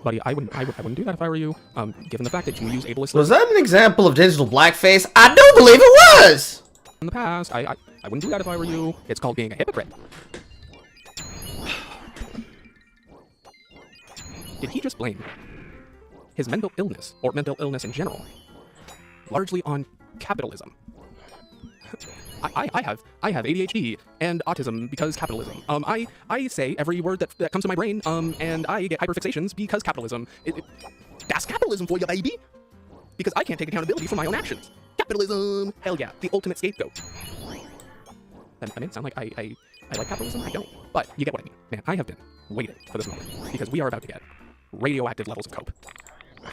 Speaker 5: Buddy, I wouldn't do that if I were you. Given the fact that you use ableist...
Speaker 1: Was that an example of digital blackface? I do believe it was!
Speaker 5: In the past, I wouldn't do that if I were you. It's called being a hypocrite. Did he just blame his mental illness, or mental illness in general, largely on capitalism? I have ADHD and autism because capitalism. I say every word that comes to my brain, and I get hyperfixations because capitalism. That's capitalism for you, baby! Because I can't take accountability for my own actions. Capitalism! Hell yeah, the ultimate scapegoat. That didn't sound like I like capitalism? I don't. But you get what I mean. Man, I have been waiting for this moment, because we are about to get radioactive levels of cope.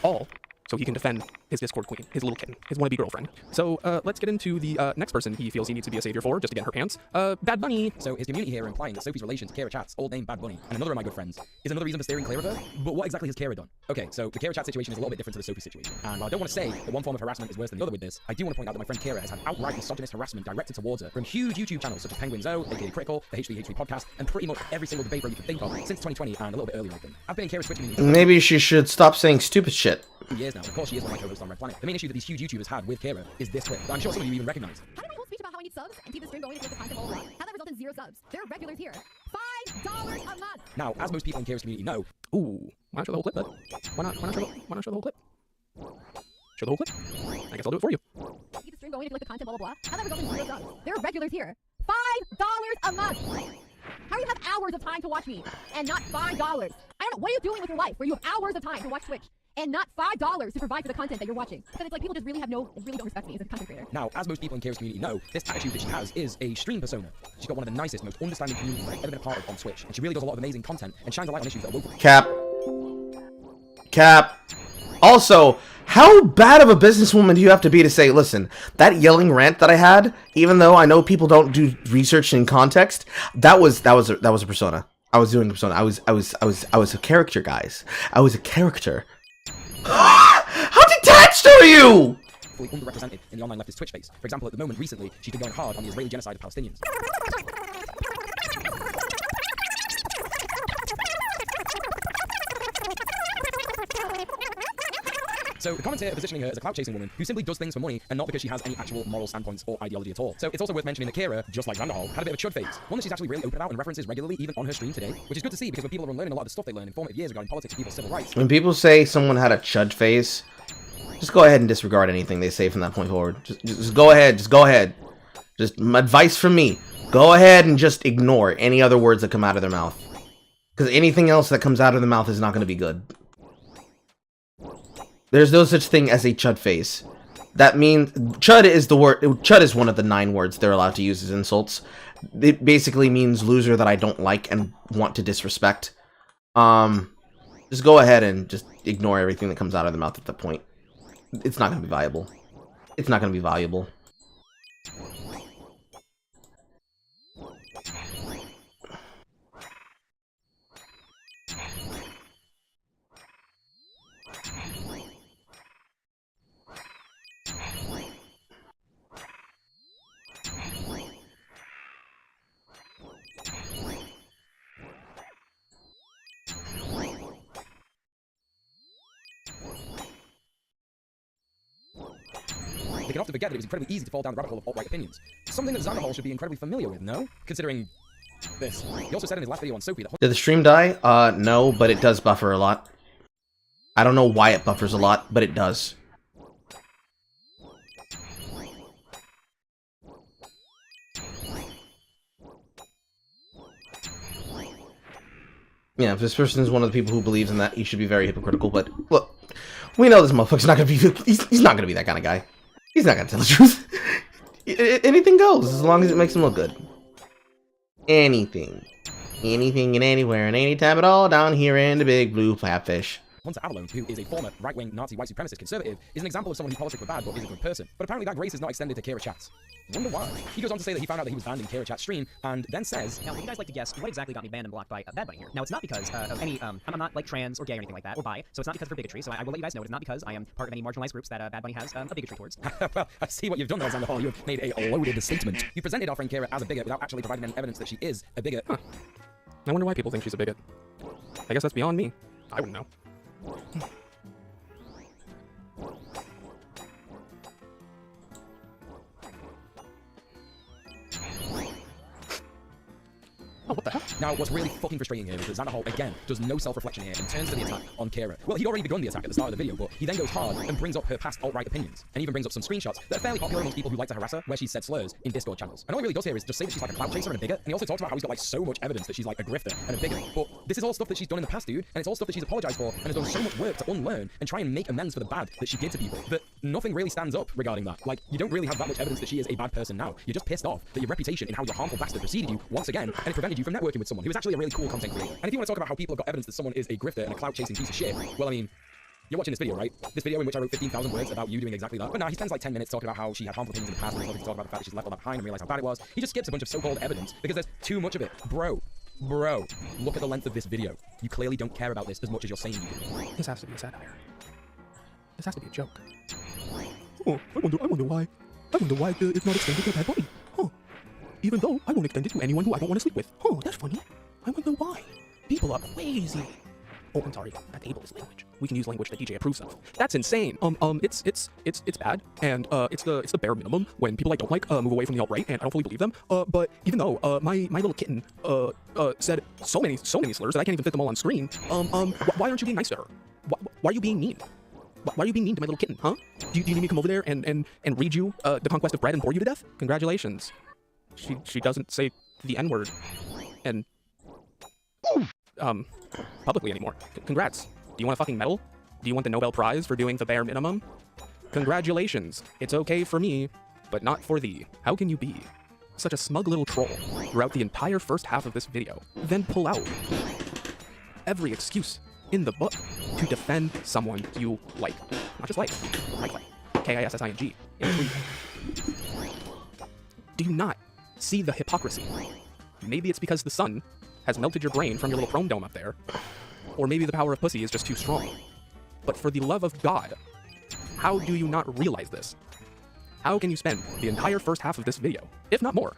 Speaker 5: All so he can defend his Discord queen, his little kitten, his wannabe girlfriend. So let's get into the next person he feels he needs to be a savior for, just to get in her pants. Bad Bunny.
Speaker 6: So his community here are implying that Sophie's relation to Kara Chat's old name Bad Bunny and another of my good friends is another reason for steering clear of her. But what exactly has Kara done? Okay, so the Kara Chat situation is a little bit different to the Sophie situation. And while I don't want to say that one form of harassment is worse than the other with this, I do want to point out that my friend Kara has had outright misogynist harassment directed towards her from huge YouTube channels such as Penguin Zo, aka Critical, the H3H3 podcast, and pretty much every single debate you can think of since 2020 and a little bit earlier I think. I've been in Kara's Twitch community.
Speaker 1: Maybe she should stop saying stupid shit.
Speaker 6: Years now. Of course, she is one of my co-hosts on Red Planet. The main issue that these huge YouTubers had with Kara is this clip that I'm sure some of you even recognize.
Speaker 8: How did my whole speech about how I need subs and keep the stream going to get the content blah, blah, blah? How that result in 0 subs? There are regulars here. $5 a month.
Speaker 6: Now, as most people in Kara's community know,
Speaker 5: Ooh, why not show the whole clip, bud? Why not show the whole clip? Show the whole clip. I guess I'll do it for you.
Speaker 8: Keep the stream going to get the content blah, blah, blah. How that result in 0 subs? There are regulars here. $5 a month. How do you have hours of time to watch me and not $5? I don't know. What are you doing with your life where you have hours of time to watch Twitch and not $5 to provide for the content that you're watching? Because it's like people just really don't respect me as a content creator.
Speaker 6: Now, as most people in Kara's community know, this attitude that she has is a stream persona. She's got one of the nicest, most understanding communities that I've ever been a part of on Twitch, and she really does a lot of amazing content and shines a light on issues that are local.
Speaker 1: Cap. Also, how bad of a businesswoman do you have to be to say, listen, that yelling rant that I had, even though I know people don't do research in context, that was a persona. I was doing a persona. I was a character, guys. I was a character. How detached are you?
Speaker 6: Underrepresented in the online leftist Twitch space. For example, at the moment recently, she's been going hard on the Israeli genocide of Palestinians. So the commentator positioning her as a clout-chasing woman who simply does things for money and not because she has any actual moral standpoints or ideology at all. So it's also worth mentioning that Kara, just like Xanderhall, had a bit of a chud phase. One that she's actually really open about and references regularly, even on her stream today, which is good to see because when people are unlearning a lot of the stuff they learned in formative years regarding politics and people's civil rights.
Speaker 1: When people say someone had a chud phase, just go ahead and disregard anything they say from that point forward. Just go ahead. Just go ahead. Just advice from me. Go ahead and just ignore any other words that come out of their mouth. Because anything else that comes out of their mouth is not going to be good. There's no such thing as a chud phase. That means chud is the word. Chud is one of the 9 words they're allowed to use as insults. It basically means loser that I don't like and want to disrespect. Just go ahead and just ignore everything that comes out of their mouth at that point. It's not going to be viable. It's not going to be valuable.
Speaker 6: They can often forget that it was incredibly easy to fall down the rabbit hole of alt-right opinions. Something that Xanderhall should be incredibly familiar with, no? Considering this. He also said in his last video on Sophie that...
Speaker 1: Did the stream die? No, but it does buffer a lot. I don't know why it buffers a lot, but it does. Yeah, if this person is one of the people who believes in that, he should be very hypocritical, but look, we know this motherfucker's not gonna be, he's not gonna be that kind of guy. He's not gonna tell the truth. Anything goes, as long as it makes him look good. Anything. Anything and anywhere and anytime at all down here in the big blue flatfish.
Speaker 6: Hunter Avalone, who is a former right-wing Nazi white supremacist conservative, is an example of someone whose politics were bad but is a good person. But apparently that grace is not extended to Kara Chat's. Wonder why. He goes on to say that he found out that he was banned in Kara Chat's stream, and then says,
Speaker 11: now, would you guys like to guess what exactly got me banned and blocked by Bad Bunny here? Now, it's not because of any, I'm not like trans or gay or anything like that, or bi, so it's not because of her bigotry, so I will let you guys know it's not because I am part of any marginalized groups that Bad Bunny has a bigotry towards.
Speaker 6: Well, I see what you've done there, Xanderhall. You have made a loaded statement. You presented our friend Kara as a bigot without actually providing any evidence that she is a bigot.
Speaker 5: Huh. I wonder why people think she's a bigot. I guess that's beyond me. I wouldn't know. Oh, what the hell?
Speaker 6: Now, what's really fucking frustrating here is that Xanderhall, again, does no self-reflection here and turns to the attack on Kara. Well, he'd already begun the attack at the start of the video, but he then goes hard and brings up her past alt-right opinions, and even brings up some screenshots that are fairly popular amongst people who like to harass her, where she's said slurs in Discord channels. And all he really does here is just say that she's like a clout chaser and a bigot, and he also talks about how he's got like so much evidence that she's like a grifter and a bigot. But this is all stuff that she's done in the past, dude, and it's all stuff that she's apologized for and has done so much work to unlearn and try and make amends for the bad that she did to people, that nothing really stands up regarding that. Like, you don't really have that much evidence that she is a bad person now. You're just pissed off that your reputation in how your harmful bastard preceded you once again, and it prevented you from networking with someone who was actually a really cool content creator. And if you want to talk about how people have got evidence that someone is a grifter and a clout-chasing piece of shit, well, I mean, You're watching this video, right? This video in which I wrote 15,000 words about you doing exactly that. But nah, he spends like 10 minutes talking about how she had harmful opinions in the past and there's nothing to talk about the fact that she's left all that behind and realize how bad it was. He just skips a bunch of so-called evidence because there's too much of it. Bro, look at the length of this video. You clearly don't care about this as much as you're saying you do.
Speaker 5: This has to be a satire. This has to be a joke. Oh, I wonder why. I wonder why it's not extended to Bad Bunny. Huh. Even though I won't extend it to anyone who I don't want to sleep with. Huh, that's funny. I wonder why. People are crazy. Oh, I'm sorry. That's ableist language. We can use language that DJ approves of. That's insane. It's bad, and it's the bare minimum when people I don't like move away from the alt-right, and I don't fully believe them. But even though my little kitten said so many slurs that I can't even fit them all on screen. Why aren't you being nice to her? Why are you being mean? Why are you being mean to my little kitten, huh? Do you need me to come over there and read you The Conquest of Bread and bore you to death? Congratulations. She doesn't say the N-word. And publicly anymore. Congrats. Do you want a fucking medal? Do you want the Nobel Prize for doing the bare minimum? Congratulations. It's okay for me, but not for thee. How can you be such a smug little troll throughout the entire first half of this video, then pull out every excuse in the book to defend someone you like? Not just like. K-I-S-S-I-N-G. In a tweet. Do you not see the hypocrisy? Maybe it's because the sun has melted your brain from your little chrome dome up there. Or maybe the power of pussy is just too strong. But for the love of God, how do you not realize this? How can you spend the entire first half of this video, if not more,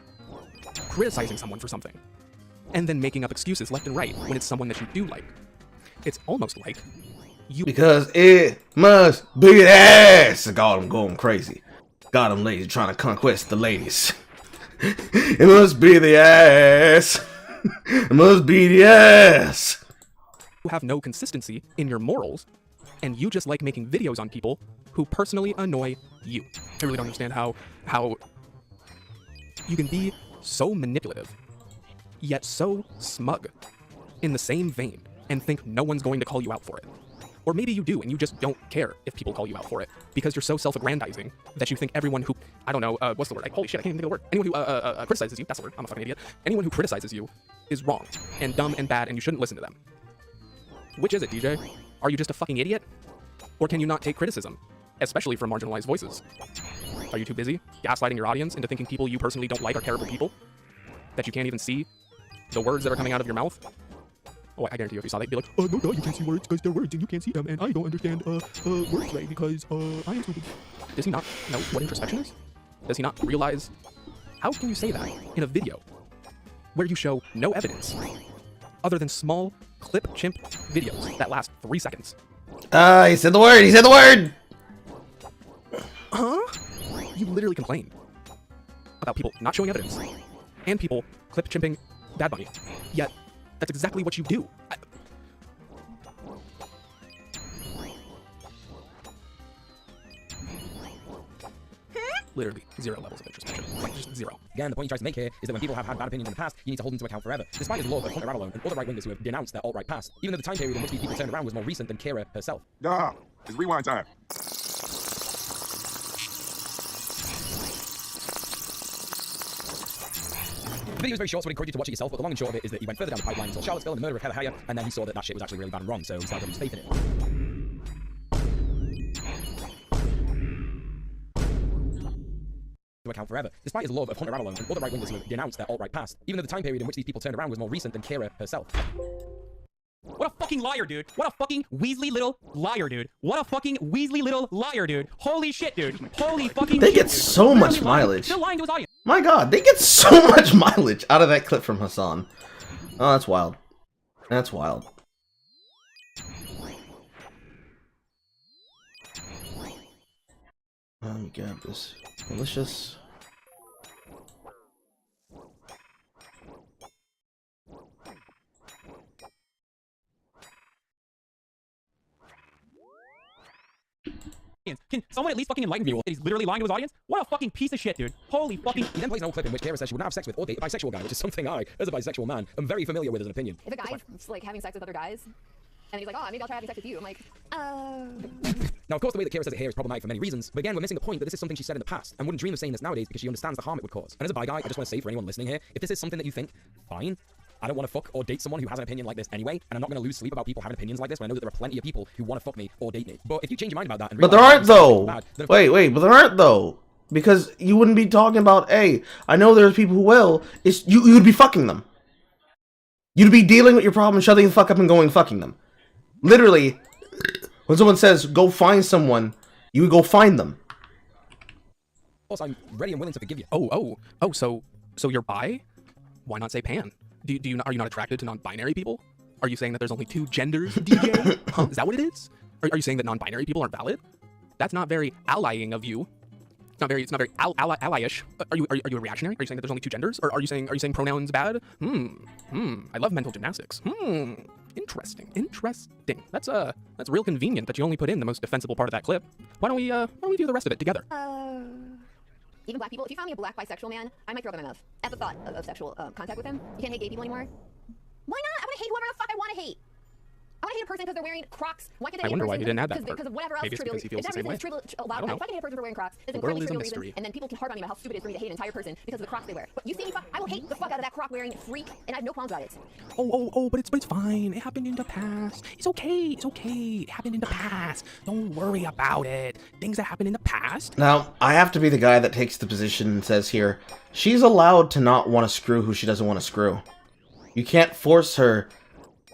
Speaker 5: criticizing someone for something, and then making up excuses left and right when it's someone that you do like? It's almost like you—
Speaker 1: Because it must be the ass. God, I'm going crazy. God, I'm lazy trying to conquest the ladies. It must be the ass. It must be the ass.
Speaker 5: You have no consistency in your morals, and you just like making videos on people who personally annoy you. I really don't understand how you can be so manipulative, yet so smug in the same vein, and think no one's going to call you out for it. Or maybe you do, and you just don't care if people call you out for it, because you're so self-aggrandizing that you think everyone who— I don't know, what's the word? Holy shit, I can't even think of the word. Anyone who criticizes you— that's the word, I'm a fucking idiot. Anyone who criticizes you is wrong, and dumb, and bad, and you shouldn't listen to them. Which is it, DJ? Are you just a fucking idiot? Or can you not take criticism, especially from marginalized voices? Are you too busy gaslighting your audience into thinking people you personally don't like are terrible people? That you can't even see the words that are coming out of your mouth? Oh, I guarantee you if you saw that, you'd be like, no, you can't see words because they're words and you can't see them, and I don't understand words right because I am stupid. Does he not know what introspection is? Does he not realize— how can you say that in a video where you show no evidence other than small clip chimp videos that last 3 seconds?
Speaker 1: He said the word! He said the word!
Speaker 5: Huh? You literally complain about people not showing evidence and people clip chimping Bad Bunny. Yet, that's exactly what you do. Literally, 0 levels of introspection. Like, just 0.
Speaker 6: Again, the point he tries to make here is that when people have had bad opinions in the past, you need to hold them to account forever. Despite his law of Funtime alone and other right-wingers who have denounced their alt-right past, even though the time period in which these people turned around was more recent than Kira herself.
Speaker 4: Ah, it's rewind time.
Speaker 6: The video is very short, so I'd encourage you to watch it yourself, but the long and short of it is that he went further down the pipeline until Charlottesville and the murder of Heather Heyer, and then he saw that that shit was actually really bad and wrong, so he started to lose faith in it. To account forever. Despite his love of Hunter alone and other right-wingers who have denounced their alt-right past, even though the time period in which these people turned around was more recent than Kira herself.
Speaker 13: What a fucking liar, dude. What a fucking Weasley little liar, dude. What a fucking Weasley little liar, dude. Holy shit, dude. Holy fucking
Speaker 1: They
Speaker 13: shit,
Speaker 1: get
Speaker 13: dude.
Speaker 1: so much mileage.
Speaker 13: Still lying to his audience.
Speaker 1: My god, they get so much mileage out of that clip from Hassan. Oh, that's wild. That's wild. Let me grab this. Delicious.
Speaker 13: Can someone at least fucking enlighten me that he's literally lying to his audience? What a fucking piece of shit, dude. Holy fucking—
Speaker 6: He then plays an old clip in which Kira says she would not have sex with or date a bisexual guy, which is something I, as a bisexual man, am very familiar with as an opinion.
Speaker 8: If a guy's like having sex with other guys, and he's like, oh, maybe I'll try having sex with you. I'm like,
Speaker 6: Now, of course, the way that Kira says it here is problematic for many reasons, but again, we're missing the point that this is something she said in the past, and wouldn't dream of saying this nowadays because she understands the harm it would cause. And as a bi guy, I just want to say for anyone listening here, if this is something that you think, fine, I don't want to fuck or date someone who has an opinion like this anyway, and I'm not going to lose sleep about people having opinions like this when I know that there are plenty of people who want to fuck me or date me. But if you change your mind about that, and
Speaker 1: but there aren't though. Wait, but there aren't though, because you wouldn't be talking about. Hey, I know there's people who will. It's you'd be fucking them. You'd be dealing with your problem, shutting the fuck up, and going fucking them. Literally, when someone says go find someone, you would go find them.
Speaker 6: Also, I'm ready and willing to forgive you.
Speaker 5: So you're bi? Why not say pan? Are you not attracted to non-binary people? Are you saying that there's only two genders, DJ? Huh? Is that what it is? Are you saying that non-binary people aren't valid? That's not very allying of you. It's not very ally-ish. Are you a reactionary? Are you saying that there's only two genders? Or are you saying pronouns bad? I love mental gymnastics. Interesting. That's real convenient that you only put in the most defensible part of that clip. Why don't we do the rest of it together?
Speaker 8: Even black people, if you found me a black bisexual man, I might throw up in my mouth at the thought of sexual contact with him. You can't hate gay people anymore. Why not? I want to hate whoever the fuck I want to hate. I want to hate a person because they're wearing Crocs. Why can't they hate a person?
Speaker 5: I wonder why he didn't add that part.
Speaker 8: Because of whatever else
Speaker 5: Maybe it's
Speaker 8: trivial.
Speaker 5: because he feels
Speaker 8: If
Speaker 5: the
Speaker 8: that
Speaker 5: same
Speaker 8: reason
Speaker 5: way.
Speaker 8: is trivial, if I can hate a person for wearing Crocs, it's
Speaker 5: The world
Speaker 8: incredibly
Speaker 5: is a
Speaker 8: trivial reason,
Speaker 5: mystery.
Speaker 8: and then people can harp on me about how stupid it is for me to hate an entire person because of the Crocs they wear. But you see me, I will hate the fuck out of that Croc wearing freak, and I have no qualms about it.
Speaker 5: But it's fine. It happened in the past. It's okay. It happened in the past. Don't worry about it. Things that happen in the past.
Speaker 1: Now, I have to be the guy that takes the position and says here, she's allowed to not want to screw who she doesn't want to screw. You can't force her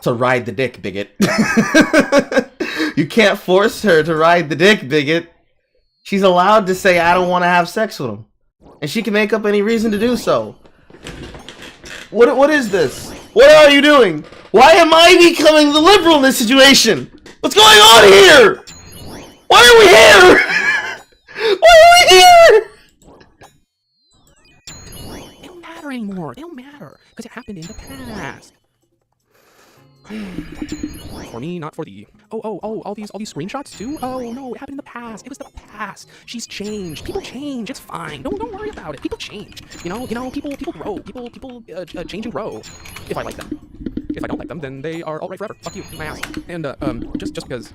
Speaker 1: to ride the dick, bigot. You can't force her to ride the dick, bigot. She's allowed to say, I don't want to have sex with him. And she can make up any reason to do so. What is this? What are you doing? Why am I becoming the liberal in this situation? What's going on here? Why are we here? Why are we here?
Speaker 5: It don't matter anymore. It don't matter. Because it happened in the past. For me, not for thee. All these screenshots too? Oh no, it happened in the past. It was the past. She's changed. People change. It's fine. Don't worry about it. People change. You know, people grow. People change and grow. If I like them. If I don't like them, then they are all right forever. Fuck you, eat my ass. And just because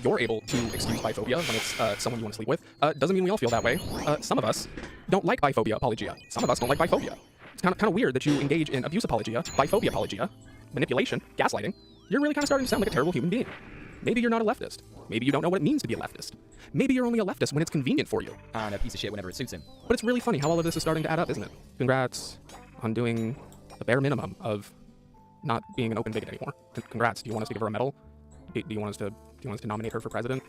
Speaker 5: you're able to excuse biphobia when it's someone you want to sleep with, doesn't mean we all feel that way. Some of us don't like biphobia apologia. Some of us don't like biphobia. It's kind of weird that you engage in abuse apologia, biphobia apologia, manipulation, gaslighting. You're really kind of starting to sound like a terrible human being. Maybe you're not a leftist. Maybe you don't know what it means to be a leftist. Maybe you're only a leftist when it's convenient for you.
Speaker 6: And a piece of shit whenever it suits him.
Speaker 5: But it's really funny how all of this is starting to add up, isn't it? Congrats on doing the bare minimum of not being an open bigot anymore. Congrats. Do you want us to give her a medal? Do you want us to nominate her for president?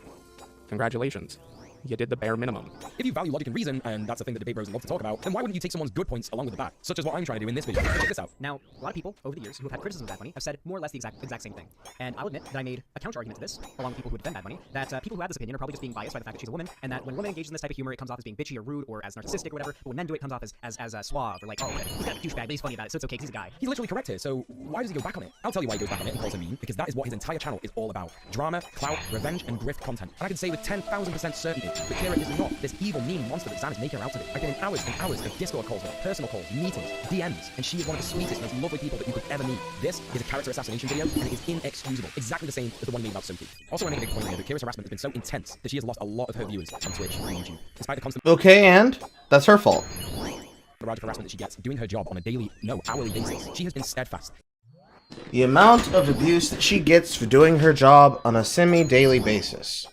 Speaker 5: Congratulations. You did the bare minimum.
Speaker 6: If you value logic and reason, and that's the thing that debate bros love to talk about, then why wouldn't you take someone's good points along with the bad? Such as what I'm trying to do in this video. Check this out.
Speaker 11: Now, a lot of people over the years who have had criticism of Bad Bunny have said more or less the exact same thing. And I'll admit that I made a counter-argument to this, along with people who defend Bad Bunny, that people who have this opinion are probably just being biased by the fact that she's a woman, and that when women engage in this type of humor, it comes off as being bitchy or rude or as narcissistic or whatever, but when men do it, it comes off as suave or like, oh, he's got a douchebag, but he's funny about it, so it's okay, 'cause he's a guy.
Speaker 6: He's literally correct here, so why does he go back on it? I'll tell you why he goes back on it and calls him mean, because that is what his entire channel is all about. Drama, clout, revenge, and grift content. And I can say with 10,000% certainty that Kira is not this evil, mean monster that Zan is making her out to be. I've been in hours and hours of Discord calls with her, personal calls, meetings, DMs, and she is one of the sweetest, most lovely people that you could ever meet. This is a character assassination video, and it is inexcusable. Exactly the same as the one made about Sophie. Also, I make a big point here that Kira's harassment has been so intense that she has lost a lot of her viewers on Twitch and YouTube. Despite the constant
Speaker 1: and that's her fault.
Speaker 6: barrage of harassment that she gets, doing her job on a daily, no, hourly basis, she has been steadfast.
Speaker 1: The amount of abuse that she gets for doing her job on a semi-daily basis.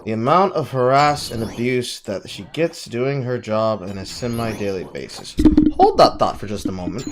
Speaker 1: The amount of harass and abuse that she gets doing her job on a semi-daily basis. Hold that thought for just a moment.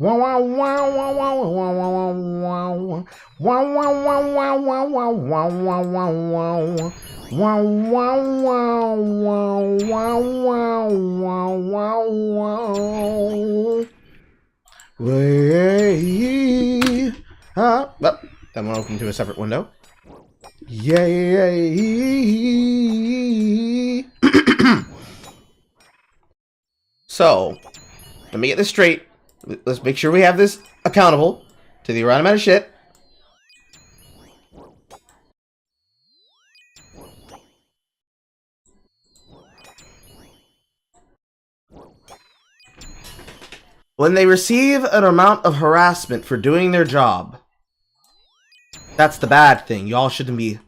Speaker 1: Wow, wow, wow, wow, wow, wow, wow, wow, wow, wow, wow, wow, wow, wow, wow, wow, wow. Wow, wow, wow, wow, wow, wow, wow, wow. Way. Well, that one opened to a separate window. Yay. So, let me get this straight. Let's make sure we have this accountable to the right amount of shit. When they receive an amount of harassment for doing their job, that's the bad thing. Y'all shouldn't be...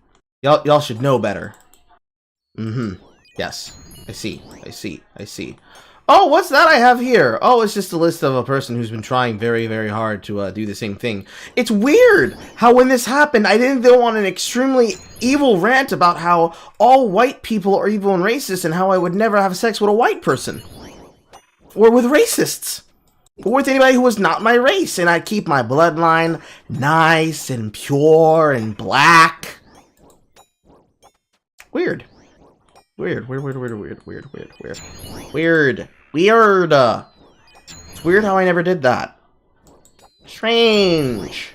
Speaker 1: Y'all should know better. Yes. I see. Oh, what's that I have here? Oh, it's just a list of a person who's been trying very, very hard to do the same thing. It's weird how when this happened, I didn't go on an extremely evil rant about how all white people are evil and racist and how I would never have sex with a white person. Or with racists. Or with anybody who was not my race. And I keep my bloodline nice and pure and black. Weird. Weird. It's weird how I never did that. Strange.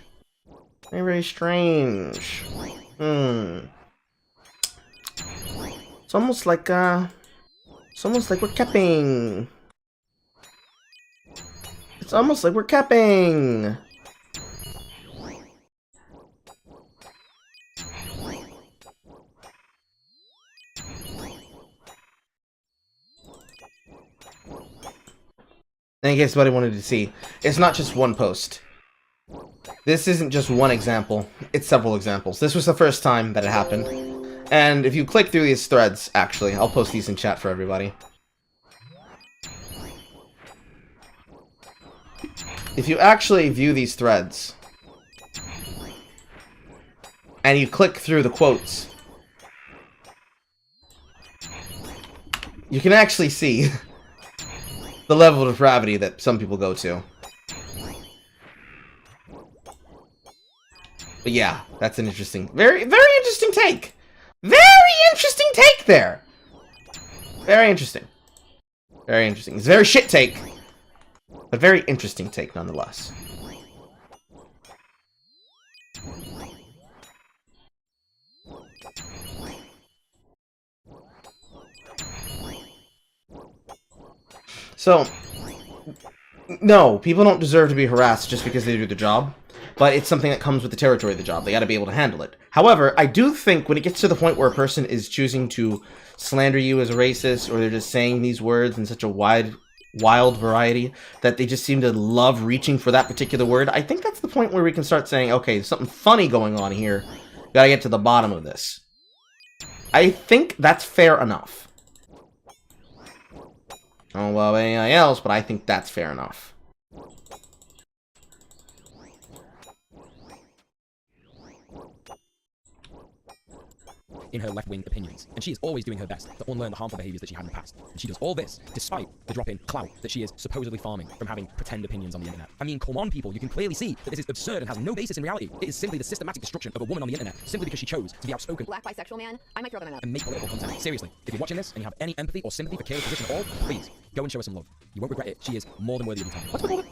Speaker 1: Very, very strange. It's almost like we're capping. It's almost like we're capping. In case somebody wanted to see, it's not just one post. This isn't just one example, it's several examples. This was the first time that it happened. And if you click through these threads, actually, I'll post these in chat for everybody. If you actually view these threads, and you click through the quotes, you can actually see the level of depravity that some people go to. But yeah, that's an interesting, very interesting take. Very interesting take there. Very interesting. Very interesting. It's a very shit take, but very interesting take nonetheless. So, no, people don't deserve to be harassed just because they do the job, but it's something that comes with the territory of the job. They gotta be able to handle it. However, I do think when it gets to the point where a person is choosing to slander you as a racist, or they're just saying these words in such a wild variety, that they just seem to love reaching for that particular word, I think that's the point where we can start saying, okay, there's something funny going on here. Gotta get to the bottom of this. I think that's fair enough. I don't know about anything else, but I think that's fair enough.
Speaker 6: In her left-wing opinions, and she is always doing her best to unlearn the harmful behaviors that she had in the past. And she does all this despite the drop in clout that she is supposedly farming from having pretend opinions on the internet. I mean, come on, people, you can clearly see that this is absurd and has no basis in reality. It is simply the systematic destruction of a woman on the internet, simply because she chose to be outspoken.
Speaker 8: Black bisexual man, I might throw them in
Speaker 6: and make political content. Seriously, if you're watching this and you have any empathy or sympathy for Kayla's position at all, please go and show her some love. You won't regret it. She is more than worthy of your time.
Speaker 5: What's with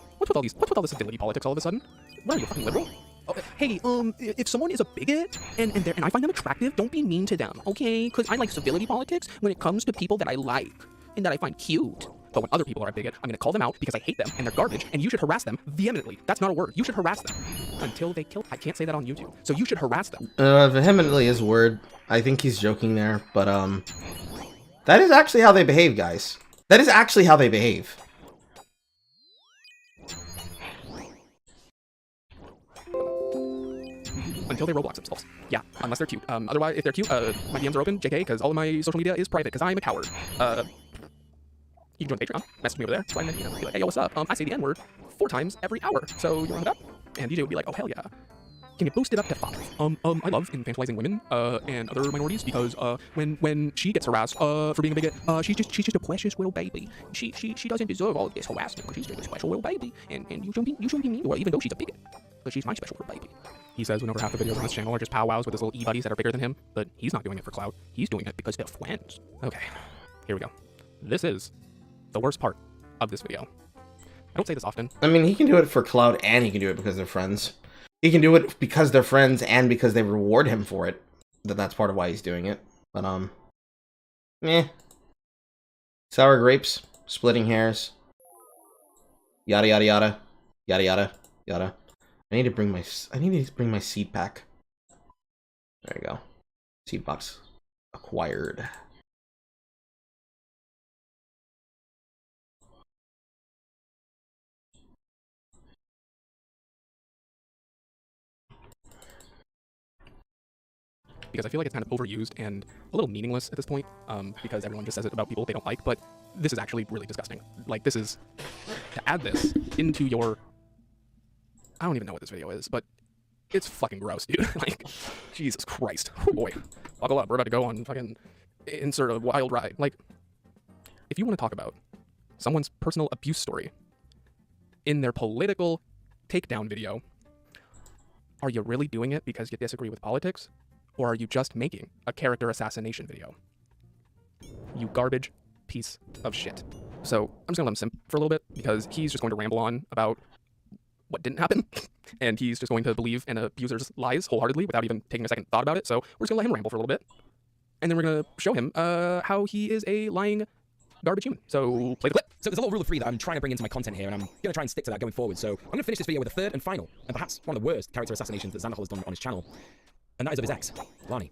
Speaker 5: all this civility politics all of a sudden? What are you, a fucking liberal? Oh, hey, if someone is a bigot and I find them attractive, don't be mean to them, okay? Because I like civility politics when it comes to people that I like and that I find cute. But when other people are a bigot, I'm gonna call them out because I hate them and they're garbage, and you should harass them vehemently. That's not a word. You should harass them until they kill. I can't say that on YouTube. So you should harass them.
Speaker 1: Vehemently is a word. I think he's joking there, but that is actually how they behave, guys. That is actually how they behave.
Speaker 5: Until they Roblox themselves. Yeah, unless they're cute. Otherwise, if they're cute, my DMs are open, JK, because all of my social media is private, because I'm a coward. You can join Patreon, message me over there, slide me, be like, hey, yo, what's up? I say the N-word 4 times every hour, so you want to hook up? And DJ would be like, oh, hell yeah. Can you boost it up to 5? I love infantilizing women, and other minorities because, when she gets harassed, for being a bigot, she's just a precious little baby. She doesn't deserve all of this harassment because she's just a special little baby, and you shouldn't be mean to her even though she's a bigot. But she's my special little baby. He says when over half the videos on his channel are just powwows with his little e-buddies that are bigger than him, but he's not doing it for clout. He's doing it because they're friends. Okay, here we go. This is the worst part of this video. I don't say this often.
Speaker 1: I mean, he can do it for clout and he can do it because they're friends. He can do it because they're friends and because they reward him for it. That's part of why he's doing it. But, sour grapes, splitting hairs. Yada, yada, yada. Yada, yada, yada. I need to bring my seed pack. There you go. Seed box acquired.
Speaker 5: Because I feel like it's kind of overused and a little meaningless at this point, because everyone just says it about people they don't like, but this is actually really disgusting. Like, this is, to add this into your, I don't even know what this video is, but it's fucking gross, dude. Like, Jesus Christ. Oh boy. Buckle up, we're about to go on fucking insert a wild ride. Like, if you want to talk about someone's personal abuse story in their political takedown video, are you really doing it because you disagree with politics? Or are you just making a character assassination video? You garbage piece of shit. So I'm just gonna let him simp for a little bit because he's just going to ramble on about what didn't happen. And he's just going to believe an abuser's lies wholeheartedly without even taking a second thought about it. So we're just gonna let him ramble for a little bit. And then we're gonna show him how he is a lying garbage human. So play the clip.
Speaker 6: So there's a little rule of 3 that I'm trying to bring into my content here, and I'm going to try and stick to that going forward. So I'm going to finish this video with a third and final, and perhaps one of the worst character assassinations that Xanderhal has done on his channel. And that is of his ex, Lonnie.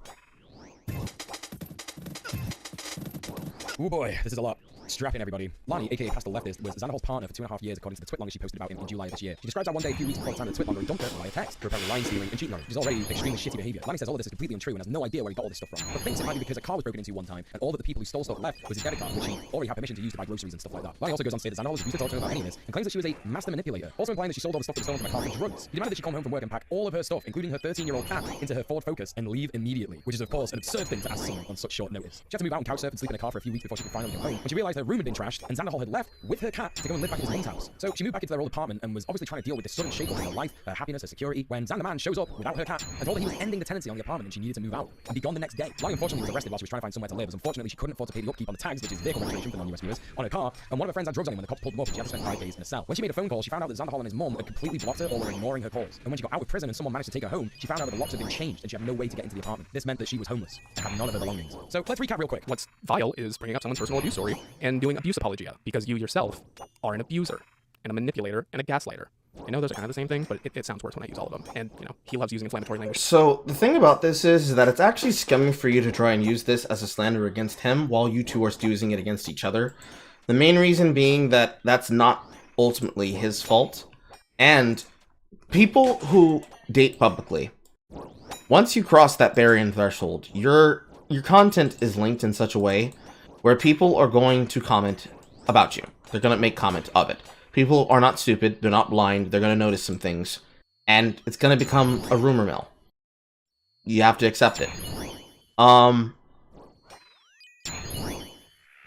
Speaker 6: Oh boy, this is a lot. Strap in, everybody. Lonnie, aka Pastor Leftist, was Xanderhal's partner for 2.5 years, according to the twitlonger she posted about him in July of this year. She describes how one day, a few weeks before the time of the twitlonger, he dumped her via text for apparently lying, stealing, and cheating on her, which is already extremely shitty behavior. Lonnie says all of this is completely untrue and has no idea where he got all this stuff from, but thinks it might be because a car was broken into one time, and all that the people who stole stuff left was his debit card, which he already had permission to use to buy groceries and stuff like that. Lonnie also goes on to say that Xanderhal refused to talk to her about any of this, and claims that she was a master manipulator, also implying that she sold all the stuff that was stolen from her car for drugs. He demanded that she come home from work and pack all of her stuff, including her 13-year-old cat, into her Ford Focus and leave immediately, which is of course an absurd thing to ask someone on such short notice. She had to move out and couch surf and sleep in a car for a few weeks before she could finally get home, when she realized her room had been trashed, and Xanderhal had left with her cat to go and live back in his mum's house. So she moved back into their old apartment and was obviously trying to deal with this sudden shake-up in her life, her happiness, her security, when Xanderman shows up without her cat and told her he was ending the tenancy on the apartment and she needed to move out and be gone the next day. Lonnie unfortunately was arrested while she was trying to find somewhere to live, as unfortunately she couldn't afford to pay the upkeep on the tags, which is vehicle registration for non-US viewers, on her car, and one of her friends had drugs on him when the cops pulled them up and she had to spend 5 days in a cell. When she made a phone call, she found out that Xanderhal and his mom had completely blocked her or were ignoring her calls. And when she got out of prison and someone managed to take her home, she found out that the locks had been changed and she had no way to get into the apartment. This meant that she was homeless and had none of her belongings. So let's recap real quick.
Speaker 5: What's vile is bringing up someone's personal abuse story and doing abuse apologia because you yourself are an abuser and a manipulator and a gaslighter. I know those are kind of the same thing, but it sounds worse when I use all of them. And, you know, he loves using inflammatory language.
Speaker 1: So, the thing about this is that it's actually scummy for you to try and use this as a slander against him while you two are using it against each other. The main reason being that that's not ultimately his fault. And people who date publicly, once you cross that barrier and threshold, your content is linked in such a way where people are going to comment about you. They're going to make comment of it. People are not stupid, they're not blind, they're going to notice some things, and it's going to become a rumor mill. You have to accept it.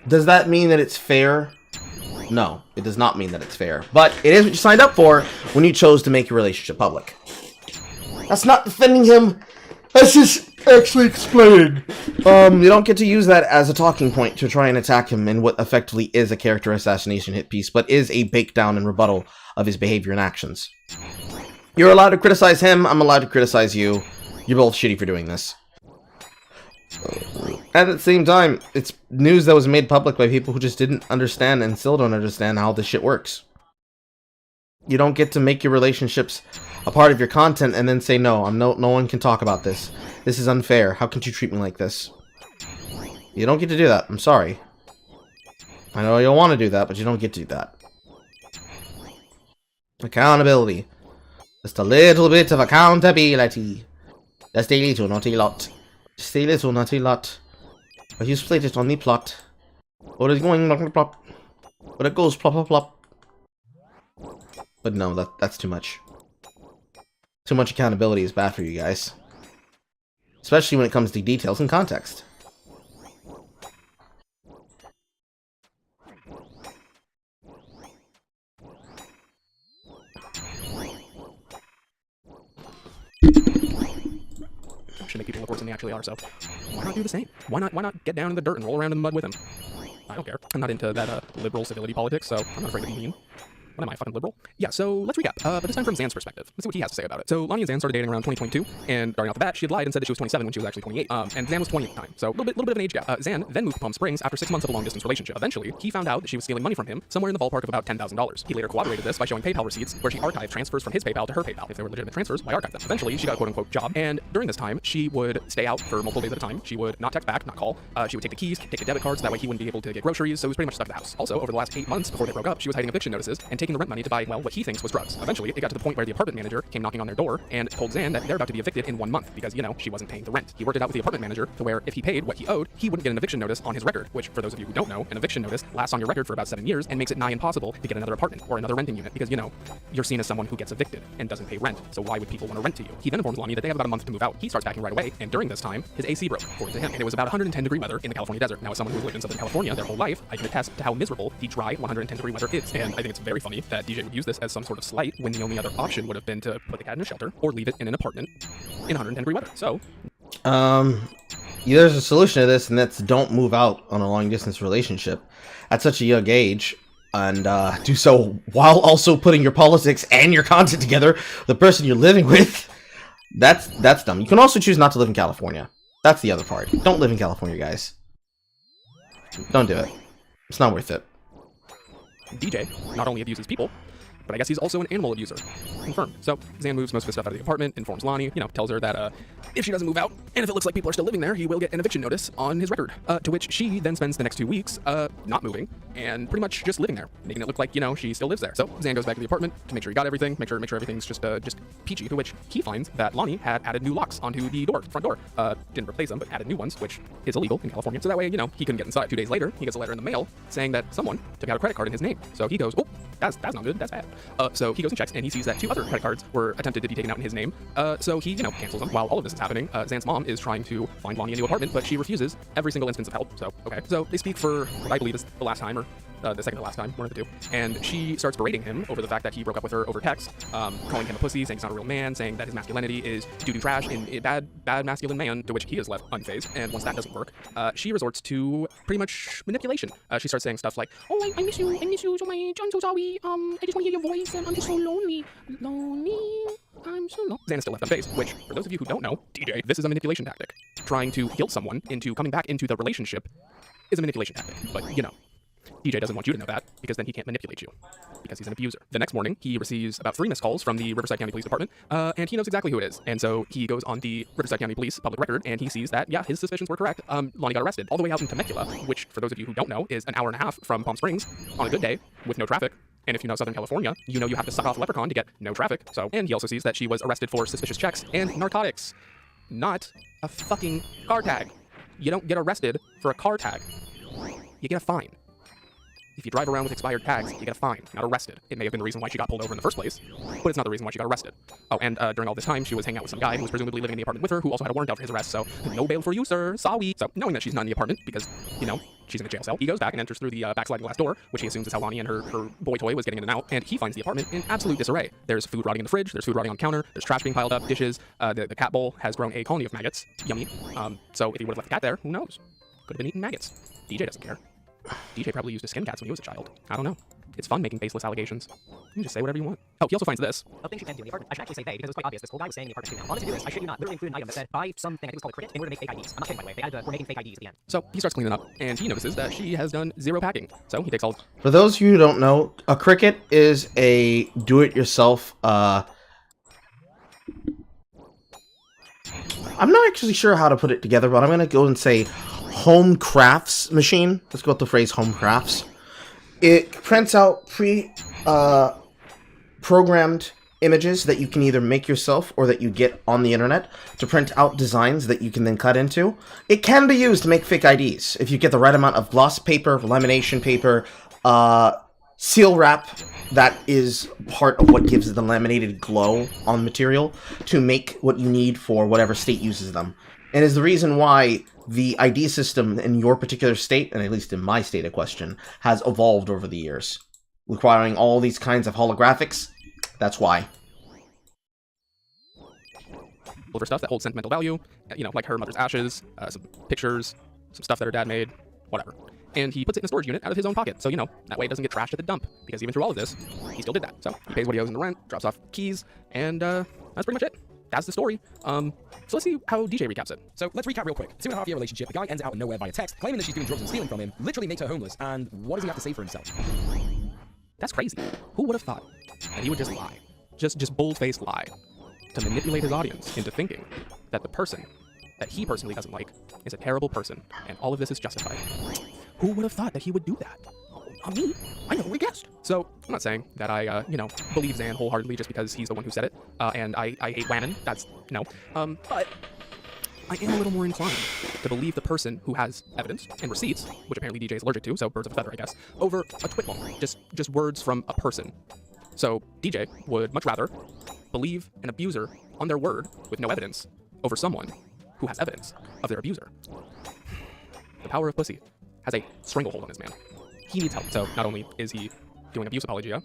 Speaker 1: Does that mean that it's fair? No, it does not mean that it's fair. But it is what you signed up for when you chose to make your relationship public. That's not defending him. That's just actually explaining. You don't get to use that as a talking point to try and attack him in what effectively is a character assassination hit piece, but is a bake down and rebuttal of his behavior and actions. You're allowed to criticize him, I'm allowed to criticize you. You're both shitty for doing this. And at the same time, it's news that was made public by people who just didn't understand and still don't understand how this shit works. You don't get to make your relationships a part of your content and then say, no one can talk about this. This is unfair. How can you treat me like this? You don't get to do that. I'm sorry. I know you'll want to do that, but you don't get to do that. Accountability. Just a little bit of accountability. Just a little, not a lot. Just a little, not a lot. But you split it on the plot. Or it's going plop, plop, plop. But it goes plop, plop, plop. But no, that's too much. Too much accountability is bad for you guys. Especially when it comes to details and context.
Speaker 5: Should make people look worse than they actually are, so why not do the same? Why not get down in the dirt and roll around in the mud with him? I don't care. I'm not into that liberal civility politics, so I'm not afraid to be mean. What am I, fucking liberal? Yeah, so let's recap, but this time from Zan's perspective. Let's see what he has to say about it. So Lonnie and Zan started dating around 2022, and starting off the bat, she had lied and said that she was 27 when she was actually 28. And Zan was 20 at the time, so a little bit of an age gap. Zan then moved to Palm Springs after 6 months of a long-distance relationship. Eventually, he found out that she was stealing money from him, somewhere in the ballpark of about $10,000. He later corroborated this by showing PayPal receipts where she archived transfers from his PayPal to her PayPal. If they were legitimate transfers, why archive them? Eventually, she got a quote-unquote job, and during this time, she would stay out for multiple days at a time. She would not text back, not call. She would take the keys, take the debit cards, that way he wouldn't be able to get groceries, so he was pretty much stuck at the house. Also, over the last 8 months before they broke up, she was hiding eviction notices and taking the rent money to buy, well, what he thinks was drugs. Eventually, it got to the point where the apartment manager came knocking on their door and told Zan that they're about to be evicted in 1 month because, you know, she wasn't paying the rent. He worked it out with the apartment manager to where if he paid what he owed, he wouldn't get an eviction notice on his record, which, for those of you who don't know, an eviction notice lasts on your record for about 7 years and makes it nigh impossible to get another apartment or another renting unit because, you know, you're seen as someone who gets evicted and doesn't pay rent, so why would people want to rent to you? He then informs Lonnie that they have about a month to move out. He starts packing right away, and during this time, his AC broke, according to him, and it was about 110-degree weather in the California desert. Now, as someone who's lived in Southern California their whole life, I can attest to how miserable the dry 110-degree weather is, and I think it's very funny that DJ would use this as some sort of slight when the only other option would have been to put the cat in a shelter or leave it in an apartment in 110-degree weather. So,
Speaker 1: there's a solution to this, and that's don't move out on a long-distance relationship at such a young age, and do so while also putting your politics and your content together. The person you're living with, that's dumb. You can also choose not to live in California. That's the other part. Don't live in California, guys. Don't do it. It's not worth it.
Speaker 5: DJ not only abuses people, but I guess he's also an animal abuser. Confirmed. So Zan moves most of his stuff out of the apartment, informs Lonnie, you know, tells her that if she doesn't move out, and if it looks like people are still living there, he will get an eviction notice on his record. To which she then spends the next 2 weeks not moving and pretty much just living there, making it look like, you know, she still lives there. So Zan goes back to the apartment to make sure he got everything, make sure everything's just peachy. To which he finds that Lonnie had added new locks onto the front door. Didn't replace them, but added new ones, which is illegal in California. So that way, you know, he couldn't get inside. 2 days later, he gets a letter in the mail saying that someone took out a credit card in his name. So he goes, oh, that's not good, that's bad. So he goes and checks, and he sees that 2 other credit cards were attempted to be taken out in his name. So he, you know, cancels them. While all of this is happening, Zan's mom is trying to find Lonnie a new apartment, but she refuses every single instance of help. So, okay. So they speak for what I believe is the last time, or the second to last time, one of the two. And she starts berating him over the fact that he broke up with her over text, calling him a pussy, saying he's not a real man, saying that his masculinity is doo-doo trash and a bad masculine man, to which he is left unfazed. And once that doesn't work, she resorts to pretty much manipulation. She starts saying stuff like, oh, I miss you so much, I'm so sorry, I just want to hear your voice, and I'm just so lonely, I'm so lonely. Zan is still left unfazed, which, for those of you who don't know, DJ, this is a manipulation tactic. Trying to guilt someone into coming back into the relationship is a manipulation tactic, but, you know, DJ doesn't want you to know that, because then he can't manipulate you, because he's an abuser. The next morning, he receives about 3 missed calls from the Riverside County Police Department, and he knows exactly who it is. And so he goes on the Riverside County Police public record, and he sees that, yeah, his suspicions were correct. Lonnie got arrested all the way out in Temecula, which, for those of you who don't know, is an hour and a half from Palm Springs on a good day with no traffic. And if you know Southern California, you know you have to suck off a leprechaun to get no traffic. So, and he also sees that she was arrested for suspicious checks and narcotics, not a fucking car tag. You don't get arrested for a car tag. You get a fine. If you drive around with expired tags, you get a fine, not arrested. It may have been the reason why she got pulled over in the first place, but it's not the reason why she got arrested. Oh, and during all this time, she was hanging out with some guy who was presumably living in the apartment with her, who also had a warrant out for his arrest, so no bail for you, sir. Sorry. So, knowing that she's not in the apartment, because, you know, she's in a jail cell, he goes back and enters through the backsliding glass door, which he assumes is how Lonnie and her boy toy was getting in and out, and he finds the apartment in absolute disarray. There's food rotting in the fridge, there's food rotting on the counter, there's trash being piled up, dishes, the cat bowl has grown a colony of maggots. Yummy. So if he would have left the cat there, who knows? Could have been eating maggots. DJ doesn't care. DJ probably used to skin cats when he was a child. I don't know. It's fun making baseless allegations. You can just say whatever you want. Oh, he also finds this.
Speaker 11: Of things you can do in the apartment. I should actually say they, because it was quite obvious. This whole guy was saying in the apartment too. Now, honestly, do this. I shit you not. Literally included an item that said, buy something, I think it was called a cricket, in order to make fake IDs. I'm not kidding, by the way. They added, we're making fake IDs at the end.
Speaker 5: So he starts cleaning up, and he notices that she has done 0 packing. So he takes all...
Speaker 1: For those of you who don't know, a cricket is a do-it-yourself, I'm not actually sure how to put it together, but I'm going to go and say home crafts machine. Let's go with the phrase home crafts. It prints out programmed images that you can either make yourself or that you get on the internet to print out designs that you can then cut into. It can be used to make fake IDs if you get the right amount of gloss paper, lamination paper, seal wrap, that is part of what gives the laminated glow on material to make what you need for whatever state uses them. And is the reason why the ID system in your particular state, and at least in my state of question, has evolved over the years, requiring all these kinds of holographics. That's why.
Speaker 5: Over stuff that holds sentimental value, you know, like her mother's ashes, some pictures, some stuff that her dad made, whatever. And he puts it in a storage unit out of his own pocket, so, you know, that way it doesn't get trashed at the dump, because even through all of this, he still did that. So, he pays what he owes in the rent, drops off keys, and that's pretty much it. That's the story. So let's see how DJ recaps it.
Speaker 6: So let's recap real quick. 2.5-year relationship, the guy ends out of nowhere via text, claiming that she's doing drugs and stealing from him, literally makes her homeless, and what does he have to say for himself?
Speaker 5: That's crazy. Who would have thought that he would just lie? Just bold-faced lie. To manipulate his audience into thinking that the person that he personally doesn't like is a terrible person, and all of this is justified. Who would have thought that he would do that? Not me. I never guessed. So, I'm not saying that I, you know, believe Zan wholeheartedly just because he's the one who said it, and I hate women. That's, no. But I am a little more inclined to believe the person who has evidence and receipts, which apparently DJ is allergic to, so birds of a feather, I guess, over a twit bomb. Just words from a person. So, DJ would much rather believe an abuser on their word with no evidence over someone who has evidence of their abuser. The power of pussy has a stranglehold on this man. He needs help. So not only is he doing abuse apologia,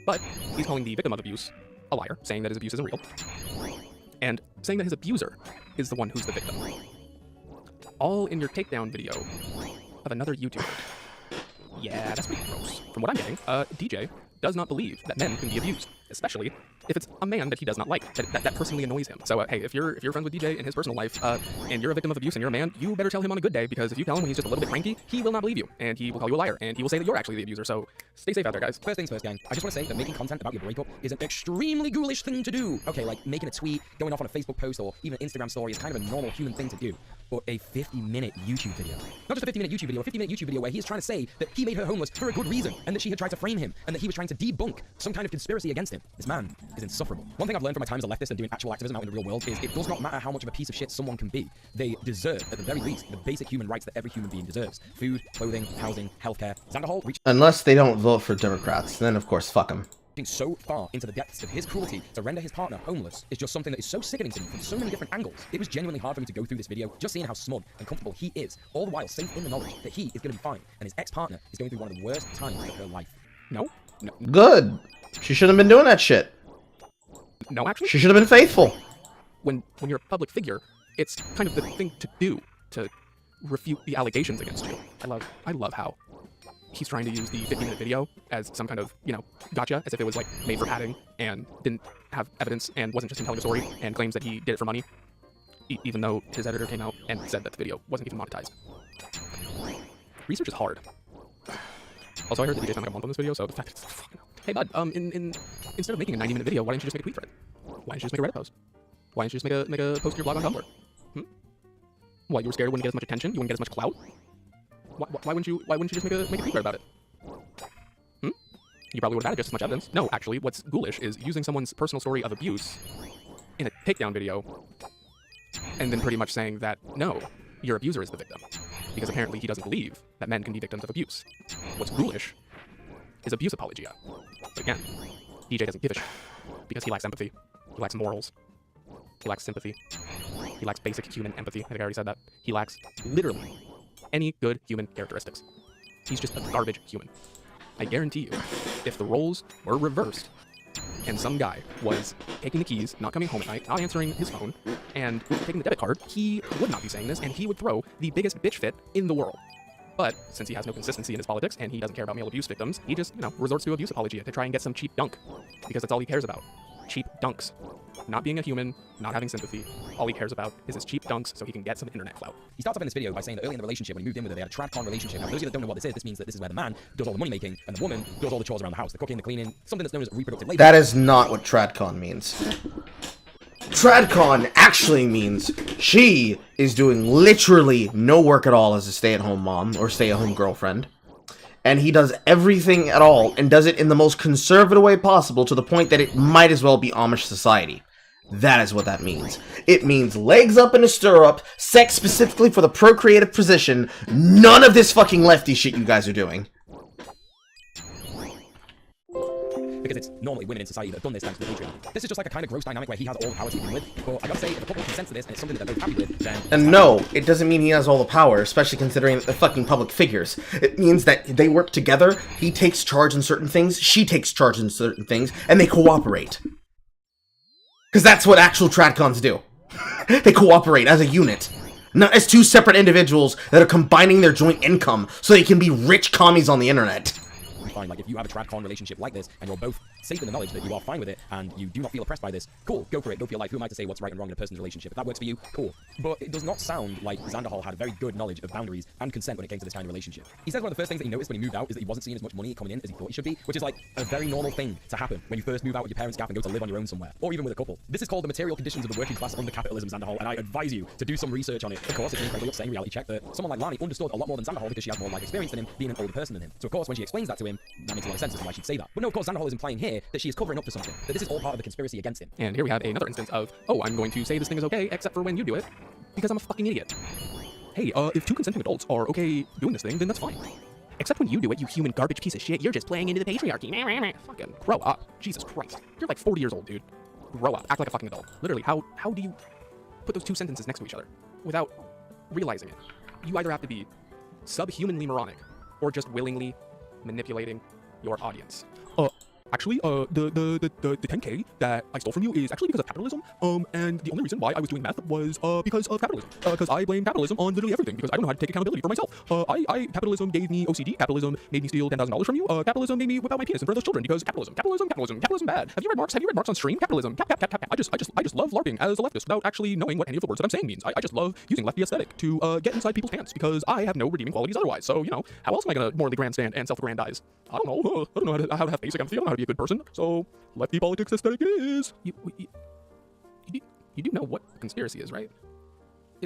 Speaker 5: but he's calling the victim of abuse a liar, saying that his abuse isn't real, and saying that his abuser is the one who's the victim. All in your takedown video of another YouTuber. Yeah, that's pretty gross. From what I'm getting, DJ does not believe that men can be abused, especially if it's a man that he does not like, that personally annoys him. So, hey, if you're friends with DJ in his personal life, and you're a victim of abuse and you're a man, you better tell him on a good day, because if you tell him when he's just a little bit cranky, he will not believe you, and he will call you a liar, and he will say that you're actually the abuser, so stay safe out there, guys.
Speaker 6: First things first, gang. I just want to say that making content about your breakup is an extremely ghoulish thing to do. Okay, like making a tweet, going off on a Facebook post, or even an Instagram story is kind of a normal human thing to do. But a 50-minute YouTube video. Not just a 50-minute YouTube video, a 50-minute YouTube video where he is trying to say that he made her homeless for a good reason, and that she had tried to frame him, and that he was trying to debunk some kind of conspiracy against him. This man is insufferable. One thing I've learned from my time as a leftist and doing actual activism out in the real world is it does not matter how much of a piece of shit someone can be. They deserve, at the very least, the basic human rights that every human being deserves. Food, clothing, housing, healthcare. Xanderhal reached
Speaker 1: Unless they don't vote for Democrats, then of course, fuck them.
Speaker 6: so far into the depths of his cruelty to render his partner homeless is just something that is so sickening to me from so many different angles. It was genuinely hard for me to go through this video, just seeing how smug and comfortable he is, all the while safe in the knowledge that he is going to be fine, and his ex-partner is going through one of the worst times of her life.
Speaker 5: No.
Speaker 1: Good. She shouldn't have been doing that shit.
Speaker 5: No, actually.
Speaker 1: She should have been faithful.
Speaker 5: When you're a public figure, it's kind of the thing to do to refute the allegations against you. I love how he's trying to use the 50-minute video as some kind of, you know, gotcha, as if it was like made for padding and didn't have evidence and wasn't just him telling a story, and claims that he did it for money, even though his editor came out and said that the video wasn't even monetized. Research is hard. Also, I heard that DJ spent like a month on this video, so the fact that it's fucking... Hey, bud, instead of making a 90-minute video, why didn't you just make a tweet thread? Why didn't you just make a Reddit post? Why didn't you just make a post to your blog on Tumblr? What, you were scared it wouldn't get as much attention? You wouldn't get as much clout? Why wouldn't you just make a tweet thread about it? You probably would have had just as much evidence. No, actually, what's ghoulish is using someone's personal story of abuse in a takedown video, and then pretty much saying that, no, your abuser is the victim. Because apparently he doesn't believe that men can be victims of abuse. What's ghoulish is abuse apologia. But again, DJ doesn't give a shit. Because he lacks empathy. He lacks morals. He lacks sympathy. He lacks basic human empathy. I think I already said that. He lacks, literally, any good human characteristics. He's just a garbage human. I guarantee you, if the roles were reversed, and some guy was taking the keys, not coming home at night, not answering his phone, and taking the debit card, he would not be saying this, and he would throw the biggest bitch fit in the world. But since he has no consistency in his politics, and he doesn't care about male abuse victims, he just, you know, resorts to abuse apologia to try and get some cheap dunk. Because that's all he cares about. Cheap dunks. Not being a human, not having sympathy. All he cares about is his cheap dunks so he can get some internet clout.
Speaker 6: He starts off in this video by saying that early in the relationship, when he moved in with her, they had a TradCon relationship. Now, for those of you that don't know what this means that this is where the man does all the money making, and the woman does all the chores around the house, the cooking, the cleaning, something that's known as reproductive labor.
Speaker 1: That is not what TradCon means. TradCon actually means she is doing literally no work at all as a stay-at-home mom or stay-at-home girlfriend. And he does everything at all, and does it in the most conservative way possible, to the point that it might as well be Amish society. That is what that means. It means legs up in a stirrup, sex specifically for the procreative position, none of this fucking lefty shit you guys are doing.
Speaker 6: because it's normally women in society that have done this thanks to the patriarchy. This is just like a kind of gross dynamic where he has all the power to begin with, but I gotta say, if a couple consents to this and it's something that they're both happy with, then...
Speaker 1: And no, it doesn't mean he has all the power, especially considering that they're fucking public figures. It means that they work together, he takes charge in certain things, she takes charge in certain things, and they cooperate. Because that's what actual tradcons do. They cooperate as a unit. Not as two separate individuals that are combining their joint income so they can be rich commies on the internet.
Speaker 6: Fine, like if you have a tradcon relationship like this and you're both safe in the knowledge that you are fine with it and you do not feel oppressed by this, cool, go for it, go for your life. Who am I to say what's right and wrong in a person's relationship? If that works for you, cool. But it does not sound like Xanderhal had very good knowledge of boundaries and consent when it came to this kind of relationship. He says one of the first things that he noticed when he moved out is that he wasn't seeing as much money coming in as he thought he should be, which is like a very normal thing to happen when you first move out with your parents' gap and go to live on your own somewhere, or even with a couple. This is called the material conditions of the working class under capitalism, Xanderhal, and I advise you to do some research on it. Of course, it's an incredibly upsetting reality check that someone like Lani understood a lot more than Xanderhal because she has more life experience than him, being an older person than him. So of course, when she explains that to him, that makes a lot of sense as to why she'd say that. But no, of course, Xanderhal is implying here that she is covering up for something, that this is all part of the conspiracy against him.
Speaker 5: And here we have another instance of, oh, I'm going to say this thing is okay, except for when you do it, because I'm a fucking idiot. Hey, if two consenting adults are okay doing this thing, then that's fine. Except when you do it, you human garbage piece of shit, you're just playing into the patriarchy. Fucking grow up. Jesus Christ. You're like 40 years old, dude. Grow up. Act like a fucking adult. Literally, how do you put those two sentences next to each other without realizing it? You either have to be subhumanly moronic or just willingly manipulating your audience. Actually, the 10K that I stole from you is actually because of capitalism, and the only reason why I was doing meth was because of capitalism, because I blame capitalism on literally everything, because I don't know how to take accountability for myself. Capitalism gave me OCD, capitalism made me steal $10,000 from you, capitalism made me whip out my penis in front of those children, because capitalism bad. Have you read Marx? Have you read Marx on stream? Capitalism, cap. I just love LARPing as a leftist without actually knowing what any of the words that I'm saying means. I just love using lefty aesthetic to get inside people's pants, because I have no redeeming qualities otherwise, so, you know, how else am I gonna morally grandstand and self-aggrandize? I don't know how to have basic empathy, I don't know how to be a good person, so lefty politics aesthetic it is. You do know what conspiracy is, right?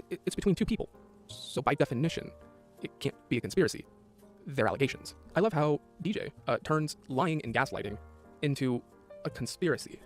Speaker 5: It's between two people, so by definition, it can't be a conspiracy. They're allegations. I love how DJ turns lying and gaslighting into a conspiracy.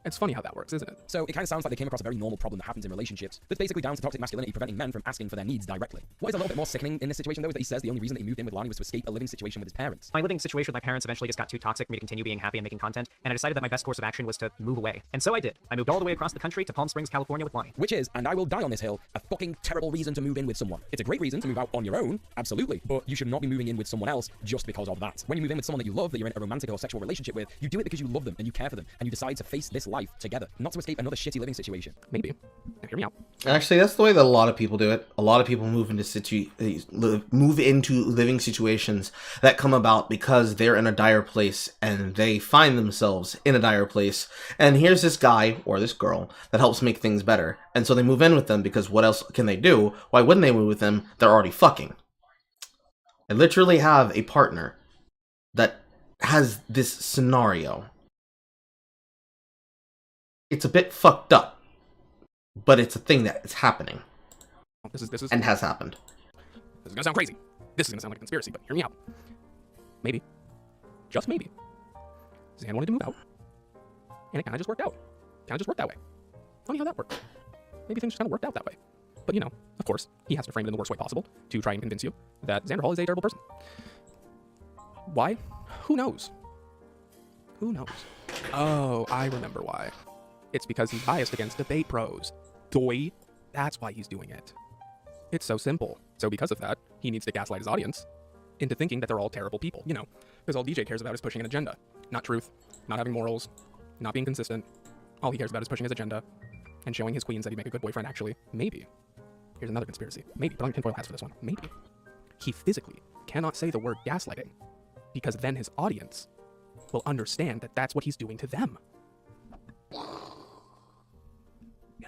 Speaker 5: It's funny how that works, isn't it?
Speaker 6: So it kind of sounds like they came across a very normal problem that happens in relationships that's basically down to toxic masculinity preventing men from asking for their needs directly. What is a little bit more sickening in this situation, though, is that he says the only reason that he moved in with Lani was to escape a living situation with his parents.
Speaker 11: My living situation with my parents eventually just got too toxic for me to continue being happy and making content, and I decided that my best course of action was to move away. And so I did. I moved all the way across the country to Palm Springs, California with Lani.
Speaker 6: Which is, and I will die on this hill, a fucking terrible reason to move in with someone. It's a great reason to move out on your own, absolutely, but you should not be moving in with someone else just because of that. When you move in with someone that you love, that you're in a romantic or sexual relationship with, you do it because you love them and you care for them, and you decide to face this life together, not to escape another shitty living situation.
Speaker 5: Maybe. Now, hear me out.
Speaker 1: Actually, that's the way that a lot of people do it. A lot of people move into living situations that come about because they're in a dire place and they find themselves in a dire place. And here's this guy or this girl that helps make things better. And so they move in with them because what else can they do? Why wouldn't they move with them? They're already fucking. I literally have a partner that has this scenario. It's a bit fucked up, but it's a thing that is happening.
Speaker 5: This is
Speaker 1: and has happened.
Speaker 5: This is gonna sound crazy. This is gonna sound like a conspiracy, but hear me out. Maybe, just maybe, Zan wanted to move out, and it kind of just worked out. Kind of just worked that way. Funny how that worked. Maybe things just kind of worked out that way. But you know, of course, he has to frame it in the worst way possible to try and convince you that Xanderhal is a terrible person. Why? Who knows? Who knows? Oh, I remember why. It's because he's biased against debate pros. Doy. That's why he's doing it. It's so simple. So because of that, he needs to gaslight his audience into thinking that they're all terrible people, you know, because all DJ cares about is pushing an agenda. Not truth, not having morals, not being consistent. All he cares about is pushing his agenda and showing his queens that he'd make a good boyfriend, actually. Maybe. Here's another conspiracy. Maybe, but I'm tinfoil hats for this one. Maybe. He physically cannot say the word gaslighting because then his audience will understand that that's what he's doing to them. It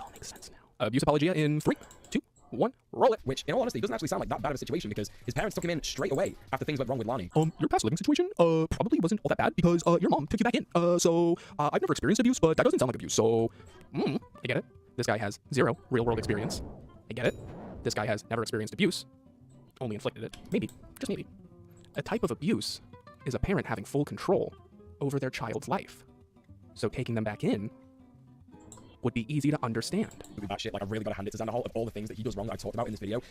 Speaker 5: all makes sense now. Abuse apologia in 3, 2, 1, roll it.
Speaker 6: Which, in all honesty, doesn't actually sound like that bad of a situation because his parents took him in straight away after things went wrong with Lani.
Speaker 5: Your past living situation, probably wasn't all that bad because, your mom took you back in. I've never experienced abuse, but that doesn't sound like abuse, so, I get it. This guy has 0 real-world experience. I get it. This guy has never experienced abuse. Only inflicted it. Maybe. Just maybe. A type of abuse is a parent having full control over their child's life. So taking them back in would be easy to understand.
Speaker 6: That shit, like I really gotta hand it to Xanderhal. Of all the things that he does wrong that I talked about in this video,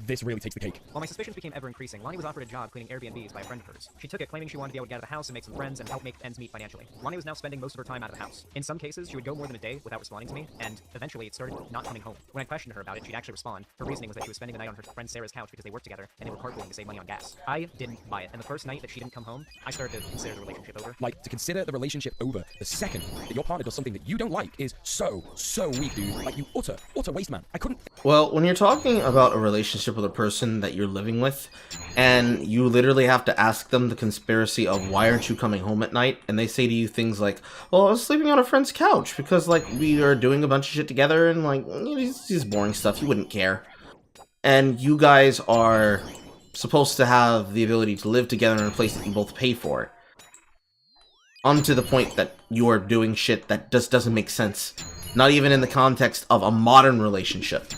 Speaker 6: this really takes the cake.
Speaker 11: While my suspicions became ever increasing, Lonnie was offered a job cleaning Airbnbs by a friend of hers. She took it, claiming she wanted to be able to get out of the house and make some friends and help make ends meet financially. Lonnie was now spending most of her time out of the house. In some cases, she would go more than a day without responding to me, and eventually it started not coming home. When I questioned her about it, she'd actually respond. Her reasoning was that she was spending the night on her friend Sarah's couch because they worked together and they were carpooling to save money on gas. I didn't buy it, and the first night that she didn't come home, I started to consider the relationship over.
Speaker 6: Like, to consider the relationship over the second that your partner does something that you don't like is so weak, dude. Like, you utter waste, man. I couldn't.
Speaker 1: Well, when you're talking about a relationship with a person that you're living with, and you literally have to ask them the conspiracy of why aren't you coming home at night, and they say to you things like, well, I was sleeping on a friend's couch because, like, we are doing a bunch of shit together, and, like, it's just boring stuff, you wouldn't care. And you guys are supposed to have the ability to live together in a place that you both pay for. On to the point that you are doing shit that just doesn't make sense. Not even in the context of a modern relationship.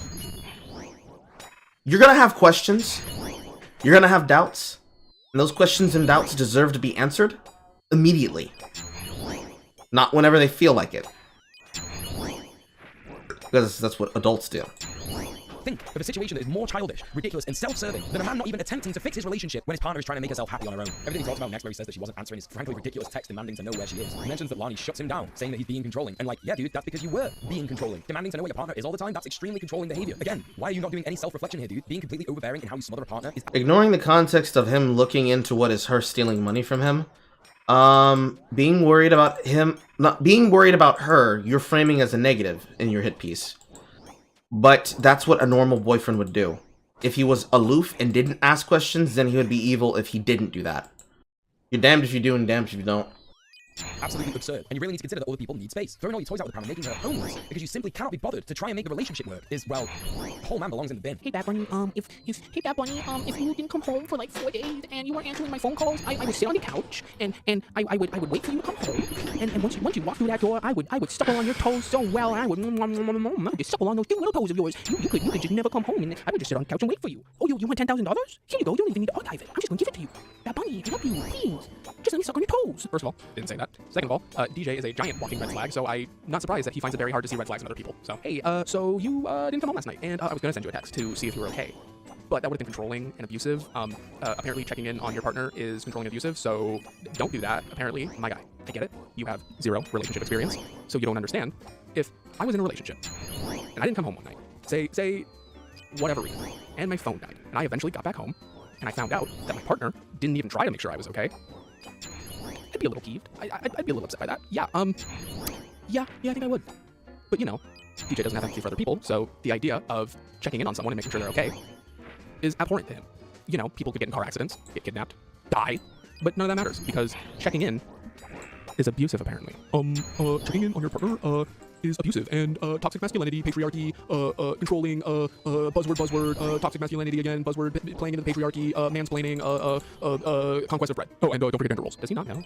Speaker 1: You're gonna have questions. You're gonna have doubts. And those questions and doubts deserve to be answered immediately. Not whenever they feel like it. Because that's what adults do.
Speaker 6: Think of a situation that is more childish, ridiculous, and self-serving than a man not even attempting to fix his relationship when his partner is trying to make herself happy on her own. Everything he talks about next, where he says that she wasn't answering his frankly ridiculous text demanding to know where she is. He mentions that Lonnie shuts him down, saying that he's being controlling. And like, yeah, dude, that's because you were being controlling. Demanding to know where your partner is all the time, that's extremely controlling behavior. Again, why are you not doing any self-reflection here, dude? Being completely overbearing in how you smother a partner is...
Speaker 1: Ignoring the context of him looking into what is her stealing money from him, being worried about him, not being worried about her, you're framing as a negative in your hit piece. But that's what a normal boyfriend would do. If he was aloof and didn't ask questions, then he would be evil if he didn't do that. You're damned if you do and damned if you don't.
Speaker 6: Absolutely absurd, and you really need to consider that other people need space. Throwing all your toys out of the pram and making her homeless because you simply cannot be bothered to try and make the relationship work is, well, the whole man belongs in the bin.
Speaker 14: Hey Bad Bunny, if you didn't come home for like 4 days and you weren't answering my phone calls, I would sit on the couch and I would wait for you to come home, and once you walk through that door, I would suckle on your toes so well, and I would just suckle on those cute little toes of yours. You could just never come home, and I would just sit on the couch and wait for you. Oh, you want $10,000? Here you go. You don't even need to archive it. I'm just gonna give it to you. Bad Bunny, I love you. Please, just let me suck on your toes.
Speaker 5: First of all, didn't say that. Second of all, DJ is a giant walking red flag, so I'm not surprised that he finds it very hard to see red flags in other people. So, hey, so you didn't come home last night, and I was gonna send you a text to see if you were okay. But that would have been controlling and abusive. Apparently checking in on your partner is controlling and abusive, so don't do that, apparently. My guy, I get it. You have 0 relationship experience, so you don't understand. If I was in a relationship, and I didn't come home one night, say whatever reason, and my phone died, and I eventually got back home, and I found out that my partner didn't even try to make sure I was okay, I'd be a little peeved. I'd be a little upset by that. Yeah, yeah, I think I would. But, you know, DJ doesn't have empathy for other people, so the idea of checking in on someone and making sure they're okay is abhorrent to him. You know, people could get in car accidents, get kidnapped, die, but none of that matters, because checking in is abusive, apparently. Checking in on your partner, is abusive, and toxic masculinity, patriarchy, controlling, buzzword, toxic masculinity again, buzzword, playing into the patriarchy, mansplaining, conquest of bread. Oh, and don't forget gender roles. Does he not know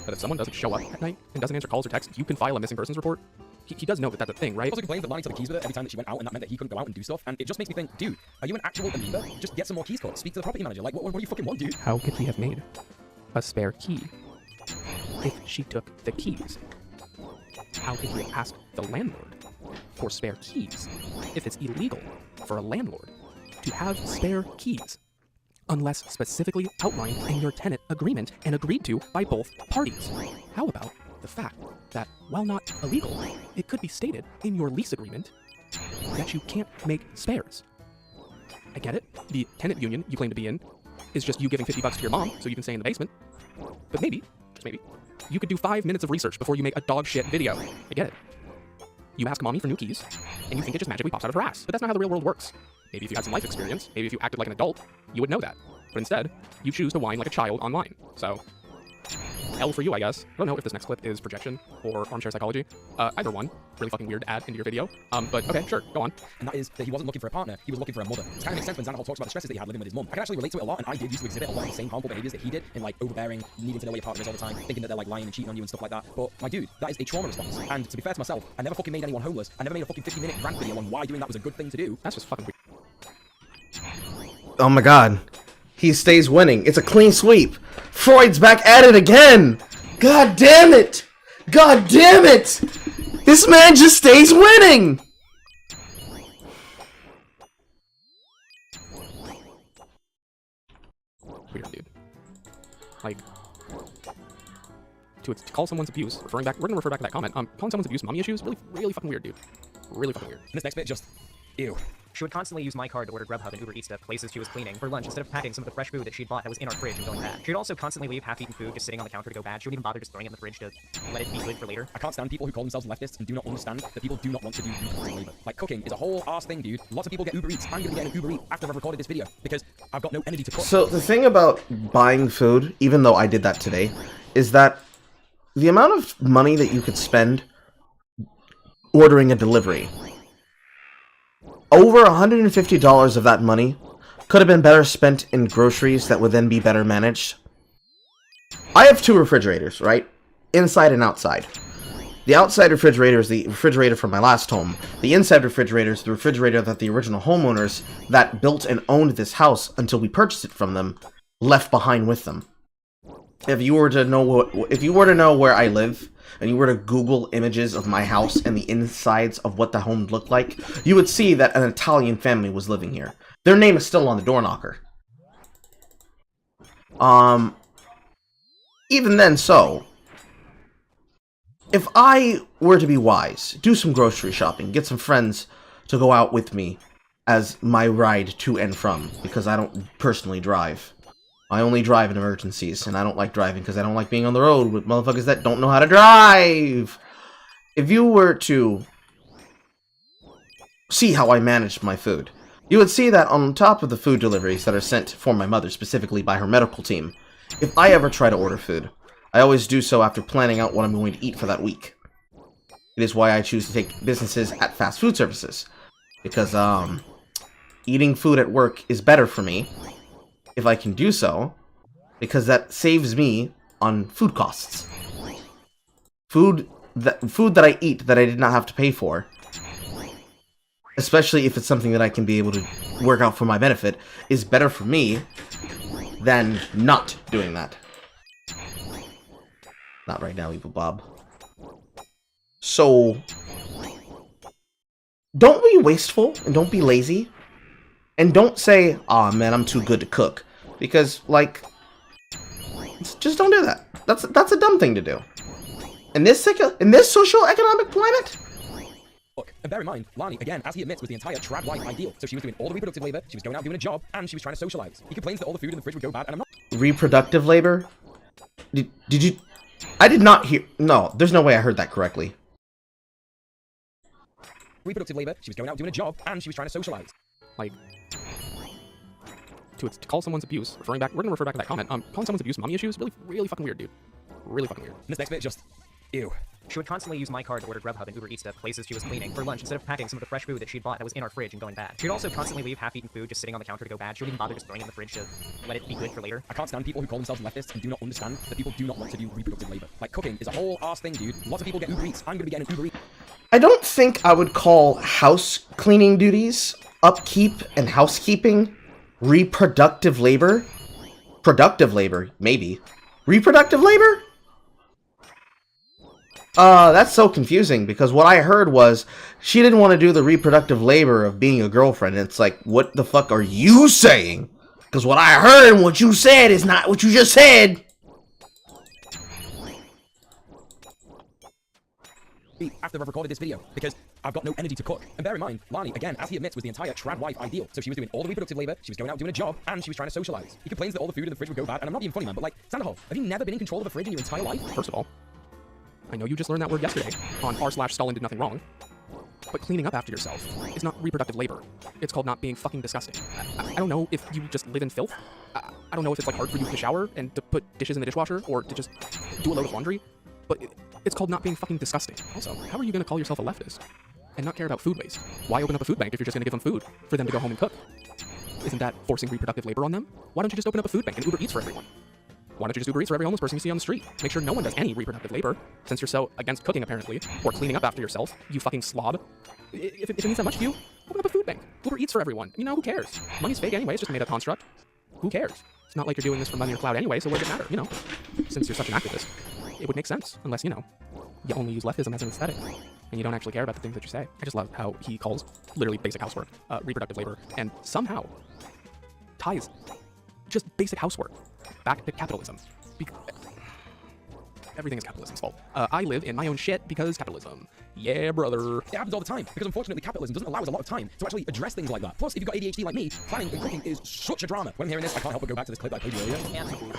Speaker 5: that if someone doesn't show up at night and doesn't answer calls or texts, you can file a missing persons report? He does know that that's a thing, right?
Speaker 6: He also complained that Lonnie took the keys with her every time that she went out, and that meant that he couldn't go out and do stuff, and it just makes me think, dude, are you an actual amoeba? Just get some more keys cut. Speak to the property manager. Like, what do you fucking want, dude?
Speaker 5: How could he have made a spare key if she took the keys? How could he have asked the landlord for spare keys if it's illegal for a landlord to have spare keys unless specifically outlined in your tenant agreement and agreed to by both parties? How about the fact that, while not illegal, it could be stated in your lease agreement that you can't make spares? I get it. The tenant union you claim to be in is just you giving $50 to your mom so you can stay in the basement. But maybe, just maybe, you could do 5 minutes of research before you make a dog shit video. I get it. You ask mommy for new keys, and you think it just magically pops out of her ass. But that's not how the real world works. Maybe if you had some life experience, maybe if you acted like an adult, you would know that. But instead, you choose to whine like a child online. So, L for you, I guess. I don't know if this next clip is projection or armchair psychology. Either one. Really fucking weird to add into your video. But okay, sure, go on.
Speaker 6: And that is that he wasn't looking for a partner, he was looking for a mother. It kind of makes sense when Xanderhal talks about the stresses that he had living with his mum. I can actually relate to it a lot, and I did used to exhibit a lot of the same harmful behaviors that he did, in like overbearing, needing to know where your partner is all the time, thinking that they're like lying and cheating on you and stuff like that. But my dude, that is a trauma response. And to be fair to myself, I never fucking made anyone homeless. I never made a fucking 50-minute rant video on why doing that was a good thing to do.
Speaker 5: That's just fucking weird.
Speaker 1: Oh my god. He stays winning. It's a clean sweep. Freud's back at it again. God damn it! God damn it! This man just stays winning!
Speaker 5: Weird, dude. Like, to call someone's abuse, we're gonna refer back to that comment. Calling someone's abuse mommy issues, really fucking weird, dude. Really fucking weird.
Speaker 6: And this next bit just, ew.
Speaker 11: She would constantly use my card to order Grubhub and Uber Eats to places she was cleaning for lunch instead of packing some of the fresh food that she'd bought that was in our fridge and going bad. She'd also constantly leave half-eaten food just sitting on the counter to go bad. She wouldn't even bother just throwing it in the fridge to let it be good for later.
Speaker 6: I can't stand people who call themselves leftists and do not understand that people do not want to do reproductive labor. Like, cooking is a whole ass thing, dude. Lots of people get Uber Eats. I'm gonna be getting an Uber Eats after I've recorded this video because I've got no energy to cook.
Speaker 1: So the thing about buying food, even though I did that today, is that the amount of money that you could spend ordering a delivery, over $150 of that money could have been better spent in groceries that would then be better managed. I have 2 refrigerators, right? Inside and outside. The outside refrigerator is the refrigerator from my last home. The inside refrigerator is the refrigerator that the original homeowners that built and owned this house until we purchased it from them left behind with them. If you were to know where I live, and you were to Google images of my house and the insides of what the home looked like, you would see that an Italian family was living here. Their name is still on the door knocker. Even then, so, if I were to be wise, do some grocery shopping, get some friends to go out with me as my ride to and from, because I don't personally drive. I only drive in emergencies, and I don't like driving because I don't like being on the road with motherfuckers that don't know how to drive. If you were to see how I managed my food, you would see that on top of the food deliveries that are sent for my mother, specifically by her medical team, if I ever try to order food, I always do so after planning out what I'm going to eat for that week. It is why I choose to take businesses at fast food services, because eating food at work is better for me if I can do so, because that saves me on food costs. Food that I eat that I did not have to pay for, especially if it's something that I can be able to work out for my benefit, is better for me than not doing that. Not right now, Evil Bob. So, don't be wasteful and don't be lazy. And don't say, "Aw, man, I'm too good to cook." Because, like, just don't do that. That's a dumb thing to do. In this socio-economic climate?
Speaker 6: Look, and bear in mind, Lani, again, as he admits, was the entire trad wife ideal. So she was doing all the reproductive labor, she was going out doing a job, and she was trying to socialize. He complains that all the food in the fridge would go bad, and I'm not...
Speaker 1: Reproductive labor? Did you... I did not hear... No, there's no way I heard that correctly.
Speaker 6: Reproductive labor, she was going out doing a job, and she was trying to socialize.
Speaker 5: Like, to call someone's abuse, we're gonna refer back to that comment. Calling someone's abuse mommy issues, really fucking weird, dude. Really fucking weird.
Speaker 6: And this next bit just, ew.
Speaker 11: She would constantly use my card to order Grubhub and Uber Eats to places she was cleaning for lunch instead of packing some of the fresh food that she'd bought that was in our fridge and going bad. She'd also constantly leave half-eaten food just sitting on the counter to go bad. She wouldn't even bother just throwing it in the fridge to let it be good for later.
Speaker 6: I can't stand people who call themselves leftists and do not understand that people do not want to do reproductive labor. Like, cooking is a whole ass thing, dude. Lots of people get Uber Eats. I'm gonna be getting an Uber Eats.
Speaker 1: I don't think I would call house cleaning duties, upkeep and housekeeping, reproductive labor. Productive labor, maybe. Reproductive labor? That's so confusing, because what I heard was she didn't want to do the reproductive labor of being a girlfriend. It's like, what the fuck are you saying? Because what I heard and what you said is not what you just said.
Speaker 6: After I've recorded this video, because I've got no energy to cook. And bear in mind, Lani, again, as he admits, was the entire trad wife ideal. So she was doing all the reproductive labor, she was going out doing a job, and she was trying to socialize. He complains that all the food in the fridge would go bad, and I'm not being funny, man, but like, Sanderhol, have you never been in control of a fridge in your entire life?
Speaker 5: First of all, I know you just learned that word yesterday on r/Stalin did nothing wrong, but cleaning up after yourself is not reproductive labor. It's called not being fucking disgusting. I don't know if you just live in filth. I don't know if it's like hard for you to shower and to put dishes in the dishwasher or to just do a load of laundry, but it's called not being fucking disgusting. Also, how are you going to call yourself a leftist and not care about food waste? Why open up a food bank if you're just going to give them food for them to go home and cook? Isn't that forcing reproductive labor on them? Why don't you just open up a food bank and Uber Eats for everyone? Why don't you just Uber Eats for every homeless person you see on the street? Make sure no one does any reproductive labor, since you're so against cooking, apparently, or cleaning up after yourself, you fucking slob. If it means that much to you, open up a food bank. Uber Eats for everyone. You know, who cares? Money's fake anyway, it's just made a construct. Who cares? It's not like you're doing this for money or clout anyway, so what does it matter, you know? Since you're such an activist, it would make sense, unless, you know, you only use leftism as an aesthetic. and you don't actually care about the things that you say. I just love how he calls literally basic housework, reproductive labor, and somehow ties just basic housework back to capitalism. Everything is capitalism's fault. I live in my own shit because capitalism. Yeah, brother.
Speaker 6: It happens all the time, because unfortunately capitalism doesn't allow us a lot of time to actually address things like that. Plus, if you've got ADHD like me, planning and cooking is such a drama. When I'm hearing this, I can't help but go back to this clip that I played you earlier.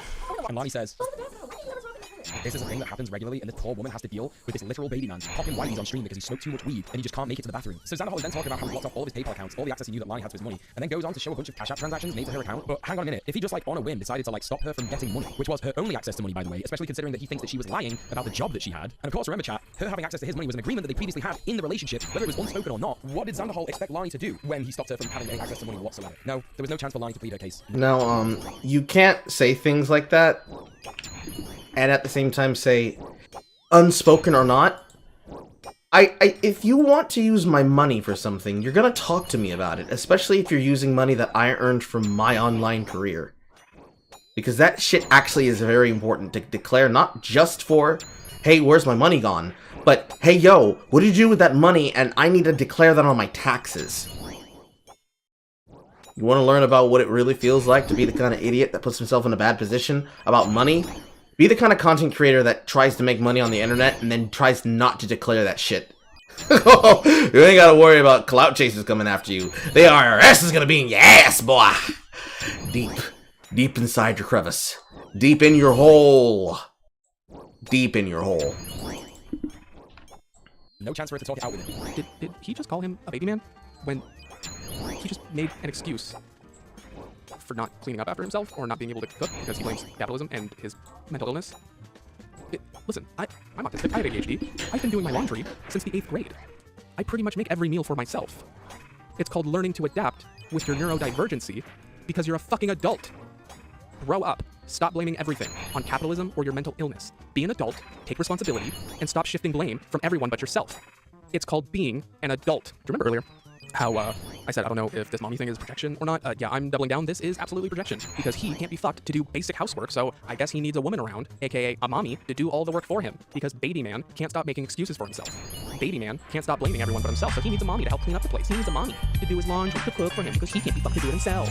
Speaker 6: And Lonnie says, this is a thing that happens regularly, and this poor woman has to deal with this literal baby man popping whiteys on stream because he smoked too much weed and he just can't make it to the bathroom. So Xanderhal is then talking about how he blocked off all of his PayPal accounts, all the access he knew that Lonnie had to his money, and then goes on to show a bunch of Cash App transactions made to her account. But hang on a minute, if he just like on a whim decided to like stop her from getting money, which was her only access to money by the way, especially considering that he thinks that she was lying about the job that she had. And of course, remember chat, her having access to his money was an agreement that they previously had in the relationship, whether it was unspoken or not. What did Xanderhal expect Lonnie to do when he stopped her from having any access to money whatsoever? No, there was no chance for Lonnie to plead her case.
Speaker 1: Now, you can't say things like that and at the same time say, unspoken or not, if you want to use my money for something, you're gonna talk to me about it, especially if you're using money that I earned from my online career. Because that shit actually is very important to declare, not just for, hey, where's my money gone? But, hey, yo, what did you do with that money, and I need to declare that on my taxes. You want to learn about what it really feels like to be the kind of idiot that puts himself in a bad position about money? Be the kind of content creator that tries to make money on the internet and then tries not to declare that shit. You ain't gotta worry about clout chasers coming after you. The IRS is gonna be in your ass, boy! Deep inside your crevice. Deep in your hole. Deep in your hole.
Speaker 6: No chance for her to talk it out with him.
Speaker 5: Did he just call him a baby man? When he just made an excuse for not cleaning up after himself or not being able to cook because he blames capitalism and his mental illness? Listen, I'm autistic, I have ADHD. I've been doing my laundry since the 8th grade. I pretty much make every meal for myself. It's called learning to adapt with your neurodivergency because you're a fucking adult. Grow up. Stop blaming everything on capitalism or your mental illness. Be an adult, take responsibility, and stop shifting blame from everyone but yourself. It's called being an adult. Do you remember earlier how I said I don't know if this mommy thing is projection or not? Yeah, I'm doubling down. This is absolutely projection because he can't be fucked to do basic housework, so I guess he needs a woman around, aka a mommy, to do all the work for him because baby man can't stop making excuses for himself. Baby man can't stop blaming everyone but himself, so he needs a mommy to help clean up the place. He needs a mommy to do his laundry, to cook for him because he can't be fucked to do it himself.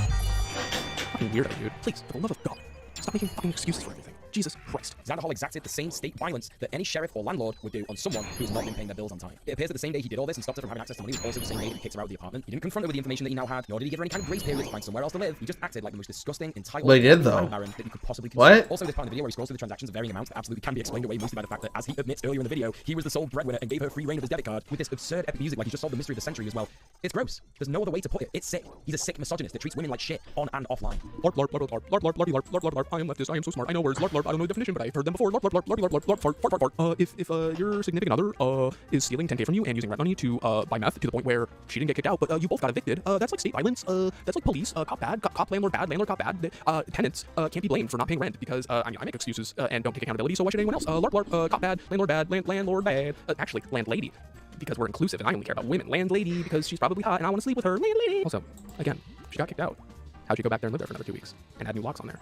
Speaker 5: Fucking weirdo, dude. Please, for the love of God, stop making fucking excuses for everything. Jesus Christ.
Speaker 6: Xanderhal exacted the same state violence that any sheriff or landlord would do on someone who has not been paying their bills on time. It appears that the same day he did all this and stopped her from having access to money was also the same day that he kicked her out of the apartment. He didn't confront her with the information that he now had, nor did he give her any kind of grace period to find somewhere else to live. He just acted like the most disgusting, entitled,
Speaker 1: well, he did, though.
Speaker 6: baron that you could possibly consider.
Speaker 1: What?
Speaker 6: Also, this part of the video where he scrolls through the transactions of varying amounts that absolutely can be explained away mostly by the fact that, as he admits earlier in the video, he was the sole breadwinner and gave her free reign of his debit card with this absurd epic music like he just solved the mystery of the century as well. It's gross. There's no other way to put it. It's sick. He's a sick misogynist that treats women like shit on and offline.
Speaker 5: Larp, larp, larp, larp, larp, larp, larp, larp, larp, larp, larp. I am leftist. I am so smart. I know words. Larp, larp. I don't know the definition, but I've heard them before. Larp, larp, larp, larp, larp, larp, larp, fart, fart, fart, fart. If your significant other is stealing 10K from you and using rent money to buy meth to the point where she didn't get kicked out, but you both got evicted, that's like state violence. That's like police. Cop bad. Cop landlord bad. Landlord cop bad. Tenants can't be blamed for not paying rent because I make excuses and don't take accountability. So why should anyone else? Larp, larp. Cop bad. Landlord bad. Landlord bad. Actually, landlady. Because we're inclusive and I only care about women. Landlady because she's probably hot and I want to sleep with her. Landlady. Also, again, she got kicked out. How'd you go back there and live there for another 2 weeks and add new locks on there?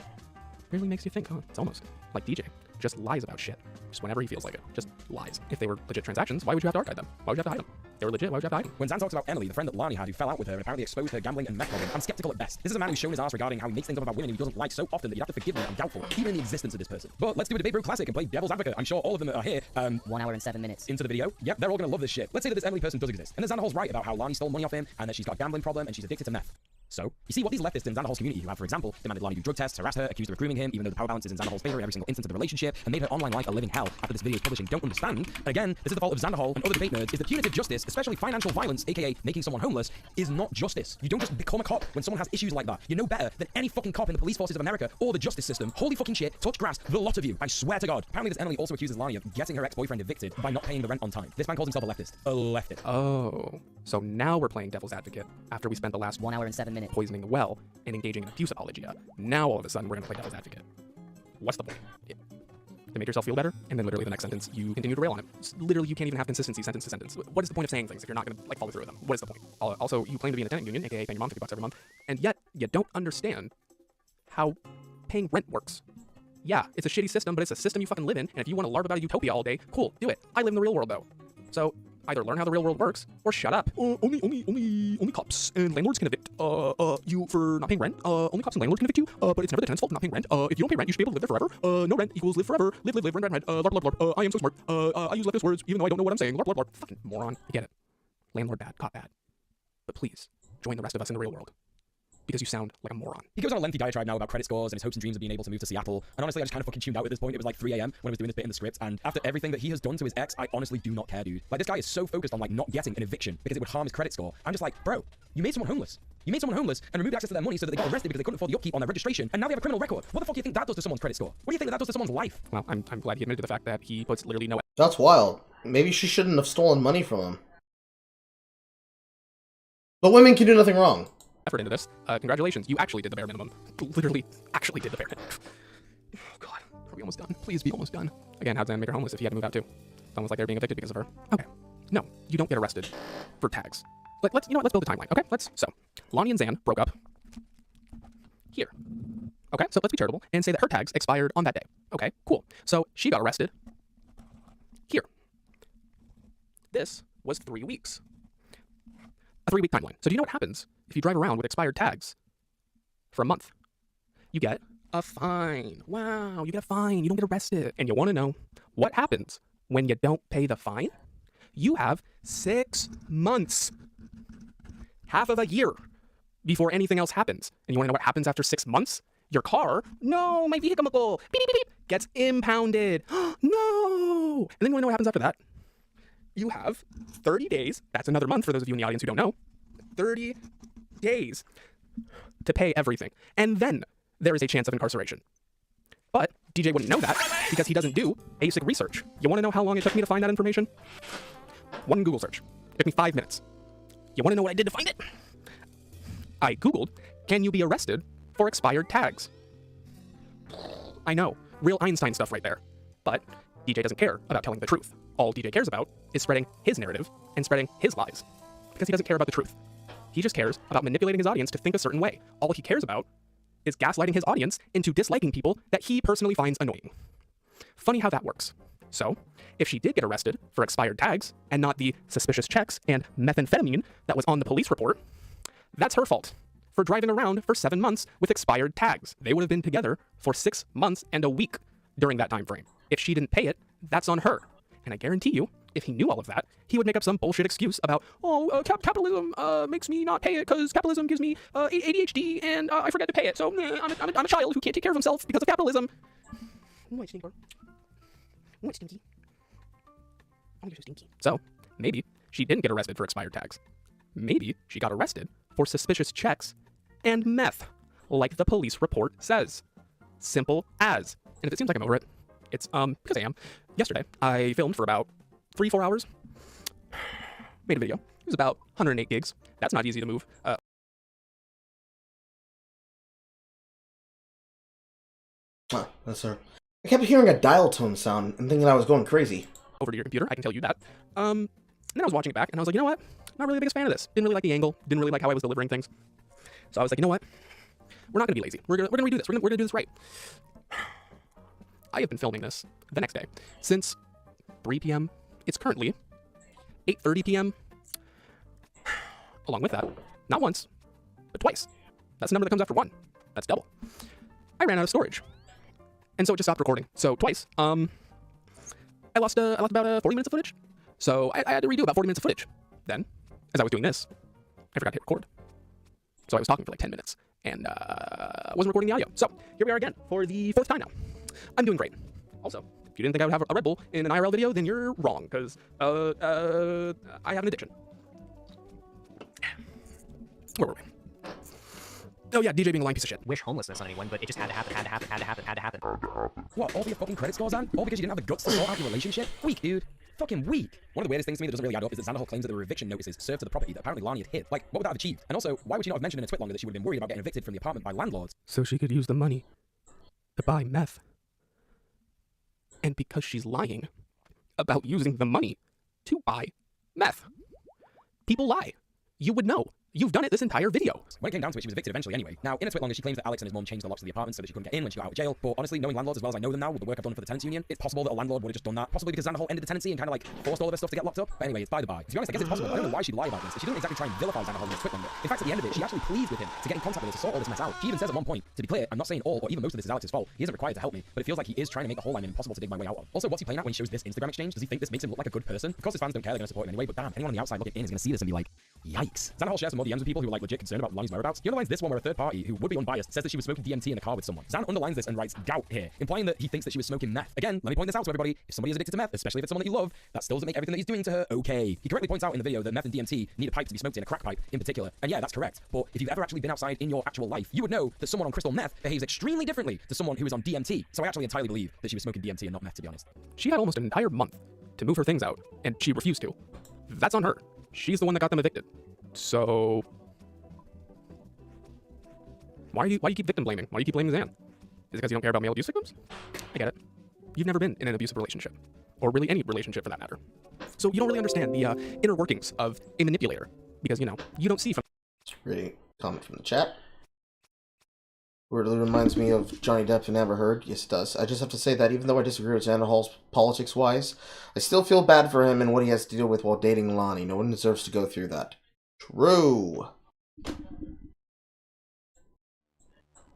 Speaker 5: Really makes you think, huh? It's almost like DJ. Just lies about shit. Just whenever he feels like it. Just lies. If they were legit transactions, why would you have to archive them? Why would you have to hide them? They were legit, why would you have to hide them?
Speaker 6: When Zan talks about Emily, the friend that Lonnie had who fell out with her and apparently exposed her gambling and meth problem, I'm skeptical at best. This is a man who's shown his ass regarding how he makes things up about women who he doesn't like so often that you'd have to forgive me. I'm doubtful, even in the existence of this person. But let's do a debate bro classic and play devil's advocate. I'm sure all of them that are here,
Speaker 11: 1 hour and 7 minutes
Speaker 6: into the video, yep, they're all gonna love this shit. Let's say that this Emily person does exist, and then Xanderhal's right about how Lonnie stole money off him and that she's got a gambling problem and she's addicted to meth. So, you see what these leftists in Xanderhal's community who have, for example, demanded Lonnie do drug tests, harassed her, accused her of grooming him, even though the power balance is in Xanderhal's favor in every single instance of the relationship, and made her online life a living hell after this video's publishing don't understand. And again, this is the fault of Xanderhal and other debate nerds, is that punitive justice, especially financial violence, aka making someone homeless, is not justice. You don't just become a cop when someone has issues like that. You know better than any fucking cop in the police forces of America or the justice system. Holy fucking shit, touch grass, the lot of you. I swear to God. Apparently this Emily also accuses Lonnie of getting her ex-boyfriend evicted by not paying the rent on time. This man calls himself a leftist. A leftist.
Speaker 5: Oh, so now we're playing devil's advocate after we spent the last
Speaker 11: 1 hour and 7 minutes
Speaker 5: poisoning the well and engaging in abuse apologia. Now all of a sudden we're gonna play devil's advocate. What's the point? To make yourself feel better, and then literally the next sentence you continue to rail on it. Literally you can't even have consistency sentence to sentence. What is the point of saying things if you're not gonna like follow through with them? What is the point? Also, you claim to be in a tenant union, aka paying your mom $50 every month, and yet you don't understand how paying rent works. Yeah, it's a shitty system, but it's a system you fucking live in, and if you want to larp about a utopia all day, cool, do it. I live in the real world though. So Either learn how the real world works, or shut up. Only cops and landlords can evict you for not paying rent. Only cops and landlords can evict you, but it's never the tenant's fault for not paying rent. If you don't pay rent, you should be able to live there forever. No rent equals live forever. Live, rent. I am so smart. I use leftist words even though I don't know what I'm saying. Fucking moron. I get it. Landlord bad, cop bad. But please, join the rest of us in the real world. Because you sound like a moron.
Speaker 6: He goes on a lengthy diatribe now about credit scores and his hopes and dreams of being able to move to Seattle. And honestly, I just kind of fucking tuned out at this point. It was like 3 a.m. when I was doing this bit in the script. And after everything that he has done to his ex, I honestly do not care, dude. Like, this guy is so focused on, like, not getting an eviction because it would harm his credit score. I'm just like, bro, you made someone homeless. You made someone homeless and removed access to their money so that they got arrested because they couldn't afford the upkeep on their registration. And now they have a criminal record. What the fuck do you think that does to someone's credit score? What do you think that does to someone's life?
Speaker 5: Well, I'm glad he admitted to the fact that he puts literally no...
Speaker 1: That's wild. Maybe she shouldn't have stolen money from him. But women can do nothing wrong.
Speaker 5: Effort into this. Congratulations, you actually did the bare minimum. Literally, actually did the bare minimum. Oh god, are we almost done? Please be almost done. Again, how'd Dan make her homeless if he had to move out too? It's almost like they're being evicted because of her. Okay, no, you don't get arrested for tags. Let's build a timeline. Okay, so Lonnie and Zan broke up here. Okay, so let's be charitable and say that her tags expired on that day. Okay, cool. So she got arrested here. This was 3 weeks. A 3-week timeline. So do you know what happens if you drive around with expired tags for a month? You get a fine. Wow, you get a fine. You don't get arrested. And you want to know what happens when you don't pay the fine? You have 6 months, half of a year, before anything else happens. And you want to know what happens after 6 months? Your car, no, my vehicle, beep, beep, beep, gets impounded. No. And then you want to know what happens after that? You have 30 days, that's another month for those of you in the audience who don't know, 30 days to pay everything. And then there is a chance of incarceration. But DJ wouldn't know that because he doesn't do basic research. You want to know how long it took me to find that information? One Google search. It took me 5 minutes. You want to know what I did to find it? I Googled, can you be arrested for expired tags? I know, real Einstein stuff right there. But DJ doesn't care about telling the truth. All DJ cares about is spreading his narrative and spreading his lies. Because he doesn't care about the truth. He just cares about manipulating his audience to think a certain way. All he cares about is gaslighting his audience into disliking people that he personally finds annoying. Funny how that works. So, if she did get arrested for expired tags and not the suspicious checks and methamphetamine that was on the police report, that's her fault for driving around for 7 months with expired tags. They would have been together for 6 months and a week during that time frame. If she didn't pay it, that's on her. And I guarantee you, if he knew all of that, he would make up some bullshit excuse about, capitalism makes me not pay it because capitalism gives me ADHD and I forget to pay it. So I'm a child who can't take care of himself because of capitalism. What, stinky? What, stinky? Oh, you're so stinky. So maybe she didn't get arrested for expired tags. Maybe she got arrested for suspicious checks and meth, like the police report says. Simple as. And if it seems like I'm over it, it's because I am. Yesterday, I filmed for about 3-4 hours. Made a video. It was about 108 gigs. That's not easy to move.
Speaker 1: That's her. I kept hearing a dial tone sound and thinking I was going crazy.
Speaker 5: Over to your computer, I can tell you that. And then I was watching it back, and I was like, you know what? I'm not really the biggest fan of this. Didn't really like the angle. Didn't really like how I was delivering things. So I was like, you know what? We're not gonna be lazy. We're gonna redo this. We're gonna do this right. I have been filming this the next day since 3 p.m. It's currently 8:30 p.m. Along with that, not once, but twice. That's the number that comes after 1. That's double. I ran out of storage, and so it just stopped recording. So twice. I lost about 40 minutes of footage. So I had to redo about 40 minutes of footage. Then, as I was doing this, I forgot to hit record. So I was talking for like 10 minutes and wasn't recording the audio. So here we are again for the 4th time now. I'm doing great. Also, if you didn't think I would have a Red Bull in an IRL video, then you're wrong, because I have an addiction. Where were we? Oh yeah, DJ being a lying piece of shit.
Speaker 11: Wish homelessness on anyone, but it just had to happen, had to happen, had to happen, had to happen.
Speaker 6: What, all for your fucking credit scores, Ann? All because you didn't have the guts to sort out your relationship? Weak, dude. Fucking weak. One of the weirdest things to me that doesn't really add up is that Sandoval claims that there were eviction notices served to the property that apparently Lani had hid. Like, what would that have achieved? And also, why would she not have mentioned in a tweet longer that she would have been worried about getting evicted from the apartment by landlords?
Speaker 5: So she could use the money to buy meth. And because she's lying about using the money to buy meth. People lie. You would know. You've done it this entire video.
Speaker 6: When it came down to it, she was evicted eventually anyway. Now, in a twit longer, she claims that Alex and his mom changed the locks of the apartment so that she couldn't get in when she got out of jail. But honestly, knowing landlords as well as I know them now, with the work I've done for the tenants union, it's possible that a landlord would have just done that. Possibly because Xanderhall ended the tenancy and kind of like forced all of her stuff to get locked up. But anyway, it's by the by. To be honest, I guess it's possible. I don't know why she'd lie about this. She doesn't exactly try and vilify Xanderhall in a twit longer. In fact, at the end of it, she actually pleads with him to get in contact with her to sort all this mess out. She even says at one point, to be clear, I'm not saying all or even most of this is Alex's fault. He isn't required to help me, but it feels like he is trying to make the whole line impossible to dig my way out of. Also, what's he playing at when he shows this Instagram exchange? Does he think this makes him look like a good person? Of course, his fans don't care, they're gonna support him anyway, but damn, anyone on the outside looking in is gonna see this and be like, yikes. Xanderhall shares some more DMs with people who are like legit concerned about Lonnie's whereabouts. He underlines this one where a third party, who would be unbiased, says that she was smoking DMT in the car with someone. Xan underlines this and writes gout here, implying that he thinks that she was smoking meth. Again, let me point this out to everybody. If somebody is addicted to meth, especially if it's someone that you love, that still doesn't make everything that he's doing to her okay. He correctly points out in the video that meth and DMT need a pipe to be smoked in, a crack pipe in particular. And yeah, that's correct. But if you've ever actually been outside in your actual life, you would know that someone on crystal meth behaves extremely differently to someone who is on DMT. So I actually entirely believe that she was smoking DMT and not meth, to be honest.
Speaker 5: She had almost an entire month to move her things out, and she refused to. That's on her. She's the one that got them evicted. So why do you keep victim blaming? Why do you keep blaming Xan? Is it because you don't care about male abuse victims? I get it. You've never been in an abusive relationship, or really any relationship for that matter. So you don't really understand the inner workings of a manipulator, because, you know, you don't see from...
Speaker 1: Reading a comment from the chat. Really reminds me of Johnny Depp and Amber Heard. Yes, it does. I just have to say that even though I disagree with Xander Hall's politics-wise, I still feel bad for him and what he has to deal with while dating Lonnie. No one deserves to go through that. True.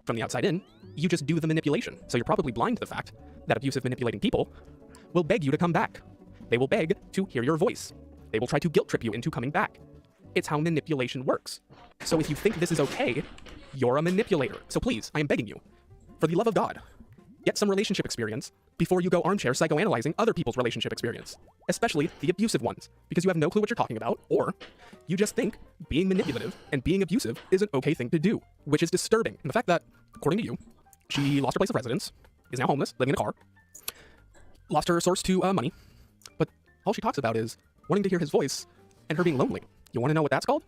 Speaker 5: From the outside in, you just do the manipulation. So you're probably blind to the fact that abusive manipulating people will beg you to come back. They will beg to hear your voice. They will try to guilt trip you into coming back. It's how manipulation works. So if you think this is okay, you're a manipulator. So please, I am begging you, for the love of God, get some relationship experience before you go armchair psychoanalyzing other people's relationship experience, especially the abusive ones, because you have no clue what you're talking about, or you just think being manipulative and being abusive is an okay thing to do, which is disturbing. And the fact that, according to you, she lost her place of residence, is now homeless, living in a car, lost her source to money, but all she talks about is wanting to hear his voice and her being lonely. You want to know what that's called?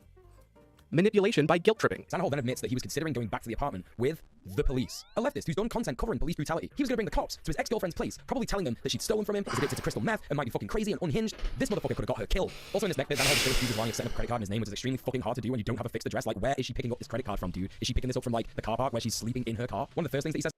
Speaker 5: Manipulation by guilt tripping.
Speaker 6: Xanderhall then admits that he was considering going back to the apartment with the police. A leftist who's done content covering police brutality. He was going to bring the cops to his ex-girlfriend's place, probably telling them that she'd stolen from him, was addicted to crystal meth, and might be fucking crazy and unhinged. This motherfucker could have got her killed. Also in this neck bit, Xanderhall still accuses Lonnie of setting up a credit card in his name, which is extremely fucking hard to do when you don't have a fixed address. Like, where is she picking up this credit card from, dude? Is she picking this up from, like, the car park where she's sleeping in her car? One of the first things that he says...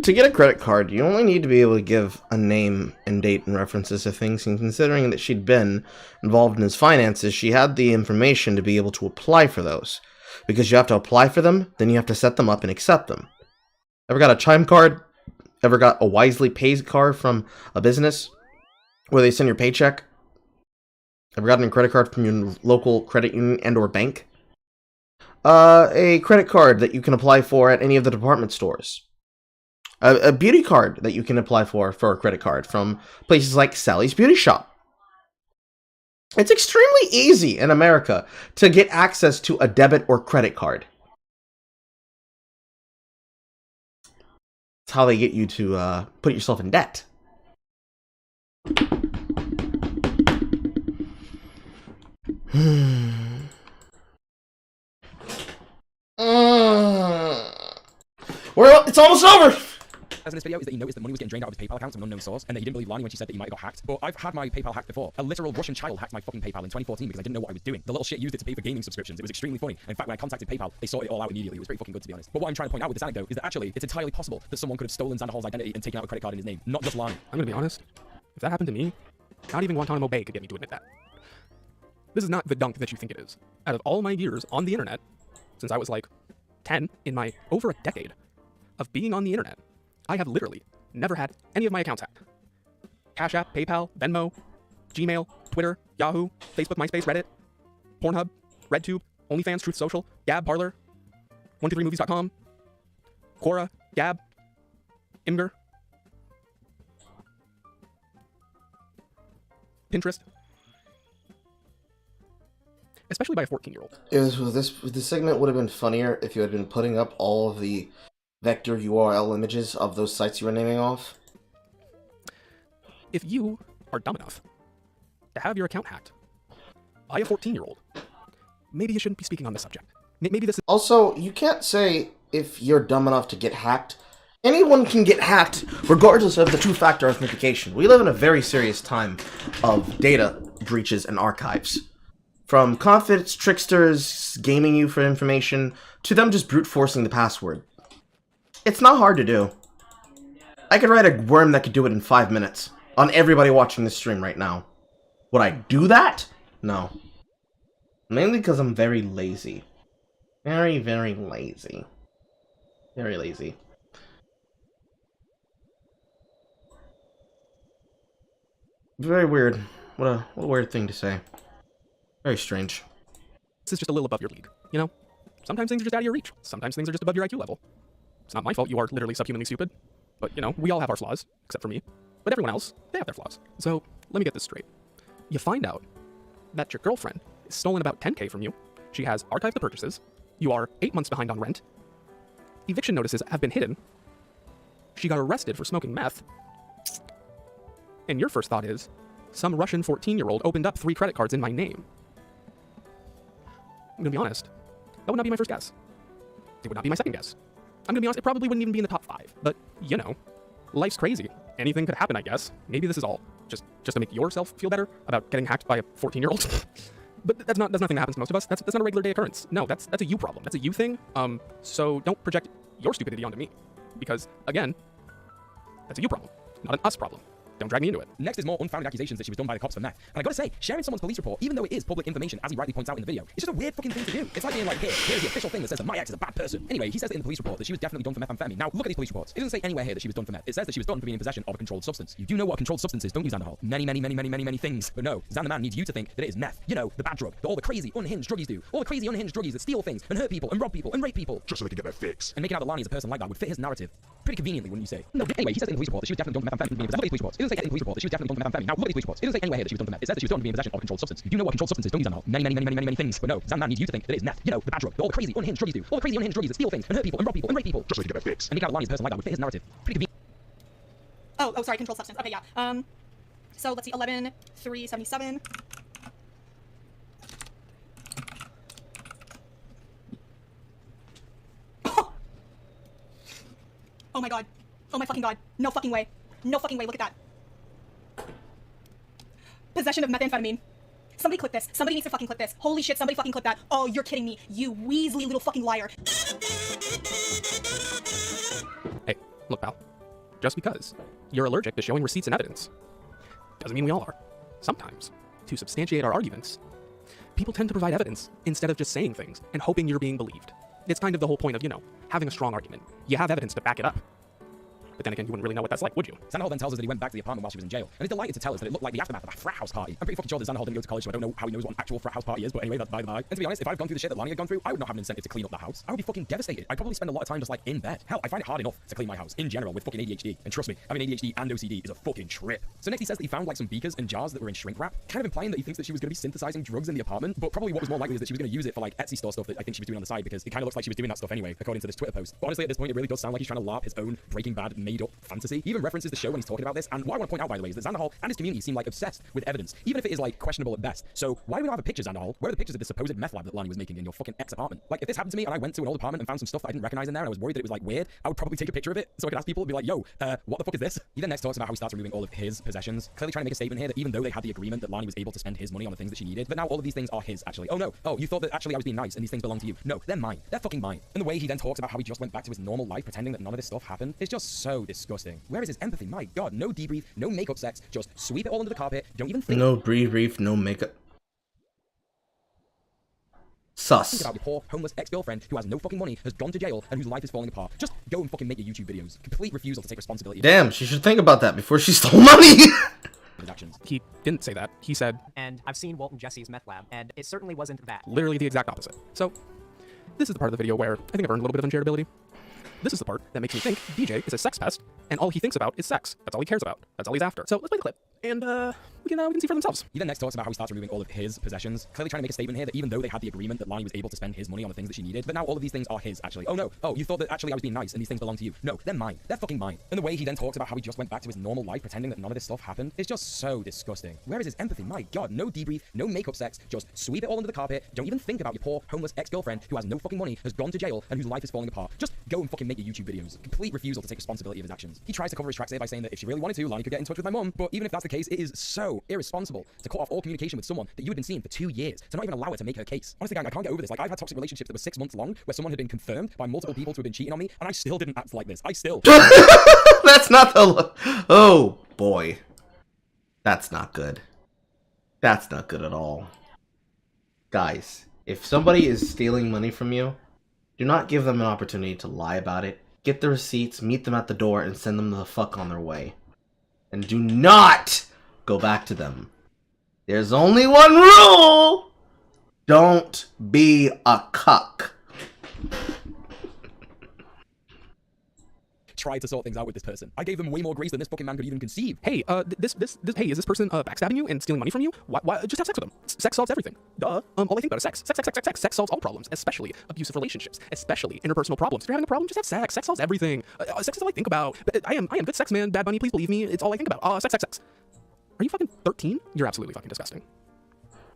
Speaker 1: To get a credit card, you only need to be able to give a name and date and references to things, and considering that she'd been involved in his finances, she had the information to be able to apply for those. Because you have to apply for them, then you have to set them up and accept them. Ever got a Chime card? Ever got a Wisely Pays card from a business where they send your paycheck? Ever gotten a credit card from your local credit union and or bank? A credit card that you can apply for at any of the department stores. A beauty card that you can apply for a credit card from places like Sally's Beauty Shop. It's extremely easy in America to get access to a debit or credit card. It's how they get you to put yourself in debt. Well, it's almost over!
Speaker 6: In this video is that he noticed that money was getting drained out of his PayPal account from an unknown source, and that he didn't believe Lonnie when she said that he might have got hacked. But I've had my PayPal hacked before. A literal Russian child hacked my fucking PayPal in 2014 because I didn't know what I was doing. The little shit used it to pay for gaming subscriptions. It was extremely funny. And in fact, when I contacted PayPal, they sorted it all out immediately. It was pretty fucking good, to be honest. But what I'm trying to point out with this anecdote is that actually, it's entirely possible that someone could have stolen Xanderhall's identity and taken out a credit card in his name, not just Lonnie.
Speaker 5: I'm gonna be honest. If that happened to me, not even Guantanamo Bay could get me to admit that. This is not the dunk that you think it is. Out of all my years on the internet, since I was like 10, in my over a decade of being on the internet, I have literally never had any of my accounts hacked. Cash App, PayPal, Venmo, Gmail, Twitter, Yahoo, Facebook, MySpace, Reddit, Pornhub, RedTube, OnlyFans, Truth Social, Gab, Parler, 123movies.com, Quora, Gab, Imgur, Pinterest. Especially by a 14-year-old.
Speaker 1: This segment would have been funnier if you had been putting up all of the vector URL images of those sites you were naming off.
Speaker 5: If you are dumb enough to have your account hacked by a 14-year-old, maybe you shouldn't be speaking on this subject. Maybe this is...
Speaker 1: Also, you can't say if you're dumb enough to get hacked. Anyone can get hacked, regardless of the two-factor authentication. We live in a very serious time of data breaches and archives. From confidence tricksters gaming you for information, to them just brute forcing the password. It's not hard to do. I could write a worm that could do it in 5 minutes on everybody watching this stream right now. Would I do that? No. Mainly because I'm very lazy. Very, very lazy. Very lazy. Very weird. What a weird thing to say. Very strange.
Speaker 5: This is just a little above your league, you know? Sometimes things are just out of your reach. Sometimes things are just above your IQ level. It's not my fault you are literally subhumanly stupid. But, you know, we all have our flaws, except for me. But everyone else, they have their flaws. So, let me get this straight. You find out that your girlfriend has stolen about 10K from you. She has archived the purchases. You are 8 months behind on rent. Eviction notices have been hidden. She got arrested for smoking meth. And your first thought is, some Russian 14-year-old opened up 3 credit cards in my name. I'm gonna be honest, that would not be my first guess. It would not be my second guess. I'm gonna be honest, it probably wouldn't even be in the top 5. But, you know, life's crazy. Anything could happen, I guess. Maybe this is all just to make yourself feel better about getting hacked by a 14-year-old. But that's nothing that happens to most of us. That's not a regular day occurrence. No, that's a you problem. That's a you thing. So don't project your stupidity onto me. Because, again, that's a you problem, not an us problem. Don't drag me into it.
Speaker 6: Next is more unfounded accusations that she was done by the cops for meth. And I gotta say, sharing someone's police report, even though it is public information, as he rightly points out in the video, it's just a weird fucking thing to do. It's like being like, here's the official thing that says that my ex is a bad person. Anyway, he says that in the police report that she was definitely done for methamphetamine. Now, look at these police reports. It doesn't say anywhere here that she was done for meth. It says that she was done for being in possession of a controlled substance. You do know what a controlled substance is, don't you, Xanderhal? Many things. But no, Xander Man needs you to think that it is meth. You know, the bad drug that all the crazy, unhinged druggies do. All the crazy, unhinged druggies that steal things and hurt people and rob people and rape people. Just so they can get their fix. And making out that Lonnie is a person like that would fit his narrative pretty conveniently, wouldn't you say? No, anyway, he says in the police report that she was definitely done for methamphetamine. Look at these police reports. It doesn't say in the police report that she was definitely done for methamphetamine. Now, look at these police reports. It doesn't say anywhere here that she was done for meth. It says that she was done for being in possession of a controlled substance. You do know what a controlled substance is, don't you, Xanderhal? Many things. But no, Xander Man needs you to think that it is meth. You know, the bad drug that all the crazy, unhinged druggies do. All the crazy, unhinged druggies that steal things and hurt people and rob people and rape people. Just so they can get their fix. And making out that Lonnie is a person like that would fit his narrative pretty convenient.
Speaker 3: Oh, sorry, controlled substance. Okay, yeah. So let's see, 11,377. Oh my god. Oh my fucking god. No fucking way. No fucking way, look at that. Possession of methamphetamine. Somebody clip this. Somebody needs to fucking clip this. Holy shit, somebody fucking clip that. Oh, you're kidding me. You Weasley little fucking liar.
Speaker 5: Hey, look, pal. Just because you're allergic to showing receipts and evidence doesn't mean we all are. Sometimes, to substantiate our arguments, people tend to provide evidence instead of just saying things and hoping you're being believed. It's kind of the whole point of, you know, having a strong argument. You have evidence to back it up. But then again, you wouldn't really know what that's like, would you?
Speaker 6: Xanderhal then tells us that he went back to the apartment while she was in jail, and is delighted to tell us that it looked like the aftermath of a frat house party. I'm pretty fucking sure that Xanderhal didn't go to college, so I don't know how he knows what an actual frat house party is, but anyway, that's by the by. And to be honest, if I'd gone through the shit that Lonnie had gone through, I would not have an incentive to clean up that house. I would be fucking devastated. I'd probably spend a lot of time just like in bed. Hell, I find it hard enough to clean my house in general with fucking ADHD. And trust me, having ADHD and OCD is a fucking trip. So next he says that he found like some beakers and jars that were in shrink wrap, kind of implying that he thinks that she was going to be synthesizing drugs in the apartment, but probably what was more likely is that she was going to use it for like Etsy store stuff that I think she was doing on the side, because it kind of looks like she was doing that stuff anyway, according to this Twitter post. But honestly, at this point, it really does sound like he's trying to LARP his own Breaking Bad made-up fantasy. He even references the show when he's talking about this, and what I want to point out, by the way, is that Xanderhal and his community seem like obsessed with evidence, even if it is like questionable at best. So why do we not have a picture, Xanderhal? Where are the pictures of the supposed meth lab that Lonnie was making in your fucking ex-apartment? Like, if this happened to me and I went to an old apartment and found some stuff that I didn't recognize in there and I was worried that it was like weird, I would probably take a picture of it so I could ask people and be like, yo, what the fuck is this? He then next talks about how he starts removing all of his possessions, clearly trying to make a statement here that even though they had the agreement that Lonnie was able to spend his money on the things that she needed, that now all of these things are his, actually. Oh no, oh, you thought that actually I was being nice and these things belong to you. No, they're mine. They're fucking mine. And the way he then talks about how he just went back to his normal life pretending that none of this stuff happened is just so disgusting. Where is his empathy? My god, no debrief, no makeup sex, just sweep it all under the carpet, don't even think.
Speaker 1: No brief, no makeup. Sus.
Speaker 6: Think about your poor, homeless ex-girlfriend who has no fucking money, has gone to jail, and whose life is falling apart. Just go and fucking make your YouTube videos. Complete refusal to take responsibility.
Speaker 1: Damn, she should think about that before she stole money.
Speaker 5: He didn't say that. He said,
Speaker 11: and I've seen Walt and Jesse's meth lab, and it certainly wasn't that.
Speaker 5: Literally the exact opposite. So, this is the part of the video where I think I've earned a little bit of unshareability. This is the part that makes me think DJ is a sex pest, and all he thinks about is sex. That's all he cares about. That's all he's after. So let's play the clip, and we can see for themselves.
Speaker 6: He then next talks about how he starts removing all of his possessions, clearly trying to make a statement here that even though they had the agreement that Lonnie was able to spend his money on the things that she needed, that now all of these things are his, actually. Oh no, oh, you thought that actually I was being nice and these things belong to you. No, they're mine. They're fucking mine. And the way he then talks about how he just went back to his normal life pretending that none of this stuff happened is just so disgusting. Where is his empathy? My god, no debrief, no makeup sex, just sweep it all under the carpet, don't even think about your poor, homeless ex-girlfriend who has no fucking money, has gone to jail, and whose life is falling apart. Just go and fucking make your YouTube videos. Complete refusal to take responsibility of his actions. He tries to cover his tracks here by saying that if she really wanted to, Lonnie could get in touch with my mum, but even if that's the the case, it is so irresponsible to cut off all communication with someone that you had been seeing for 2 years, to not even allow her to make her case. Honestly, gang, I can't get over this. Like, I've had toxic relationships that were 6 months long, where someone had been confirmed by multiple people to have been cheating on me, and I still didn't act like this. I still...
Speaker 1: That's not the... Oh, boy. That's not good. That's not good at all. Guys, if somebody is stealing money from you, do not give them an opportunity to lie about it. Get the receipts, meet them at the door, and send them the fuck on their way. And do not go back to them. There's only one rule! Don't be a cuck.
Speaker 6: Tried to sort things out with this person. I gave them way more grace than this fucking man could even conceive.
Speaker 5: Hey, hey, is this person backstabbing you and stealing money from you? Why? Just have sex with them. Sex solves everything. Duh. All I think about is sex. Sex solves all problems, especially abusive relationships, especially interpersonal problems. If you're having a problem, just have sex. Sex solves everything. Sex is all I think about. I am good sex man. Bad Bunny, please believe me. It's all I think about. Sex. Are you fucking 13? You're absolutely fucking disgusting.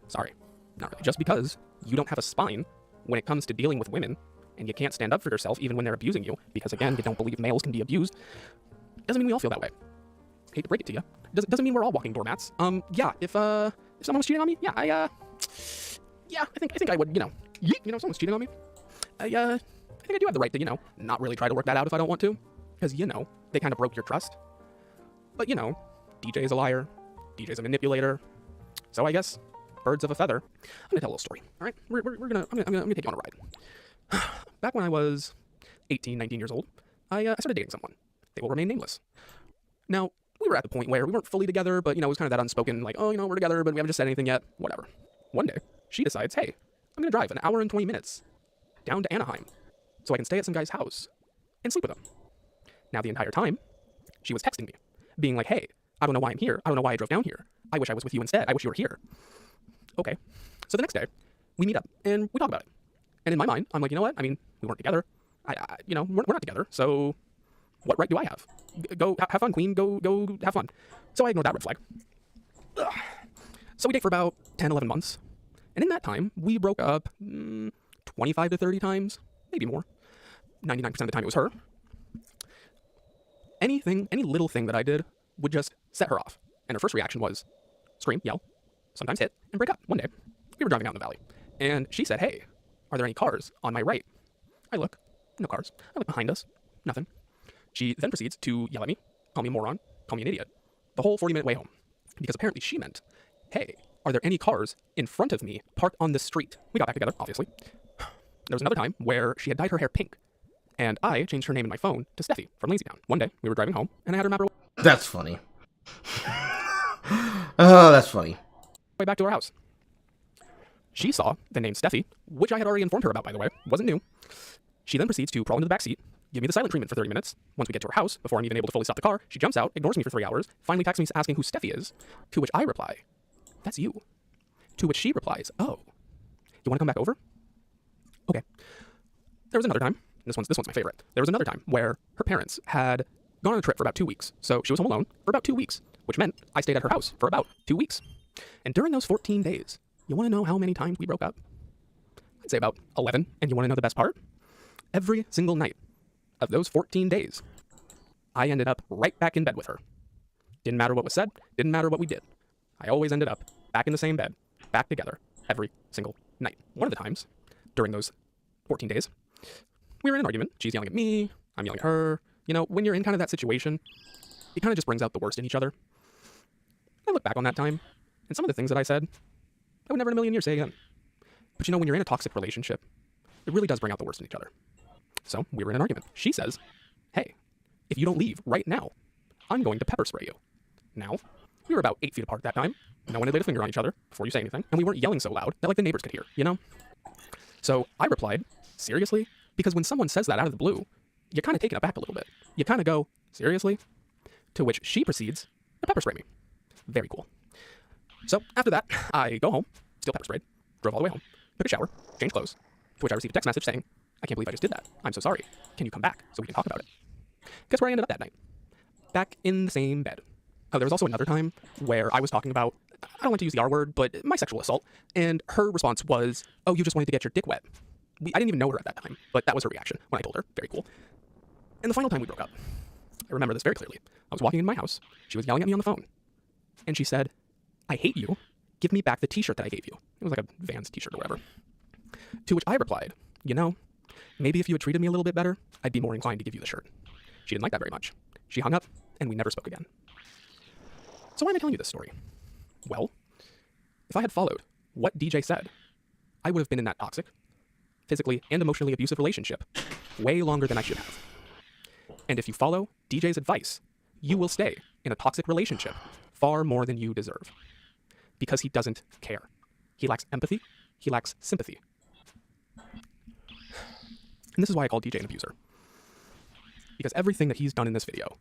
Speaker 5: Sorry, not really. Just because you don't have a spine when it comes to dealing with women, and you can't stand up for yourself even when they're abusing you, because again, you don't believe males can be abused, doesn't mean we all feel that way. Hate to break it to you. Doesn't mean we're all walking doormats. Yeah, if someone was cheating on me, yeah, I think I would, if someone's cheating on me, I think I do have the right to, not really try to work that out if I don't want to, because, they kind of broke your trust. But, DJ's a liar, DJ's a manipulator, so I guess birds of a feather. I'm gonna tell a little story, all right? I'm gonna take you on a ride. Back when I was 18, 19 years old, I started dating someone. They will remain nameless. Now, we were at the point where we weren't fully together, but, it was kind of that unspoken, like, oh, we're together, but we haven't just said anything yet, whatever. One day, she decides, hey, I'm going to drive an hour and 20 minutes down to Anaheim so I can stay at some guy's house and sleep with him. Now, the entire time, she was texting me, being like, hey, I don't know why I'm here. I don't know why I drove down here. I wish I was with you instead. I wish you were here. Okay. So the next day, we meet up and we talk about it. And in my mind, I'm like, you know what? I mean, we weren't together. We're not together. So what right do I have? Go have fun, queen. Go have fun. So I ignored that red flag. Ugh. So we date for about 10, 11 months. And in that time, we broke up 25 to 30 times, maybe more. 99% of the time it was her. Any little thing that I did would just set her off. And her first reaction was scream, yell, sometimes hit, and break up. One day, we were driving out in the valley. And she said, hey, are there any cars on my right? I look, no cars. I look behind us, nothing. She then proceeds to yell at me, call me a moron, call me an idiot, the whole 40-minute way home. Because apparently she meant, hey, are there any cars in front of me parked on the street? We got back together, obviously. There was another time where she had dyed her hair pink, and I changed her name in my phone to Steffi from Lazytown. One day, we were driving home, and I had her map her
Speaker 1: That's funny. Oh, that's funny.
Speaker 5: way back to our house. She saw the name Steffi, which I had already informed her about, by the way. Wasn't new. She then proceeds to crawl into the back seat, give me the silent treatment for 30 minutes. Once we get to her house, before I'm even able to fully stop the car, she jumps out, ignores me for 3 hours, finally texts me asking who Steffi is, to which I reply, that's you. To which she replies, oh, you want to come back over? Okay. There was another time, this one's my favorite. There was another time where her parents had gone on a trip for about 2 weeks. So she was home alone for about 2 weeks, which meant I stayed at her house for about 2 weeks. And during those 14 days, you want to know how many times we broke up? I'd say about 11. And you want to know the best part? Every single night of those 14 days, I ended up right back in bed with her. Didn't matter what was said, didn't matter what we did. I always ended up back in the same bed, back together, every single night. One of the times, during those 14 days, we were in an argument. She's yelling at me, I'm yelling at her. When you're in kind of that situation, it kind of just brings out the worst in each other. I look back on that time, and some of the things that I said, I would never in a million years say again. But when you're in a toxic relationship, it really does bring out the worst in each other. So we were in an argument. She says, hey, if you don't leave right now, I'm going to pepper spray you. Now, we were about 8 feet apart that time. No one had laid a finger on each other before you say anything. And we weren't yelling so loud that the neighbors could hear, So I replied, seriously? Because when someone says that out of the blue, you're kind of taken aback a little bit. You kind of go, seriously? To which she proceeds to pepper spray me. Very cool. So after that, I go home, still pepper sprayed, drove all the way home, took a shower, changed clothes, to which I received a text message saying, I can't believe I just did that. I'm so sorry. Can you come back so we can talk about it? Guess where I ended up that night? Back in the same bed. Oh, there was also another time where I was talking about, I don't want to use the R word, but my sexual assault, and her response was, oh, you just wanted to get your dick wet. I didn't even know her at that time, but that was her reaction when I told her. Very cool. And the final time we broke up, I remember this very clearly. I was walking in my house. She was yelling at me on the phone. And she said, I hate you. Give me back the t-shirt that I gave you. It was like a Vans t-shirt or whatever. To which I replied, you know, maybe if you had treated me a little bit better, I'd be more inclined to give you the shirt. She didn't like that very much. She hung up, and we never spoke again. So why am I telling you this story? Well, if I had followed what DJ said, I would have been in that toxic, physically and emotionally abusive relationship way longer than I should have. And if you follow DJ's advice, you will stay in a toxic relationship far more than you deserve. Because he doesn't care. He lacks empathy. He lacks sympathy. And this is why I call DJ an abuser. Because everything that he's done in this video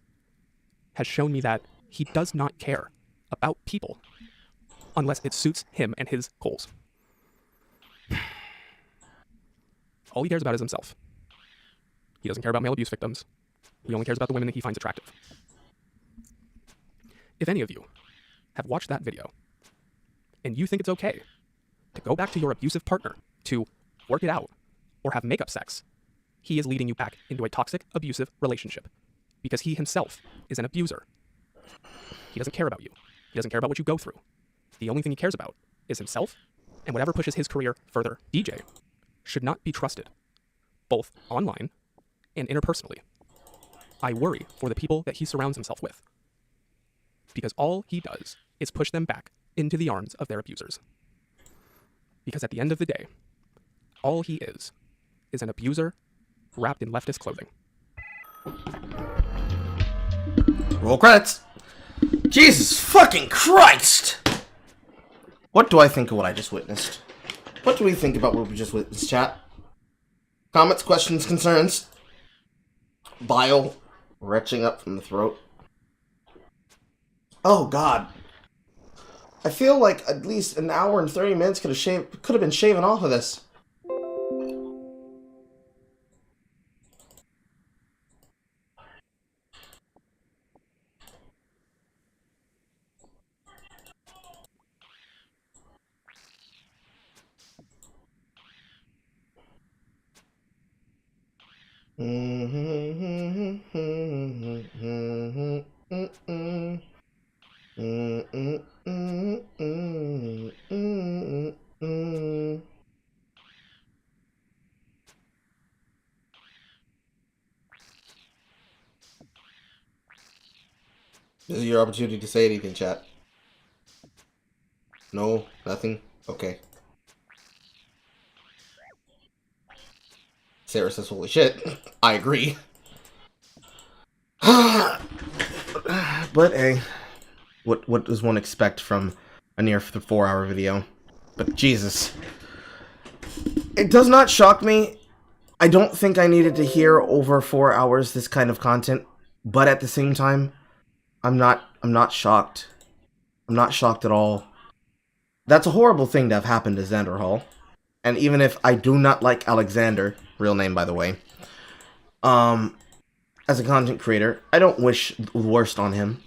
Speaker 5: has shown me that he does not care about people unless it suits him and his goals. All he cares about is himself. He doesn't care about male abuse victims. He only cares about the women that he finds attractive. If any of you have watched that video and you think it's okay to go back to your abusive partner to work it out or have makeup sex, he is leading you back into a toxic, abusive relationship because he himself is an abuser. He doesn't care about you. He doesn't care about what you go through. The only thing he cares about is himself and whatever pushes his career further. DJ should not be trusted, both online and interpersonally. I worry for the people that he surrounds himself with because all he does is push them back into the arms of their abusers. Because at the end of the day, all he is an abuser wrapped in leftist clothing.
Speaker 1: Roll credits. Jesus fucking Christ! What do I think of what I just witnessed? What do we think about what we just witnessed, chat? Comments, questions, concerns? Bile retching up from the throat. Oh God. I feel like at least an hour and 30 minutes could have been shaven off of this. This is your opportunity to say anything, chat. No? Nothing? Okay. Sarah says, holy shit. I agree. But hey, what does one expect from a near 4-hour video? But Jesus. It does not shock me. I don't think I needed to hear over 4 hours this kind of content, but at the same time, I'm not shocked. I'm not shocked at all. That's a horrible thing to have happened to Xander Hall. And even if I do not like Alexander, real name by the way, as a content creator, I don't wish the worst on him.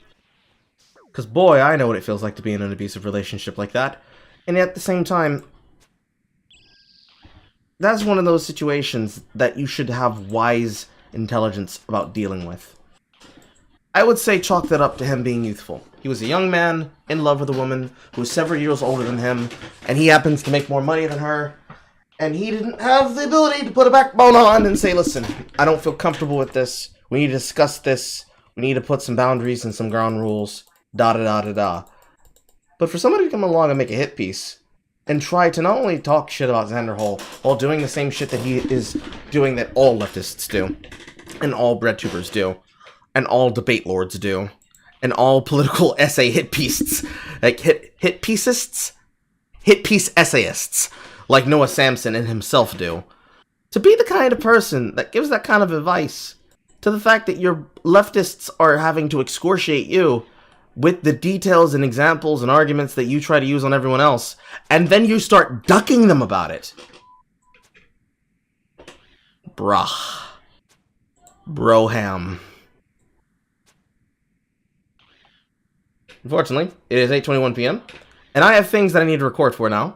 Speaker 1: Because boy, I know what it feels like to be in an abusive relationship like that. And at the same time, that's one of those situations that you should have wise intelligence about dealing with. I would say chalk that up to him being youthful. He was a young man in love with a woman who was several years older than him, and he happens to make more money than her, and he didn't have the ability to put a backbone on and say, listen, I don't feel comfortable with this, we need to discuss this, we need to put some boundaries and some ground rules, da-da-da-da-da. But for somebody to come along and make a hit piece, and try to not only talk shit about Xander Hall, while doing the same shit that he is doing that all leftists do, and all breadtubers do, and all debate lords do, and all political essay hit pieces, like hit piece essayists, like Noah Samson and himself do, to be the kind of person that gives that kind of advice, to the fact that your leftists are having to excoriate you with the details and examples and arguments that you try to use on everyone else, and then you start ducking them about it. Bruh. Broham. Unfortunately, it is 8:21 p.m., and I have things that I need to record for now.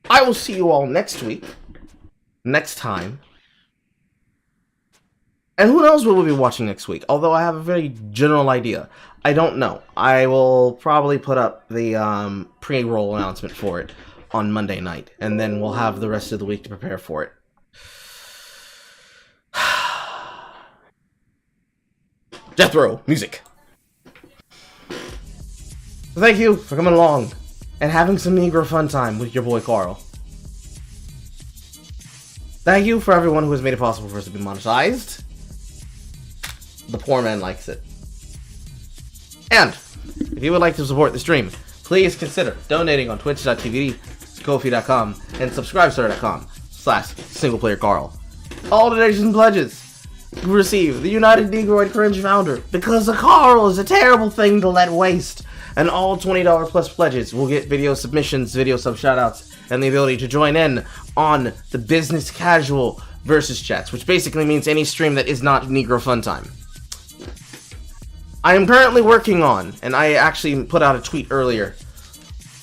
Speaker 1: I will see you all next week, next time. And who knows what we'll be watching next week, although I have a very general idea. I don't know. I will probably put up the pre-roll announcement for it on Monday night, and then we'll have the rest of the week to prepare for it. Jethro, music. Thank you for coming along and having some Negro fun time with your boy Carl. Thank you for everyone who has made it possible for us to be monetized. The poor man likes it. And if you would like to support the stream, please consider donating on twitch.tv, ko-fi.com, and subscribestar.com/SinglePlayerCarl. All donations and pledges receive the United Negroid Cringe Founder, because a Carl is a terrible thing to let waste. And all $20 plus pledges will get video submissions, video sub shoutouts, and the ability to join in on the business casual versus chats, which basically means any stream that is not Negro Funtime. I am currently working on, and I actually put out a tweet earlier,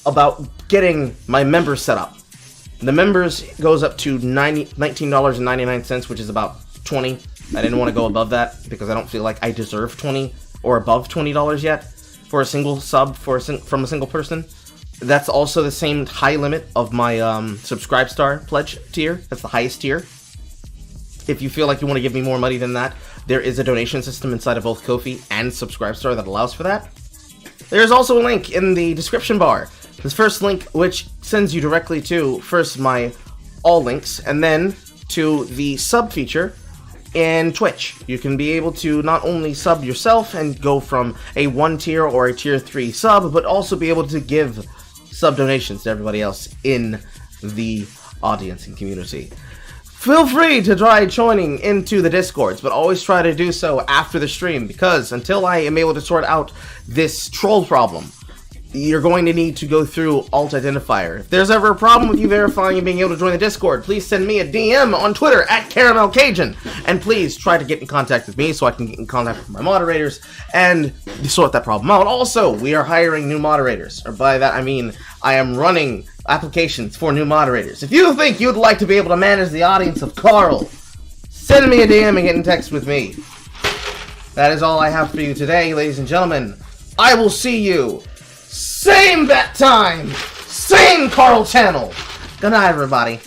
Speaker 1: about getting my members set up. The members goes up to $19.99, which is about $20. I didn't want to go above that because I don't feel like I deserve $20 or above $20 yet for a single sub from a single person. That's also the same high limit of my Subscribe Star pledge tier. That's the highest tier. If you feel like you want to give me more money than that, there is a donation system inside of both Ko-fi and Subscribe Star that allows for that. There is also a link in the description bar. This first link, which sends you directly to, first, my all links, and then to the sub feature in Twitch. You can be able to not only sub yourself and go from a 1 tier or a tier 3 sub, but also be able to give sub donations to everybody else in the audience and community. Feel free to try joining into the Discords, but always try to do so after the stream, because until I am able to sort out this troll problem, you're going to need to go through Alt Identifier. If there's ever a problem with you verifying and being able to join the Discord, please send me a DM on Twitter at Caramel Cajun, and please try to get in contact with me so I can get in contact with my moderators and sort that problem out. Also, we are hiring new moderators, or by that I mean I am running applications for new moderators. If you think you'd like to be able to manage the audience of Carl, send me a DM and get in text with me. That is all I have for you today, ladies and gentlemen. I will see you same bat time, same Carl channel. Good night, everybody.